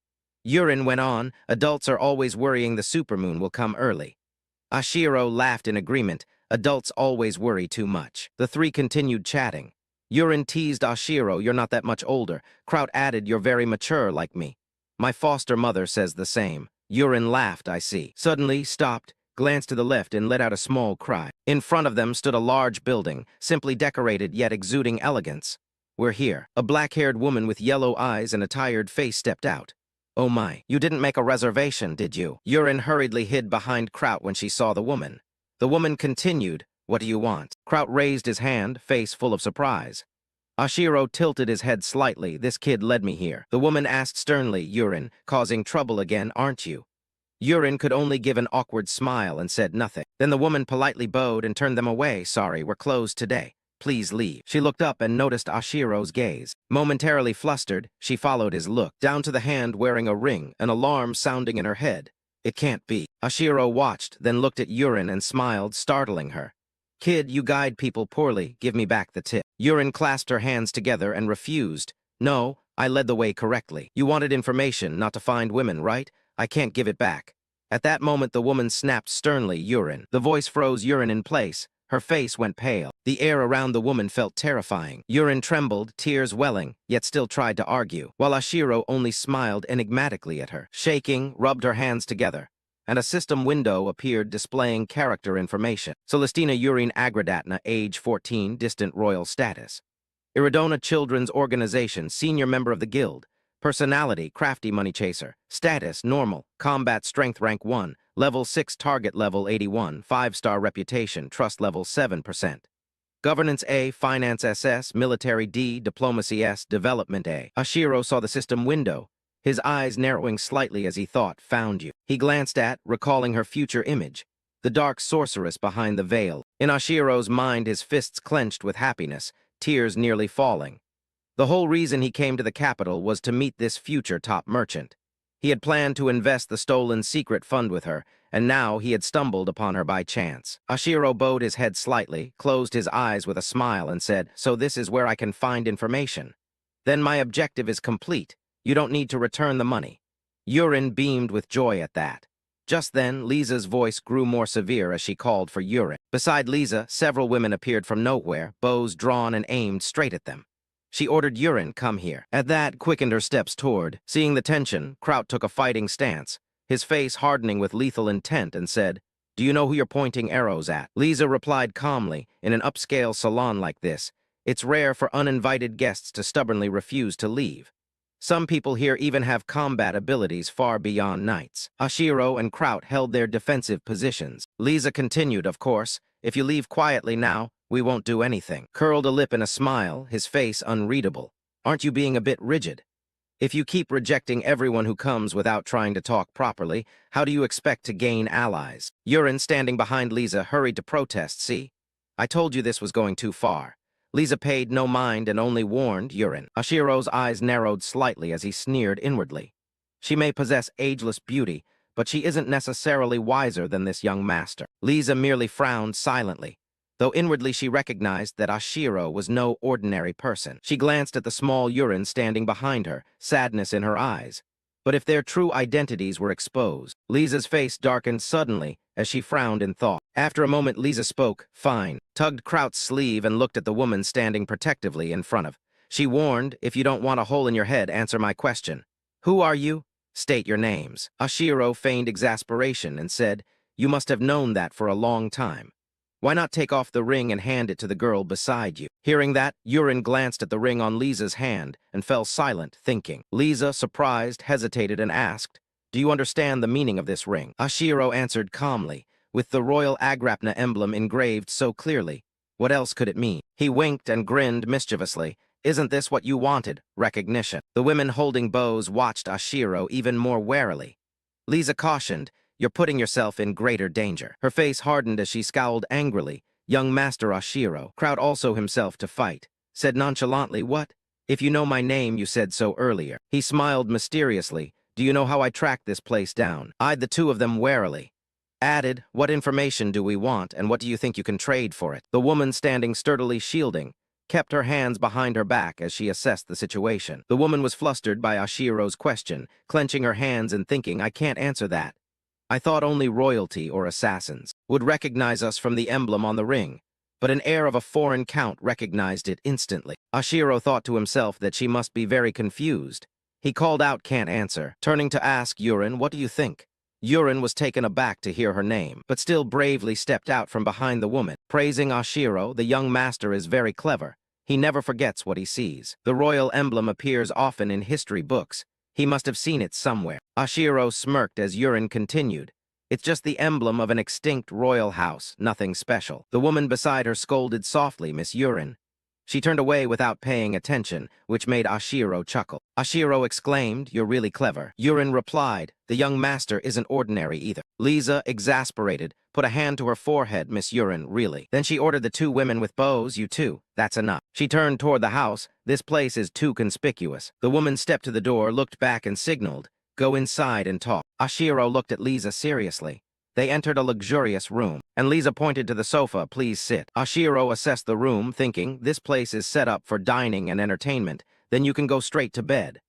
Yurin went on, adults are always worrying the supermoon will come early. Ashiro laughed in agreement, adults always worry too much. The three continued chatting. Yurin teased Ashiro, you're not that much older. Kraut added, you're very mature like me. My foster mother says the same. Yurin laughed, I see. Suddenly stopped, glanced to the left and let out a small cry. In front of them stood a large building, simply decorated yet exuding elegance. We're here. A black-haired woman with yellow eyes and a tired face stepped out. Oh my, you didn't make a reservation, did you? Yurin hurriedly hid behind Kraut when she saw the woman. The woman continued, what do you want? Kraut raised his hand, face full of surprise. Ashiro tilted his head slightly, this kid led me here. The woman asked sternly, Yurin, causing trouble again, aren't you? Yurin could only give an awkward smile and said nothing. Then the woman politely bowed and turned them away. Sorry, we're closed today. Please leave. She looked up and noticed Ashiro's gaze. Momentarily flustered, she followed his look, down to the hand wearing a ring, an alarm sounding in her head. It can't be. Ashiro watched, then looked at Yurin and smiled, startling her. Kid, you guide people poorly. Give me back the tip. Yurin clasped her hands together and refused. No, I led the way correctly. You wanted information, not to find women, right? I can't give it back. At that moment, the woman snapped sternly, Yurin. The voice froze Yurin in place. Her face went pale. The air around the woman felt terrifying. Yurin trembled, tears welling, yet still tried to argue, while Ashiro only smiled enigmatically at her. Shaking, rubbed her hands together, and a system window appeared displaying character information. Celestina Yurin Agradatna, age 14, distant royal status. Iridona Children's Organization, senior member of the guild. Personality, crafty money chaser. Status, normal. Combat strength rank 1. Level 6, target level 81. 5-star reputation, trust level 7%. Governance A, finance SS, military D, diplomacy S, development A. Ashiro saw the system window, his eyes narrowing slightly as he thought, found you. He glanced at, recalling her future image, the dark sorceress behind the veil. In Ashiro's mind, his fists clenched with happiness, tears nearly falling. The whole reason he came to the capital was to meet this future top merchant. He had planned to invest the stolen secret fund with her, and now he had stumbled upon her by chance. Ashiro bowed his head slightly, closed his eyes with a smile, and said, so this is where I can find information. Then my objective is complete. You don't need to return the money. Yurin beamed with joy at that. Just then, Lisa's voice grew more severe as she called for Yurin. Beside Lisa, several women appeared from nowhere, bows drawn and aimed straight at them. She ordered Yurin, come here. At that, quickened her steps toward. Seeing the tension, Kraut took a fighting stance, his face hardening with lethal intent, and said, do you know who you're pointing arrows at? Lisa replied calmly, in an upscale salon like this, it's rare for uninvited guests to stubbornly refuse to leave. Some people here even have combat abilities far beyond knights. Ashiro and Kraut held their defensive positions. Lisa continued, of course, if you leave quietly now, we won't do anything. Curled a lip in a smile, his face unreadable. Aren't you being a bit rigid? If you keep rejecting everyone who comes without trying to talk properly, how do you expect to gain allies? Yurin, standing behind Lisa, hurried to protest, see? I told you this was going too far. Lisa paid no mind and only warned Yurin. Ashiro's eyes narrowed slightly as he sneered inwardly. She may possess ageless beauty, but she isn't necessarily wiser than this young master. Lisa merely frowned silently, though inwardly she recognized that Ashiro was no ordinary person. She glanced at the small Yurin standing behind her, sadness in her eyes. But if their true identities were exposed, Lisa's face darkened suddenly as she frowned in thought. After a moment, Lisa spoke, fine, tugged Kraut's sleeve and looked at the woman standing protectively in front of. She warned, if you don't want a hole in your head, answer my question. Who are you? State your names. Ashiro feigned exasperation and said, you must have known that for a long time. Why not take off the ring and hand it to the girl beside you? Hearing that, Yurin glanced at the ring on Lisa's hand and fell silent, thinking. Lisa, surprised, hesitated and asked, do you understand the meaning of this ring? Ashiro answered calmly, with the royal Agrapna emblem engraved so clearly. What else could it mean? He winked and grinned mischievously. Isn't this what you wanted? Recognition. The women holding bows watched Ashiro even more warily. Lisa cautioned, "You're putting yourself in greater danger." Her face hardened as she scowled angrily. Young Master Oshiro, Kraut also himself to fight, said nonchalantly, "What? If you know my name, you said so earlier." He smiled mysteriously. "Do you know how I tracked this place down?" Eyed the two of them warily. Added, "What information do we want, and what do you think you can trade for it?" The woman, standing sturdily shielding, kept her hands behind her back as she assessed the situation. The woman was flustered by Oshiro's question, clenching her hands and thinking, "I can't answer that. I thought only royalty or assassins would recognize us from the emblem on the ring." But an heir of a foreign count recognized it instantly. Oshiro thought to himself that she must be very confused. He called out, "Can't answer," turning to ask Yurin, "What do you think?" Yurin was taken aback to hear her name, but still bravely stepped out from behind the woman. Praising Oshiro, "The young master is very clever. He never forgets what he sees. The royal emblem appears often in history books. He must have seen it somewhere." Oshiro smirked as Yurin continued, "It's just the emblem of an extinct royal house, nothing special." The woman beside her scolded softly, "Miss Yurin." She turned away without paying attention, which made Oshiro chuckle. Oshiro exclaimed, "You're really clever." Yurin replied, "The young master isn't ordinary either." Lisa, exasperated, put a hand to her forehead. "Miss Yurin, really?" Then she ordered the two women with bows, "You two, that's enough." She turned toward the house. "This place is too conspicuous." The woman stepped to the door, looked back and signaled, "Go inside and talk." Oshiro looked at Lisa seriously. They entered a luxurious room, and Lisa pointed to the sofa, "Please sit." Oshiro assessed the room, thinking, "This place is set up for dining and entertainment, then you can go straight to bed.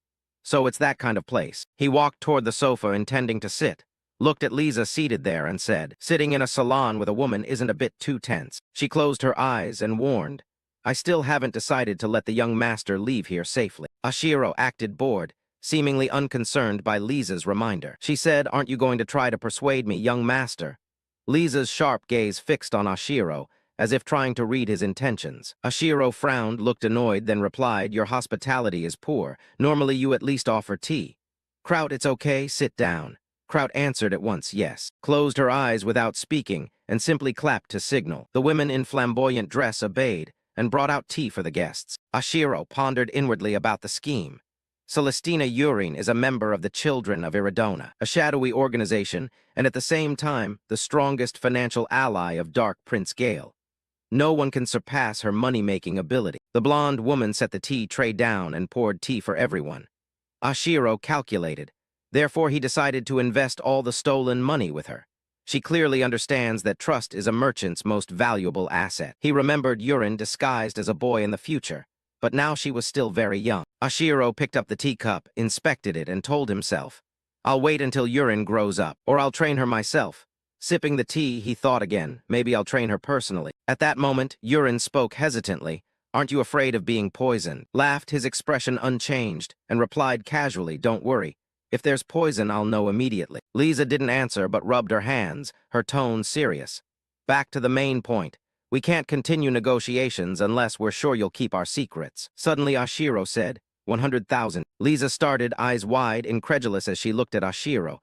So it's that kind of place." He walked toward the sofa, intending to sit, looked at Lisa seated there and said, "Sitting in a salon with a woman isn't a bit too tense." She closed her eyes and warned, "I still haven't decided to let the young master leave here safely." Oshiro acted bored, seemingly unconcerned by Lisa's reminder. She said, "Aren't you going to try to persuade me, young master?" Lisa's sharp gaze fixed on Oshiro, as if trying to read his intentions. Oshiro frowned, looked annoyed, then replied, "Your hospitality is poor. Normally you at least offer tea." "Kraut, it's okay, sit down." Kraut answered at once, "Yes," closed her eyes without speaking, and simply clapped to signal. The women in flamboyant dress obeyed, and brought out tea for the guests. Oshiro pondered inwardly about the scheme. Celestina Yurin is a member of the Children of Iridona, a shadowy organization, and at the same time, the strongest financial ally of Dark Prince Gale. No one can surpass her money-making ability. The blonde woman set the tea tray down and poured tea for everyone. Oshiro calculated. Therefore, he decided to invest all the stolen money with her. She clearly understands that trust is a merchant's most valuable asset. He remembered Yurin disguised as a boy in the future, but now she was still very young. Oshiro picked up the teacup, inspected it, and told himself, "I'll wait until Yurin grows up, or I'll train her myself." Sipping the tea, he thought again, "Maybe I'll train her personally." At that moment, Yurin spoke hesitantly, "Aren't you afraid of being poisoned?" Laughed, his expression unchanged, and replied casually, "Don't worry. If there's poison, I'll know immediately." Lisa didn't answer but rubbed her hands, her tone serious. "Back to the main point. We can't continue negotiations unless we're sure you'll keep our secrets." Suddenly Oshiro said, 100,000. Lisa started, eyes wide, incredulous as she looked at Oshiro.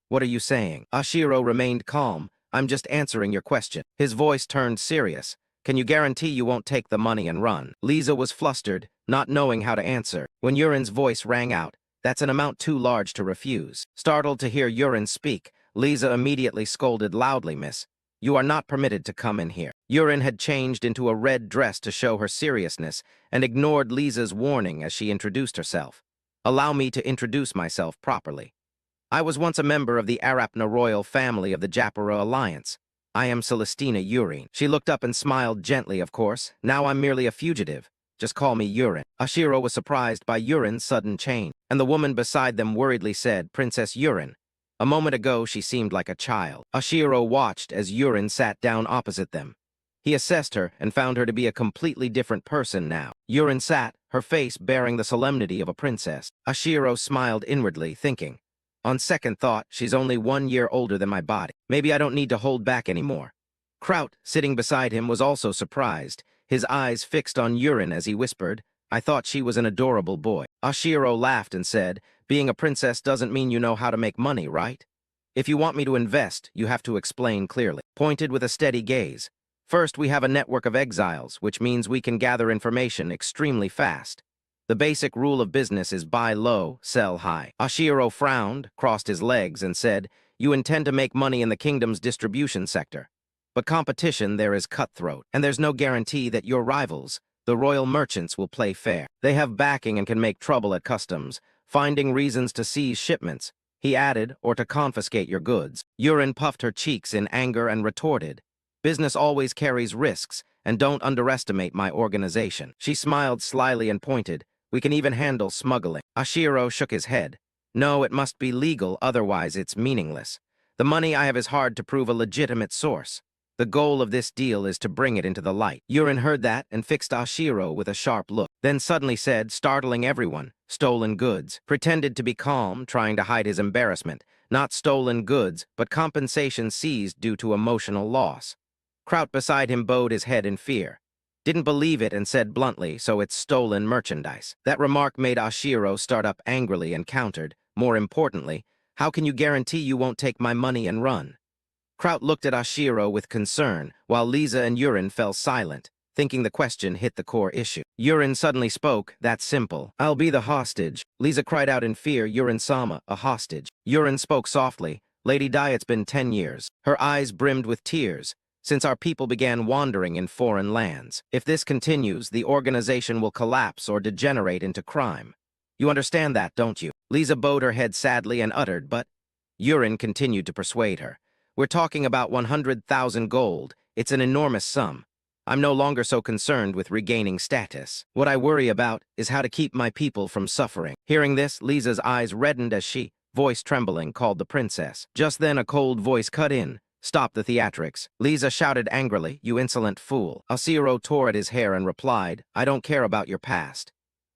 What are you saying?" Oshiro remained calm. "I'm just answering your question." His voice turned serious. "Can you guarantee you won't take the money and run?" Lisa was flustered, not knowing how to answer. When Yurin's voice rang out, "That's an amount too large to refuse." Startled to hear Yurin speak, Lisa immediately scolded loudly, "Miss, you are not permitted to come in here." Yurin had changed into a red dress to show her seriousness and ignored Lisa's warning as she introduced herself. "Allow me to introduce myself properly. I was once a member of the Arapna royal family of the Japara Alliance. I am Celestina Yurin." She looked up and smiled gently, "Of course. Now I'm merely a fugitive. Just call me Yurin." Oshiro was surprised by Yurin's sudden change, and the woman beside them worriedly said, "Princess Yurin. A moment ago she seemed like a child." Oshiro watched as Yurin sat down opposite them. He assessed her and found her to be a completely different person now. Yurin sat, her face bearing the solemnity of a princess. Oshiro smiled inwardly, thinking, "On second thought, she's only 1 year older than my body. Maybe I don't need to hold back anymore." Kraut, sitting beside him, was also surprised, his eyes fixed on Yurin as he whispered, "I thought she was an adorable boy." Oshiro laughed and said, "Being a princess doesn't mean you know how to make money, right? If you want me to invest, you have to explain clearly." Pointed with a steady gaze. "First, we have a network of exiles, which means we can gather information extremely fast. The basic rule of business is buy low, sell high. Ashiro frowned, crossed his legs, and said, "You intend to make money in the kingdom's distribution sector. But competition there is cutthroat, and there's no guarantee that your rivals, the royal merchants, will play fair. They have backing and can make trouble at customs, finding reasons to seize shipments," he added, "or to confiscate your goods." Yurin puffed her cheeks in anger and retorted, "Business always carries risks, and don't underestimate my organization." She smiled slyly and pointed, "We can even handle smuggling." Ashiro shook his head. "No, it must be legal, otherwise it's meaningless. The money I have is hard to prove a legitimate source. The goal of this deal is to bring it into the light." Yurin heard that and fixed Ashiro with a sharp look, then suddenly said, startling everyone, "Stolen goods." Pretended to be calm, trying to hide his embarrassment. Not stolen goods, but compensation seized due to emotional loss. Kraut beside him bowed his head in fear. Didn't believe it and said bluntly, "So it's stolen merchandise." That remark made Ashiro start up angrily and countered, more importantly, "How can you guarantee you won't take my money and run?" Kraut looked at Ashiro with concern, while Lisa and Yurin fell silent, thinking the question hit the core issue. Yurin suddenly spoke, "That's simple. I'll be the hostage." Lisa cried out in fear, "Yurin-sama, a hostage." Yurin spoke softly, "Lady Dai, it's been 10 years. Her eyes brimmed with tears, since our people began wandering in foreign lands. If this continues, the organization will collapse or degenerate into crime. You understand that, don't you?" Lisa bowed her head sadly and uttered, "But..." Yurin continued to persuade her. "We're talking about 100,000 gold. It's an enormous sum. I'm no longer so concerned with regaining status. What I worry about is how to keep my people from suffering." Hearing this, Lisa's eyes reddened as she, voice trembling, called the princess. Just then a cold voice cut in, "Stop the theatrics." Lisa shouted angrily, "You insolent fool." Ashiro tore at his hair and replied, "I don't care about your past.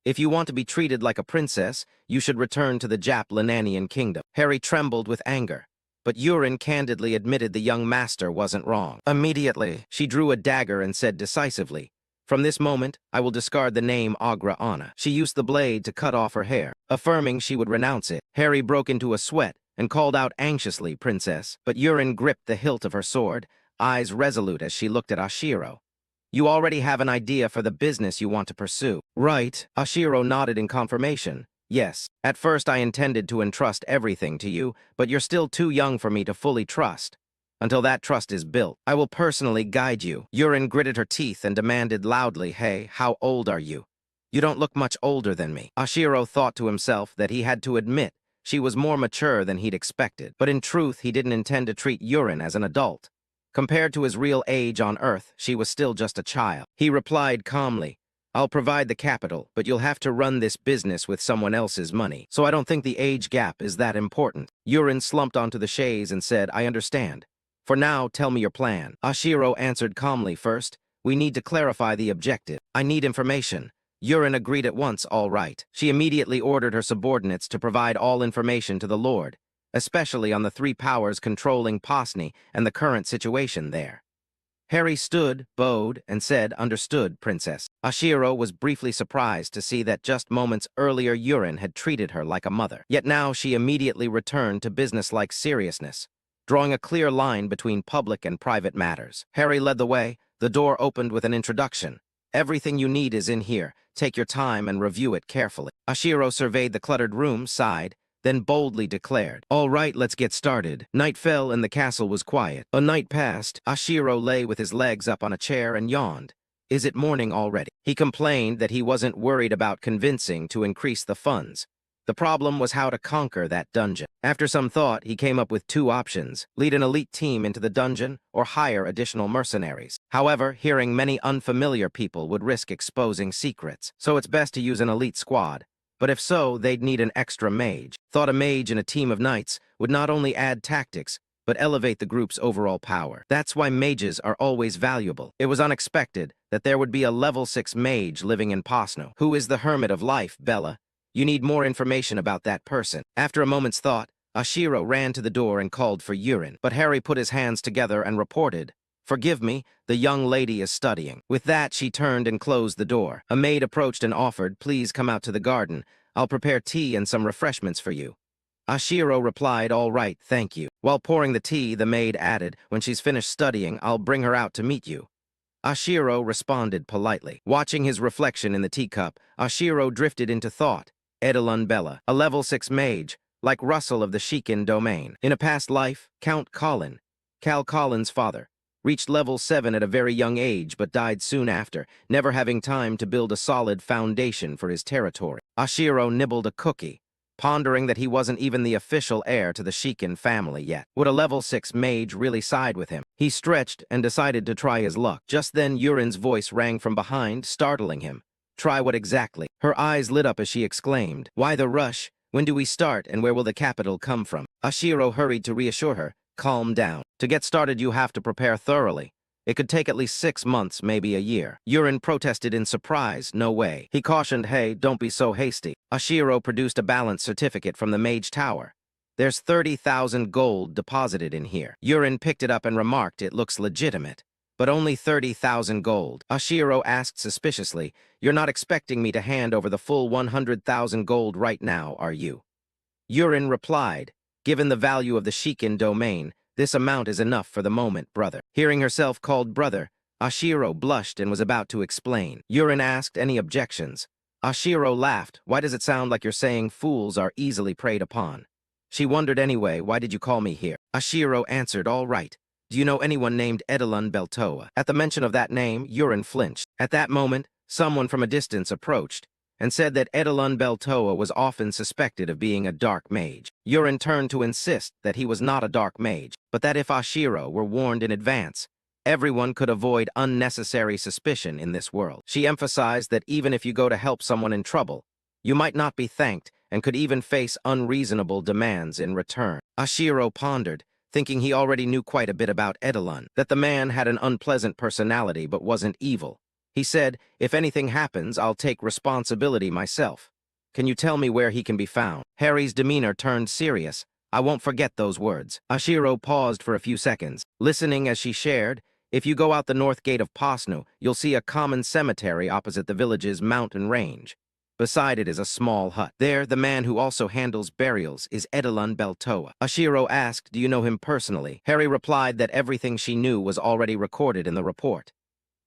If you want to be treated like a princess, you should return to the Jap-Lananian kingdom." Harry trembled with anger, but Yurin candidly admitted the young master wasn't wrong. Immediately, she drew a dagger and said decisively, "From this moment, I will discard the name Agra Anna." She used the blade to cut off her hair, affirming she would renounce it. Harry broke into a sweat and called out anxiously, "Princess," but Yurin gripped the hilt of her sword, eyes resolute as she looked at Ashiro. "You already have an idea for the business you want to pursue." "Right." Ashiro nodded in confirmation. "Yes. At first I intended to entrust everything to you, but you're still too young for me to fully trust. Until that trust is built, I will personally guide you." Yurin gritted her teeth and demanded loudly, "Hey, how old are you? You don't look much older than me." Ashiro thought to himself that he had to admit she was more mature than he'd expected, but in truth he didn't intend to treat Yurin as an adult. Compared to his real age on Earth, she was still just a child. He replied calmly, "I'll provide the capital, but you'll have to run this business with someone else's money, so I don't think the age gap is that important." Yurin slumped onto the chaise and said, "I understand. For now, tell me your plan." Ashiro answered calmly, "First, we need to clarify the objective. I need information." Yurin agreed at once, "All right." She immediately ordered her subordinates to provide all information to the Lord, especially on the three powers controlling Posny and the current situation there. Harry stood, bowed, and said, "Understood, Princess." Ashiro was briefly surprised to see that just moments earlier Yurin had treated her like a mother. Yet now she immediately returned to business-like seriousness, drawing a clear line between public and private matters. Harry led the way. The door opened with an introduction. "Everything you need is in here. Take your time and review it carefully." Ashiro surveyed the cluttered room, sighed, then boldly declared, "All right, let's get started." Night fell and the castle was quiet. A night passed. Ashiro lay with his legs up on a chair and yawned. "Is it morning already?" He complained that he wasn't worried about convincing to increase the funds. The problem was how to conquer that dungeon. After some thought, he came up with two options: lead an elite team into the dungeon or hire additional mercenaries. However, hearing many unfamiliar people would risk exposing secrets, so it's best to use an elite squad. But if so, they'd need an extra mage. Thought a mage in a team of knights would not only add tactics, but elevate the group's overall power. That's why mages are always valuable. It was unexpected that there would be a level 6 mage living in Posno. "Who is the hermit of life, Bella? You need more information about that person." After a moment's thought, Ashiro ran to the door and called for Yurin, but Harry put his hands together and reported, "Forgive me, the young lady is studying." With that, she turned and closed the door. A maid approached and offered, "Please come out to the garden. I'll prepare tea and some refreshments for you." Ashiro replied, "All right, thank you." While pouring the tea, the maid added, "When she's finished studying, I'll bring her out to meet you." Ashiro responded politely. Watching his reflection in the teacup, Ashiro drifted into thought. Edelon Bella, a level 6 mage, like Russell of the Shikin domain. In a past life, Count Colin, Cal Colin's father, reached level 7 at a very young age but died soon after, never having time to build a solid foundation for his territory. Ashiro nibbled a cookie, pondering that he wasn't even the official heir to the Shikin family yet. Would a level 6 mage really side with him? He stretched and decided to try his luck. Just then Yurin's voice rang from behind, startling him. Try what exactly? Her eyes lit up as she exclaimed. Why the rush? When do we start, and where will the capital come from? Ashiro hurried to reassure her. Calm down. To get started, you have to prepare thoroughly. It could take at least 6 months, maybe a year. Yurin protested in surprise. No way. He cautioned, hey, don't be so hasty. Ashiro produced a balance certificate from the Mage Tower. There's 30,000 gold deposited in here. Yurin picked it up and remarked it looks legitimate. But only 30,000 gold. Ashiro asked suspiciously, you're not expecting me to hand over the full 100,000 gold right now, are you? Yurin replied, given the value of the Shikin domain, this amount is enough for the moment, brother. Hearing herself called brother, Ashiro blushed and was about to explain. Yurin asked any objections. Ashiro laughed. Why does it sound like you're saying fools are easily preyed upon? She wondered anyway, why did you call me here? Ashiro answered, all right. Do you know anyone named Edelon Beltoa? At the mention of that name, Yurin flinched. At that moment, someone from a distance approached and said that Edelon Beltoa was often suspected of being a dark mage. Yurin turned to insist that he was not a dark mage, but that if Ashiro were warned in advance, everyone could avoid unnecessary suspicion in this world. She emphasized that even if you go to help someone in trouble, you might not be thanked and could even face unreasonable demands in return. Ashiro pondered, thinking he already knew quite a bit about Edelon, that the man had an unpleasant personality but wasn't evil. He said, if anything happens, I'll take responsibility myself. Can you tell me where he can be found? Harry's demeanor turned serious. I won't forget those words. Ashiro paused for a few seconds, listening as she shared, if you go out the north gate of Posnu, you'll see a common cemetery opposite the village's mountain range. Beside it is a small hut. There, the man who also handles burials is Edelon Beltoa. Ashiro asked, do you know him personally? Harry replied that everything she knew was already recorded in the report.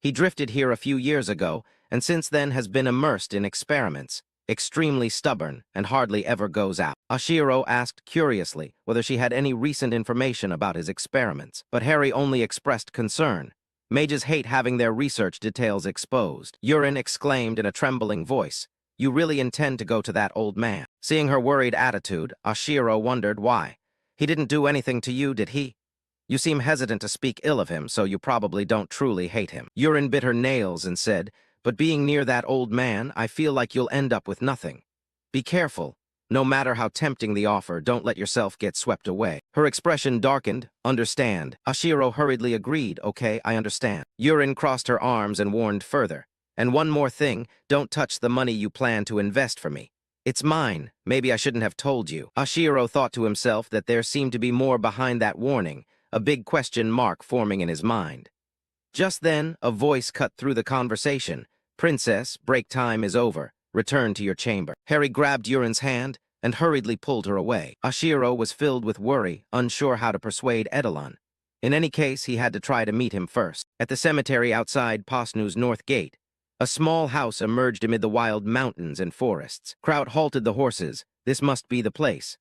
He drifted here a few years ago, and since then has been immersed in experiments, extremely stubborn, and hardly ever goes out. Ashiro asked curiously whether she had any recent information about his experiments, but Harry only expressed concern. Mages hate having their research details exposed. Yurin exclaimed in a trembling voice, you really intend to go to that old man? Seeing her worried attitude, Ashiro wondered why. He didn't do anything to you, did he? You seem hesitant to speak ill of him, so you probably don't truly hate him. Yurin bit her nails and said, but being near that old man, I feel like you'll end up with nothing. Be careful. No matter how tempting the offer, don't let yourself get swept away. Her expression darkened. Understand. Ashiro hurriedly agreed, okay, I understand. Yurin crossed her arms and warned further. And one more thing, don't touch the money you plan to invest for me. It's mine. Maybe I shouldn't have told you. Ashiro thought to himself that there seemed to be more behind that warning, a big question mark forming in his mind. Just then, a voice cut through the conversation. Princess, break time is over. Return to your chamber. Harry grabbed Yurin's hand and hurriedly pulled her away. Ashiro was filled with worry, unsure how to persuade Edelon. In any case, he had to try to meet him first. At the cemetery outside Posnu's north gate, a small house emerged amid the wild mountains and forests. Kraut halted the horses. This must be the place.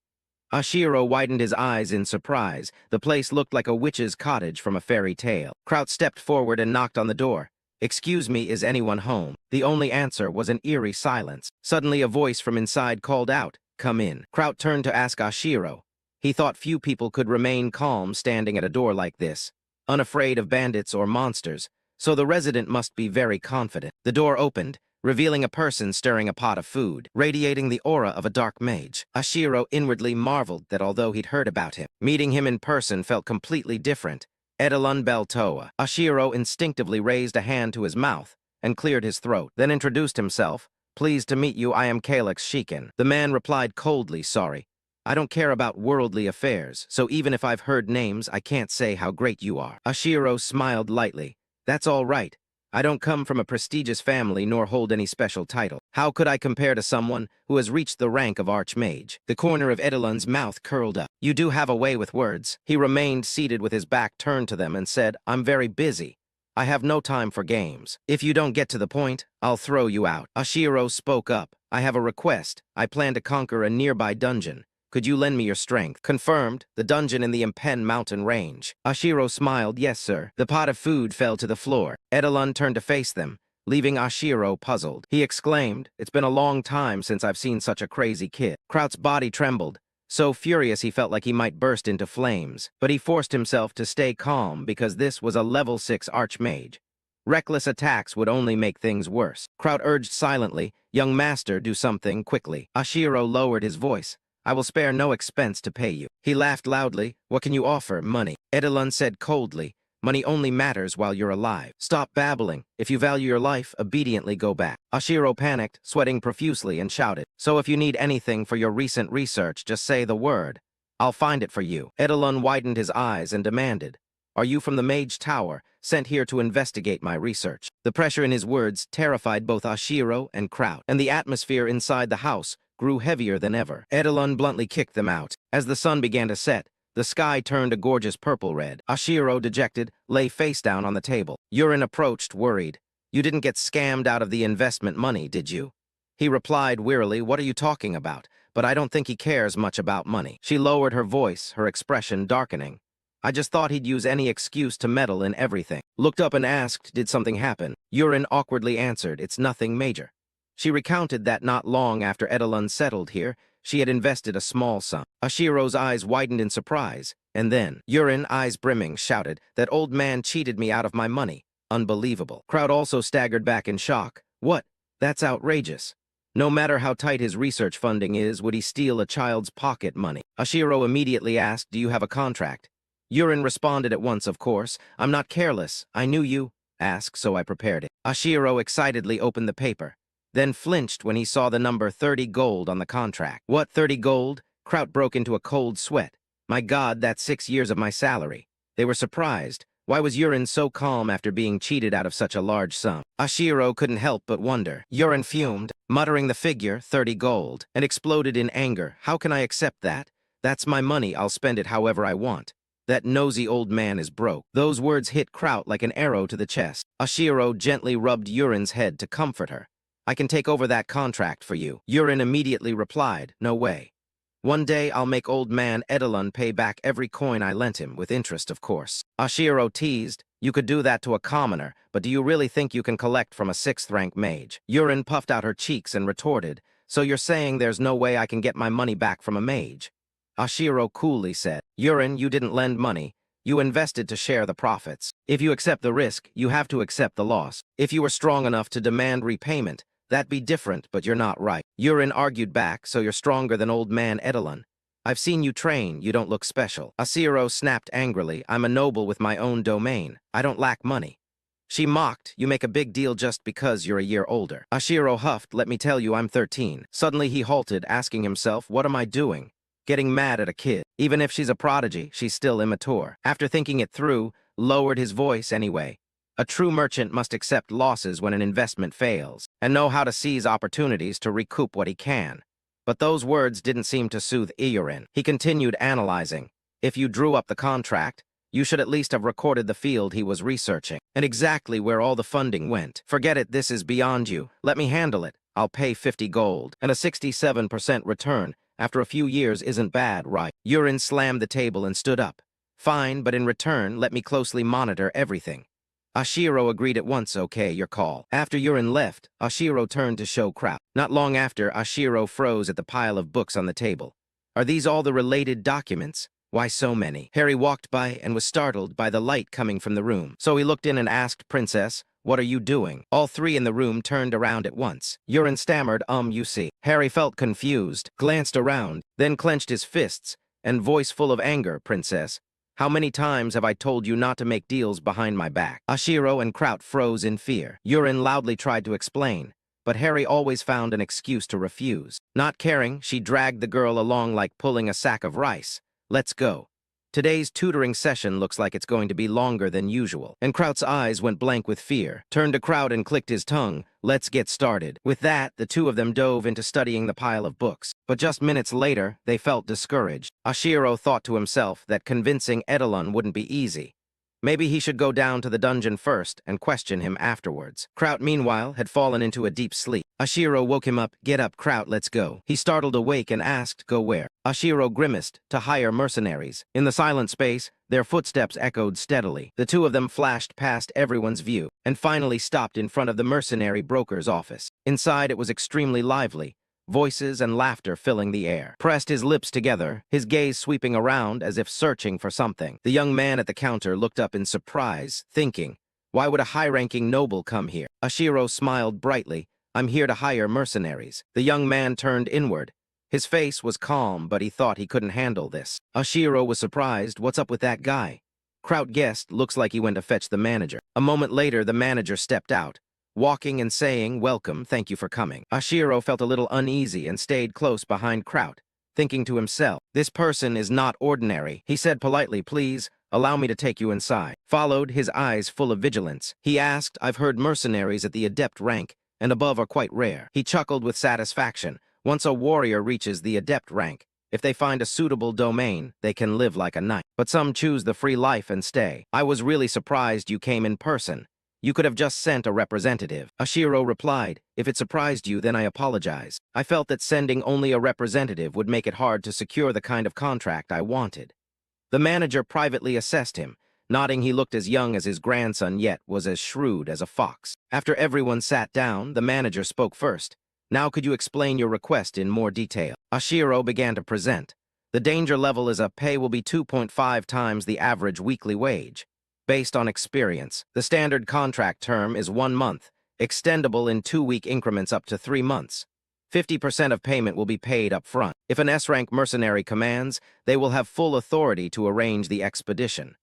Ashiro widened his eyes in surprise. The place looked like a witch's cottage from a fairy tale. Kraut stepped forward and knocked on the door. Excuse me, is anyone home? The only answer was an eerie silence. Suddenly a voice from inside called out, come in. Kraut turned to ask Ashiro. He thought few people could remain calm standing at a door like this, unafraid of bandits or monsters, so the resident must be very confident. The door opened, revealing a person stirring a pot of food, radiating the aura of a dark mage. Ashiro inwardly marveled that although he'd heard about him, meeting him in person felt completely different. Edelon Beltoa. Ashiro instinctively raised a hand to his mouth and cleared his throat, then introduced himself. Pleased to meet you, I am Calyx Shikin. The man replied coldly, sorry. I don't care about worldly affairs, so even if I've heard names, I can't say how great you are. Ashiro smiled lightly. That's all right. I don't come from a prestigious family nor hold any special title. How could I compare to someone who has reached the rank of Archmage? The corner of Edelon's mouth curled up. You do have a way with words. He remained seated with his back turned to them and said, I'm very busy. I have no time for games. If you don't get to the point, I'll throw you out. Ashiro spoke up. I have a request. I plan to conquer a nearby dungeon. Could you lend me your strength? Confirmed, the dungeon in the Impen mountain range. Ashiro smiled, yes, sir. The pot of food fell to the floor. Edelon turned to face them, leaving Ashiro puzzled. He exclaimed, it's been a long time since I've seen such a crazy kid. Kraut's body trembled, so furious he felt like he might burst into flames. But he forced himself to stay calm because this was a level 6 archmage. Reckless attacks would only make things worse. Kraut urged silently, young master, do something quickly. Ashiro lowered his voice. I will spare no expense to pay you. He laughed loudly. What can you offer? Money. Edelon said coldly, money only matters while you're alive. Stop babbling. If you value your life, obediently go back. Ashiro panicked, sweating profusely, and shouted, so if you need anything for your recent research, just say the word. I'll find it for you. Edelon widened his eyes and demanded, are you from the Mage Tower, sent here to investigate my research? The pressure in his words terrified both Ashiro and Kraut, and the atmosphere inside the house grew heavier than ever. Edelon bluntly kicked them out. As the sun began to set, the sky turned a gorgeous purple-red. Ashiro, dejected, lay face down on the table. Yurin approached, worried. You didn't get scammed out of the investment money, did you? He replied wearily, what are you talking about? But I don't think he cares much about money. She lowered her voice, her expression darkening. I just thought he'd use any excuse to meddle in everything. Looked up and asked, did something happen? Yurin awkwardly answered, it's nothing major. She recounted that not long after Edelon settled here, she had invested a small sum. Ashiro's eyes widened in surprise, and then, Yurin, eyes brimming, shouted, that old man cheated me out of my money. Unbelievable. Kraut also staggered back in shock. What? That's outrageous. No matter how tight his research funding is, would he steal a child's pocket money? Ashiro immediately asked, do you have a contract? Yurin responded at once, of course. I'm not careless. I knew you. Ask, so I prepared it. Ashiro excitedly opened the paper, then flinched when he saw the number 30 gold on the contract. What, 30 gold? Kraut broke into a cold sweat. My God, that's 6 years of my salary. They were surprised. Why was Yurin so calm after being cheated out of such a large sum? Ashiro couldn't help but wonder. Yurin fumed, muttering the figure, 30 gold, and exploded in anger. How can I accept that? That's my money, I'll spend it however I want. That nosy old man is broke. Those words hit Kraut like an arrow to the chest. Ashiro gently rubbed Yurin's head to comfort her. I can take over that contract for you. Yurin immediately replied, no way. One day I'll make old man Edelon pay back every coin I lent him, with interest, of course. Ashiro teased, you could do that to a commoner, but do you really think you can collect from a 6th-rank mage? Yurin puffed out her cheeks and retorted, so you're saying there's no way I can get my money back from a mage? Ashiro coolly said, Yurin, you didn't lend money. You invested to share the profits. If you accept the risk, you have to accept the loss. If you were strong enough to demand repayment, that'd be different, but you're not right. Yurin argued back, so you're stronger than old man Edelon. I've seen you train, you don't look special. Ashiro snapped angrily, I'm a noble with my own domain. I don't lack money. She mocked, you make a big deal just because you're a year older. Ashiro huffed, let me tell you, I'm 13. Suddenly he halted, asking himself, what am I doing? Getting mad at a kid. Even if she's a prodigy, she's still immature. After thinking it through, lowered his voice anyway. A true merchant must accept losses when an investment fails, and know how to seize opportunities to recoup what he can. But those words didn't seem to soothe Yurin. He continued analyzing. If you drew up the contract, you should at least have recorded the field he was researching, and exactly where all the funding went. Forget it, this is beyond you. Let me handle it. I'll pay 50 gold, and a 67% return after a few years isn't bad, right? Yurin slammed the table and stood up. Fine, but in return, let me closely monitor everything. Ashiro agreed at once, okay, your call. After Yurin left, Ashiro turned to show Kraut. Not long after, Ashiro froze at the pile of books on the table. Are these all the related documents? Why so many? Harry walked by and was startled by the light coming from the room. So he looked in and asked, Princess, what are you doing? All three in the room turned around at once. Yurin stammered, you see. Harry felt confused, glanced around, then clenched his fists, and voice full of anger, Princess. How many times have I told you not to make deals behind my back? Ashiro and Kraut froze in fear. Yurin loudly tried to explain, but Harry always found an excuse to refuse. Not caring, she dragged the girl along like pulling a sack of rice. Let's go. Today's tutoring session looks like it's going to be longer than usual. And Kraut's eyes went blank with fear, turned to Kraut and clicked his tongue. Let's get started. With that, the two of them dove into studying the pile of books. But just minutes later, they felt discouraged. Ashiro thought to himself that convincing Edelon wouldn't be easy. Maybe he should go down to the dungeon first and question him afterwards. Kraut, meanwhile, had fallen into a deep sleep. Ashiro woke him up. Get up, Kraut, let's go. He startled awake and asked, go where? Ashiro grimaced, to hire mercenaries. In the silent space, their footsteps echoed steadily. The two of them flashed past everyone's view and finally stopped in front of the mercenary broker's office. Inside, it was extremely lively, voices and laughter filling the air. Pressed his lips together, his gaze sweeping around as if searching for something. The young man at the counter looked up in surprise, thinking, why would a high-ranking noble come here? Ashiro smiled brightly. I'm here to hire mercenaries. The young man turned inward. His face was calm, but he thought he couldn't handle this. Ashiro was surprised. What's up with that guy? Kraut guessed. Looks like he went to fetch the manager. A moment later, the manager stepped out, walking and saying, welcome, thank you for coming. Ashiro felt a little uneasy and stayed close behind Kraut, thinking to himself, this person is not ordinary. He said politely, please, allow me to take you inside. Followed, his eyes full of vigilance. He asked, I've heard mercenaries at the adept rank and above are quite rare. He chuckled with satisfaction. Once a warrior reaches the adept rank, if they find a suitable domain, they can live like a knight. But some choose the free life and stay. I was really surprised you came in person. You could have just sent a representative. Ashiro replied, if it surprised you, then I apologize. I felt that sending only a representative would make it hard to secure the kind of contract I wanted. The manager privately assessed him. Nodding, he looked as young as his grandson, yet was as shrewd as a fox. After everyone sat down, the manager spoke first. Now could you explain your request in more detail? Ashiro began to present. The danger level is a pay will be 2.5 times the average weekly wage. Based on experience, the standard contract term is 1 month, extendable in 2-week increments up to 3 months. 50% of payment will be paid up front. If an S-rank mercenary commands, they will have full authority to arrange the expedition.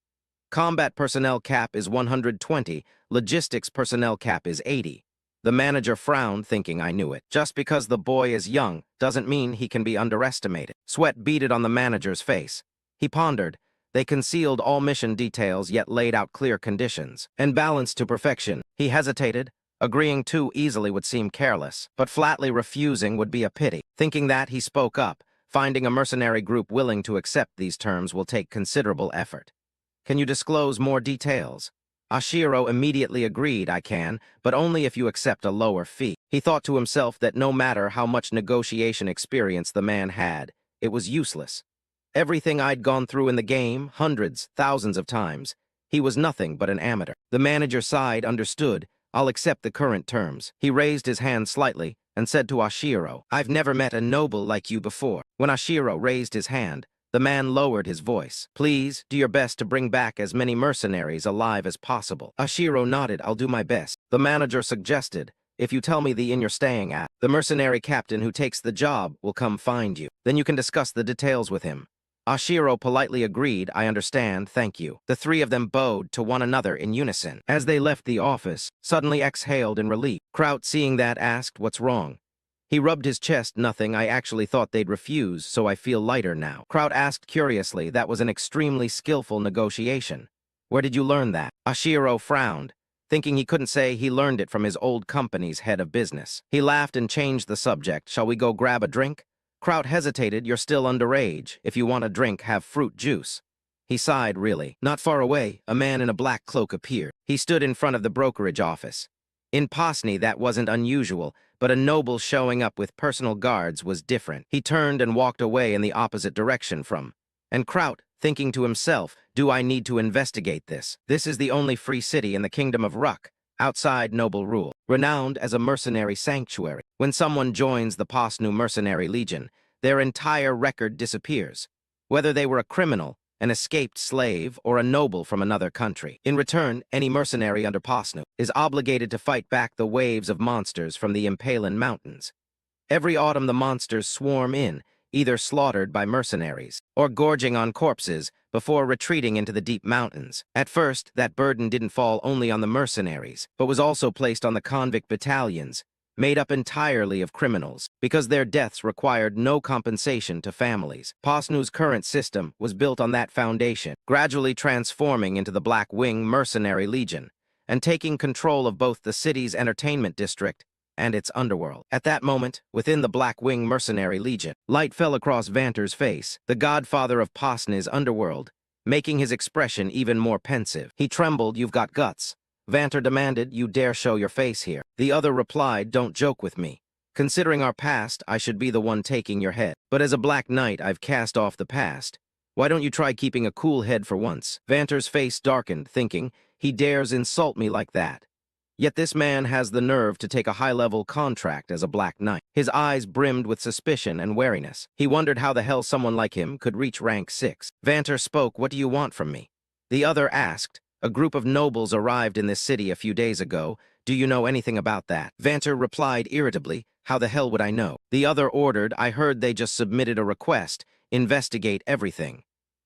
Combat personnel cap is 120, logistics personnel cap is 80. The manager frowned, thinking I knew it. Just because the boy is young doesn't mean he can be underestimated. Sweat beaded on the manager's face. He pondered. They concealed all mission details, yet laid out clear conditions. And balanced to perfection. He hesitated. Agreeing too easily would seem careless, but flatly refusing would be a pity. Thinking that, he spoke up. Finding a mercenary group willing to accept these terms will take considerable effort. Can you disclose more details? Ashiro immediately agreed, I can, but only if you accept a lower fee. He thought to himself that no matter how much negotiation experience the man had, it was useless. Everything I'd gone through in the game, hundreds, thousands of times, he was nothing but an amateur. The manager sighed, understood. I'll accept the current terms. He raised his hand slightly and said to Ashiro, I've never met a noble like you before. When Ashiro raised his hand, the man lowered his voice. Please, do your best to bring back as many mercenaries alive as possible. Ashiro nodded, I'll do my best. The manager suggested, if you tell me the inn you're staying at, the mercenary captain who takes the job will come find you. Then you can discuss the details with him. Ashiro politely agreed, I understand, thank you. The three of them bowed to one another in unison. As they left the office, suddenly exhaled in relief. Kraut, seeing that, asked, what's wrong? He rubbed his chest, nothing, I actually thought they'd refuse, so I feel lighter now. Kraut asked curiously, that was an extremely skillful negotiation. Where did you learn that? Ashiro frowned, thinking he couldn't say he learned it from his old company's head of business. He laughed and changed the subject, shall we go grab a drink? Kraut hesitated, you're still underage. If you want a drink, have fruit juice. He sighed, really. Not far away, a man in a black cloak appeared. He stood in front of the brokerage office. In Posny, that wasn't unusual, but a noble showing up with personal guards was different. He turned and walked away in the opposite direction from. And Kraut, thinking to himself, do I need to investigate this? This is the only free city in the kingdom of Ruck, outside noble rule, renowned as a mercenary sanctuary. When someone joins the Posnu Mercenary Legion, their entire record disappears, whether they were a criminal, an escaped slave, or a noble from another country. In return, any mercenary under Posnu is obligated to fight back the waves of monsters from the Impalan Mountains. Every autumn the monsters swarm in, either slaughtered by mercenaries or gorging on corpses before retreating into the deep mountains. At first, that burden didn't fall only on the mercenaries, but was also placed on the convict battalions, made up entirely of criminals, because their deaths required no compensation to families. Posnu's current system was built on that foundation, gradually transforming into the Black Wing Mercenary Legion, and taking control of both the city's entertainment district and its underworld. At that moment, within the Black Wing Mercenary Legion, light fell across Vanter's face, the godfather of Posny's underworld, making his expression even more pensive. He trembled. You've got guts. Vanter demanded, you dare show your face here. The other replied, don't joke with me. Considering our past, I should be the one taking your head. But as a Black Knight, I've cast off the past. Why don't you try keeping a cool head for once? Vanter's face darkened, thinking, he dares insult me like that. Yet this man has the nerve to take a high-level contract as a Black Knight. His eyes brimmed with suspicion and wariness. He wondered how the hell someone like him could reach rank 6. Vanter spoke, what do you want from me? The other asked, a group of nobles arrived in this city a few days ago. Do you know anything about that? Vanter replied irritably, how the hell would I know? The other ordered, I heard they just submitted a request. Investigate everything.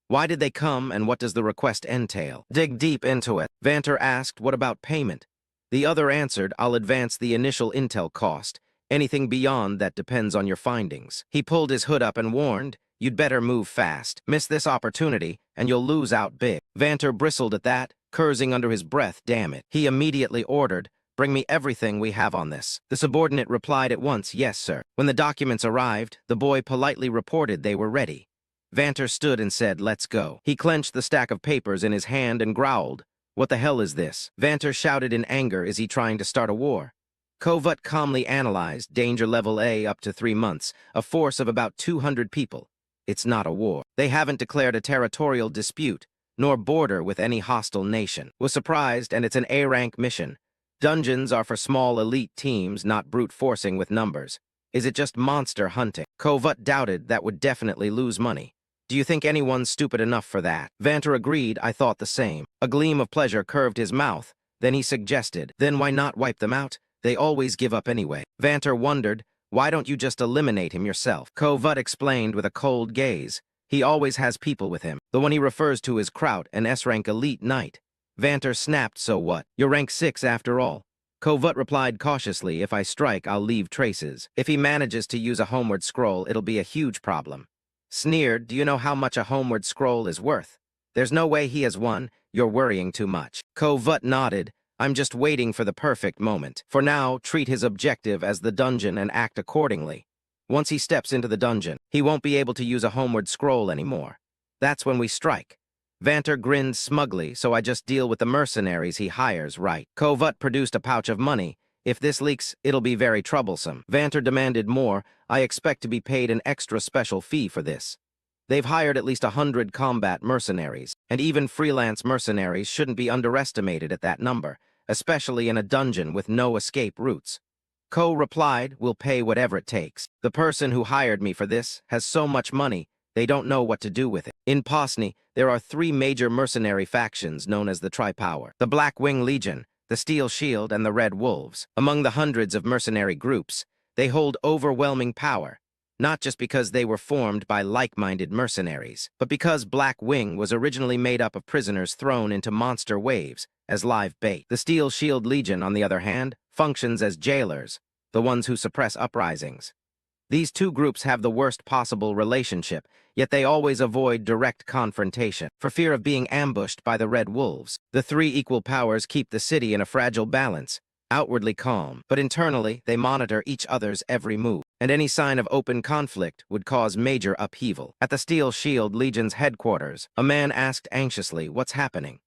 Why did they come and what does the request entail? Dig deep into it. Vanter asked, what about payment? The other answered, I'll advance the initial intel cost. Anything beyond that depends on your findings. He pulled his hood up and warned, you'd better move fast. Miss this opportunity, and you'll lose out big. Vanter bristled at that, cursing under his breath, damn it. He immediately ordered, bring me everything we have on this. The subordinate replied at once, yes, sir. When the documents arrived, the boy politely reported they were ready. Vanter stood and said, let's go. He clenched the stack of papers in his hand and growled, what the hell is this? Vanter shouted in anger, is he trying to start a war? Kovut calmly analyzed, danger level A up to 3 months, a force of about 200 people. It's not a war. They haven't declared a territorial dispute, nor border with any hostile nation. Was surprised, and it's an A-rank mission. Dungeons are for small elite teams, not brute forcing with numbers. Is it just monster hunting? Kovut doubted that would definitely lose money. Do you think anyone's stupid enough for that? Vanter agreed, I thought the same. A gleam of pleasure curved his mouth. Then he suggested, then why not wipe them out? They always give up anyway. Vanter wondered, why don't you just eliminate him yourself? Kovut explained with a cold gaze. He always has people with him. The one he refers to is Kraut, an S-rank elite knight. Vanter snapped, so what? You're rank 6 after all. Kovut replied cautiously, if I strike, I'll leave traces. If he manages to use a homeward scroll, it'll be a huge problem. Sneered, do you know how much a homeward scroll is worth? There's no way he has one, you're worrying too much. Kovut nodded, I'm just waiting for the perfect moment. For now, treat his objective as the dungeon and act accordingly. Once he steps into the dungeon, he won't be able to use a homeward scroll anymore. That's when we strike. Vanter grinned smugly, so I just deal with the mercenaries he hires, right? Kovut produced a pouch of money. If this leaks, it'll be very troublesome. Vanter demanded more. I expect to be paid an extra special fee for this. They've hired at least 100 combat mercenaries, and even freelance mercenaries shouldn't be underestimated at that number, especially in a dungeon with no escape routes. Ko replied, we'll pay whatever it takes. The person who hired me for this has so much money, they don't know what to do with it. In Posny, there are 3 major mercenary factions known as the Tri-Power. The Black Wing Legion, the Steel Shield, and the Red Wolves. Among the hundreds of mercenary groups, they hold overwhelming power, not just because they were formed by like-minded mercenaries, but because Black Wing was originally made up of prisoners thrown into monster waves as live bait. The Steel Shield Legion, on the other hand, functions as jailers, the ones who suppress uprisings. These 2 groups have the worst possible relationship, yet they always avoid direct confrontation, for fear of being ambushed by the Red Wolves. The 3 equal powers keep the city in a fragile balance, outwardly calm, but internally they monitor each other's every move, and any sign of open conflict would cause major upheaval. At the Steel Shield Legion's headquarters, a man asked anxiously, what's happening?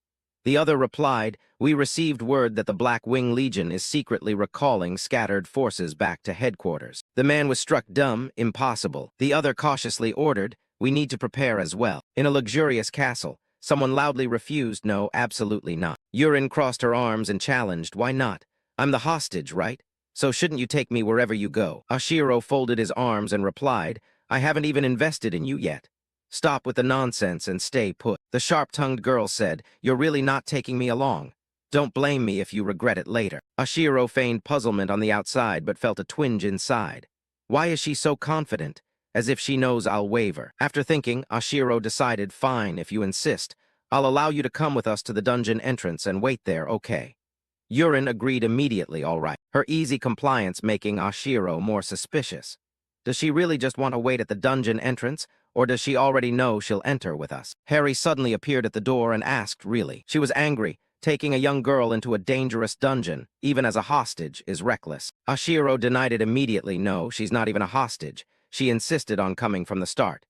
The other replied, we received word that the Black Wing Legion is secretly recalling scattered forces back to headquarters. The man was struck dumb, impossible. The other cautiously ordered, we need to prepare as well. In a luxurious castle, someone loudly refused, no, absolutely not. Yurin crossed her arms and challenged, why not? I'm the hostage, right? So shouldn't you take me wherever you go? Ashiro folded his arms and replied, I haven't even invested in you yet. Stop with the nonsense and stay put. The sharp-tongued girl said, you're really not taking me along. Don't blame me if you regret it later. Ashiro feigned puzzlement on the outside but felt a twinge inside. Why is she so confident? As if she knows I'll waver. After thinking, Ashiro decided, fine, if you insist. I'll allow you to come with us to the dungeon entrance and wait there, okay? Yurin agreed immediately, all right. Her easy compliance making Ashiro more suspicious. Does she really just want to wait at the dungeon entrance? Or does she already know she'll enter with us? Harry suddenly appeared at the door and asked, really? She was angry. Taking a young girl into a dangerous dungeon, even as a hostage, is reckless. Ashiro denied it immediately. No, she's not even a hostage. She insisted on coming from the start.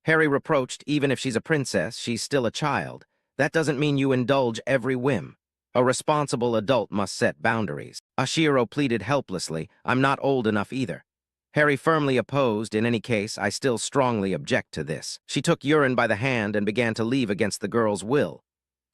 Harry reproached, even if she's a princess, she's still a child. That doesn't mean you indulge every whim. A responsible adult must set boundaries. Ashiro pleaded helplessly, I'm not old enough either. Harry firmly opposed, in any case, I still strongly object to this. She took Urine by the hand and began to leave against the girl's will.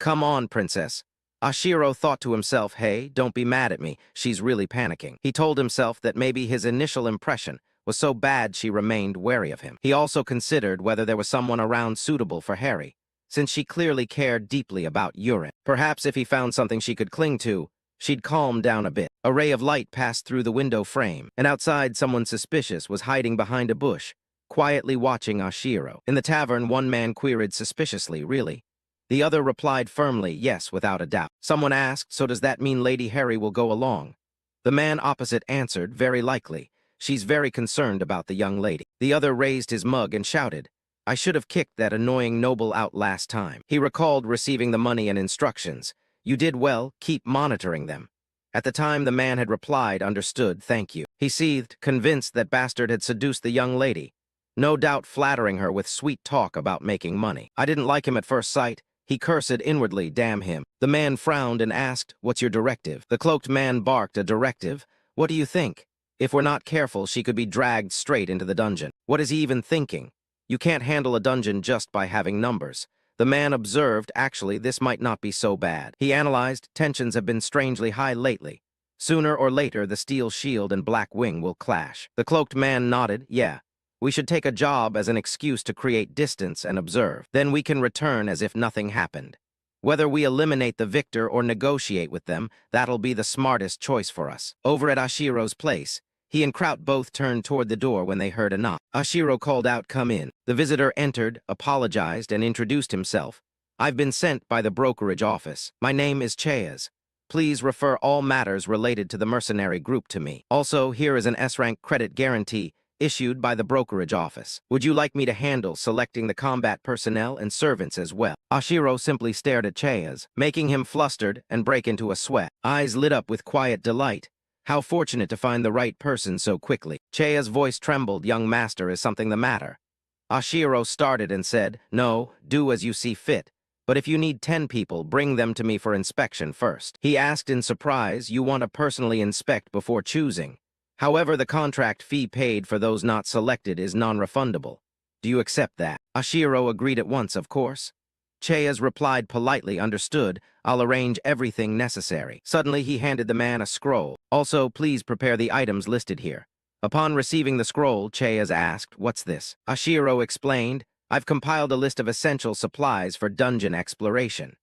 Come on, princess. Ashiro thought to himself, hey, don't be mad at me, she's really panicking. He told himself that maybe his initial impression was so bad she remained wary of him. He also considered whether there was someone around suitable for Harry, since she clearly cared deeply about Urine. Perhaps if he found something she could cling to, she'd calm down a bit. A ray of light passed through the window frame, and outside someone suspicious was hiding behind a bush, quietly watching Ashiro. In the tavern, one man queried suspiciously, really? The other replied firmly, yes, without a doubt. Someone asked, so does that mean Lady Harry will go along? The man opposite answered, very likely. She's very concerned about the young lady. The other raised his mug and shouted, I should have kicked that annoying noble out last time. He recalled receiving the money and instructions. You did well, keep monitoring them. At the time the man had replied, understood, thank you. He seethed, convinced that Bastard had seduced the young lady, no doubt flattering her with sweet talk about making money. I didn't like him at first sight. He cursed inwardly, damn him. The man frowned and asked, what's your directive? The cloaked man barked, a directive? What do you think? If we're not careful, she could be dragged straight into the dungeon. What is he even thinking? You can't handle a dungeon just by having numbers. The man observed, actually, this might not be so bad. He analyzed, tensions have been strangely high lately. Sooner or later, the steel shield and black wing will clash. The cloaked man nodded, yeah. We should take a job as an excuse to create distance and observe. Then we can return as if nothing happened. Whether we eliminate the victor or negotiate with them, that'll be the smartest choice for us. Over at Ashiro's place, he and Kraut both turned toward the door when they heard a knock. Ashiro called out, come in. The visitor entered, apologized, and introduced himself. I've been sent by the brokerage office. My name is Chayaz. Please refer all matters related to the mercenary group to me. Also, here is an S-rank credit guarantee issued by the brokerage office. Would you like me to handle selecting the combat personnel and servants as well? Ashiro simply stared at Chayaz, making him flustered and break into a sweat. Eyes lit up with quiet delight. How fortunate to find the right person so quickly. Chayaz's voice trembled, young master, is something the matter? Ashiro started and said, no, do as you see fit. But if you need 10 people, bring them to me for inspection first. He asked in surprise, you want to personally inspect before choosing. However, the contract fee paid for those not selected is non-refundable. Do you accept that? Ashiro agreed at once, of course. Chayaz replied politely, understood, I'll arrange everything necessary. Suddenly, he handed the man a scroll. Also, please prepare the items listed here. Upon receiving the scroll, Chayaz asked, what's this? Ashiro explained, I've compiled a list of essential supplies for dungeon exploration.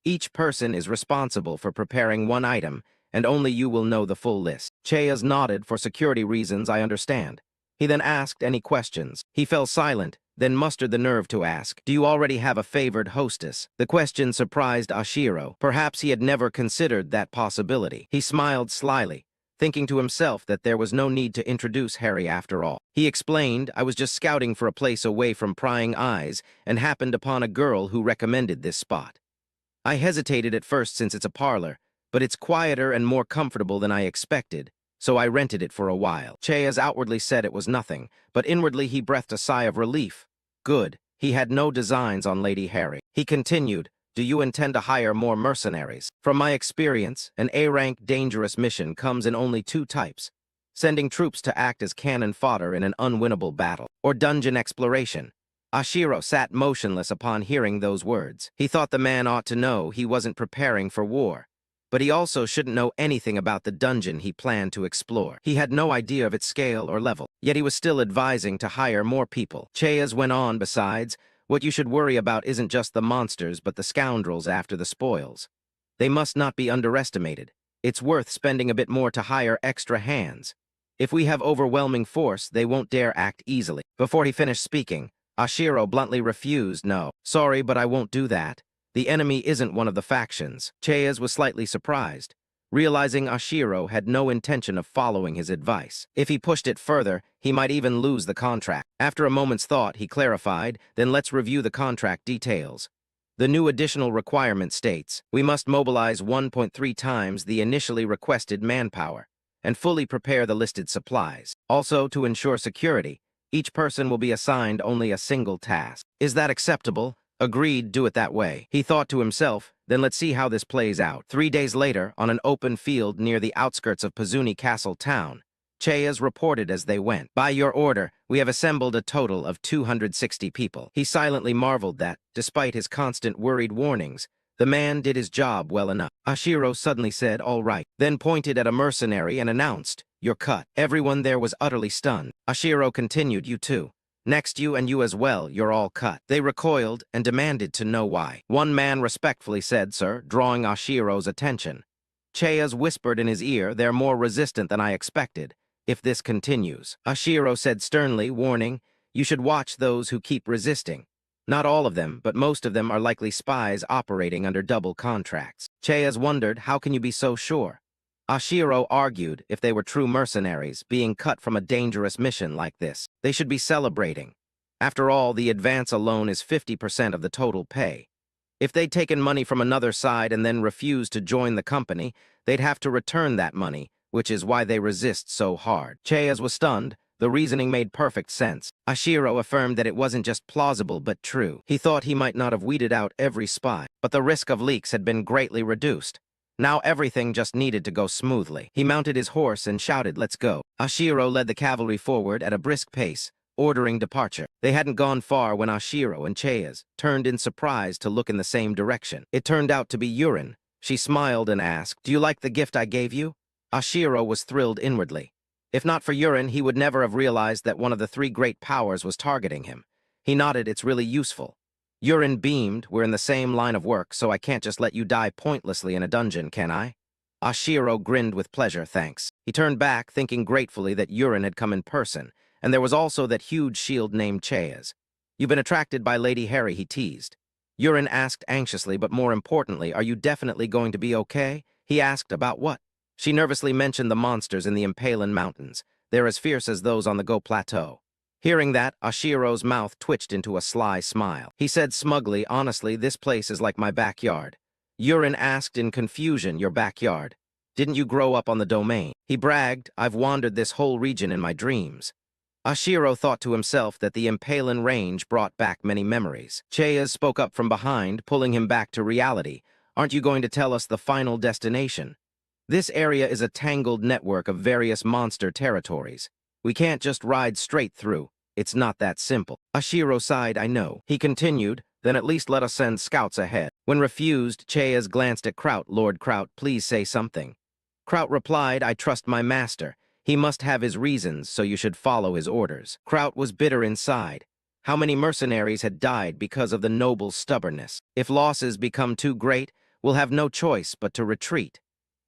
Each person is responsible for preparing one item, and only you will know the full list. Chayaz nodded, for security reasons, I understand. He then asked any questions. He fell silent, then mustered the nerve to ask, do you already have a favored hostess? The question surprised Ashiro. Perhaps he had never considered that possibility. He smiled slyly, thinking to himself that there was no need to introduce Harry after all. He explained, I was just scouting for a place away from prying eyes and happened upon a girl who recommended this spot. I hesitated at first since it's a parlor, but it's quieter and more comfortable than I expected, so I rented it for a while. Chayaz outwardly said it was nothing, but inwardly he breathed a sigh of relief. Good. He had no designs on Lady Harry. He continued, do you intend to hire more mercenaries? From my experience, an A-rank dangerous mission comes in only 2 types. Sending troops to act as cannon fodder in an unwinnable battle, or dungeon exploration. Ashiro sat motionless upon hearing those words. He thought the man ought to know he wasn't preparing for war. But he also shouldn't know anything about the dungeon he planned to explore. He had no idea of its scale or level, yet he was still advising to hire more people. Chayaz went on, besides, what you should worry about isn't just the monsters but the scoundrels after the spoils. They must not be underestimated. It's worth spending a bit more to hire extra hands. If we have overwhelming force, they won't dare act easily. Before he finished speaking, Ashiro bluntly refused, no. Sorry, but I won't do that. The enemy isn't one of the factions. Chayaz was slightly surprised, realizing Ashiro had no intention of following his advice. If he pushed it further, he might even lose the contract. After a moment's thought, he clarified, then let's review the contract details. The new additional requirement states, we must mobilize 1.3 times the initially requested manpower and fully prepare the listed supplies. Also, to ensure security, Each person will be assigned only a single task. Is that acceptable? Agreed, do it that way. He thought to himself, then let's see how this plays out. 3 days later, on an open field near the outskirts of Pazuni Castle town, Chayas reported as they went. By your order, we have assembled a total of 260 people. He silently marveled that, despite his constant worried warnings, the man did his job well enough. Ashiro suddenly said, all right, then pointed at a mercenary and announced, you're cut. Everyone there was utterly stunned. Ashiro continued, you too. Next you and you as well, you're all cut. They recoiled and demanded to know why. One man respectfully said, sir, drawing Ashiro's attention. Chayas whispered in his ear, they're more resistant than I expected. If this continues, Ashiro said sternly, warning, you should watch those who keep resisting. Not all of them, but most of them are likely spies operating under double contracts. Chayas wondered, how can you be so sure? Ashiro argued if they were true mercenaries, being cut from a dangerous mission like this, they should be celebrating. After all, the advance alone is 50% of the total pay. If they'd taken money from another side and then refused to join the company, they'd have to return that money, which is why they resist so hard. Chayas was stunned. The reasoning made perfect sense. Ashiro affirmed that it wasn't just plausible but true. He thought he might not have weeded out every spy, but the risk of leaks had been greatly reduced. Now everything just needed to go smoothly. He mounted his horse and shouted, let's go. Ashiro led the cavalry forward at a brisk pace, ordering departure. They hadn't gone far when Ashiro and Chayas turned in surprise to look in the same direction. It turned out to be Yurin. She smiled and asked, do you like the gift I gave you? Ashiro was thrilled inwardly. If not for Yurin, he would never have realized that one of the three great powers was targeting him. He nodded, it's really useful. Yurin beamed, we're in the same line of work, so I can't just let you die pointlessly in a dungeon, can I? Ashiro grinned with pleasure, thanks. He turned back, thinking gratefully that Yurin had come in person, and there was also that huge shield named Chayas. You've been attracted by Lady Harry, he teased. Yurin asked anxiously, but more importantly, are you definitely going to be okay? He asked, about what? She nervously mentioned the monsters in the Impalan Mountains. They're as fierce as those on the Go Plateau. Hearing that, Ashiro's mouth twitched into a sly smile. He said smugly, honestly, this place is like my backyard. Yurin asked in confusion, your backyard? Didn't you grow up on the domain? He bragged, I've wandered this whole region in my dreams. Ashiro thought to himself that the Impalan range brought back many memories. Chayas spoke up from behind, pulling him back to reality. Aren't you going to tell us the final destination? This area is a tangled network of various monster territories. We can't just ride straight through. It's not that simple. Ashiro sighed, I know. He continued, then at least let us send scouts ahead. When refused, Chayas glanced at Kraut. Lord Kraut, please say something. Kraut replied, I trust my master. He must have his reasons, so you should follow his orders. Kraut was bitter inside. How many mercenaries had died because of the noble's stubbornness? If losses become too great, we'll have no choice but to retreat.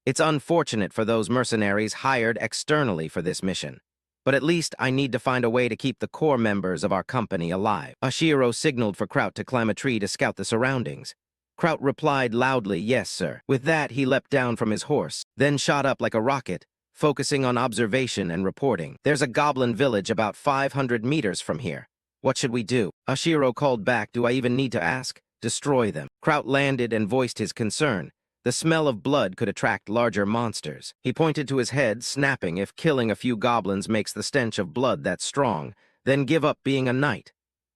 It's unfortunate for those mercenaries hired externally for this mission. But at least I need to find a way to keep the core members of our company alive. Ashiro signaled for Kraut to climb a tree to scout the surroundings. Kraut replied loudly, yes, sir. With that, he leapt down from his horse, then shot up like a rocket, focusing on observation and reporting. There's a goblin village about 500 meters from here. What should we do? Ashiro called back, do I even need to ask? Destroy them. Kraut landed and voiced his concern. The smell of blood could attract larger monsters. He pointed to his head, snapping, if killing a few goblins makes the stench of blood that strong, then give up being a knight.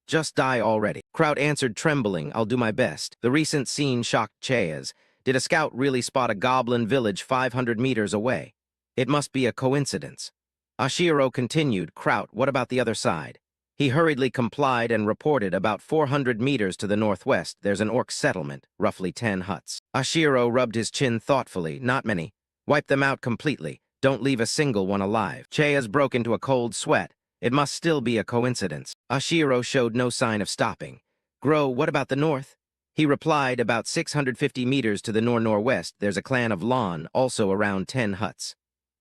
Just die already. Kraut answered, trembling, I'll do my best. The recent scene shocked Chayas. Did a scout really spot a goblin village 500 meters away? It must be a coincidence. Ashiro continued, Kraut, what about the other side? He hurriedly complied and reported about 400 meters to the northwest, there's an orc settlement, roughly 10 huts. Ashiro rubbed his chin thoughtfully, not many. Wipe them out completely. Don't leave a single one alive. Chayas broke into a cold sweat. It must still be a coincidence. Ashiro showed no sign of stopping. Grow, what about the north? He replied, about 650 meters to the northwest, there's a clan of Lon, also around 10 huts.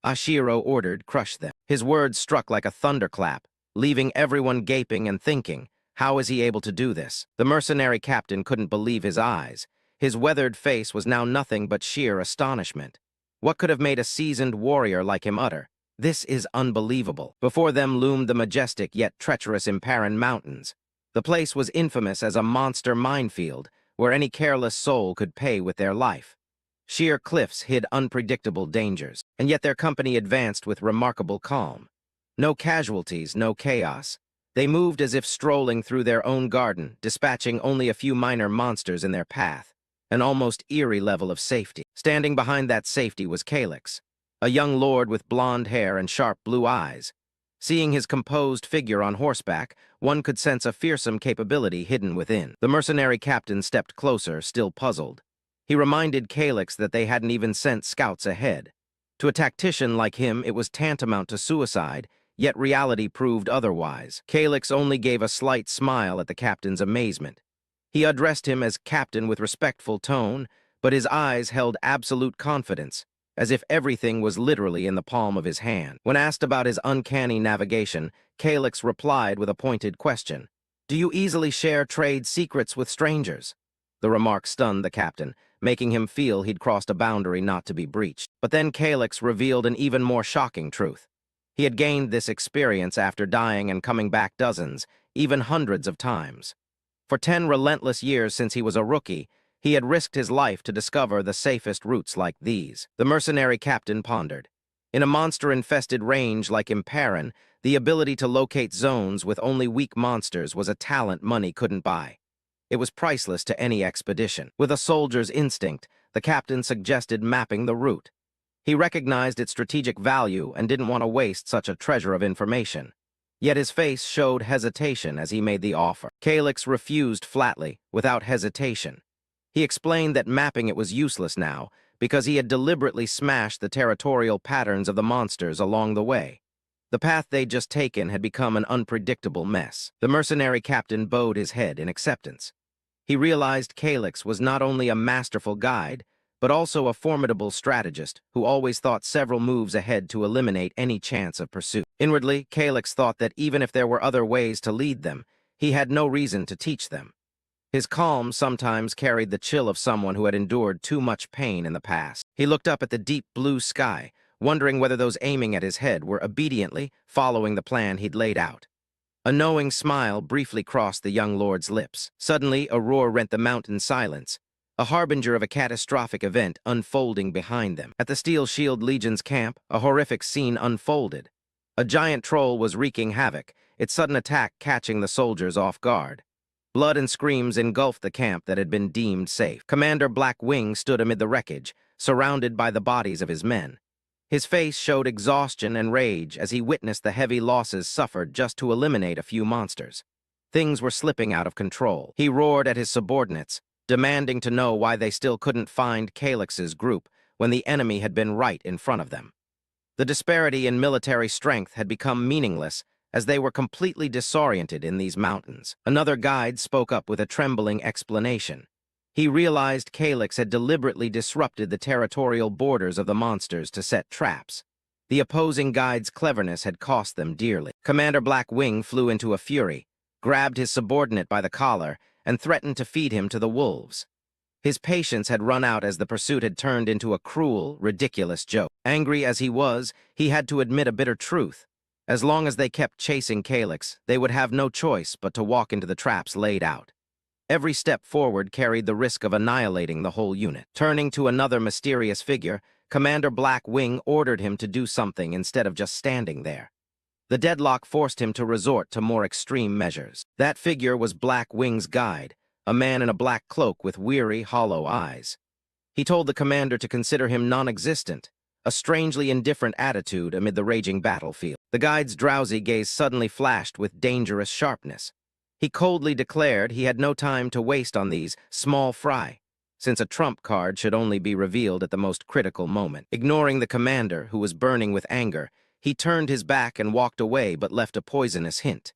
Ashiro ordered, crush them. His words struck like a thunderclap, leaving everyone gaping and thinking, how is he able to do this? The mercenary captain couldn't believe his eyes. His weathered face was now nothing but sheer astonishment. What could have made a seasoned warrior like him utter, this is unbelievable? Before them loomed the majestic yet treacherous Impalan Mountains. The place was infamous as a monster minefield, where any careless soul could pay with their life. Sheer cliffs hid unpredictable dangers, and yet their company advanced with remarkable calm. No casualties, no chaos. They moved as if strolling through their own garden, dispatching only a few minor monsters in their path, an almost eerie level of safety. Standing behind that safety was Calyx, a young lord with blonde hair and sharp blue eyes. Seeing his composed figure on horseback, one could sense a fearsome capability hidden within. The mercenary captain stepped closer, still puzzled. He reminded Calyx that they hadn't even sent scouts ahead. To a tactician like him, it was tantamount to suicide, yet reality proved otherwise. Calyx only gave a slight smile at the captain's amazement. He addressed him as captain with respectful tone, but his eyes held absolute confidence, as if everything was literally in the palm of his hand. When asked about his uncanny navigation, Calyx replied with a pointed question. "Do you easily share trade secrets with strangers?" The remark stunned the captain, making him feel he'd crossed a boundary not to be breached. But then Calyx revealed an even more shocking truth. He had gained this experience after dying and coming back dozens, even hundreds of times. For 10 relentless years since he was a rookie, he had risked his life to discover the safest routes like these. The mercenary captain pondered. In a monster-infested range like Imparan, the ability to locate zones with only weak monsters was a talent money couldn't buy. It was priceless to any expedition. With a soldier's instinct, the captain suggested mapping the route. He recognized its strategic value and didn't want to waste such a treasure of information. Yet his face showed hesitation as he made the offer. Calyx refused flatly, without hesitation. He explained that mapping it was useless now, because he had deliberately smashed the territorial patterns of the monsters along the way. The path they'd just taken had become an unpredictable mess. The mercenary captain bowed his head in acceptance. He realized Calyx was not only a masterful guide, but also a formidable strategist who always thought several moves ahead to eliminate any chance of pursuit. Inwardly, Calyx thought that even if there were other ways to lead them, he had no reason to teach them. His calm sometimes carried the chill of someone who had endured too much pain in the past. He looked up at the deep blue sky, wondering whether those aiming at his head were obediently following the plan he'd laid out. A knowing smile briefly crossed the young lord's lips. Suddenly, a roar rent the mountain silence, a harbinger of a catastrophic event unfolding behind them. At the Steel Shield Legion's camp, a horrific scene unfolded. A giant troll was wreaking havoc, its sudden attack catching the soldiers off guard. Blood and screams engulfed the camp that had been deemed safe. Commander Black Wing stood amid the wreckage, surrounded by the bodies of his men. His face showed exhaustion and rage as he witnessed the heavy losses suffered just to eliminate a few monsters. Things were slipping out of control. He roared at his subordinates, demanding to know why they still couldn't find Calyx's group when the enemy had been right in front of them. The disparity in military strength had become meaningless as they were completely disoriented in these mountains. Another guide spoke up with a trembling explanation. He realized Calyx had deliberately disrupted the territorial borders of the monsters to set traps. The opposing guide's cleverness had cost them dearly. Commander Black Wing flew into a fury, grabbed his subordinate by the collar, and threatened to feed him to the wolves. His patience had run out as the pursuit had turned into a cruel, ridiculous joke. Angry as he was, he had to admit a bitter truth. As long as they kept chasing Calyx, they would have no choice but to walk into the traps laid out. Every step forward carried the risk of annihilating the whole unit. Turning to another mysterious figure, Commander Black Wing ordered him to do something instead of just standing there. The deadlock forced him to resort to more extreme measures. That figure was Black Wing's guide, a man in a black cloak with weary, hollow eyes. He told the commander to consider him non-existent, a strangely indifferent attitude amid the raging battlefield. The guide's drowsy gaze suddenly flashed with dangerous sharpness. He coldly declared he had no time to waste on these small fry, since a trump card should only be revealed at the most critical moment. Ignoring the commander, who was burning with anger, he turned his back and walked away but left a poisonous hint.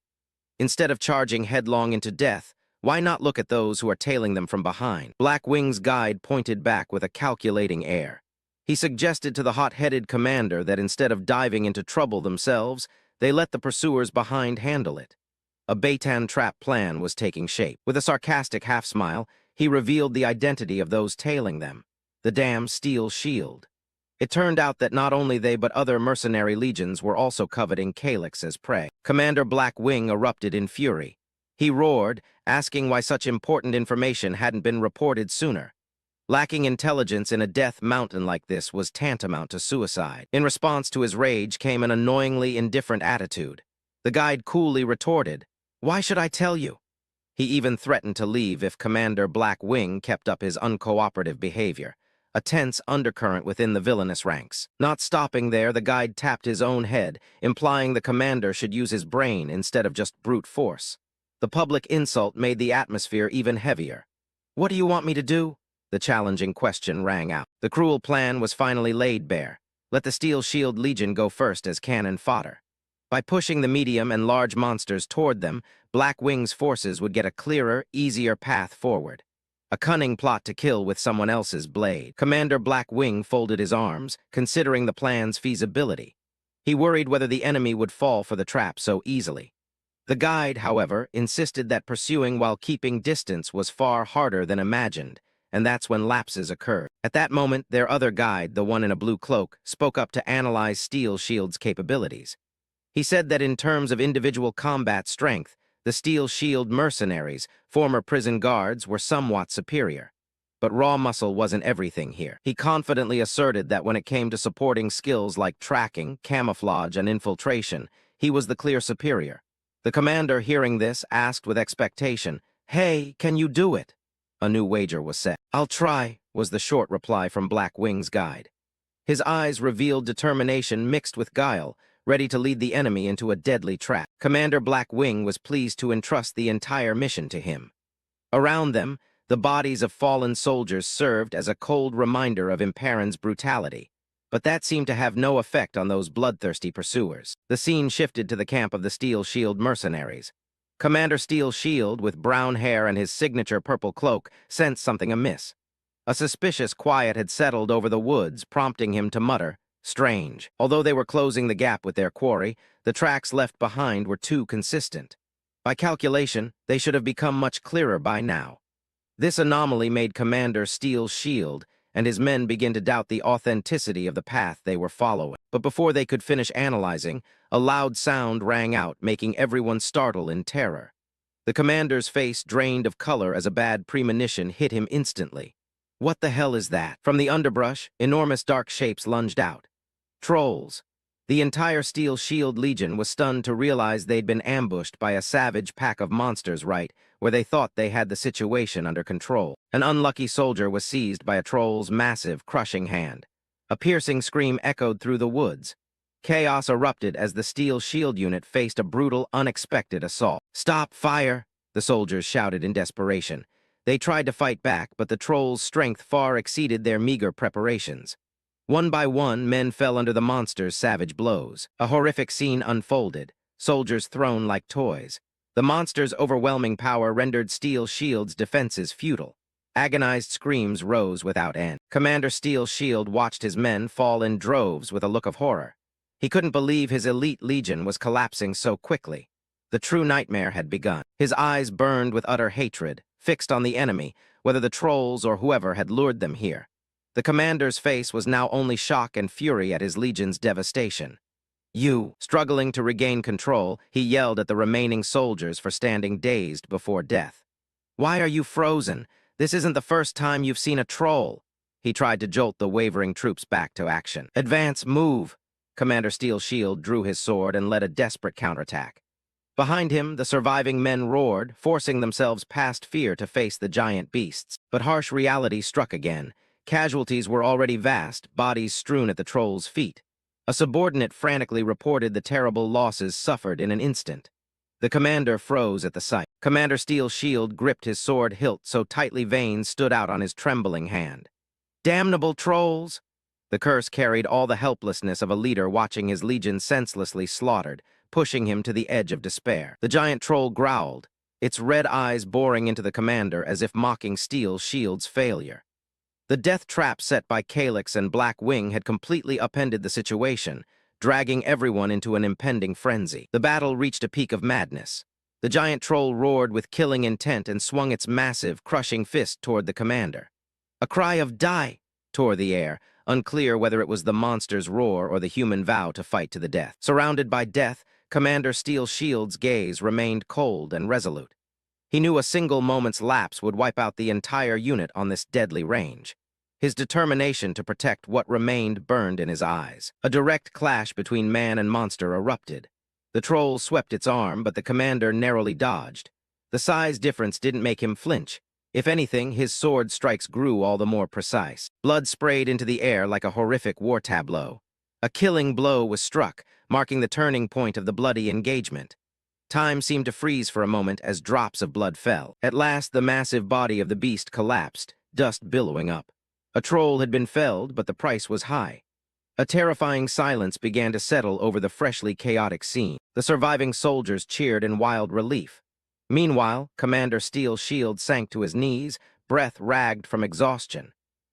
Instead of charging headlong into death, why not look at those who are tailing them from behind? Black Wing's guide pointed back with a calculating air. He suggested to the hot-headed commander that instead of diving into trouble themselves, they let the pursuers behind handle it. A Beitan trap plan was taking shape. With a sarcastic half-smile, he revealed the identity of those tailing them, the damn Steel Shield. It turned out that not only they but other mercenary legions were also coveting Calyx as prey. Commander Black Wing erupted in fury. He roared, asking why such important information hadn't been reported sooner. Lacking intelligence in a death mountain like this was tantamount to suicide. In response to his rage came an annoyingly indifferent attitude. The guide coolly retorted, Why should I tell you? He even threatened to leave if Commander Black Wing kept up his uncooperative behavior, a tense undercurrent within the villainous ranks. Not stopping there, the guide tapped his own head, implying the commander should use his brain instead of just brute force. The public insult made the atmosphere even heavier. What do you want me to do? The challenging question rang out. The cruel plan was finally laid bare. Let the Steel Shield Legion go first as cannon fodder. By pushing the medium and large monsters toward them, Black Wing's forces would get a clearer, easier path forward. A cunning plot to kill with someone else's blade. Commander Black Wing folded his arms, considering the plan's feasibility. He worried whether the enemy would fall for the trap so easily. The guide, however, insisted that pursuing while keeping distance was far harder than imagined, and that's when lapses occurred. At that moment, their other guide, the one in a blue cloak, spoke up to analyze Steel Shield's capabilities. He said that in terms of individual combat strength, the Steel Shield mercenaries, former prison guards, were somewhat superior. But raw muscle wasn't everything here. He confidently asserted that when it came to supporting skills like tracking, camouflage, and infiltration, he was the clear superior. The commander, hearing this, asked with expectation, "Hey, can you do it?" A new wager was set. "I'll try," was the short reply from Black Wing's guide. His eyes revealed determination mixed with guile, ready to lead the enemy into a deadly trap. Commander Black Wing was pleased to entrust the entire mission to him. Around them, the bodies of fallen soldiers served as a cold reminder of Imparan's brutality, but that seemed to have no effect on those bloodthirsty pursuers. The scene shifted to the camp of the Steel Shield mercenaries. Commander Steel Shield, with brown hair and his signature purple cloak, sensed something amiss. A suspicious quiet had settled over the woods, prompting him to mutter, "Strange." Although they were closing the gap with their quarry, the tracks left behind were too consistent. By calculation, they should have become much clearer by now. This anomaly made Commander Steel Shield and his men begin to doubt the authenticity of the path they were following. But before they could finish analyzing, a loud sound rang out, making everyone startle in terror. The commander's face drained of color as a bad premonition hit him instantly. What the hell is that? From the underbrush, enormous dark shapes lunged out. Trolls. The entire Steel Shield Legion was stunned to realize they'd been ambushed by a savage pack of monsters right where they thought they had the situation under control. An unlucky soldier was seized by a troll's massive, crushing hand. A piercing scream echoed through the woods. Chaos erupted as the Steel Shield unit faced a brutal, unexpected assault. "Stop, fire!" the soldiers shouted in desperation. They tried to fight back, but the trolls' strength far exceeded their meager preparations. One by one, men fell under the monster's savage blows. A horrific scene unfolded, soldiers thrown like toys. The monster's overwhelming power rendered Steel Shield's defenses futile. Agonized screams rose without end. Commander Steel Shield watched his men fall in droves with a look of horror. He couldn't believe his elite legion was collapsing so quickly. The true nightmare had begun. His eyes burned with utter hatred, fixed on the enemy, whether the trolls or whoever had lured them here. The commander's face was now only shock and fury at his legion's devastation. "You!" Struggling to regain control, he yelled at the remaining soldiers for standing dazed before death. "Why are you frozen? This isn't the first time you've seen a troll." He tried to jolt the wavering troops back to action. "Advance, move!" Commander Steel Shield drew his sword and led a desperate counterattack. Behind him, the surviving men roared, forcing themselves past fear to face the giant beasts. But harsh reality struck again. Casualties were already vast, bodies strewn at the trolls' feet. A subordinate frantically reported the terrible losses suffered in an instant. The commander froze at the sight. Commander Steel Shield gripped his sword hilt so tightly veins stood out on his trembling hand. "Damnable trolls!" The curse carried all the helplessness of a leader watching his legion senselessly slaughtered, pushing him to the edge of despair. The giant troll growled, its red eyes boring into the commander as if mocking Steel Shield's failure. The death trap set by Calyx and Black Wing had completely upended the situation, dragging everyone into an impending frenzy. The battle reached a peak of madness. The giant troll roared with killing intent and swung its massive, crushing fist toward the commander. A cry of "Die!" tore the air, unclear whether it was the monster's roar or the human vow to fight to the death. Surrounded by death, Commander Steel Shield's gaze remained cold and resolute. He knew a single moment's lapse would wipe out the entire unit on this deadly range. His determination to protect what remained burned in his eyes. A direct clash between man and monster erupted. The troll swept its arm, but the commander narrowly dodged. The size difference didn't make him flinch. If anything, his sword strikes grew all the more precise. Blood sprayed into the air like a horrific war tableau. A killing blow was struck, marking the turning point of the bloody engagement. Time seemed to freeze for a moment as drops of blood fell. At last, the massive body of the beast collapsed, dust billowing up. A troll had been felled, but the price was high. A terrifying silence began to settle over the freshly chaotic scene. The surviving soldiers cheered in wild relief. Meanwhile, Commander Steel's shield sank to his knees, breath ragged from exhaustion.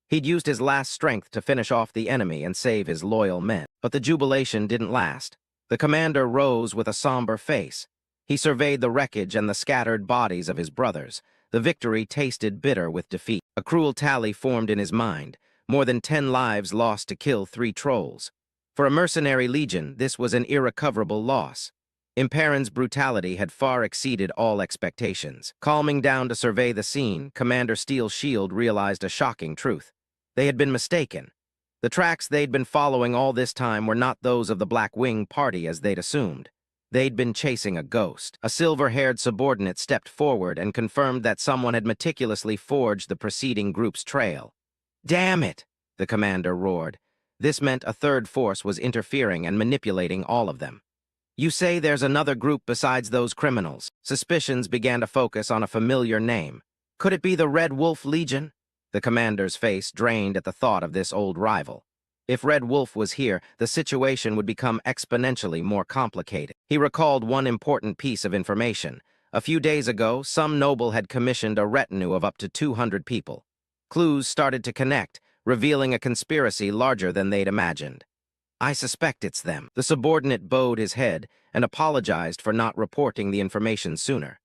He'd used his last strength to finish off the enemy and save his loyal men. But the jubilation didn't last. The commander rose with a somber face. He surveyed the wreckage and the scattered bodies of his brothers. The victory tasted bitter with defeat. A cruel tally formed in his mind. More than 10 lives lost to kill 3 trolls. For a mercenary legion, this was an irrecoverable loss. Imperon's brutality had far exceeded all expectations. Calming down to survey the scene, Commander Steel's shield realized a shocking truth. They had been mistaken. The tracks they'd been following all this time were not those of the Black Wing party as they'd assumed. They'd been chasing a ghost. A silver-haired subordinate stepped forward and confirmed that someone had meticulously forged the preceding group's trail. "Damn it!" the commander roared. This meant a third force was interfering and manipulating all of them. "You say there's another group besides those criminals." Suspicions began to focus on a familiar name. Could it be the Red Wolf Legion? The commander's face drained at the thought of this old rival. If Red Wolf was here, the situation would become exponentially more complicated. He recalled one important piece of information. A few days ago, some noble had commissioned a retinue of up to 200 people. Clues started to connect, revealing a conspiracy larger than they'd imagined. "I suspect it's them." The subordinate bowed his head and apologized for not reporting the information sooner.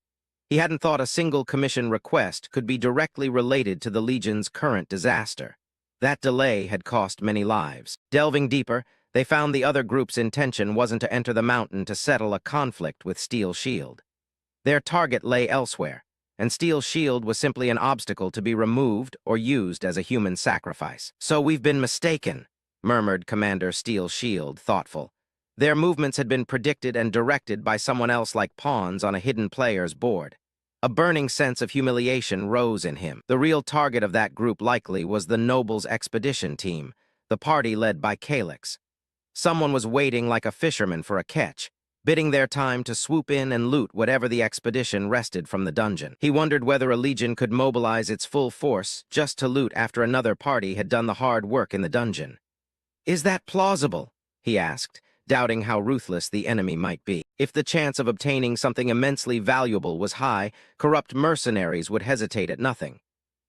He hadn't thought a single commission request could be directly related to the Legion's current disaster. That delay had cost many lives. Delving deeper, they found the other group's intention wasn't to enter the mountain to settle a conflict with Steel Shield. Their target lay elsewhere, and Steel Shield was simply an obstacle to be removed or used as a human sacrifice. "So we've been mistaken," murmured Commander Steel Shield, thoughtful. Their movements had been predicted and directed by someone else like pawns on a hidden player's board. A burning sense of humiliation rose in him. The real target of that group likely was the Noble's expedition team, the party led by Calyx. Someone was waiting like a fisherman for a catch, bidding their time to swoop in and loot whatever the expedition wrested from the dungeon. He wondered whether a legion could mobilize its full force just to loot after another party had done the hard work in the dungeon. "Is that plausible?" he asked, doubting how ruthless the enemy might be. If the chance of obtaining something immensely valuable was high, corrupt mercenaries would hesitate at nothing.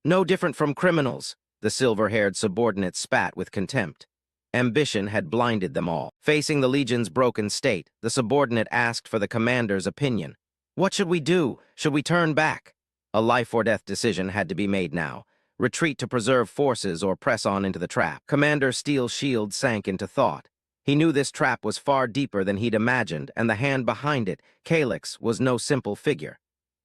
"No different from criminals," the silver-haired subordinate spat with contempt. Ambition had blinded them all. Facing the Legion's broken state, the subordinate asked for the commander's opinion. "What should we do? Should we turn back?" A life-or-death decision had to be made now. Retreat to preserve forces or press on into the trap. Commander Steel Shield sank into thought. He knew this trap was far deeper than he'd imagined, and the hand behind it, Calyx, was no simple figure.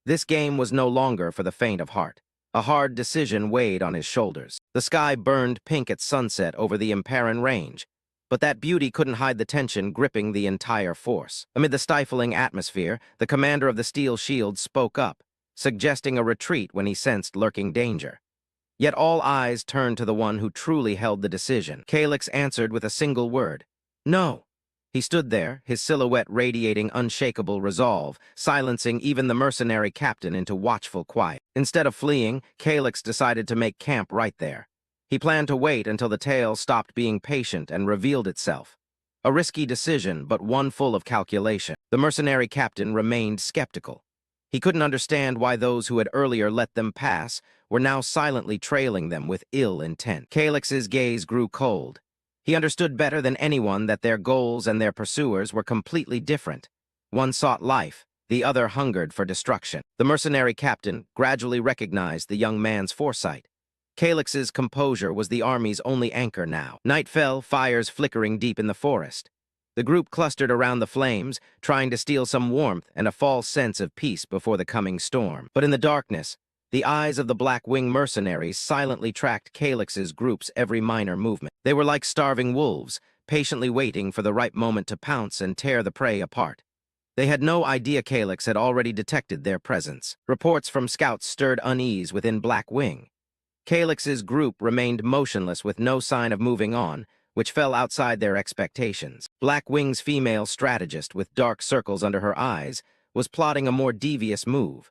This game was no longer for the faint of heart. A hard decision weighed on his shoulders. The sky burned pink at sunset over the Imperon range, but that beauty couldn't hide the tension gripping the entire force. Amid the stifling atmosphere, the commander of the Steel Shield spoke up, suggesting a retreat when he sensed lurking danger. Yet all eyes turned to the one who truly held the decision. Calyx answered with a single word. "No." He stood there, his silhouette radiating unshakable resolve, silencing even the mercenary captain into watchful quiet. Instead of fleeing, Calyx decided to make camp right there. He planned to wait until the tale stopped being patient and revealed itself. A risky decision, but one full of calculation. The mercenary captain remained skeptical. He couldn't understand why those who had earlier let them pass were now silently trailing them with ill intent. Calyx's gaze grew cold. He understood better than anyone that their goals and their pursuers were completely different. One sought life, the other hungered for destruction. The mercenary captain gradually recognized the young man's foresight. Calyx's composure was the army's only anchor now. Night fell, fires flickering deep in the forest. The group clustered around the flames, trying to steal some warmth and a false sense of peace before the coming storm. But in the darkness, the eyes of the Black Wing mercenaries silently tracked Calyx's group's every minor movement. They were like starving wolves, patiently waiting for the right moment to pounce and tear the prey apart. They had no idea Calyx had already detected their presence. Reports from scouts stirred unease within Black Wing. Calyx's group remained motionless with no sign of moving on, which fell outside their expectations. Black Wing's female strategist, with dark circles under her eyes, was plotting a more devious move.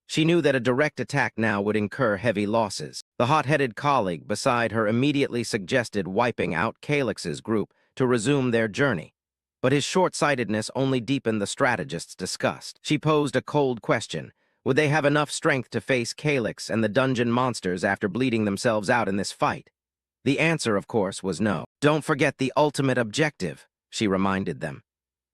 She knew that a direct attack now would incur heavy losses. The hot-headed colleague beside her immediately suggested wiping out Calyx's group to resume their journey. But his short-sightedness only deepened the strategist's disgust. She posed a cold question. Would they have enough strength to face Calyx and the dungeon monsters after bleeding themselves out in this fight? The answer, of course, was no. Don't forget the ultimate objective, she reminded them.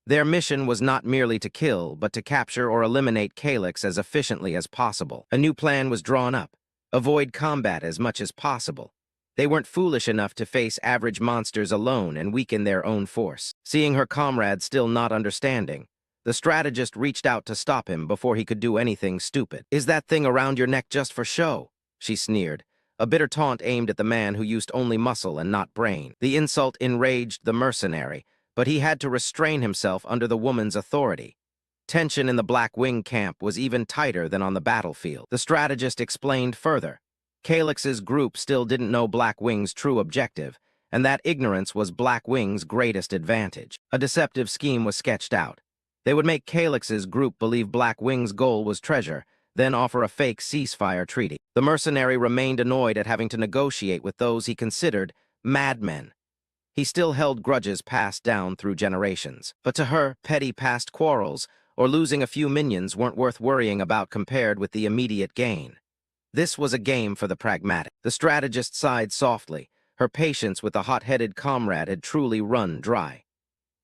Their mission was not merely to kill, but to capture or eliminate Calyx as efficiently as possible. A new plan was drawn up. Avoid combat as much as possible. They weren't foolish enough to face average monsters alone and weaken their own force. Seeing her comrade still not understanding, the strategist reached out to stop him before he could do anything stupid. "Is that thing around your neck just for show?" she sneered, a bitter taunt aimed at the man who used only muscle and not brain. The insult enraged the mercenary, but he had to restrain himself under the woman's authority. Tension in the Black Wing camp was even tighter than on the battlefield. The strategist explained further. Calyx's group still didn't know Black Wing's true objective, and that ignorance was Black Wing's greatest advantage. A deceptive scheme was sketched out. They would make Calyx's group believe Black Wing's goal was treasure, then offer a fake ceasefire treaty. The mercenary remained annoyed at having to negotiate with those he considered madmen. He still held grudges passed down through generations. But to her, petty past quarrels or losing a few minions weren't worth worrying about compared with the immediate gain. This was a game for the pragmatic. The strategist sighed softly. Her patience with the hot-headed comrade had truly run dry.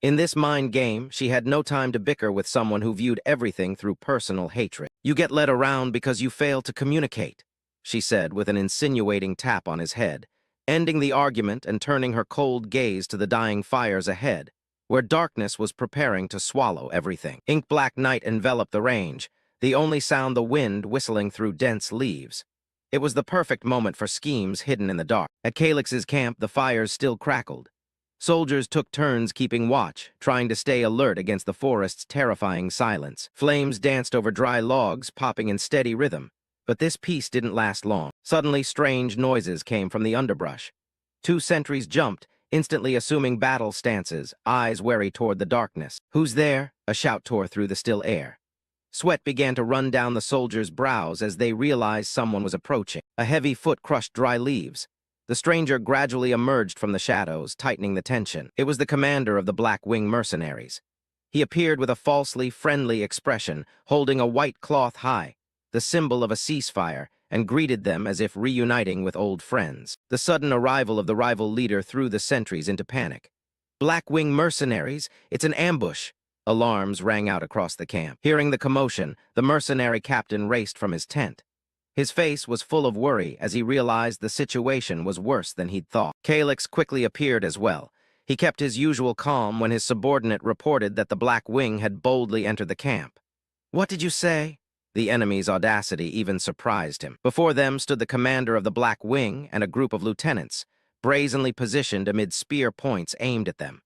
In this mind game, she had no time to bicker with someone who viewed everything through personal hatred. "You get led around because you fail to communicate," she said with an insinuating tap on his head, ending the argument and turning her cold gaze to the dying fires ahead, where darkness was preparing to swallow everything. Ink-black night enveloped the range, the only sound the wind whistling through dense leaves. It was the perfect moment for schemes hidden in the dark. At Calyx's camp, the fires still crackled. Soldiers took turns keeping watch, trying to stay alert against the forest's terrifying silence. Flames danced over dry logs, popping in steady rhythm. But this peace didn't last long. Suddenly, strange noises came from the underbrush. Two sentries jumped, instantly assuming battle stances, eyes wary toward the darkness. "Who's there?" A shout tore through the still air. Sweat began to run down the soldiers' brows as they realized someone was approaching. A heavy foot crushed dry leaves. The stranger gradually emerged from the shadows, tightening the tension. It was the commander of the Black Wing mercenaries. He appeared with a falsely friendly expression, holding a white cloth high, the symbol of a ceasefire, and greeted them as if reuniting with old friends. The sudden arrival of the rival leader threw the sentries into panic. "Black Wing mercenaries, it's an ambush!" Alarms rang out across the camp. Hearing the commotion, the mercenary captain raced from his tent. His face was full of worry as he realized the situation was worse than he'd thought. Calyx quickly appeared as well. He kept his usual calm when his subordinate reported that the Black Wing had boldly entered the camp. "What did you say?" The enemy's audacity even surprised him. Before them stood the commander of the Black Wing and a group of lieutenants, brazenly positioned amid spear points aimed at them.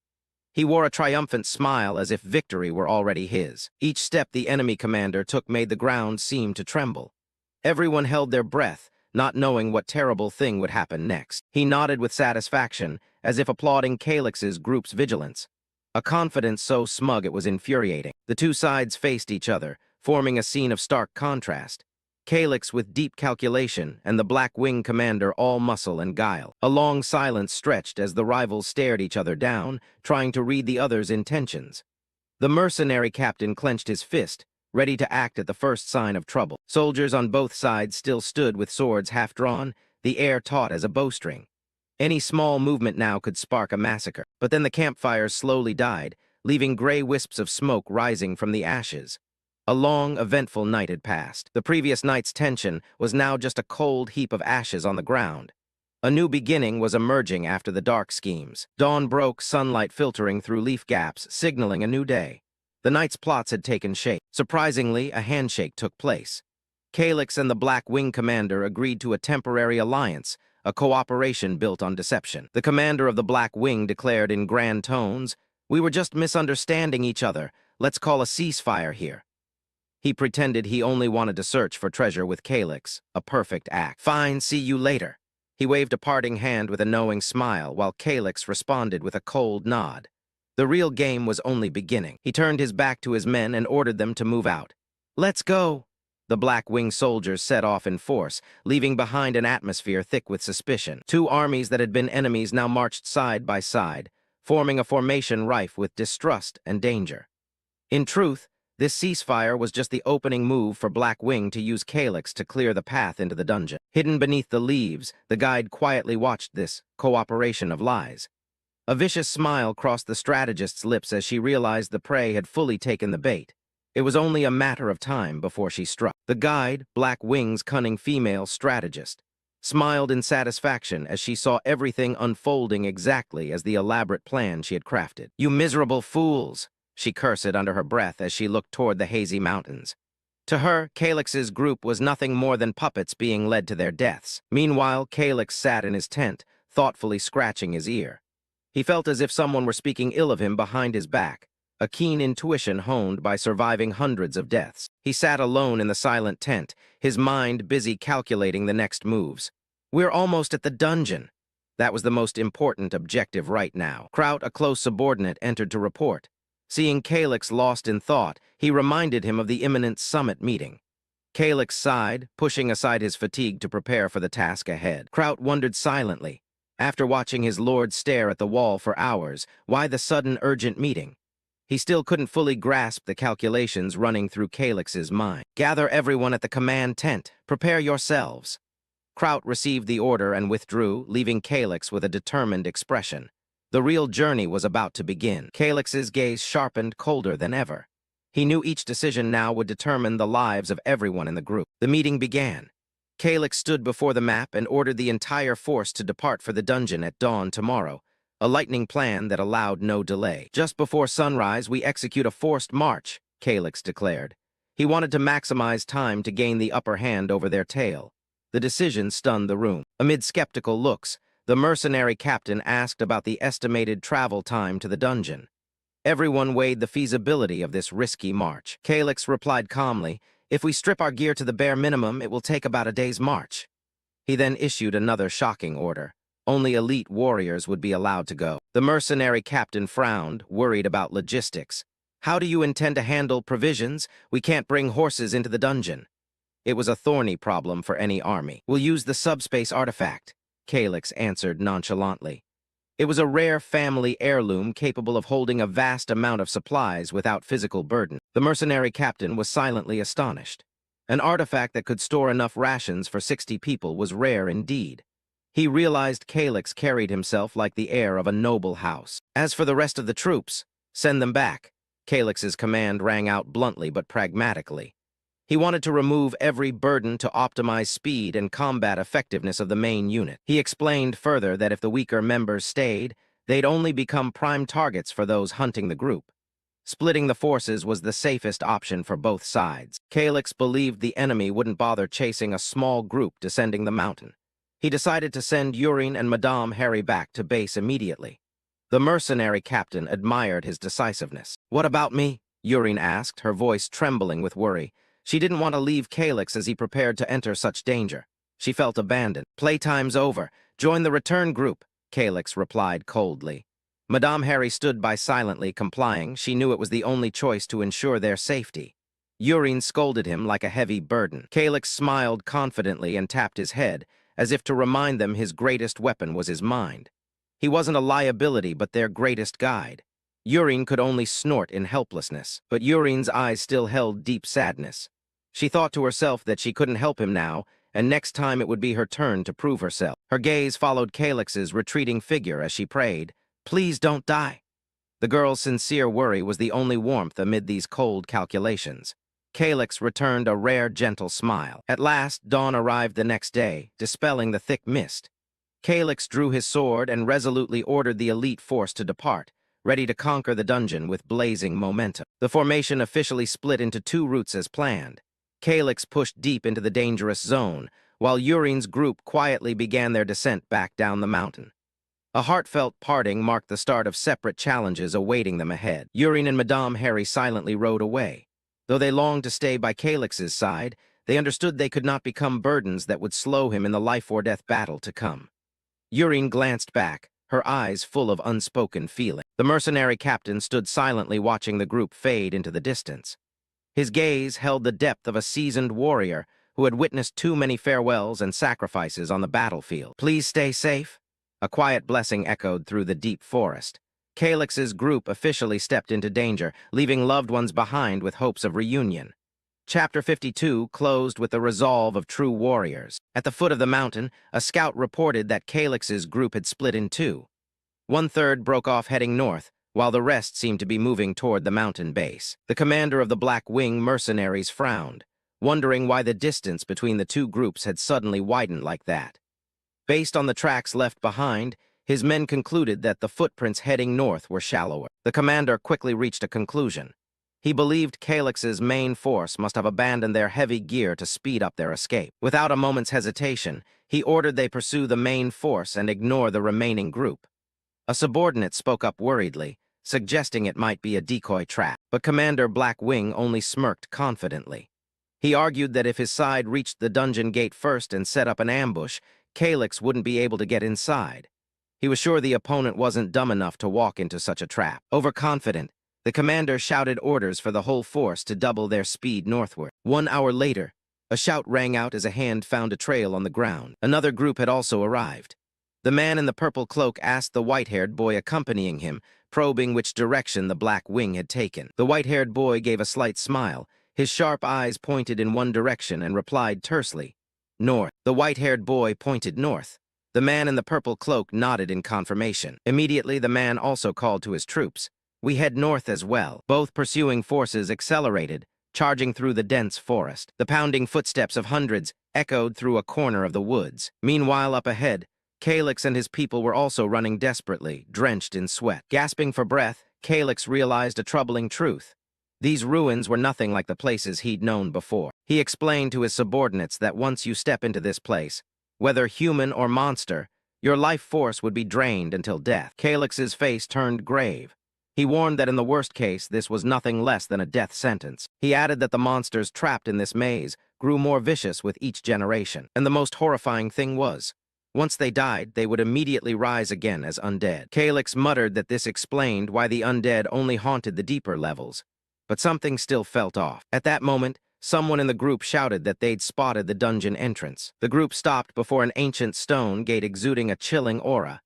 He wore a triumphant smile as if victory were already his. Each step the enemy commander took made the ground seem to tremble. Everyone held their breath, not knowing what terrible thing would happen next. He nodded with satisfaction, as if applauding Calyx's group's vigilance. A confidence so smug it was infuriating. The two sides faced each other, forming a scene of stark contrast. Calyx with deep calculation, and the Black Wing commander all muscle and guile. A long silence stretched as the rivals stared each other down, trying to read the other's intentions. The mercenary captain clenched his fist, ready to act at the first sign of trouble. Soldiers on both sides still stood with swords half drawn, the air taut as a bowstring. Any small movement now could spark a massacre. But then the campfires slowly died, leaving gray wisps of smoke rising from the ashes. A long, eventful night had passed. The previous night's tension was now just a cold heap of ashes on the ground. A new beginning was emerging after the dark schemes. Dawn broke, sunlight filtering through leaf gaps, signaling a new day. The night's plots had taken shape. Surprisingly, a handshake took place. Calyx and the Black Wing commander agreed to a temporary alliance, a cooperation built on deception. The commander of the Black Wing declared in grand tones, "We were just misunderstanding each other. Let's call a ceasefire here. He pretended he only wanted to search for treasure with Calyx, a perfect act. Fine, see you later. He waved a parting hand with a knowing smile, while Calyx responded with a cold nod. The real game was only beginning. He turned his back to his men and ordered them to move out. Let's go! The black-winged soldiers set off in force, leaving behind an atmosphere thick with suspicion. Two armies that had been enemies now marched side by side, forming a formation rife with distrust and danger. In truth, this ceasefire was just the opening move for Black Wing to use Calyx to clear the path into the dungeon. Hidden beneath the leaves, the guide quietly watched this cooperation of lies. A vicious smile crossed the strategist's lips as she realized the prey had fully taken the bait. It was only a matter of time before she struck. The guide, Black Wing's cunning female strategist, smiled in satisfaction as she saw everything unfolding exactly as the elaborate plan she had crafted. "You miserable fools!" she cursed under her breath as she looked toward the hazy mountains. To her, Calyx's group was nothing more than puppets being led to their deaths. Meanwhile, Calyx sat in his tent, thoughtfully scratching his ear. He felt as if someone were speaking ill of him behind his back, a keen intuition honed by surviving hundreds of deaths. He sat alone in the silent tent, his mind busy calculating the next moves. "We're almost at the dungeon." That was the most important objective right now. Kraut, a close subordinate, entered to report. Seeing Calyx lost in thought, he reminded him of the imminent summit meeting. Calyx sighed, pushing aside his fatigue to prepare for the task ahead. Kraut wondered silently, after watching his lord stare at the wall for hours, why the sudden urgent meeting. He still couldn't fully grasp the calculations running through Calyx's mind. "Gather everyone at the command tent. Prepare yourselves." Kraut received the order and withdrew, leaving Calyx with a determined expression. The real journey was about to begin. Calyx's gaze sharpened, colder than ever. He knew each decision now would determine the lives of everyone in the group. The meeting began. Calyx stood before the map and ordered the entire force to depart for the dungeon at dawn tomorrow, a lightning plan that allowed no delay. "Just before sunrise, we execute a forced march," Calyx declared. He wanted to maximize time to gain the upper hand over their tail. The decision stunned the room. Amid skeptical looks, the mercenary captain asked about the estimated travel time to the dungeon. Everyone weighed the feasibility of this risky march. Calyx replied calmly, "If we strip our gear to the bare minimum, it will take about a day's march." He then issued another shocking order. Only elite warriors would be allowed to go. The mercenary captain frowned, worried about logistics. "How do you intend to handle provisions? We can't bring horses into the dungeon." It was a thorny problem for any army. "We'll use the subspace artifact," Calyx answered nonchalantly. It was a rare family heirloom capable of holding a vast amount of supplies without physical burden. The mercenary captain was silently astonished. An artifact that could store enough rations for 60 people was rare indeed. He realized Calyx carried himself like the heir of a noble house. As for the rest of the troops, send them back. Calyx's command rang out bluntly but pragmatically. He wanted to remove every burden to optimize speed and combat effectiveness of the main unit. He explained further that if the weaker members stayed, they'd only become prime targets for those hunting the group. Splitting the forces was the safest option for both sides. Calyx believed the enemy wouldn't bother chasing a small group descending the mountain. He decided to send Urine and Madame Harry back to base immediately. The mercenary captain admired his decisiveness. "What about me?" Urine asked, her voice trembling with worry. She didn't want to leave Calyx as he prepared to enter such danger. She felt abandoned. "Playtime's over. Join the return group," Calyx replied coldly. Madame Harry stood by silently complying. She knew it was the only choice to ensure their safety. Urine scolded him like a heavy burden. Calyx smiled confidently and tapped his head, as if to remind them his greatest weapon was his mind. He wasn't a liability, but their greatest guide. Urine could only snort in helplessness, but Urine's eyes still held deep sadness. She thought to herself that she couldn't help him now, and next time it would be her turn to prove herself. Her gaze followed Calyx's retreating figure as she prayed, "Please don't die." The girl's sincere worry was the only warmth amid these cold calculations. Calyx returned a rare, gentle smile. At last, dawn arrived the next day, dispelling the thick mist. Calyx drew his sword and resolutely ordered the elite force to depart, ready to conquer the dungeon with blazing momentum. The formation officially split into two routes as planned. Calyx pushed deep into the dangerous zone, while Urine's group quietly began their descent back down the mountain. A heartfelt parting marked the start of separate challenges awaiting them ahead. Urine and Madame Harry silently rode away. Though they longed to stay by Calix's side, they understood they could not become burdens that would slow him in the life-or-death battle to come. Urine glanced back, her eyes full of unspoken feeling. The mercenary captain stood silently watching the group fade into the distance. His gaze held the depth of a seasoned warrior who had witnessed too many farewells and sacrifices on the battlefield. Please stay safe. A quiet blessing echoed through the deep forest. Calix's group officially stepped into danger, leaving loved ones behind with hopes of reunion. Chapter 52 closed with the resolve of true warriors. At the foot of the mountain, a scout reported that Calix's group had split in two. One-third broke off heading north, while the rest seemed to be moving toward the mountain base. The commander of the Black Wing mercenaries frowned, wondering why the distance between the two groups had suddenly widened like that. Based on the tracks left behind, his men concluded that the footprints heading north were shallower. The commander quickly reached a conclusion. He believed Calix's main force must have abandoned their heavy gear to speed up their escape. Without a moment's hesitation, he ordered they pursue the main force and ignore the remaining group. A subordinate spoke up worriedly, suggesting it might be a decoy trap, but Commander Black Wing only smirked confidently. He argued that if his side reached the dungeon gate first and set up an ambush, Calix wouldn't be able to get inside. He was sure the opponent wasn't dumb enough to walk into such a trap. Overconfident, the commander shouted orders for the whole force to double their speed northward. 1 hour later, a shout rang out as a hand found a trail on the ground. Another group had also arrived. The man in the purple cloak asked the white-haired boy accompanying him, probing which direction the Black Wing had taken. The white-haired boy gave a slight smile. His sharp eyes pointed in one direction and replied tersely, "North." The white-haired boy pointed north. The man in the purple cloak nodded in confirmation. Immediately, the man also called to his troops. "We head north as well." Both pursuing forces accelerated, charging through the dense forest. The pounding footsteps of hundreds echoed through a corner of the woods. Meanwhile, up ahead, Calix and his people were also running desperately, drenched in sweat. Gasping for breath, Calix realized a troubling truth. These ruins were nothing like the places he'd known before. He explained to his subordinates that once you step into this place, whether human or monster, your life force would be drained until death. Calix's face turned grave. He warned that in the worst case, this was nothing less than a death sentence. He added that the monsters trapped in this maze grew more vicious with each generation. And the most horrifying thing was, once they died, they would immediately rise again as undead. Calix muttered that this explained why the undead only haunted the deeper levels. But something still felt off. At that moment, someone in the group shouted that they'd spotted the dungeon entrance. The group stopped before an ancient stone gate exuding a chilling aura.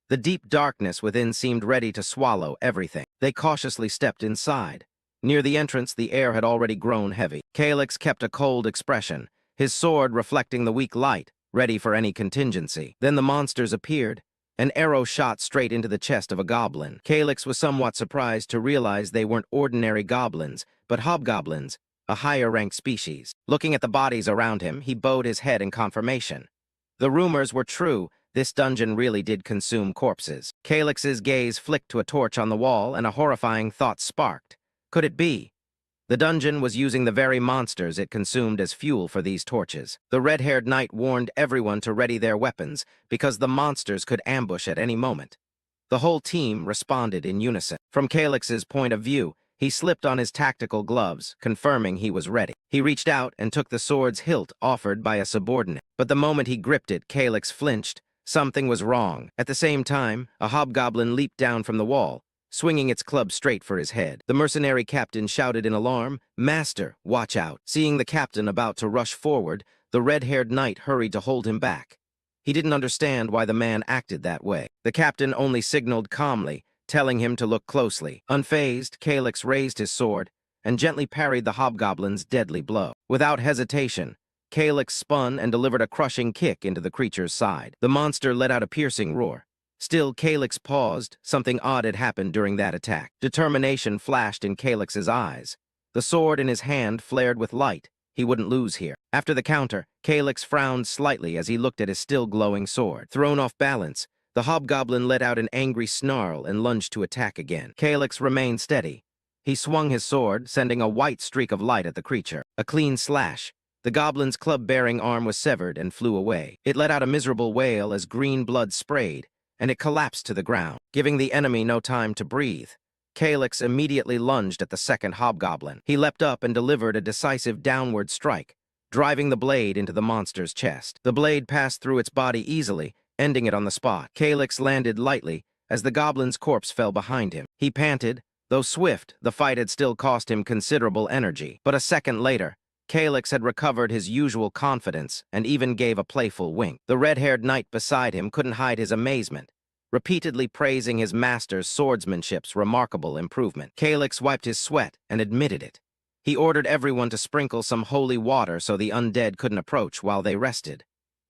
The deep darkness within seemed ready to swallow everything. They cautiously stepped inside. Near the entrance, the air had already grown heavy. Calix kept a cold expression, his sword reflecting the weak light, ready for any contingency. Then the monsters appeared. An arrow shot straight into the chest of a goblin. Calix was somewhat surprised to realize they weren't ordinary goblins, but hobgoblins, a higher-ranked species. Looking at the bodies around him, he bowed his head in confirmation. The rumors were true. This dungeon really did consume corpses. Calix's gaze flicked to a torch on the wall, and a horrifying thought sparked. Could it be? The dungeon was using the very monsters it consumed as fuel for these torches. The red-haired knight warned everyone to ready their weapons, because the monsters could ambush at any moment. The whole team responded in unison. From Calix's point of view, he slipped on his tactical gloves, confirming he was ready. He reached out and took the sword's hilt offered by a subordinate. But the moment he gripped it, Calix flinched. Something was wrong. At the same time, a hobgoblin leaped down from the wall, swinging its club straight for his head. The mercenary captain shouted in alarm, "Master, watch out." Seeing the captain about to rush forward, the red-haired knight hurried to hold him back. He didn't understand why the man acted that way. The captain only signaled calmly, telling him to look closely. Unfazed, Calix raised his sword and gently parried the hobgoblin's deadly blow. Without hesitation, Calix spun and delivered a crushing kick into the creature's side. The monster let out a piercing roar. Still, Calix paused. Something odd had happened during that attack. Determination flashed in Calix's eyes. The sword in his hand flared with light. He wouldn't lose here. After the counter, Calix frowned slightly as he looked at his still glowing sword. Thrown off balance, the hobgoblin let out an angry snarl and lunged to attack again. Calix remained steady. He swung his sword, sending a white streak of light at the creature. A clean slash. The goblin's club-bearing arm was severed and flew away. It let out a miserable wail as green blood sprayed, and it collapsed to the ground, giving the enemy no time to breathe. Calyx immediately lunged at the second hobgoblin. He leapt up and delivered a decisive downward strike, driving the blade into the monster's chest. The blade passed through its body easily, ending it on the spot. Calyx landed lightly as the goblin's corpse fell behind him. He panted. Though swift, the fight had still cost him considerable energy. But a second later, Calyx had recovered his usual confidence and even gave a playful wink. The red-haired knight beside him couldn't hide his amazement, repeatedly praising his master's swordsmanship's remarkable improvement. Calyx wiped his sweat and admitted it. He ordered everyone to sprinkle some holy water so the undead couldn't approach while they rested.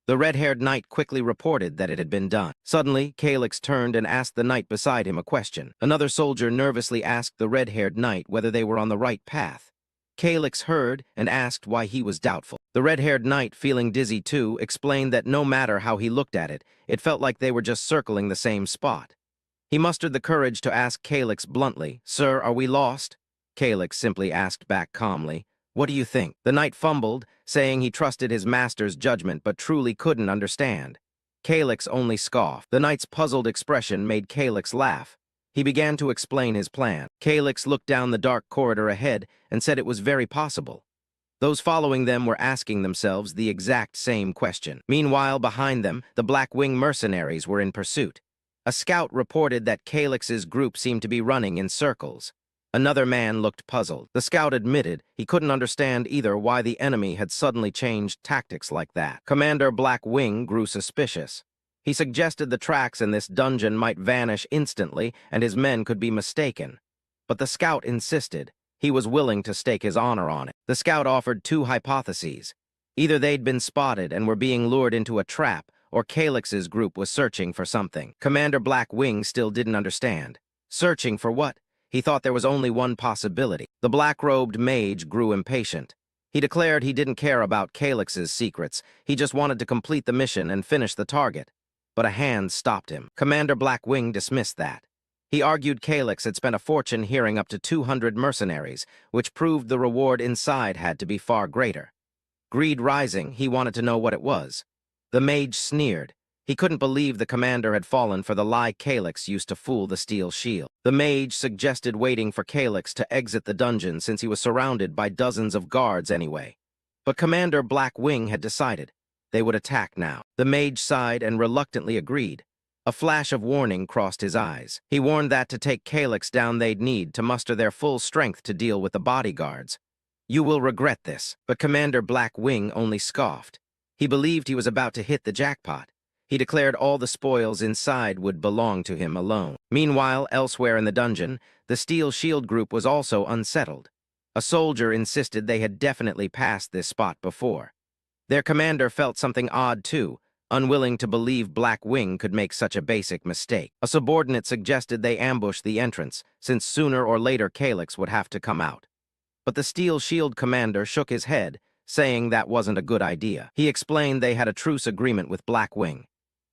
The red-haired knight quickly reported that it had been done. Suddenly, Calyx turned and asked the knight beside him a question. Another soldier nervously asked the red-haired knight whether they were on the right path. Calyx heard and asked why he was doubtful. The red-haired knight, feeling dizzy too, explained that no matter how he looked at it, it felt like they were just circling the same spot. He mustered the courage to ask Calyx bluntly, "Sir, are we lost?" Calyx simply asked back calmly, "What do you think?" The knight fumbled, saying he trusted his master's judgment but truly couldn't understand. Calyx only scoffed. The knight's puzzled expression made Calyx laugh. He began to explain his plan. Calyx looked down the dark corridor ahead and said it was very possible. Those following them were asking themselves the exact same question. Meanwhile, behind them, the Black Wing mercenaries were in pursuit. A scout reported that Calyx's group seemed to be running in circles. Another man looked puzzled. The scout admitted he couldn't understand either why the enemy had suddenly changed tactics like that. Commander Black Wing grew suspicious. He suggested the tracks in this dungeon might vanish instantly and his men could be mistaken. But the scout insisted. He was willing to stake his honor on it. The scout offered two hypotheses. Either they'd been spotted and were being lured into a trap, or Calyx's group was searching for something. Commander Black Wing still didn't understand. Searching for what? He thought there was only one possibility. The black-robed mage grew impatient. He declared he didn't care about Calyx's secrets. He just wanted to complete the mission and finish the target. But a hand stopped him. Commander Black Wing dismissed that. He argued Calyx had spent a fortune hearing up to 200 mercenaries, which proved the reward inside had to be far greater. Greed rising, he wanted to know what it was. The mage sneered. He couldn't believe the commander had fallen for the lie Calyx used to fool the steel shield. The mage suggested waiting for Calyx to exit the dungeon since he was surrounded by dozens of guards anyway. But Commander Black Wing had decided. They would attack now. The mage sighed and reluctantly agreed. A flash of warning crossed his eyes. He warned that to take Calyx down they'd need to muster their full strength to deal with the bodyguards. "You will regret this." But Commander Black Wing only scoffed. He believed he was about to hit the jackpot. He declared all the spoils inside would belong to him alone. Meanwhile, elsewhere in the dungeon, the Steel Shield group was also unsettled. A soldier insisted they had definitely passed this spot before. Their commander felt something odd too, unwilling to believe Black Wing could make such a basic mistake. A subordinate suggested they ambush the entrance, since sooner or later Calyx would have to come out. But the Steel Shield commander shook his head, saying that wasn't a good idea. He explained they had a truce agreement with Black Wing.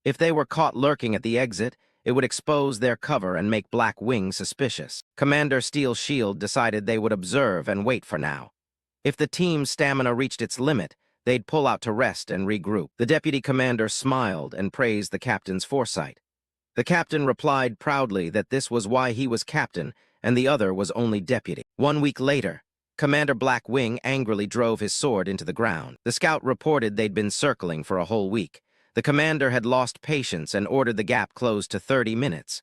If they were caught lurking at the exit, it would expose their cover and make Black Wing suspicious. Commander Steel Shield decided they would observe and wait for now. If the team's stamina reached its limit, they'd pull out to rest and regroup. The deputy commander smiled and praised the captain's foresight. The captain replied proudly that this was why he was captain and the other was only deputy. 1 week later, Commander Black Wing angrily drove his sword into the ground. The scout reported they'd been circling for a whole week. The commander had lost patience and ordered the gap closed to 30 minutes.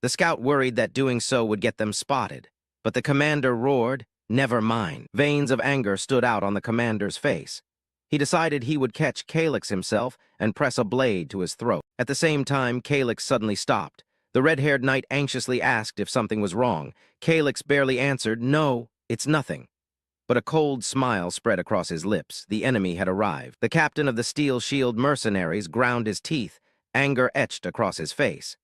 The scout worried that doing so would get them spotted. But the commander roared, "Never mind." Veins of anger stood out on the commander's face. He decided he would catch Calyx himself and press a blade to his throat. At the same time, Calyx suddenly stopped. The red-haired knight anxiously asked if something was wrong. Calyx barely answered, "No, it's nothing." But a cold smile spread across his lips. The enemy had arrived. The captain of the Steel Shield mercenaries ground his teeth, anger etched across his face.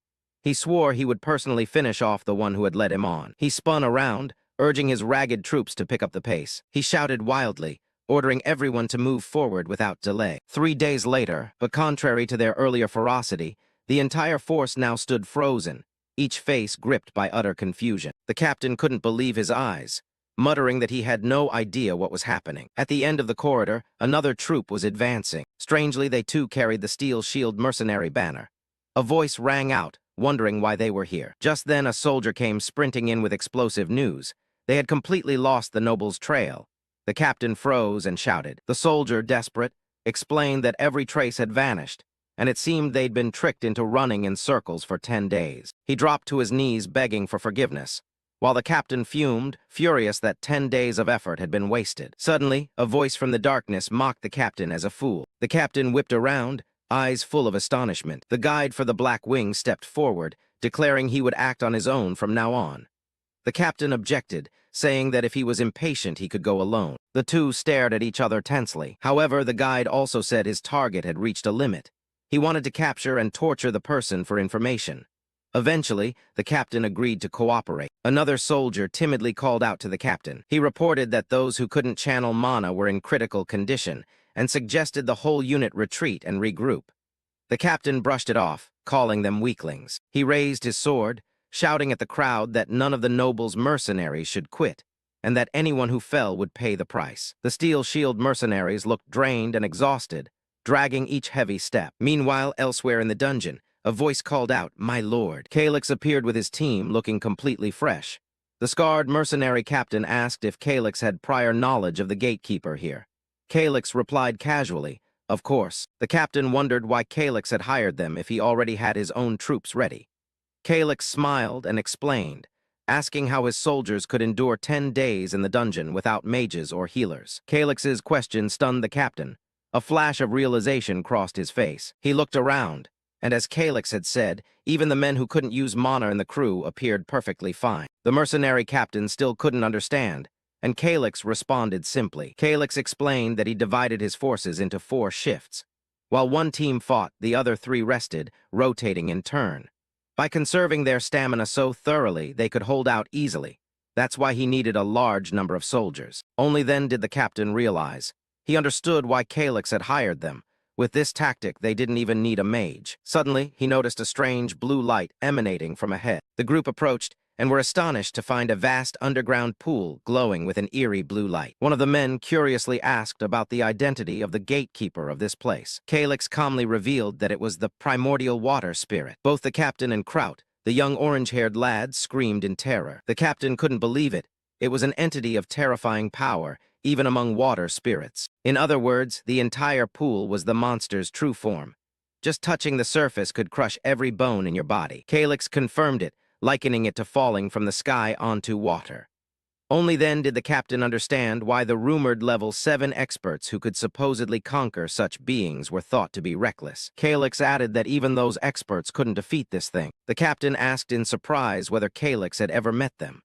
He swore he would personally finish off the one who had led him on. He spun around, urging his ragged troops to pick up the pace. He shouted wildly, ordering everyone to move forward without delay. 3 days later, but contrary to their earlier ferocity, the entire force now stood frozen, each face gripped by utter confusion. The captain couldn't believe his eyes, muttering that he had no idea what was happening. At the end of the corridor, another troop was advancing. Strangely, they too carried the Steel Shield mercenary banner. A voice rang out, wondering why they were here. Just then, a soldier came sprinting in with explosive news. They had completely lost the noble's trail. The captain froze and shouted. The soldier, desperate, explained that every trace had vanished, and it seemed they'd been tricked into running in circles for 10 days. He dropped to his knees begging for forgiveness, while the captain fumed, furious that 10 days of effort had been wasted. Suddenly, a voice from the darkness mocked the captain as a fool. The captain whipped around, eyes full of astonishment. The guide for the Black Wing stepped forward, declaring he would act on his own from now on. The captain objected, saying that if he was impatient he could go alone. The two stared at each other tensely. However, the guide also said his target had reached a limit. He wanted to capture and torture the person for information. Eventually, the captain agreed to cooperate. Another soldier timidly called out to the captain. He reported that those who couldn't channel mana were in critical condition, and suggested the whole unit retreat and regroup. The captain brushed it off, calling them weaklings. He raised his sword, shouting at the crowd that none of the noble's mercenaries should quit, and that anyone who fell would pay the price. The Steel Shield mercenaries looked drained and exhausted, dragging each heavy step. Meanwhile, elsewhere in the dungeon, a voice called out, "My lord." Calyx appeared with his team, looking completely fresh. The scarred mercenary captain asked if Calyx had prior knowledge of the gatekeeper here. Calyx replied casually, "Of course." The captain wondered why Calyx had hired them if he already had his own troops ready. Calyx smiled and explained, asking how his soldiers could endure 10 days in the dungeon without mages or healers. Calyx's question stunned the captain. A flash of realization crossed his face. He looked around, and as Calyx had said, even the men who couldn't use mana in the crew appeared perfectly fine. The mercenary captain still couldn't understand, and Calyx responded simply. Calyx explained that he divided his forces into 4 shifts. While one team fought, the other 3 rested, rotating in turn. By conserving their stamina so thoroughly, they could hold out easily. That's why he needed a large number of soldiers. Only then did the captain realize. He understood why Calyx had hired them. With this tactic, they didn't even need a mage. Suddenly, he noticed a strange blue light emanating from ahead. The group approached and were astonished to find a vast underground pool glowing with an eerie blue light. One of the men curiously asked about the identity of the gatekeeper of this place. Calyx calmly revealed that it was the primordial water spirit. Both the captain and Kraut, the young orange-haired lad, screamed in terror. The captain couldn't believe it. It was an entity of terrifying power, even among water spirits. In other words, the entire pool was the monster's true form. Just touching the surface could crush every bone in your body. Calyx confirmed it, likening it to falling from the sky onto water. Only then did the captain understand why the rumored level 7 experts who could supposedly conquer such beings were thought to be reckless. Calyx added that even those experts couldn't defeat this thing. The captain asked in surprise whether Calyx had ever met them.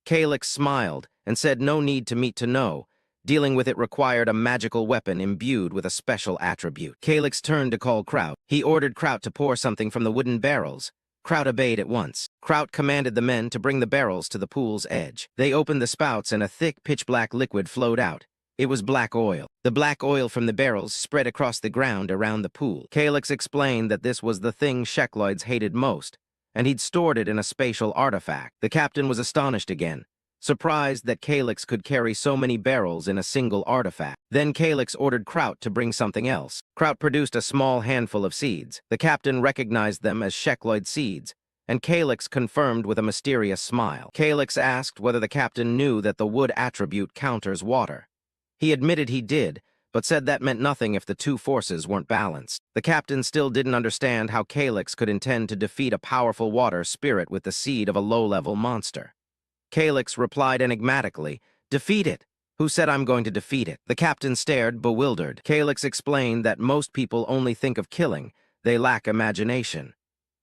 Calyx smiled and said no need to meet to know. Dealing with it required a magical weapon imbued with a special attribute. Calyx turned to call Kraut. He ordered Kraut to pour something from the wooden barrels. Kraut obeyed at once. Kraut commanded the men to bring the barrels to the pool's edge. They opened the spouts and a thick, pitch-black liquid flowed out. It was black oil. The black oil from the barrels spread across the ground around the pool. Calyx explained that this was the thing Shekloids hated most, and he'd stored it in a spatial artifact. The captain was astonished again, surprised that Calyx could carry so many barrels in a single artifact. Then Calyx ordered Kraut to bring something else. Kraut produced a small handful of seeds. The captain recognized them as Shekloid seeds, and Calyx confirmed with a mysterious smile. Calyx asked whether the captain knew that the wood attribute counters water. He admitted he did, but said that meant nothing if the two forces weren't balanced. The captain still didn't understand how Calyx could intend to defeat a powerful water spirit with the seed of a low-level monster. Calyx replied enigmatically, "Defeat it. Who said I'm going to defeat it?" The captain stared, bewildered. Calyx explained that most people only think of killing. They lack imagination.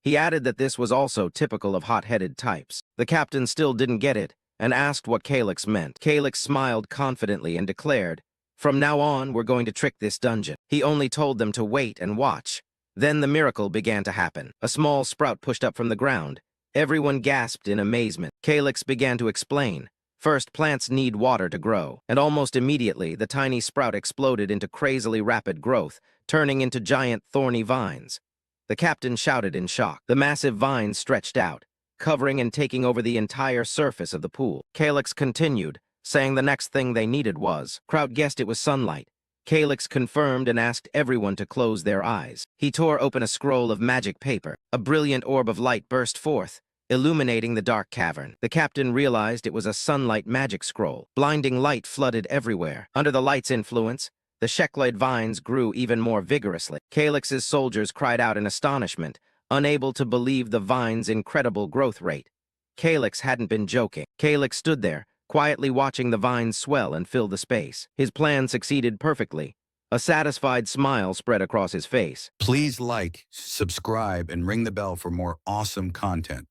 He added that this was also typical of hot-headed types. The captain still didn't get it, and asked what Calyx meant. Calyx smiled confidently and declared, "From now on, we're going to trick this dungeon." He only told them to wait and watch. Then the miracle began to happen. A small sprout pushed up from the ground. Everyone gasped in amazement. Calyx began to explain. First, plants need water to grow, and almost immediately, the tiny sprout exploded into crazily rapid growth, turning into giant thorny vines. The captain shouted in shock. The massive vines stretched out, covering and taking over the entire surface of the pool. Calyx continued, saying the next thing they needed was. Kraut guessed it was sunlight. Calyx confirmed and asked everyone to close their eyes. He tore open a scroll of magic paper. A brilliant orb of light burst forth, illuminating the dark cavern. The captain realized it was a sunlight magic scroll. Blinding light flooded everywhere. Under the light's influence, the Shekloid vines grew even more vigorously. Calyx's soldiers cried out in astonishment, unable to believe the vine's incredible growth rate. Calyx hadn't been joking. Calyx stood there, quietly watching the vines swell and fill the space. His plan succeeded perfectly. A satisfied smile spread across his face. Please like, subscribe, and ring the bell for more awesome content.